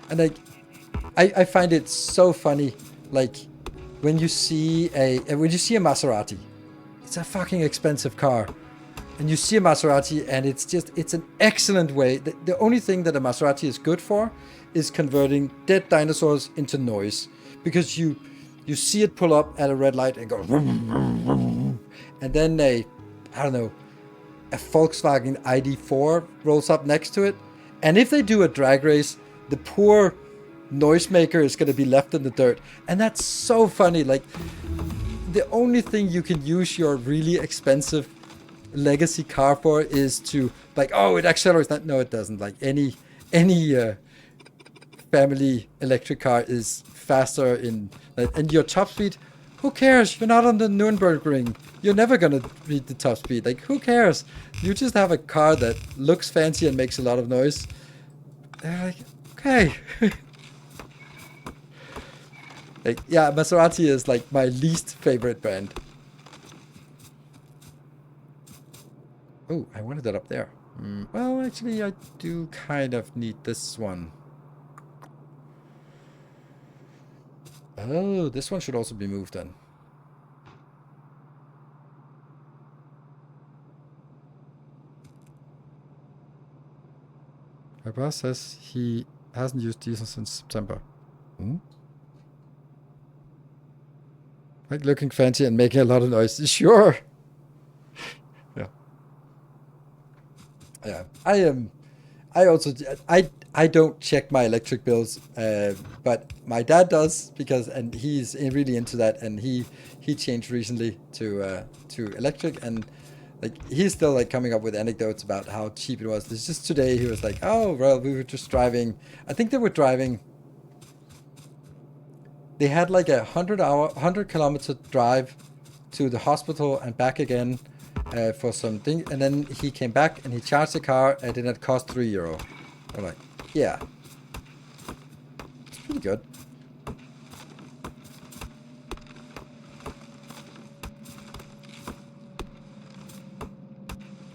And like I find it so funny, like when you see a Maserati. It's a fucking expensive car. And you see a Maserati and it's an excellent way. The only thing that a Maserati is good for is converting dead dinosaurs into noise. Because you see it pull up at a red light and go vroom, vroom, vroom. And then a Volkswagen ID4 rolls up next to it. And if they do a drag race, the poor noisemaker is going to be left in the dirt. And that's so funny. Like, the only thing you can use your really expensive legacy car for is to like, oh, it accelerates. No, it doesn't. Like any family electric car is faster and your top speed, who cares? You're not on the Nürburgring. You're never gonna beat the top speed. Like, who cares? You just have a car that looks fancy and makes a lot of noise. They're like, okay. Like, yeah, Maserati is like my least favorite brand. Oh, I wanted that up there. Well, actually, I do kind of need this one. Oh, this one should also be moved then. My boss says he hasn't used diesel since September. Like looking fancy and making a lot of noise. Sure. Yeah. Yeah. I don't check my electric bills, but my dad does and he's really into that, and he changed recently to electric, and like he's still like coming up with anecdotes about how cheap it was. This just today he was like, oh well, we were just driving. I think they were driving. They had like a 100-kilometer drive to the hospital and back again for something, and then he came back and he charged the car, and then it cost €3. I'm like, yeah, it's pretty good.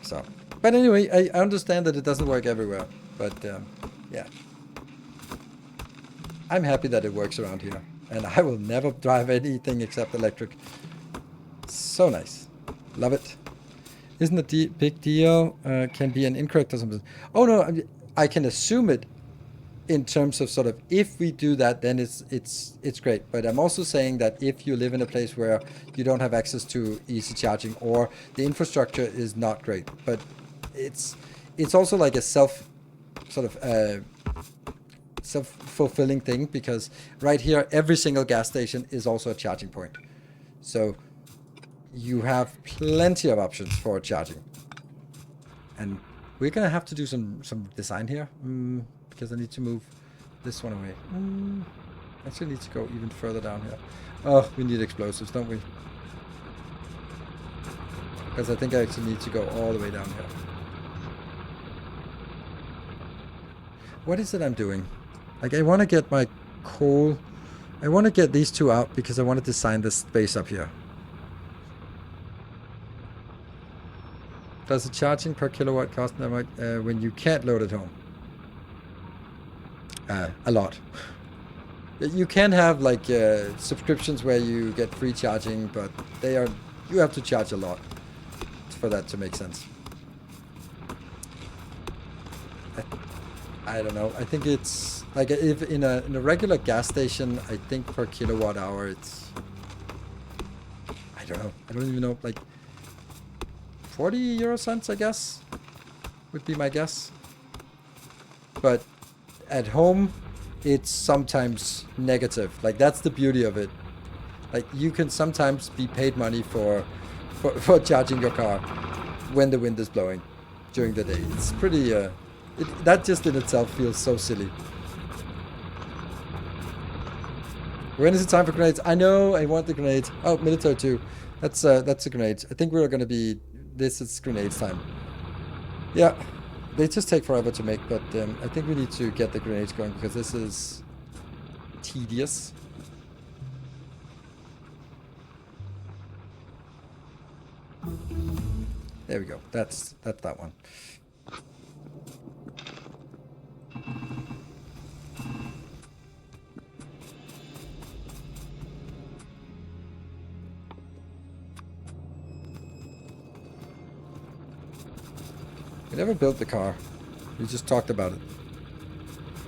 So, but anyway, I understand that it doesn't work everywhere, but yeah, I'm happy that it works around here. And I will never drive anything except electric. So nice. Love it. Isn't a big deal. Can be an incorrect or something. Oh no, I can assume it in terms of sort of, if we do that, then it's great. But I'm also saying that if you live in a place where you don't have access to easy charging, or the infrastructure is not great, but it's also like a self-fulfilling thing, because right here every single gas station is also a charging point, so you have plenty of options for charging. And we're gonna have to do some design here, because I need to move this one away. Actually need to go even further down here. Oh, we need explosives, don't we? Because I think I actually need to go all the way down here. What is it I'm doing? Like, I want to get my coal. I want to get these two out because I want to design this space up here. Does the charging per kilowatt cost that much when you can't load at home? A lot. You can have like subscriptions where you get free charging, but you have to charge a lot for that to make sense. I don't know. I think it's like, if in a regular gas station, I think per kilowatt hour it's, I don't know. I don't even know, like 40 euro cents, I guess, would be my guess. But at home, it's sometimes negative. Like, that's the beauty of it. Like, you can sometimes be paid money for charging your car when the wind is blowing during the day. It's pretty, that just in itself feels so silly. When is it time for grenades? I know, I want the grenades. Oh, military too. That's a grenade. I think we're gonna be, this is grenades time. Yeah, they just take forever to make, but I think we need to get the grenades going because this is tedious. There we go. That's that one. We never built the car. We just talked about it.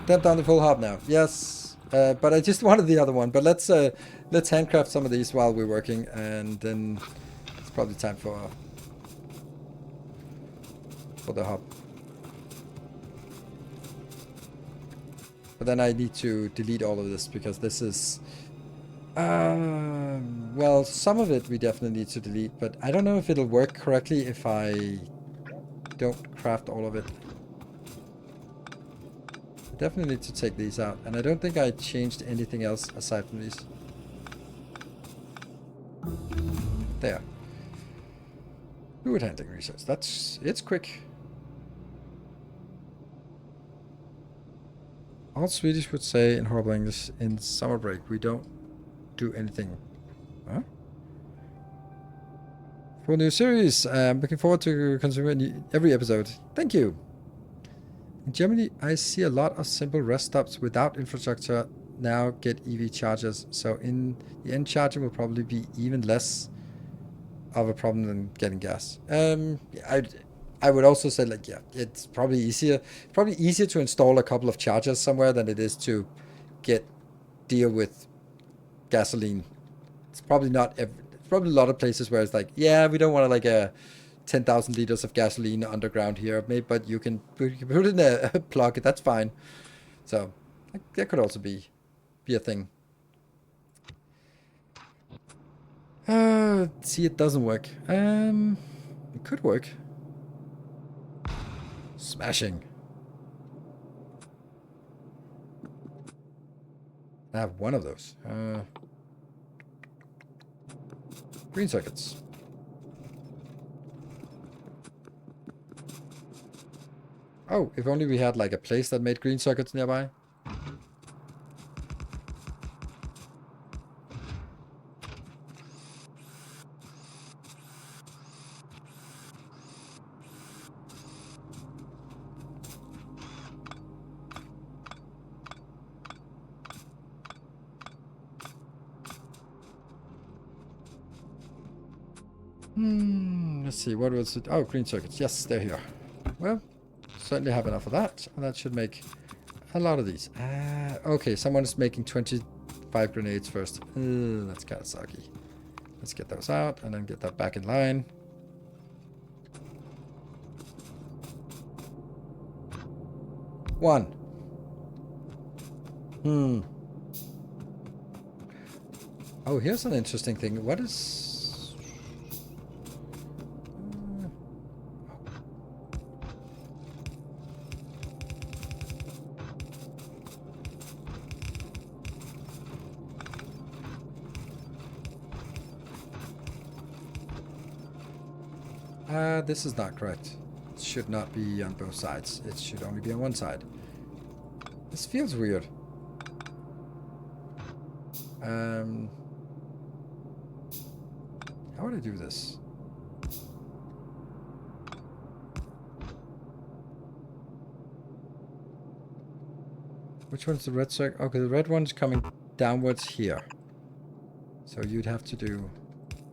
Temp down the full hub now. Yes, but I just wanted the other one. But let's handcraft some of these while we're working, and then it's probably time for the hub. But then I need to delete all of this because this is, well, some of it we definitely need to delete, but I don't know if it'll work correctly if I don't craft all of it. Definitely need to take these out, and I don't think I changed anything else aside from these. There. Fluid handling research. It's quick. All Swedish would say in horrible English, in summer break we don't do anything. Huh? For a new series, I'm looking forward to consuming every episode. Thank you. In Germany, I see a lot of simple rest stops without infrastructure now get EV chargers. So in the end, charging will probably be even less of a problem than getting gas. I would also say, like, yeah, it's probably easier to install a couple of chargers somewhere than it is to deal with gasoline. It's probably not probably a lot of places where it's like, yeah, we don't want to like a 10,000 liters of gasoline underground here, maybe, but you can put it in a plug. That's fine. So that could also be a thing. See, it doesn't work. It could work. Smashing. I have one of those. Green circuits. Oh, if only we had like a place that made green circuits nearby. Let's see, what was it? Oh, green circuits. Yes, they're here. Well, certainly have enough of that. And that should make A lot of these. Okay, someone's making 25 grenades first. That's kind of sucky. Let's get those out and then get that back in line. One. Oh, here's an interesting thing. What is... this is not correct. It should not be on both sides. It should only be on one side. This feels weird. How would I do this? Which one's the red circle? Okay, the red one's coming downwards here. So you'd have to do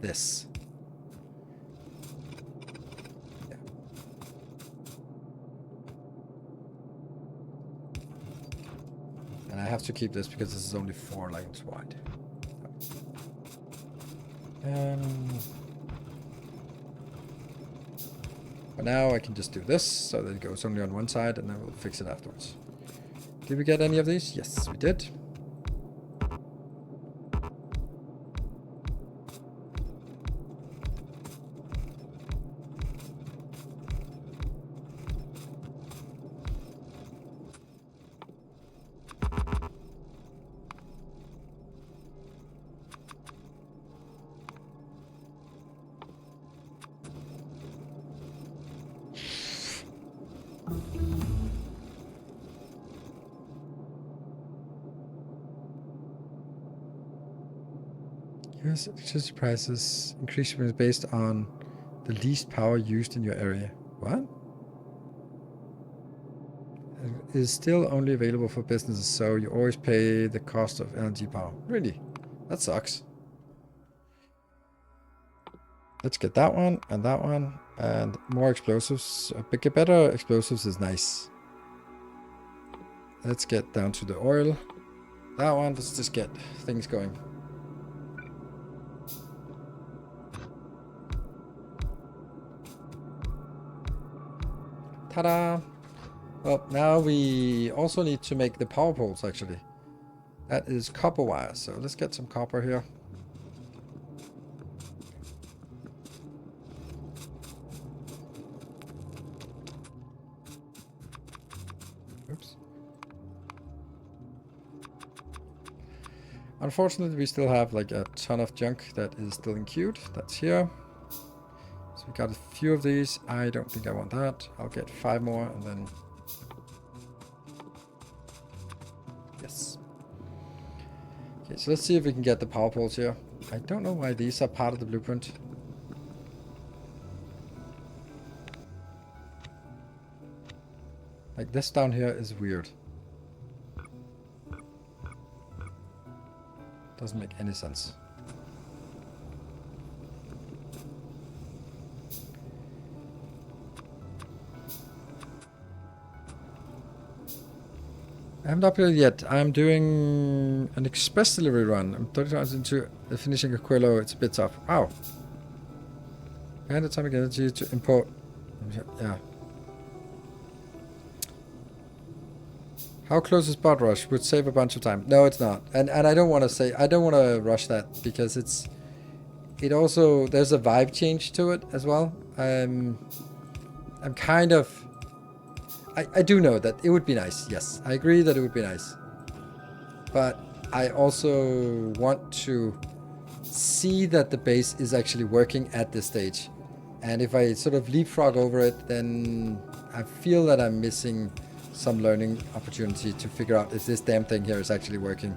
this. Yeah. And I have to keep this because this is only 4 lines wide. But now I can just do this so that it goes only on one side and then we'll fix it afterwards. Did we get any of these? Yes, we did. US electricity prices increase based on the least power used in your area. What? It is still only available for businesses, so you always pay the cost of energy power. Really? That sucks. Let's get that one, and more explosives. Get better explosives is nice. Let's get down to the oil. That one, let's just get things going. Ta-da! Well, now we also need to make the power poles, actually. That is copper wire, so let's get some copper here. Oops. Unfortunately, we still have like a ton of junk that is still in queued. That's here. So we got a few of these. I don't think I want that. I'll get 5 more and then... Yes. Okay, so let's see if we can get the power poles here. I don't know why these are part of the blueprint. Like this down here is weird. Doesn't make any sense. I haven't upgraded yet. I'm doing an express delivery run. I'm 30 times into finishing a Quillo. It's a bit tough. Wow. And atomic energy to import. Yeah. How close is Bot Rush? Would save a bunch of time. No, it's not. And I don't want to say, I don't want to rush that because it also, there's a vibe change to it as well. I'm kind of, I do know that it would be nice. Yes, I agree that it would be nice. But I also want to see that the base is actually working at this stage. And if I sort of leapfrog over it, then I feel that I'm missing some learning opportunity to figure out if this damn thing here is actually working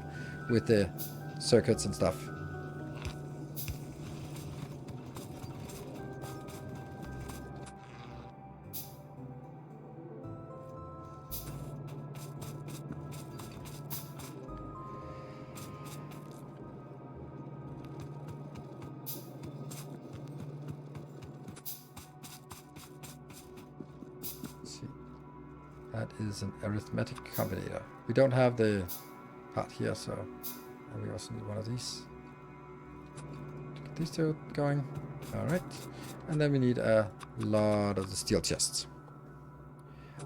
with the circuits and stuff. That is an arithmetic combinator. We don't have the part here, so we also need one of these. Get these two going. Alright. And then we need a lot of the steel chests.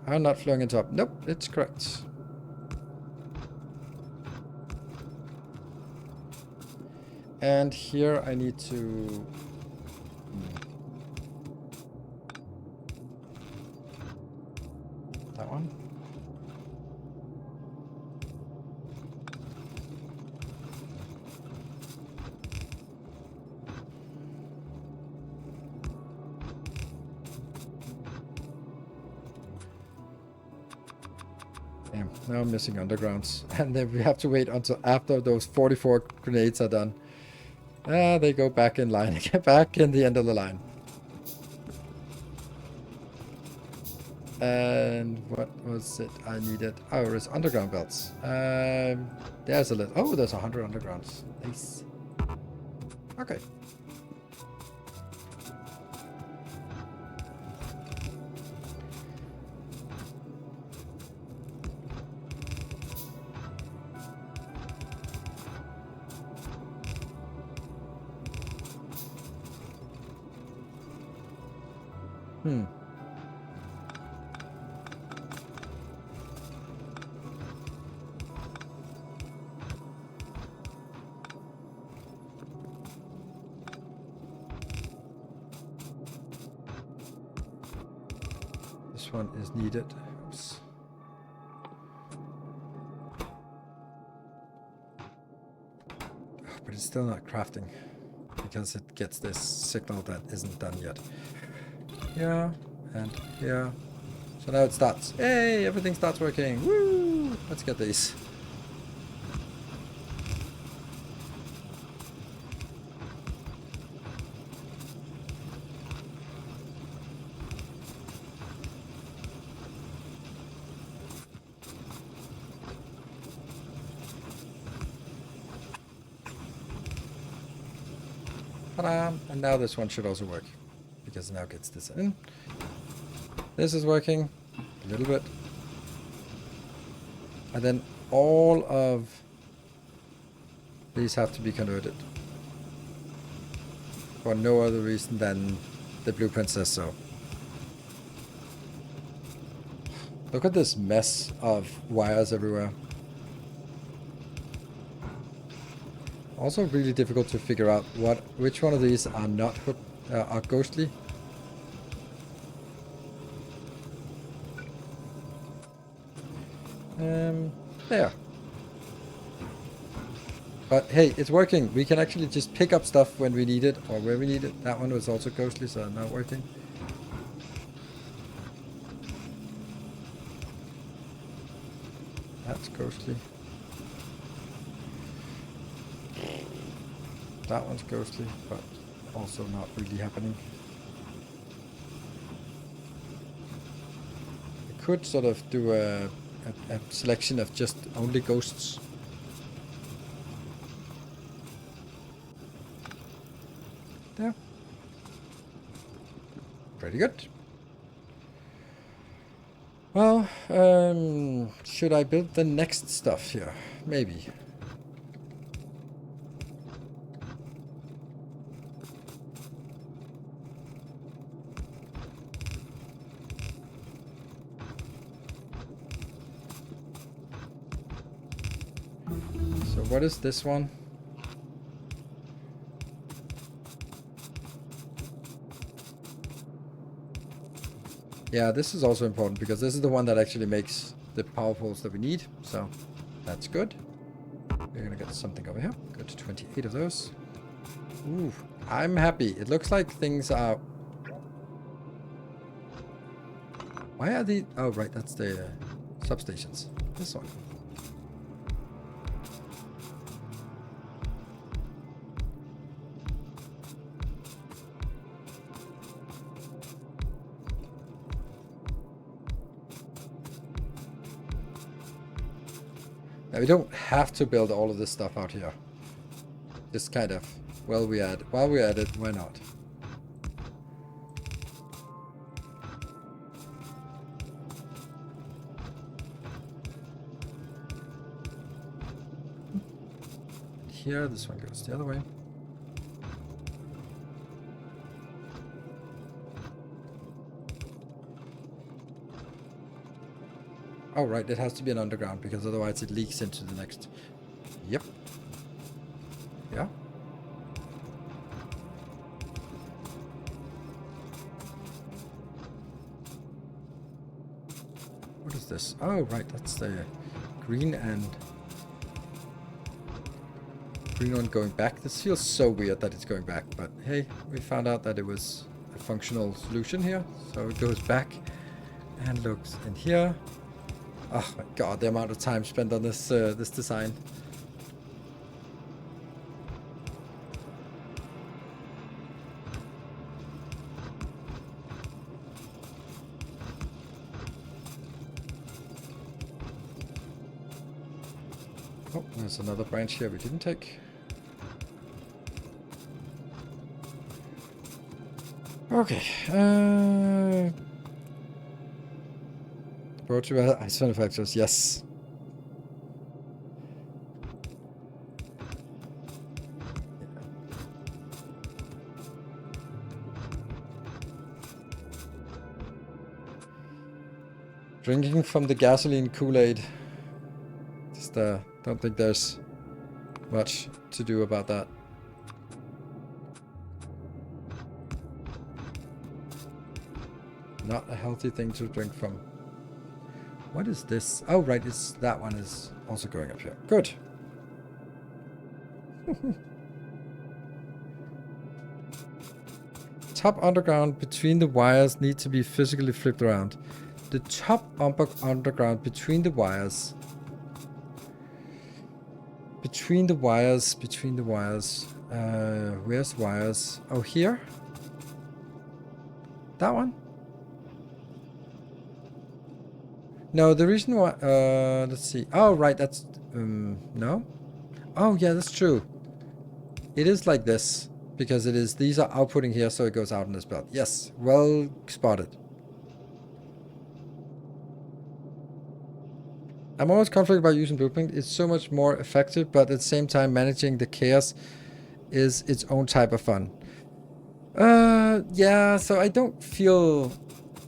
I'm not flowing into top. Nope, it's correct. And here I need to... that one. Damn, now I'm missing undergrounds. And then we have to wait until after those 44 grenades are done. They go back in line, get back in the end of the line. And what was it I needed? Oh, it's underground belts. There's a little. Oh, there's 100 undergrounds. Nice. Okay. This one is needed. Oops. But it's still not crafting because it gets this signal that isn't done yet. Here and here. So now it starts. Hey, everything starts working. Woo! Let's get these. Ta-da! And now this one should also work, because now it gets this in. This is working a little bit. And then all of these have to be converted. For no other reason than the blueprint says so. Look at this mess of wires everywhere. Also really difficult to figure out which one of these are not are ghostly. There. But hey, it's working. We can actually just pick up stuff when we need it or where we need it. That one was also ghostly, so not working. That's ghostly. That one's ghostly, but also not really happening. I could sort of do a selection of just only ghosts. There. Pretty good. Well, should I build the next stuff here? Maybe. So what is this one? Yeah, this is also important because this is the one that actually makes the power poles that we need. So that's good. We're gonna get something over here. Go to 28 of those. Ooh, I'm happy. It looks like things are... Why are the... Oh, right, that's the substations. This one. Now, we don't have to build all of this stuff out here. Just kind of, while we're at it, why not? here. This one goes the other way. Oh, right, it has to be an underground, because otherwise it leaks into the next. Yep. Yeah. What is this? Oh, right, that's the green and green one going back. This feels so weird that it's going back, but hey, we found out that it was a functional solution here. So it goes back and looks in here. Oh my god, the amount of time spent on this this design. Oh, there's another branch here we didn't take. Okay. Portugal ice manufacturers, yes. Drinking from the gasoline Kool-Aid. Just don't think there's much to do about that. Not a healthy thing to drink from. What is this? Oh, right, it's that one is also going up here. Good. Top underground between the wires need to be physically flipped around. The top underground between the wires. Between the wires. Where's wires? Oh, here? That one? No, the reason why, let's see. Oh, right, that's, no? Oh, yeah, that's true. It is like this, because it is, these are outputting here, so it goes out in this belt. Yes, well spotted. I'm always conflicted about using Blueprint. It's so much more effective, but at the same time, managing the chaos is its own type of fun. Yeah, so I don't feel,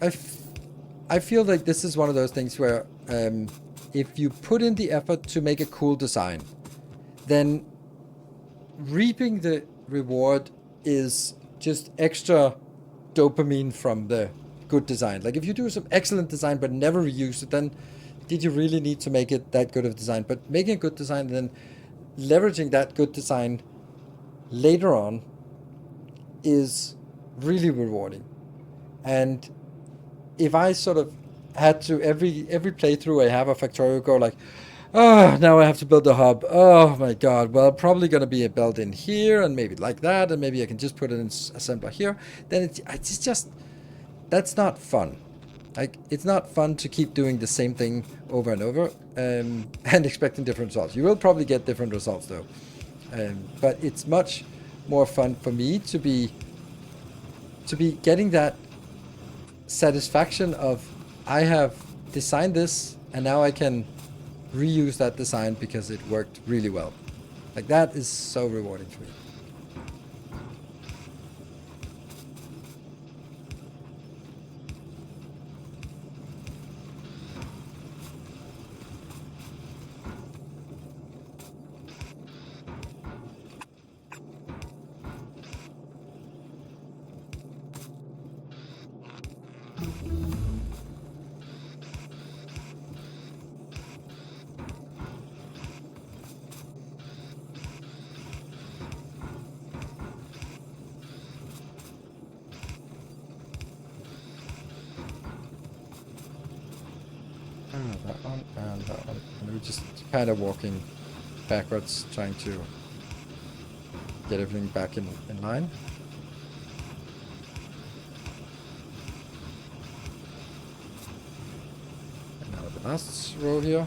I feel like this is one of those things where if you put in the effort to make a cool design, then reaping the reward is just extra dopamine from the good design. Like if you do some excellent design but never reuse it, then did you really need to make it that good of a design? But making a good design and then leveraging that good design later on is really rewarding. And if I sort of had to every playthrough I have a Factorio go like, oh, now I have to build a hub. Oh my god. Well, probably going to be a build in here and maybe like that, and maybe I can just put it in assembler here. Then it's just that's not fun. Like it's not fun to keep doing the same thing over and over and expecting different results. You will probably get different results though, but it's much more fun for me to be getting that satisfaction of I have designed this and now I can reuse that design because it worked really well. Like that is so rewarding for me. That one and that one. And we're just kind of walking backwards, trying to get everything back in line. And now the last row here.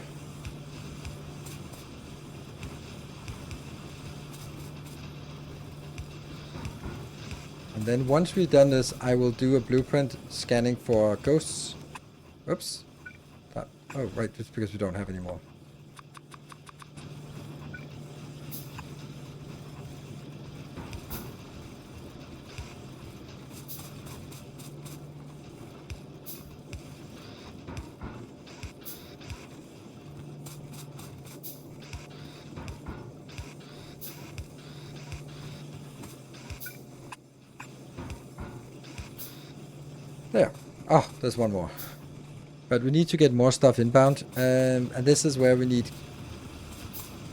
And then once we've done this, I will do a blueprint scanning for ghosts. Oops. Oh, right, it's because we don't have any more. There. Oh, there's one more. But we need to get more stuff inbound. And this is where we need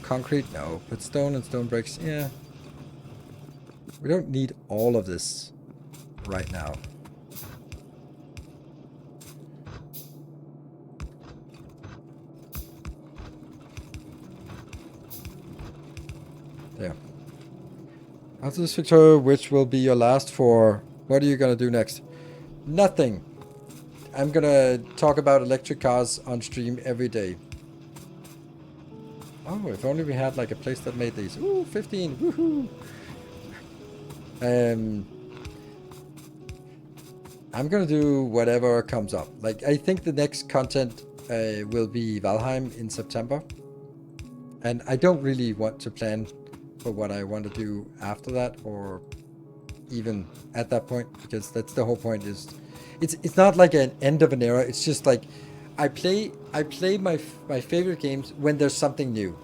concrete. No, but stone and stone bricks. Yeah. We don't need all of this right now. There. After this Factorio, which will be your last for... What are you gonna do next? Nothing. I'm gonna talk about electric cars on stream every day. Oh, if only we had like a place that made these. Ooh, 15. Woohoo! I'm gonna do whatever comes up. Like, I think the next content will be Valheim in September. And I don't really want to plan for what I want to do after that, or even at that point, because that's the whole point. Is it's not like an end of an era. It's just like I play my favorite games when there's something new,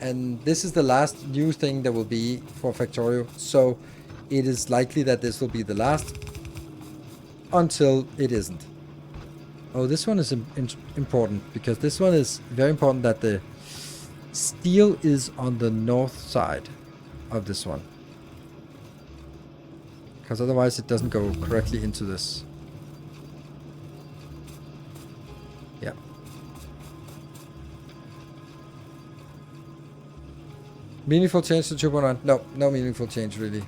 and this is the last new thing there will be for Factorio. So it is likely that this will be the last until it isn't. Oh, this one is important, because this one is very important that the steel is on the north side of this one, because otherwise it doesn't go correctly into this. Yeah. Meaningful change to 2.1? No, no meaningful change really.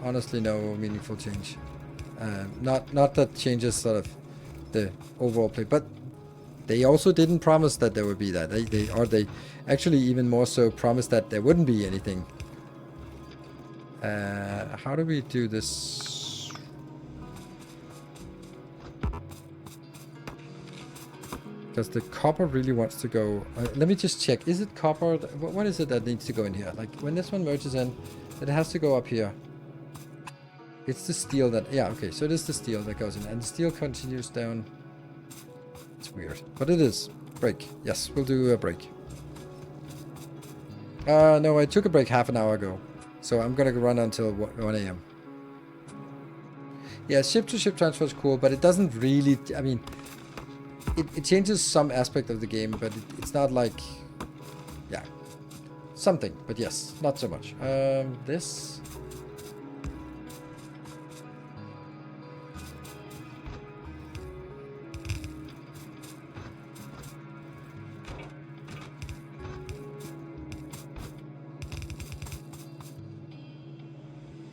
Honestly, no meaningful change. Not that changes sort of the overall play, but they also didn't promise that there would be that. They actually even more so promised that there wouldn't be anything. How do we do this? Because the copper really wants to go. Let me just check. Is it copper? What is it that needs to go in here? Like when this one merges in, it has to go up here. It's the steel that... Yeah, okay. So it is the steel that goes in. And the steel continues down. It's weird. But it is. Break. Yes, we'll do a break. No, I took a break half an hour ago. So I'm gonna run until 1 a.m. Yeah, ship-to-ship transfer is cool, but it doesn't really... I mean, it changes some aspect of the game, but it's not like... Yeah. Something, but yes, not so much. This...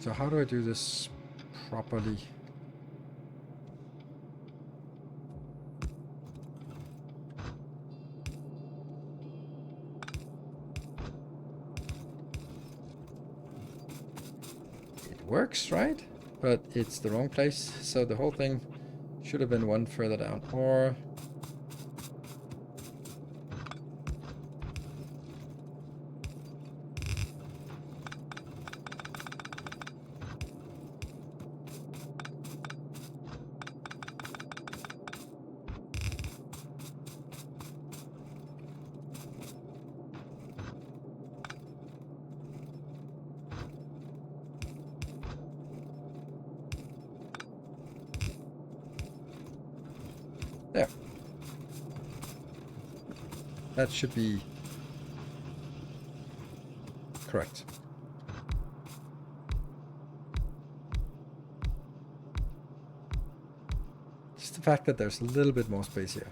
So how do I do this properly? It works, right? But it's the wrong place, so the whole thing should have been one further down. Or... There. That should be correct. Just the fact that there's a little bit more space here.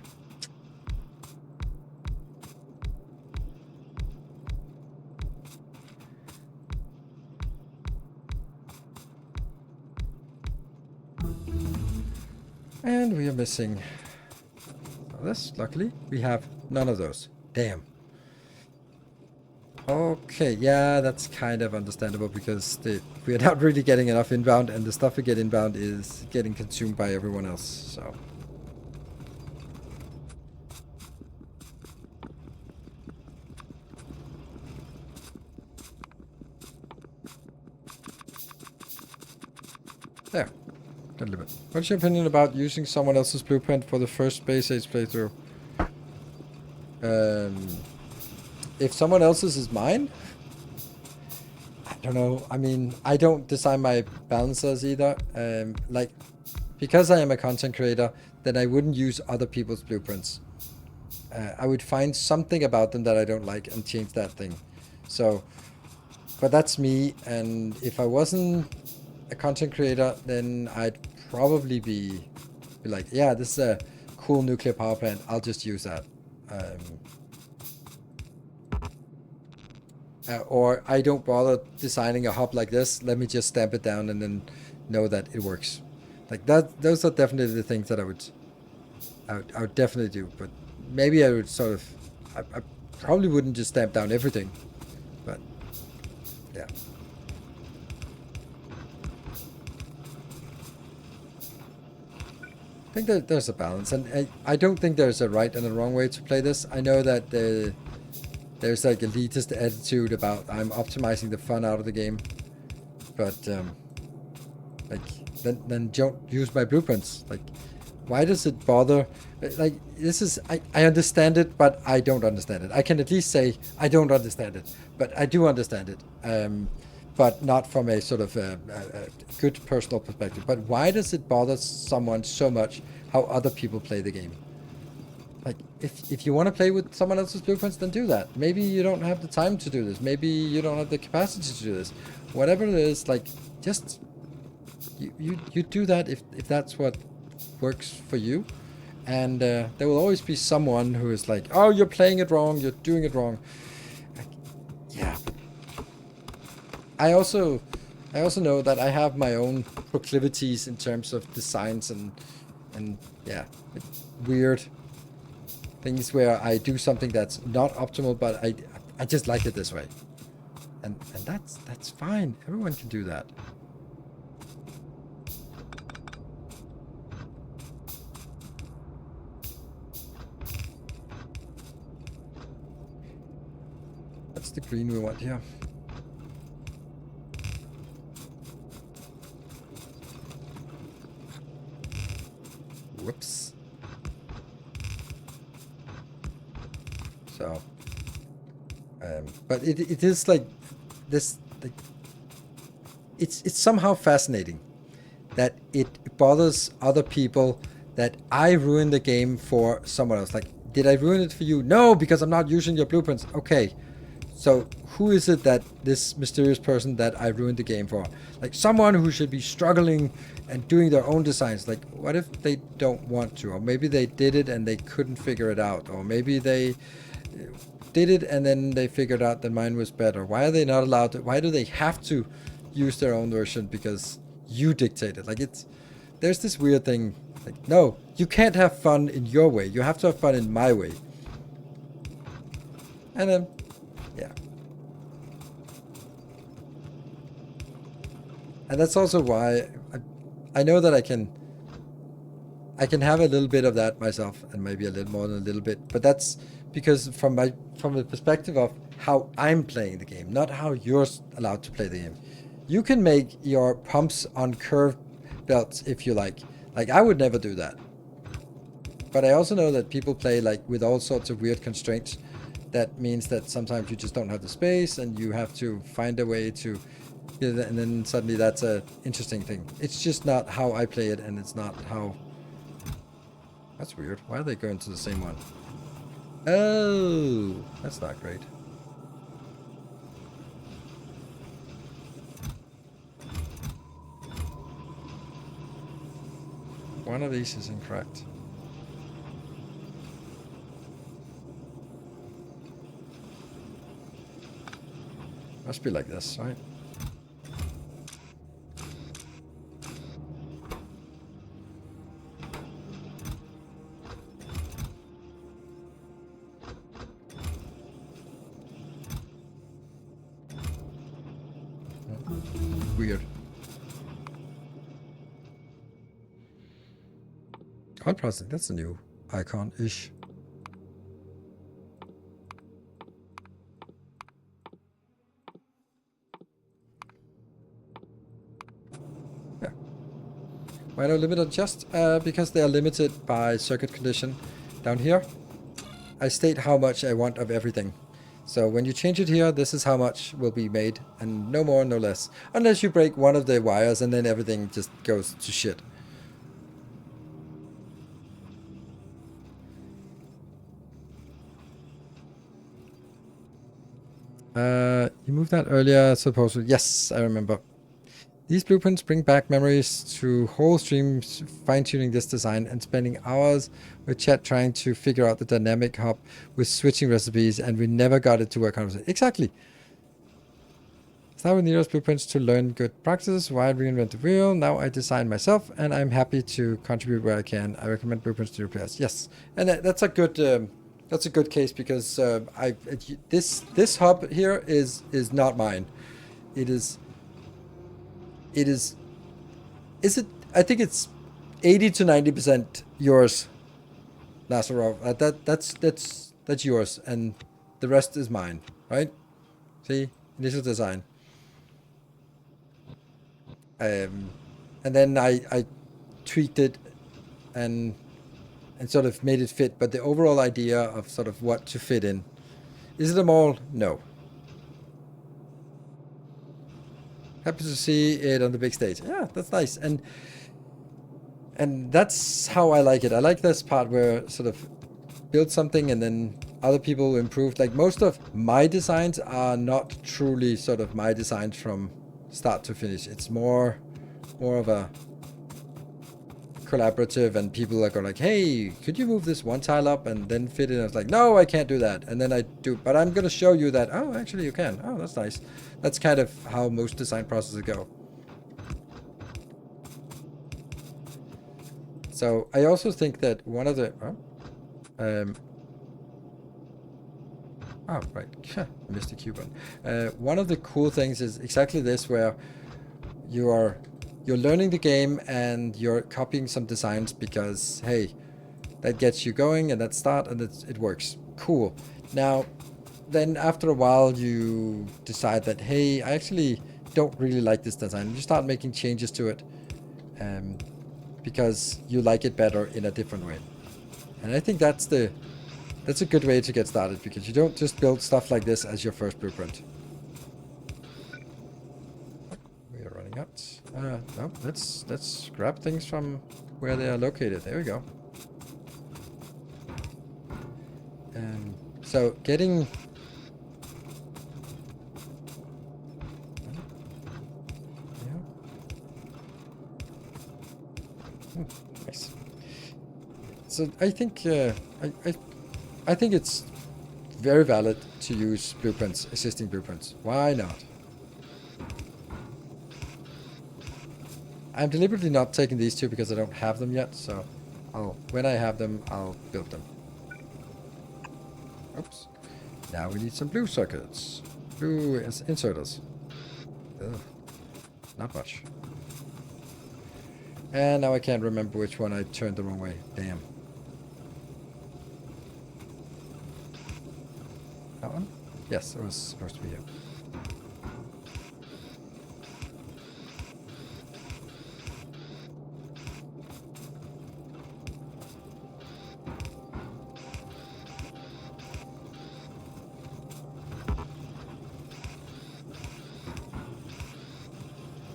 And we are missing this. Luckily, we have none of those. Damn. Okay, yeah, that's kind of understandable, because we are not really getting enough inbound, and the stuff we get inbound is getting consumed by everyone else, so... There. A little bit. What's your opinion about using someone else's blueprint for the first Space Age playthrough? If someone else's is mine, don't know. I mean, I don't design my balancers either. Like, because I am a content creator, then I wouldn't use other people's blueprints. I would find something about them that I don't like and change that thing. So, but that's me. And if I wasn't a content creator, then I'd probably be like, yeah, this is a cool nuclear power plant. I'll just use that. Or I don't bother designing a hub like this. Let me just stamp it down and then know that it works. Like that. Those are definitely the things that I would definitely do. But maybe I would sort of. I probably wouldn't just stamp down everything. But yeah. I think that there's a balance, and I don't think there's a right and a wrong way to play this. I know that there's like elitist attitude about I'm optimizing the fun out of the game, but like then don't use my blueprints. Like, why does it bother? Like, this is I understand it, but I don't understand it. I can at least say I don't understand it, but I do understand it. But not from a sort of a good personal perspective. But why does it bother someone so much how other people play the game? Like, if you want to play with someone else's blueprints, then do that. Maybe you don't have the time to do this. Maybe you don't have the capacity to do this. Whatever it is, like, just you do that if that's what works for you. And there will always be someone who is like, oh, you're playing it wrong, you're doing it wrong. Like, yeah, but I also know that I have my own proclivities in terms of designs and yeah, weird things where I do something that's not optimal, but I just like it this way, and that's fine. Everyone can do that. That's the green we want here. Whoops. So, but it is like this. Like, it's somehow fascinating that it bothers other people that I ruin the game for someone else. Like, did I ruin it for you? No, because I'm not using your blueprints. Okay, so who is it that this mysterious person that I ruined the game for? Like, someone who should be struggling and doing their own designs. Like, what if they don't want to? Or maybe they did it and they couldn't figure it out. Or maybe they did it and then they figured out that mine was better. Why are they not allowed to? Why do they have to use their own version because you dictate it? Like, there's this weird thing. Like, no, you can't have fun in your way. You have to have fun in my way. And then, yeah. And that's also why I know that I can have a little bit of that myself, and maybe a little more than a little bit. But that's because from the perspective of how I'm playing the game, not how you're allowed to play the game. You can make your pumps on curved belts if you like. Like, I would never do that. But I also know that people play like with all sorts of weird constraints. That means that sometimes you just don't have the space and you have to find a way to, and then suddenly that's a interesting thing. It's just not how I play it, and it's not how. That's weird. Why are they going to the same one? Oh, that's not great. One of these is incorrect. Must be like this, right? Weird. Oil processing, that's a new icon-ish. Yeah. Why no limit on just? Because they are limited by circuit condition. Down here, I state how much I want of everything. So when you change it here, this is how much will be made, and no more, no less. Unless you break one of the wires, and then everything just goes to shit. You moved that earlier, supposedly. Yes, I remember. These blueprints bring back memories to whole streams fine-tuning this design and spending hours with chat trying to figure out the dynamic hub with switching recipes, and we never got it to work 100%. Exactly. Start with Nilaus blueprints to learn good practices. Why reinvent the wheel? Now I design myself, and I'm happy to contribute where I can. I recommend blueprints to new players. Yes, and that's a good case because this hub here is not mine. It is. Is it? I think it's 80 to 90% yours, Lazarov. That's yours, and the rest is mine. Right? See, initial design. And then I tweaked it and sort of made it fit. But the overall idea of sort of what to fit in, is it a mall? No. Happy to see it on the big stage. Yeah, that's nice. And that's how I like it. I like this part where sort of build something and then other people improve. Like most of my designs are not truly sort of my designs from start to finish. It's more of a collaborative, and people are going like, hey, could you move this one tile up and then fit it? I was like, no, I can't do that. And then I do, but I'm going to show you that, oh, actually you can. Oh, that's nice. That's kind of how most design processes go. So I also think that one of the, oh, right, I missed the Q button. One of the cool things is exactly this, where you're learning the game and you're copying some designs because, hey, that gets you going and that start and it works. Cool. Now, then after a while you decide that, hey, I actually don't really like this design. You start making changes to it because you like it better in a different way. And I think that's a good way to get started, because you don't just build stuff like this as your first blueprint. We are running out. No, let's grab things from where they are located. There we go. So getting... Nice. So I think I think it's very valid to use blueprints, existing blueprints. Why not? I'm deliberately not taking these two because I don't have them yet, so when I have them, I'll build them. Oops. Now we need some blue circuits. Blue inserters. Ugh. Not much. And now I can't remember which one I turned the wrong way. Damn. That one? Yes, it was supposed to be here.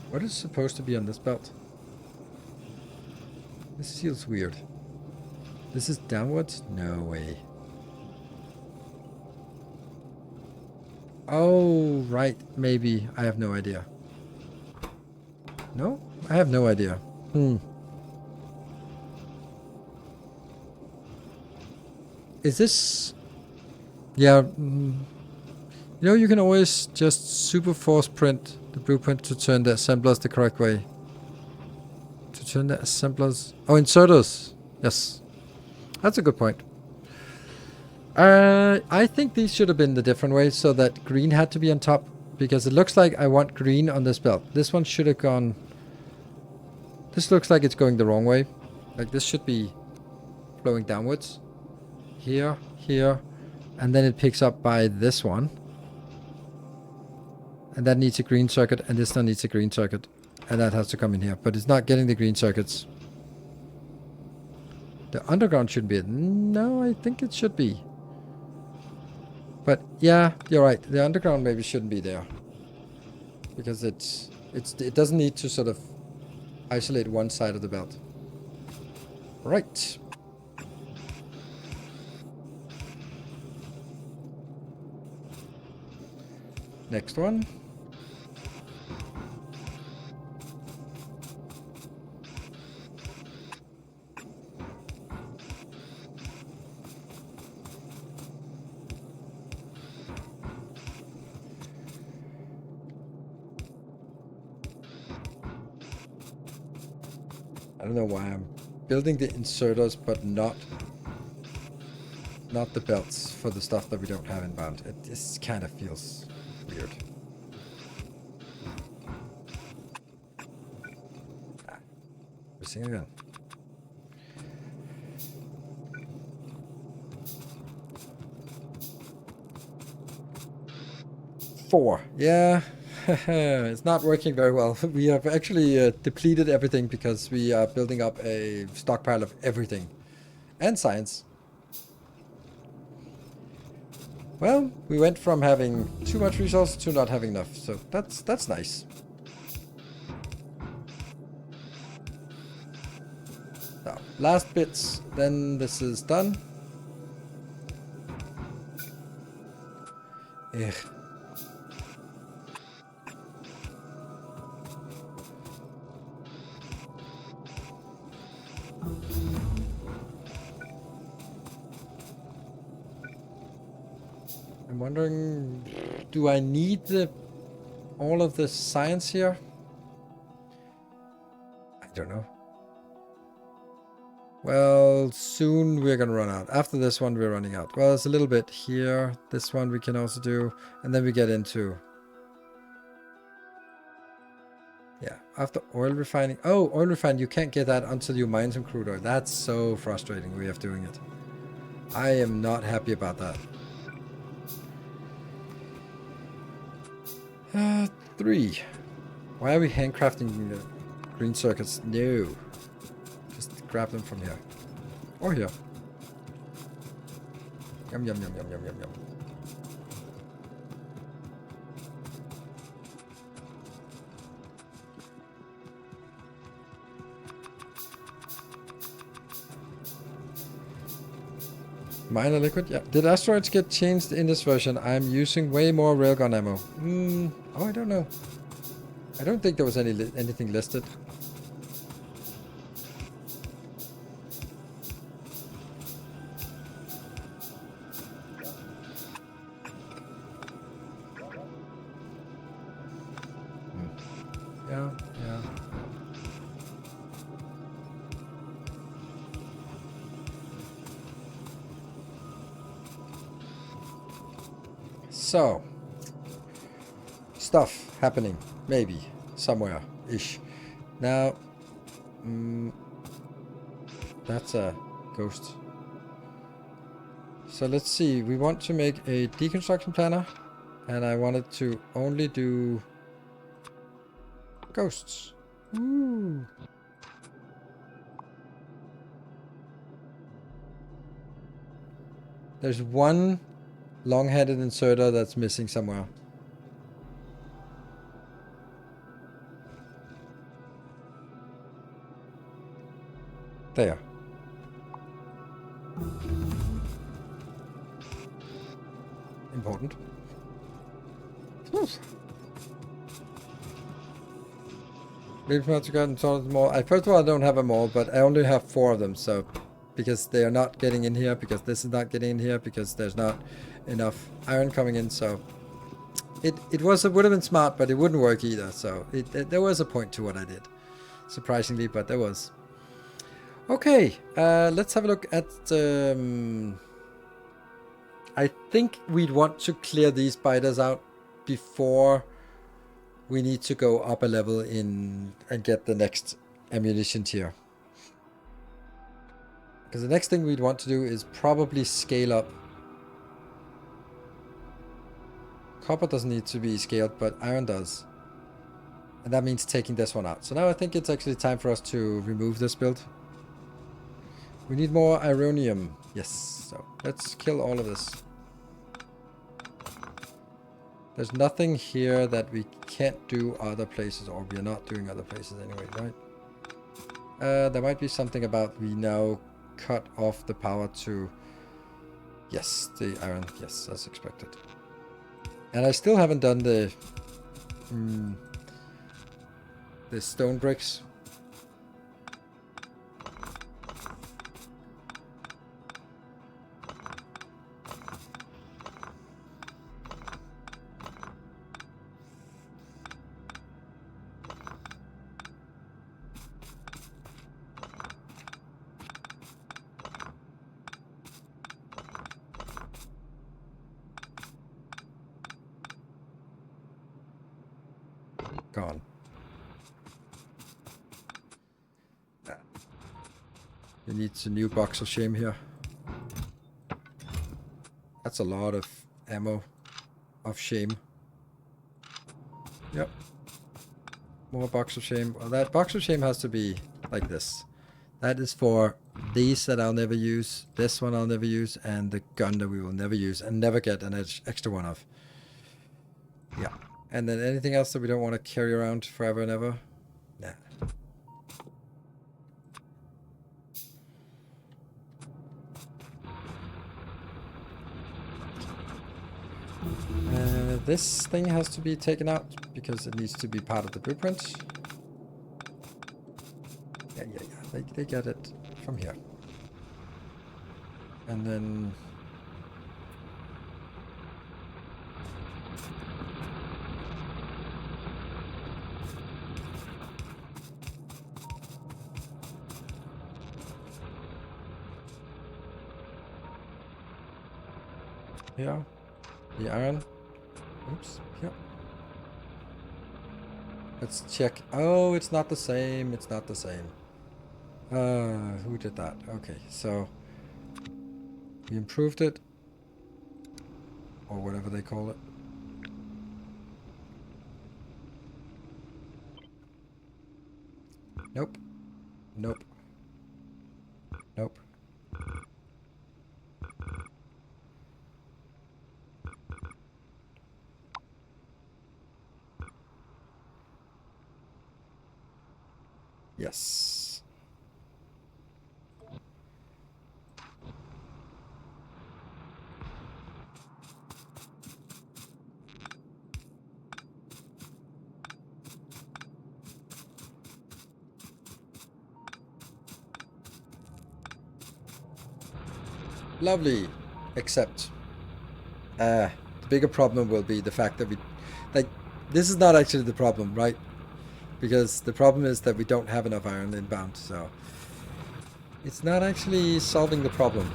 What is supposed to be on this belt? This feels weird. This is downwards? No way. Oh, right. Maybe. I have no idea. No? I have no idea. Is this... Yeah. You know, you can always just super force print the blueprint to turn the assemblers the correct way. To turn the assemblers... Oh, inserters. Yes. That's a good point. I think these should have been the different way, so that green had to be on top, because it looks like I want green on this belt. This one should have gone... This looks like it's going the wrong way. Like, this should be flowing downwards. Here, here, and then it picks up by this one. And that needs a green circuit, and this one needs a green circuit. And that has to come in here, but it's not getting the green circuits. The underground should be it. No, I think it should be. But yeah, you're right. The underground maybe shouldn't be there. Because it doesn't need to sort of isolate one side of the belt. Right. Next one. I don't know why I'm building the inserters, but not the belts for the stuff that we don't have inbound. It just kind of feels weird. Missing again. Four. Yeah. It's not working very well. We have actually depleted everything because we are building up a stockpile of everything. And science. Well, we went from having too much resources to not having enough, so that's nice. Now, last bits, then this is done. Ugh. I'm wondering, do I need all of the science here? I don't know. Well, soon we're gonna run out. After this one, we're running out. Well, there's a little bit here. This one we can also do. And then we get into... Yeah, after oil refining. Oh, oil refining, you can't get that until you mine some crude oil. That's so frustrating way of doing it. I am not happy about that. 3. Why are we handcrafting the green circuits? No. Just grab them from here. Or here. Yum, yum, yum, yum, yum, yum, yum. Minor liquid? Yeah. Did asteroids get changed in this version? I'm using way more railgun ammo. Oh, I don't know. I don't think there was anything listed. Yeah, yeah. So, stuff happening, maybe, somewhere-ish. Now, that's a ghost. So let's see, we want to make a deconstruction planner, and I wanted to only do ghosts. Ooh. There's one long-headed inserter that's missing somewhere. There. Important. Maybe not to get installed more. First of all, I don't have them all, but I only have 4 of them, so because they are not getting in here, because this is not getting in here, because there's not enough iron coming in, so it would have been smart, but it wouldn't work either. So there was a point to what I did, surprisingly, but there was. Okay, let's have a look at. I think we'd want to clear these spiders out before we need to go up a level in and get the next ammunition tier. Because the next thing we'd want to do is probably scale up. Copper doesn't need to be scaled, but iron does. And that means taking this one out. So now I think it's actually time for us to remove this build. We need more ironium. Yes, so let's kill all of this. There's nothing here that we can't do other places, or we are not doing other places anyway, right? There might be something about we now cut off the power to... Yes, the iron. Yes, as expected. And I still haven't done the stone bricks. Gone. We need a new box of shame here. That's a lot of ammo of shame. Yep. More box of shame. Well, that box of shame has to be like this. That is for these that I'll never use, this one I'll never use, and the gun that we will never use and never get an extra one of. Yeah. And then anything else that we don't want to carry around forever and ever? Nah. This thing has to be taken out because it needs to be part of the blueprint. Yeah. They get it from here. And then... Here, the iron. Oops, yep. Let's check. Oh, it's not the same. It's not the same. Who did that? Okay, so we improved it, or whatever they call it. Nope. Nope. Nope. Yes. Lovely. Except, the bigger problem will be the fact that we, like, this is not actually the problem, right? Because the problem is that we don't have enough iron inbound, so it's not actually solving the problem.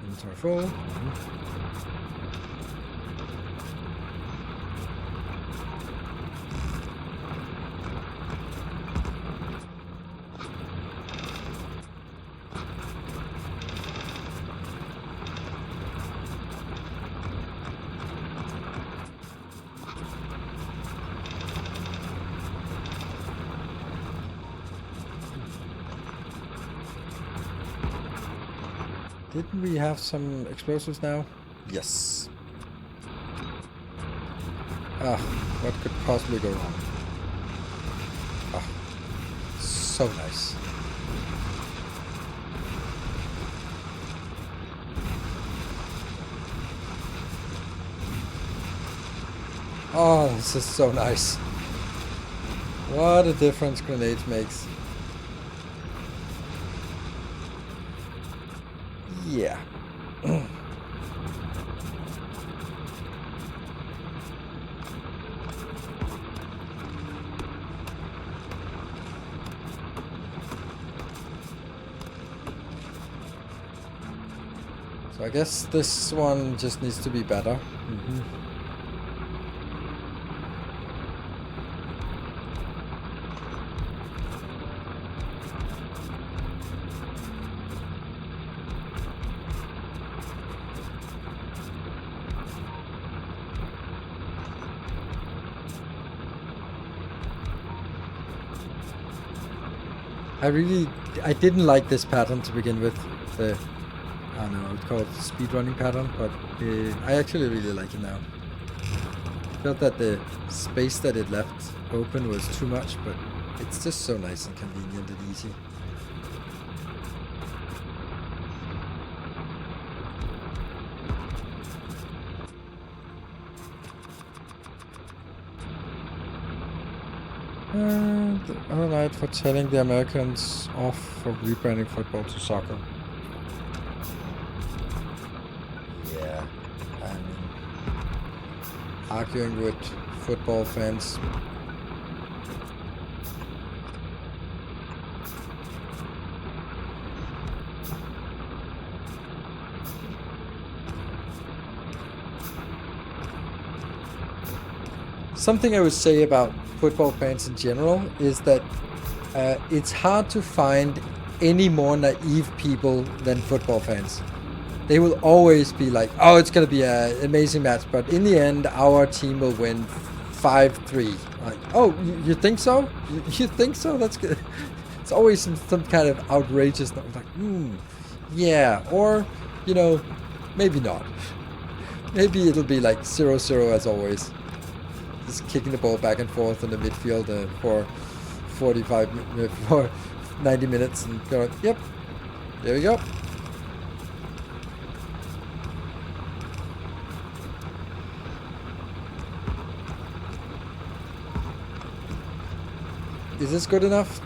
Inventory full. Didn't we have some explosives now? Yes. Ah, what could possibly go wrong? Ah, so nice. Oh, this is so nice. What a difference grenades makes. Yeah. So I guess this one just needs to be better. I didn't like this pattern to begin with. The, I don't know, it's called speedrunning pattern, but I actually really like it now. I felt that the space that it left open was too much, but it's just so nice and convenient and easy. The other night for telling the Americans off for rebranding football to soccer. Yeah, I mean, arguing with football fans. Something I would say about football fans in general is that it's hard to find any more naive people than football fans. They will always be like, oh, it's going to be an amazing match, but in the end, our team will win 5-3. Like, oh, you think so? You think so? That's good. It's always some kind of outrageous, like, yeah, or, you know, maybe not. Maybe it'll be like 0-0 as always. Just kicking the ball back and forth in the midfield for 90 minutes and going, yep, there we go. Is this good enough?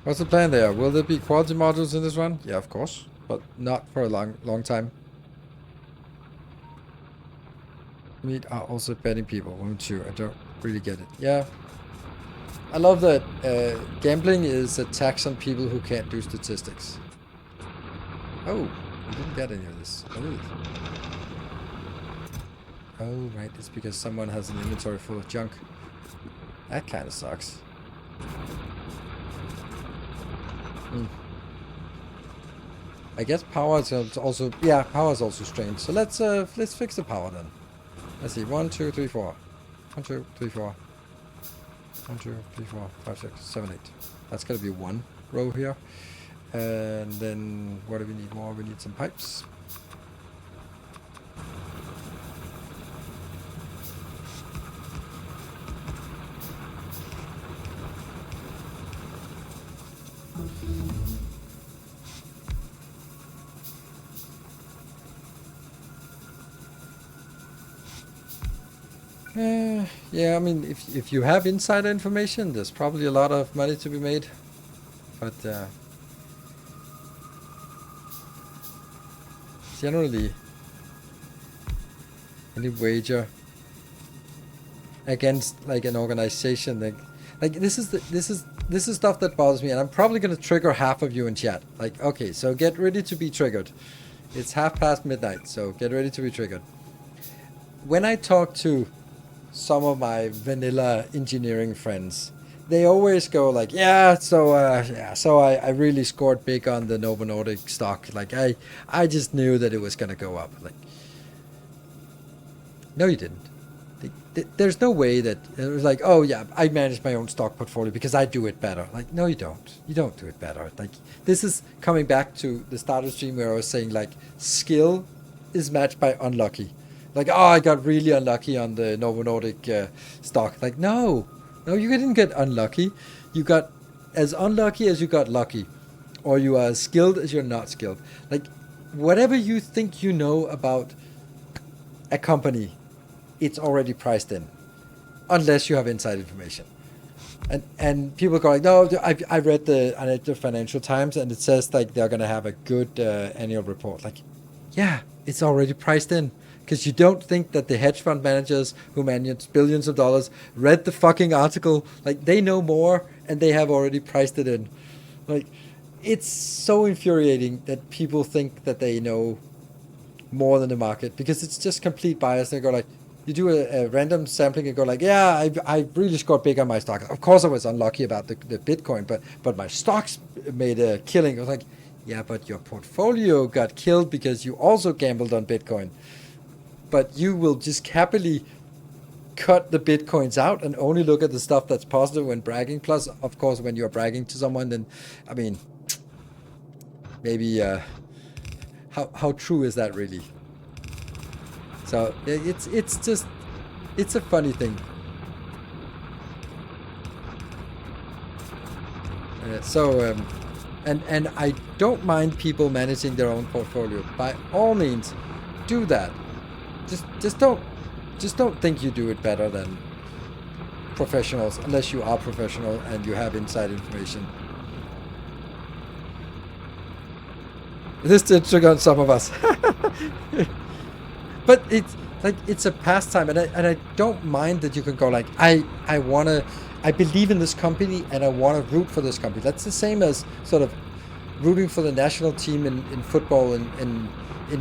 What's the plan there? Will there be quality modules in this run? Yeah, of course, but not for a long time. Meet are also betting people, won't you? I don't really get it. Yeah. I love that gambling is a tax on people who can't do statistics. Oh, we didn't get any of this. Oh, right, it's because someone has an inventory full of junk. That kind of sucks. I guess power is also power is also strange. So let's fix the power then. Let's see, 1, 2, 3, 4. 1, 2, 3, 4. 1, 2, 3, 4, 5, 6, 7, 8. That's gonna be one row here. And then what do we need more? We need some pipes. Yeah, I mean, if you have insider information, there's probably a lot of money to be made. But generally, any wager against like an organization like this is stuff that bothers me, and I'm probably gonna trigger half of you in chat. Like, okay, so get ready to be triggered. It's midnight, so get ready to be triggered. When I talk to some of my vanilla engineering friends, they always go like, so I really scored big on the Novo Nordisk stock. Like I just knew that it was gonna go up. Like, no, you didn't. There's no way that it was like, oh yeah, I manage my own stock portfolio because I do it better. Like, no, you don't. You don't do it better. Like, this is coming back to the start of the stream where I was saying like, skill is matched by unlucky. Like, oh, I got really unlucky on the Novo Nordisk stock. Like, no, you didn't get unlucky. You got as unlucky as you got lucky, or you are as skilled as you're not skilled. Like, whatever you think you know about a company, it's already priced in, unless you have inside information. And people go like, no, I read the Financial Times and it says like they're gonna have a good annual report. Like, yeah, it's already priced in. Because you don't think that the hedge fund managers who manage billions of dollars read the fucking article. Like, they know more and they have already priced it in. Like, it's so infuriating that people think that they know more than the market, because it's just complete bias. They go like, you do a random sampling and go like, yeah, I really scored big on my stock. Of course I was unlucky about the Bitcoin, but my stocks made a killing. I was like, Yeah, but your portfolio got killed because you also gambled on Bitcoin. But you will just happily cut the Bitcoins out and only look at the stuff that's positive when bragging. Plus, of course, when you're bragging to someone, then, I mean, maybe, how true is that really? So it's just, it's a funny thing. And I don't mind people managing their own portfolio. By all means, do that. Just don't think you do it better than professionals, unless you are professional and you have inside information. This did trigger on some of us. But it's like, it's a pastime, and I don't mind that you can go like, I believe in this company and I want to root for this company. That's the same as sort of rooting for the national team in football in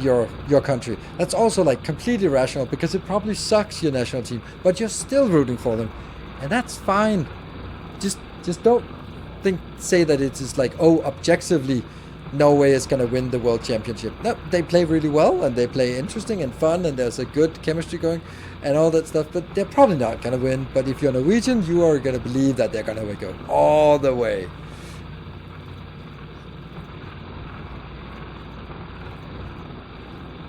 your country. That's also like completely irrational, because it probably sucks, your national team, but you're still rooting for them, and that's fine. Just don't say that it is like, oh, objectively Norway is going to win the world championship. No, they play really well, and they play interesting and fun, and there's a good chemistry going and all that stuff, but they're probably not going to win. But if you're Norwegian, you are going to believe that they're going to go all the way.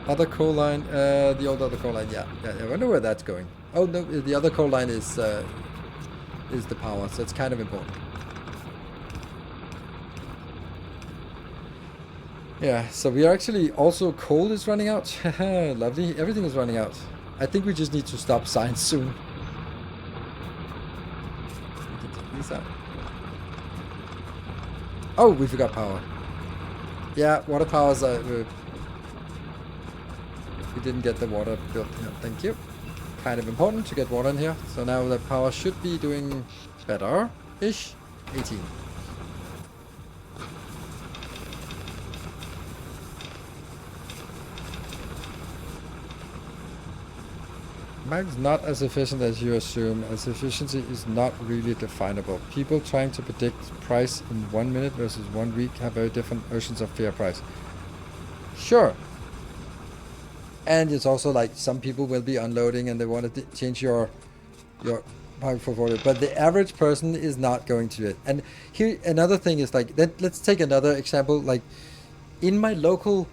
Other coal line, the old other coal line, yeah. I wonder where that's going. Oh no, the other coal line is the power, so it's kind of important. Yeah, so we are actually also, coal is running out. Lovely, everything is running out. I think we just need to stop science soon. We can take these out. Oh, we forgot power. Yeah, water powers are... we didn't get the water built here. Thank you. Kind of important to get water in here. So now the power should be doing better-ish. 18. Market's not as efficient as you assume, as efficiency is not really definable. People trying to predict price in 1 minute versus 1 week have very different versions of fair price. Sure. And it's also like, some people will be unloading and they want to change your market portfolio, but the average person is not going to do it. And here, another thing is like, let's take another example. Like, in my local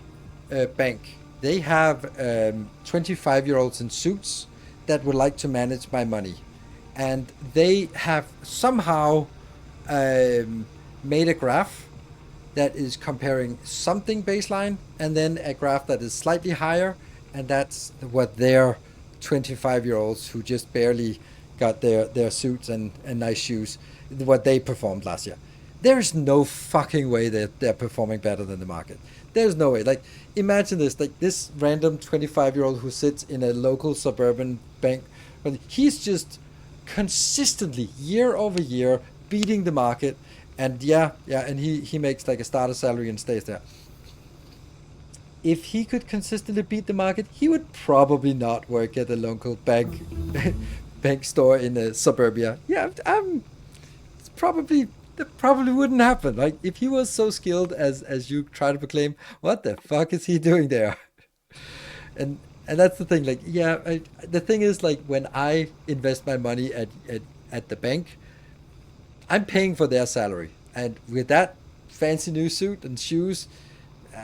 bank, they have 25-year-olds in suits that would like to manage my money, and they have somehow made a graph that is comparing something baseline and then a graph that is slightly higher, and that's what their 25-year-olds who just barely got their suits and nice shoes, what they performed last year. There's no fucking way that they're performing better than the market. There's no way. Like, imagine this, like this random 25-year-old who sits in a local suburban bank, he's just consistently, year over year, beating the market. And and he makes like a starter salary and stays there. If he could consistently beat the market, he would probably not work at a local bank store in suburbia. Yeah, it's probably... that probably wouldn't happen. Like, if he was so skilled as you try to proclaim, what the fuck is he doing there? And that's the thing. Like, the thing is, like, when I invest my money at the bank, I'm paying for their salary, and with that fancy new suit and shoes,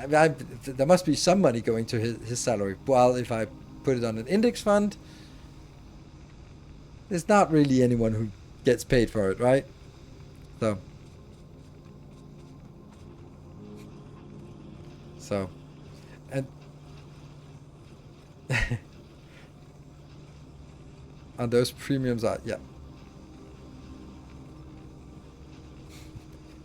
there must be some money going to his salary. While if I put it on an index fund, there's not really anyone who gets paid for it, right? So, and and those premiums are,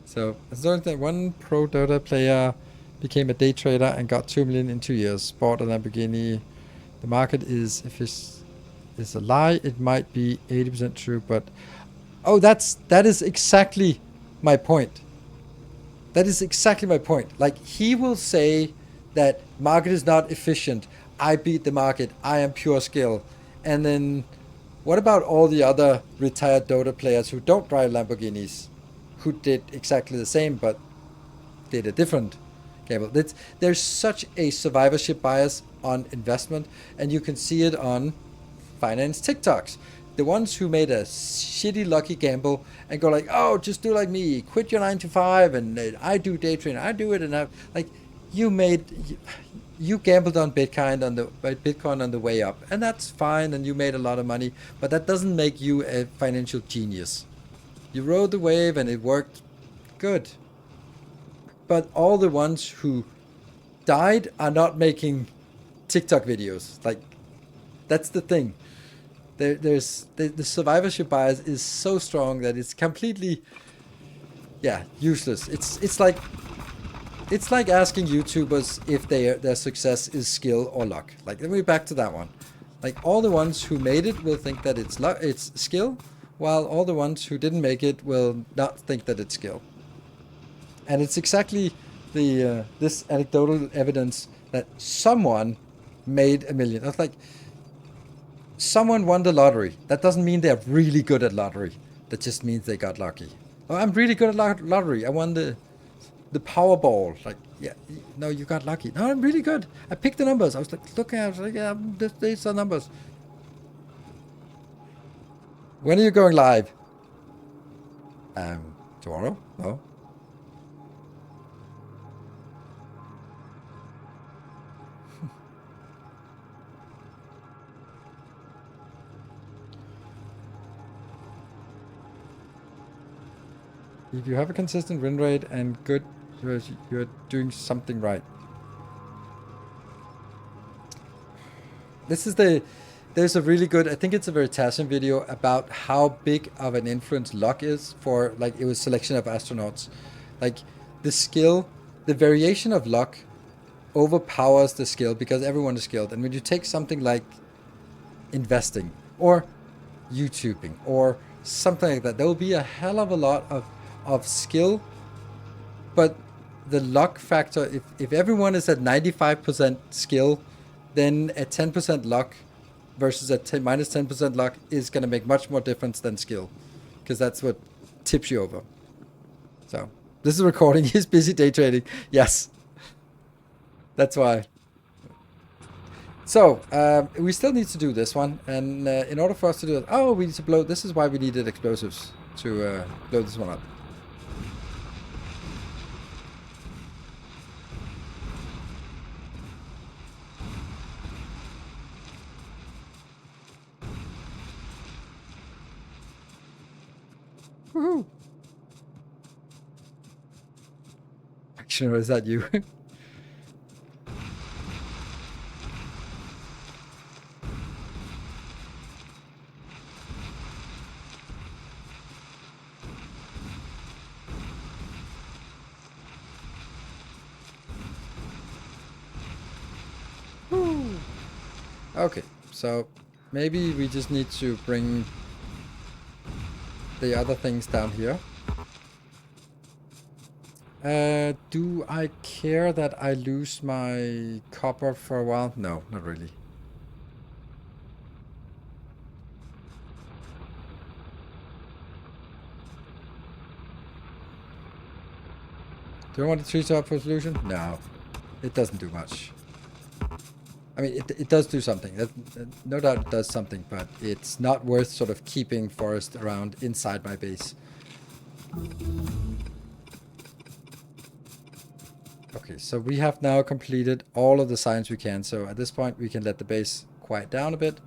So, it's the only thing, one pro Dota player became a day trader and got 2 million in 2 years. Bought a Lamborghini. The market is, if it's a lie, it might be 80% true, but that is exactly my point. That is exactly my point. Like, he will say that market is not efficient. I beat the market. I am pure skill. And then what about all the other retired Dota players who don't drive Lamborghinis, who did exactly the same but did a different gamble. There's such a survivorship bias on investment, and you can see it on finance TikToks. The ones who made a shitty lucky gamble and go like, oh, just do like me, quit your 9 to 5, and I do day trading, I do it, and like you gambled on Bitcoin on the way up, and that's fine, and you made a lot of money, but that doesn't make you a financial genius. You rode the wave and it worked good. But all the ones who died are not making TikTok videos. Like, that's the thing. There's the survivorship bias is so strong that it's completely, useless. It's like asking YouTubers if their success is skill or luck. Like, let me back to that one. Like, all the ones who made it will think that it's skill, while all the ones who didn't make it will not think that it's skill. And it's exactly this anecdotal evidence that someone made $1 million. It's like someone won the lottery. That doesn't mean they're really good at lottery. That just means they got lucky. Oh, I'm really good at lottery. I won the Powerball. Like, yeah, no, you got lucky. No, I'm really good. I picked the numbers. I was like, looking at it, I was like, yeah, these are numbers. When are you going live? Tomorrow? No. If you have a consistent win rate and good, you're doing something right. There's a really good, I think it's a Veritasium video about how big of an influence luck is for, like, it was selection of astronauts. Like, the skill, the variation of luck overpowers the skill because everyone is skilled. And when you take something like investing or YouTubing or something like that, there will be a hell of a lot of skill, but the luck factor, if everyone is at 95% skill, then a 10% luck versus a minus 10% luck is going to make much more difference than skill, because that's what tips you over. So this is a recording. He's busy day trading. Yes, that's why. So we still need to do this one, and in order for us to do it, we need to blow. This is why we needed explosives to blow this one up. Woohoo! Actually, is that you? Okay, so maybe we just need to bring the other things down here. Do I care that I lose my copper for a while? No, not really. Do I want the tree top for solution? No, it doesn't do much. I mean, it does do something. No doubt it does something, but it's not worth sort of keeping forest around inside my base. Okay, so we have now completed all of the signs we can. So at this point, we can let the base quiet down a bit.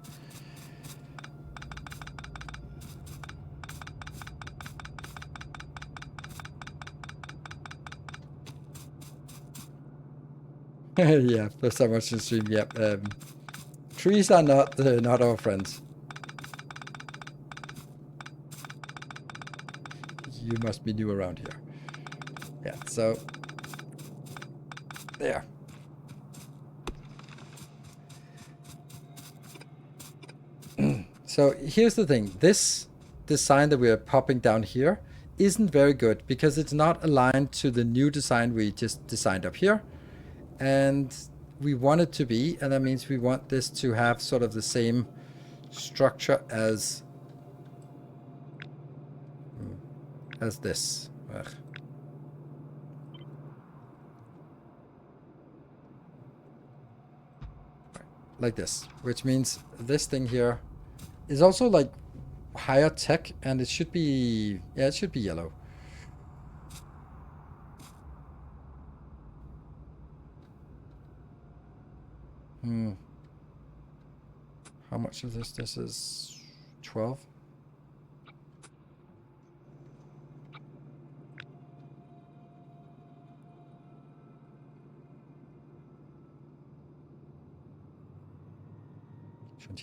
Yeah, first time watching the stream. Yep. Trees are not our friends. You must be new around here. Yeah. So there. So here's the thing. This design that we are popping down here isn't very good because it's not aligned to the new design we just designed up here. And we want it to be, and that means we want this to have sort of the same structure as this. Ugh. like this, which means this thing here is also like higher tech, and it should be, yeah, it should be yellow. How much of this? This is 12.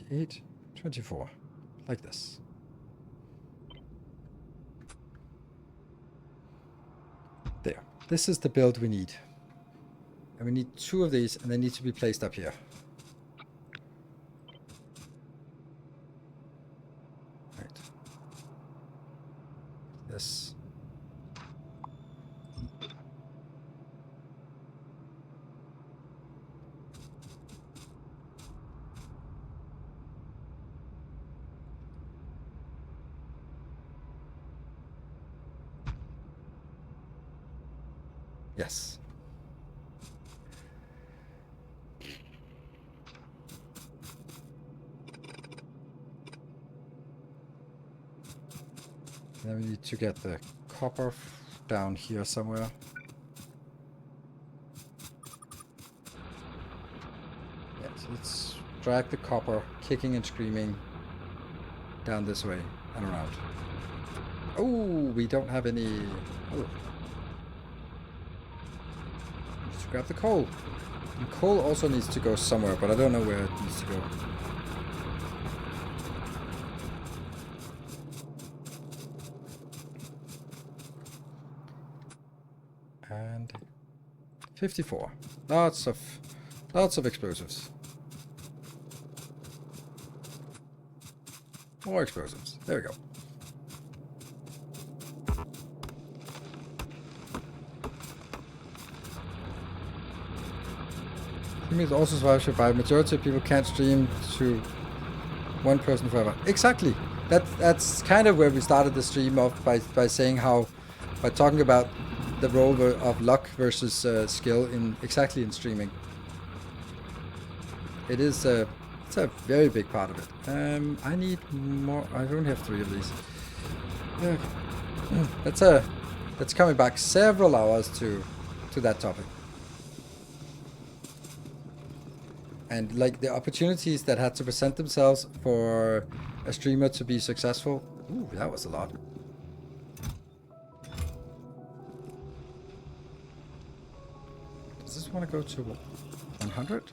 $28, $24, like this. There. This is the build we need. And we need 2 of these, and they need to be placed up here. Right. This. Yes. Then we need to get the copper down here somewhere. Yes, let's drag the copper, kicking and screaming, down this way and around. Oh, we don't have any... Oh. Let's grab the coal. And coal also needs to go somewhere, but I don't know where it needs to go. And 54. Lots of explosives. More explosives. There we go. Streaming also survives by majority of people can't stream to one person forever. Exactly. That's kind of where we started the stream off by saying how, by talking about the role of luck versus skill in streaming. It is it's a very big part of it. I need more. I don't have 3 of these. That's coming back several hours to that topic. And like the opportunities that had to present themselves for a streamer to be successful. Ooh, that was a lot. Does this want to go to 100?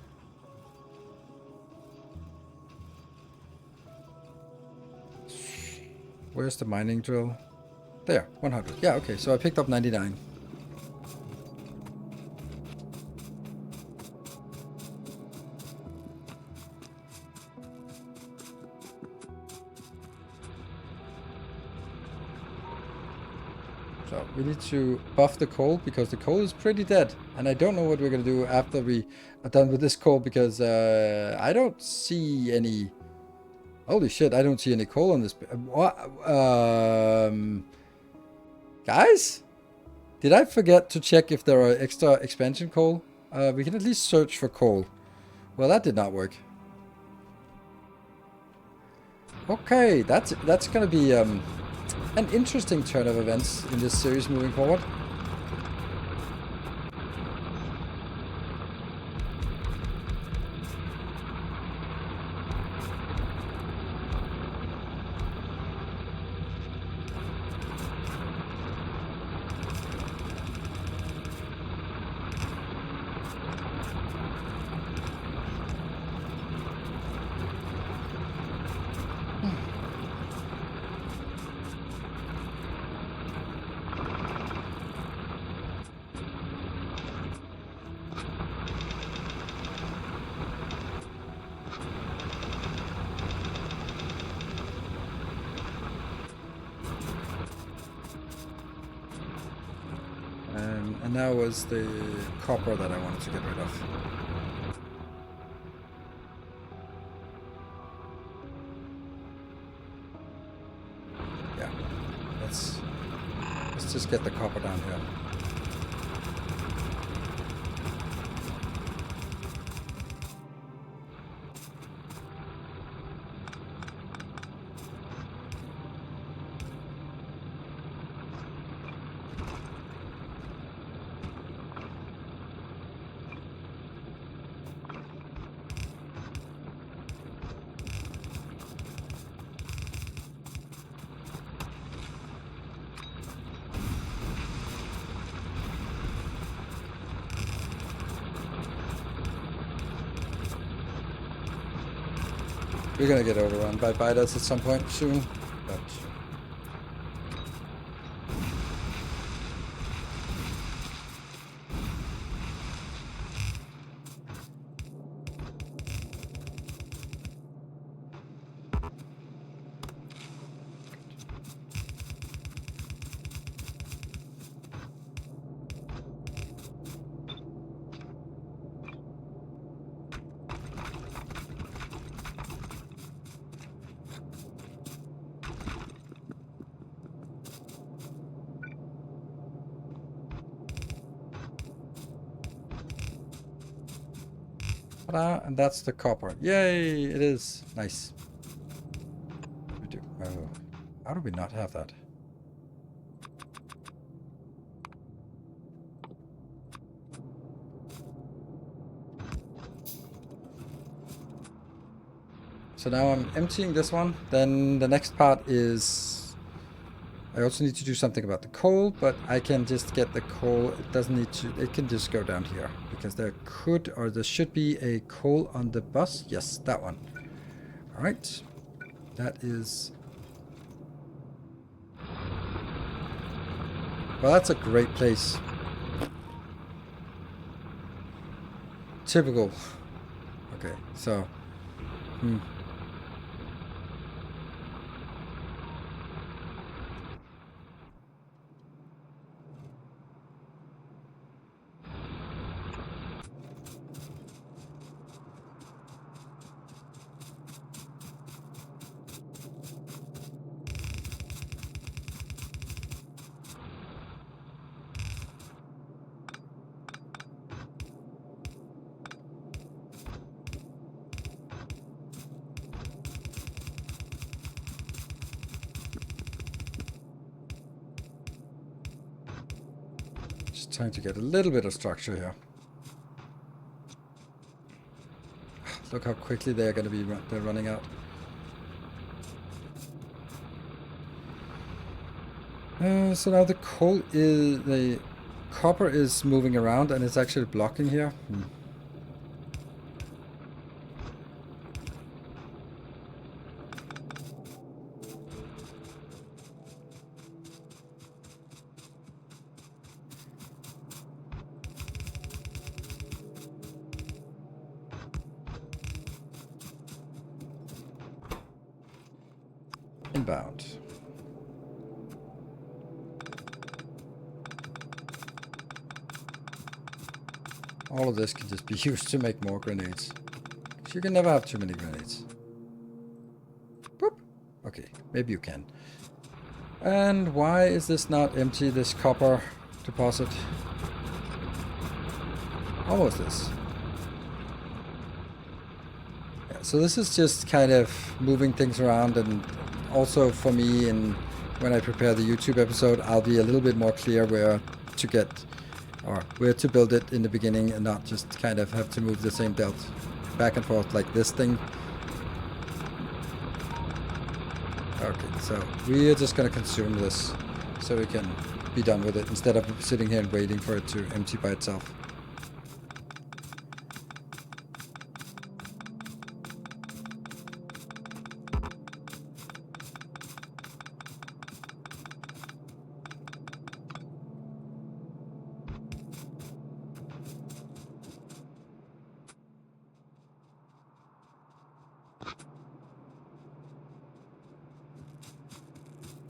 Where's the mining drill? There, 100. Yeah, okay, so I picked up 99. So we need to buff the coal because the coal is pretty dead. And I don't know what we're going to do after we are done with this coal because I don't see any... Holy shit, I don't see any coal on this. What? Guys? Did I forget to check if there are extra expansion coal? We can at least search for coal. Well, that did not work. Okay, that's going to be an interesting turn of events in this series moving forward. And now was the copper that I wanted to get rid of. Yeah, let's just get the copper down here. We're gonna get overrun by biters at some point soon, but... Ta-da, and that's the copper. Yay, it is. Nice. We do. Oh, how do we not have that? So now I'm emptying this one. Then the next part is... I also need to do something about the coal, but I can just get the coal. It doesn't need to... It can just go down here. Because there could, or there should be a coal on the bus. Yes, that one. Alright. That is... Well, that's a great place. Typical. Okay, so... Just trying to get a little bit of structure here. Look how quickly they're going to be they're running out. So now the coal is... the copper is moving around and it's actually blocking here. Inbound. All of this can just be used to make more grenades. You can never have too many grenades. Boop. Okay, maybe you can. And why is this not empty, this copper deposit? Almost this. Yeah, so this is just kind of moving things around, and also for me, and when I prepare the YouTube episode, I'll be a little bit more clear where to get, or where to build it in the beginning, and not just kind of have to move the same belt back and forth like this thing. Okay, so we are just going to consume this so we can be done with it instead of sitting here and waiting for it to empty by itself.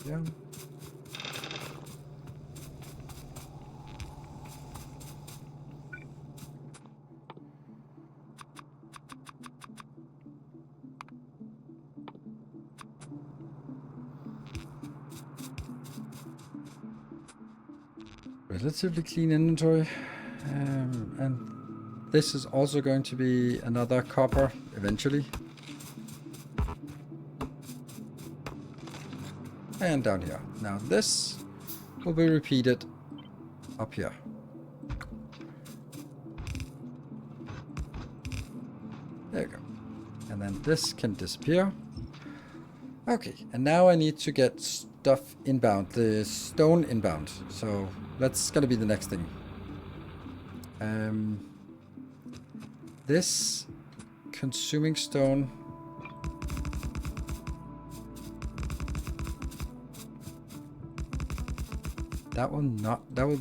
Yeah. Relatively clean inventory, and this is also going to be another copper eventually. And down here. Now this will be repeated up here. There you go. And then this can disappear. Okay, and now I need to get stuff inbound, the stone inbound. So that's gonna be the next thing. This consuming stone That will not. That will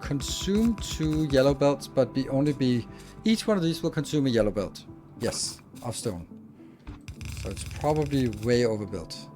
consume 2 yellow belts, but each one of these will consume a yellow belt. Yes, of stone. So it's probably way overbuilt.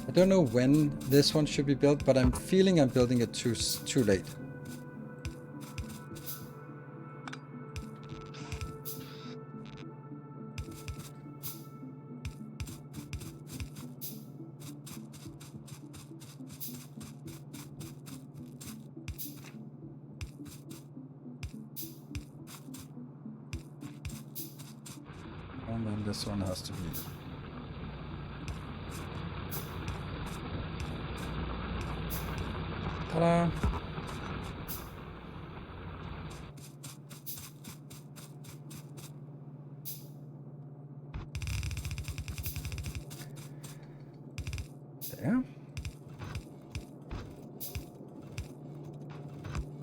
I don't know when this one should be built, but I'm feeling I'm building it too late. And then this one has to be. Ta-da! There.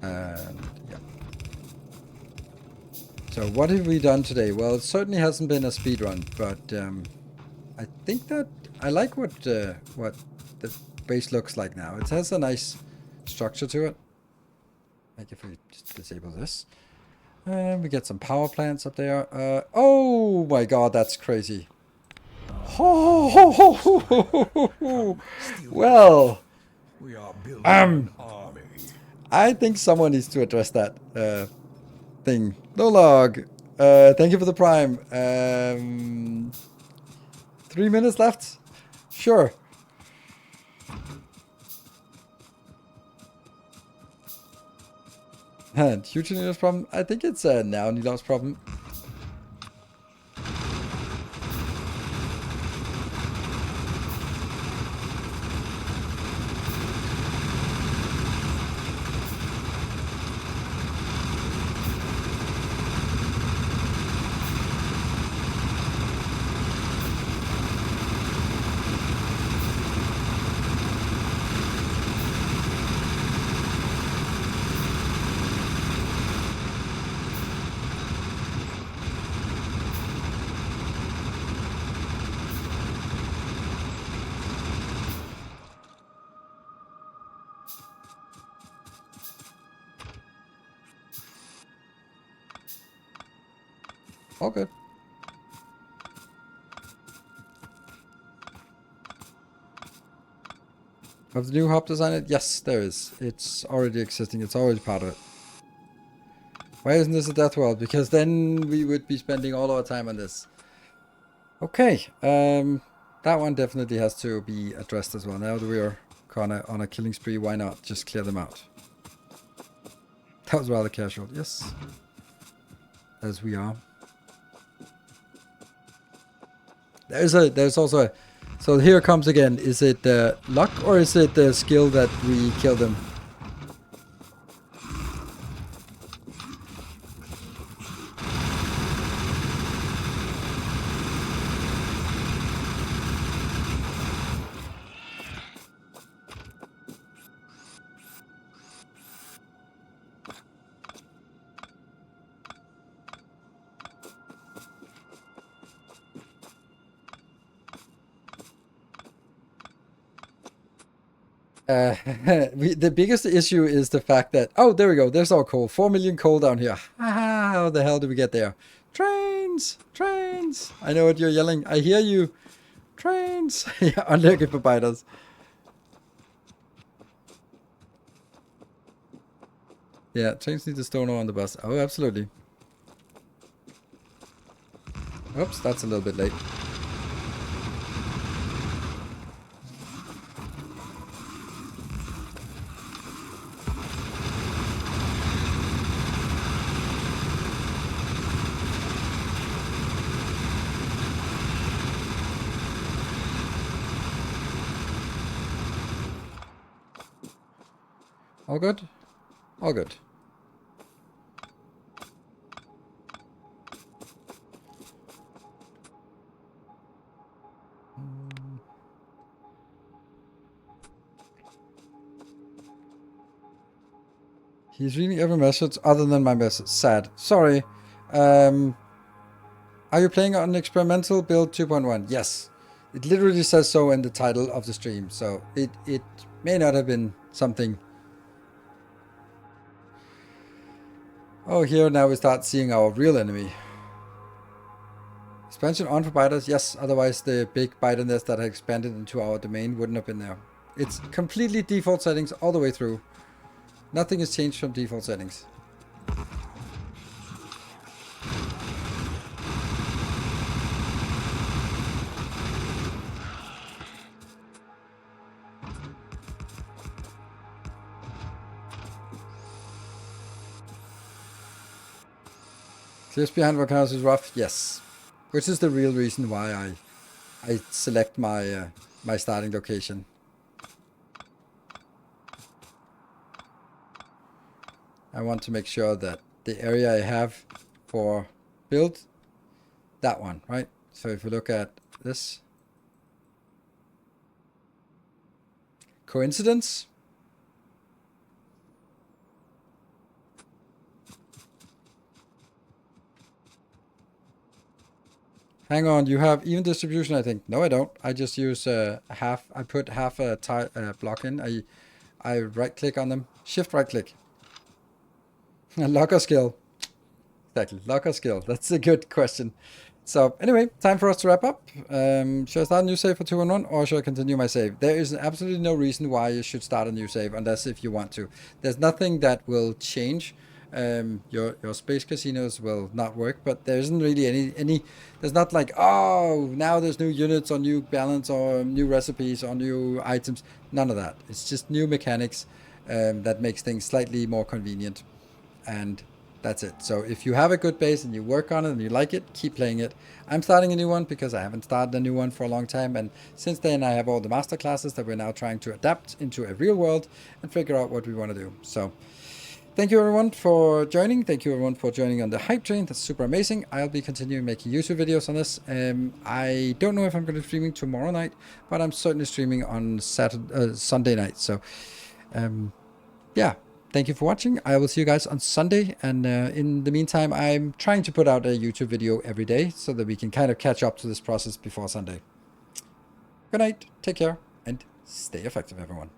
And yeah. So what have we done today? Well, it certainly hasn't been a speed run, but I think that I like what the base looks like now. It has a nice structure to it. Like if we just disable this. And we get some power plants up there. Oh my god, that's crazy. Well, We are building an army. I think someone needs to address that thing. No log. Thank you for the prime. 3 minutes left? Sure. Huge Nilaus problem? I think it's now Nilaus problem. All good. Of the new hub design? Yes, there is. It's already existing. It's already part of it. Why isn't this a death world? Because then we would be spending all our time on this. Okay. That one definitely has to be addressed as well. Now that we are kinda on a killing spree, why not just clear them out? That was rather casual. Yes. As we are. There's also a, so here comes again, is it luck or is it the skill that we kill them? The biggest issue is the fact that, oh, there we go, there's our coal, 4 million coal down here. How the hell did we get there? Trains, trains. I know what you're yelling. I hear you. Trains. Yeah, unlucky for biters. Yeah, trains need the stone ore on the bus. Oh, absolutely. Oops, that's a little bit late. . All good? All good. He's reading every message other than my message. Sad. Sorry. Are you playing on experimental build 2.1? Yes. It literally says so in the title of the stream, so it may not have been something. Oh, here now we start seeing our real enemy. Expansion on for biters? Yes, otherwise the big biter nest that had expanded into our domain wouldn't have been there. It's completely default settings all the way through. Nothing has changed from default settings. Clears behind volcanoes is rough? Yes. Which is the real reason why I select my my starting location. I want to make sure that the area I have for build, that one, right? So if we look at this. Coincidence? Hang on, you have even distribution, I think. No, I don't. I just use half. I put half a block in. I right click on them. Shift right click. Locker skill. Exactly. Locker skill. That's a good question. So anyway, time for us to wrap up. Should I start a new save for 2-1-1 or should I continue my save? There is absolutely no reason why you should start a new save unless if you want to. There's nothing that will change. Your space casinos will not work, but there isn't really any there's not like, oh, now there's new units or new balance or new recipes or new items. None of that. It's just new mechanics that makes things slightly more convenient, and that's it. So if you have a good base and you work on it and you like it, keep playing it. I'm starting a new one because I haven't started a new one for a long time, and since then I have all the master classes that we're now trying to adapt into a real world and figure out what we want to do. So thank you everyone for joining. Thank you everyone for joining on the hype train. That's super amazing. I'll be continuing making YouTube videos on this. I don't know if I'm going to be streaming tomorrow night, but I'm certainly streaming on Sunday night. So yeah, thank you for watching. I will see you guys on Sunday. And in the meantime, I'm trying to put out a YouTube video every day so that we can kind of catch up to this process before Sunday. Good night. Take care and stay effective, everyone.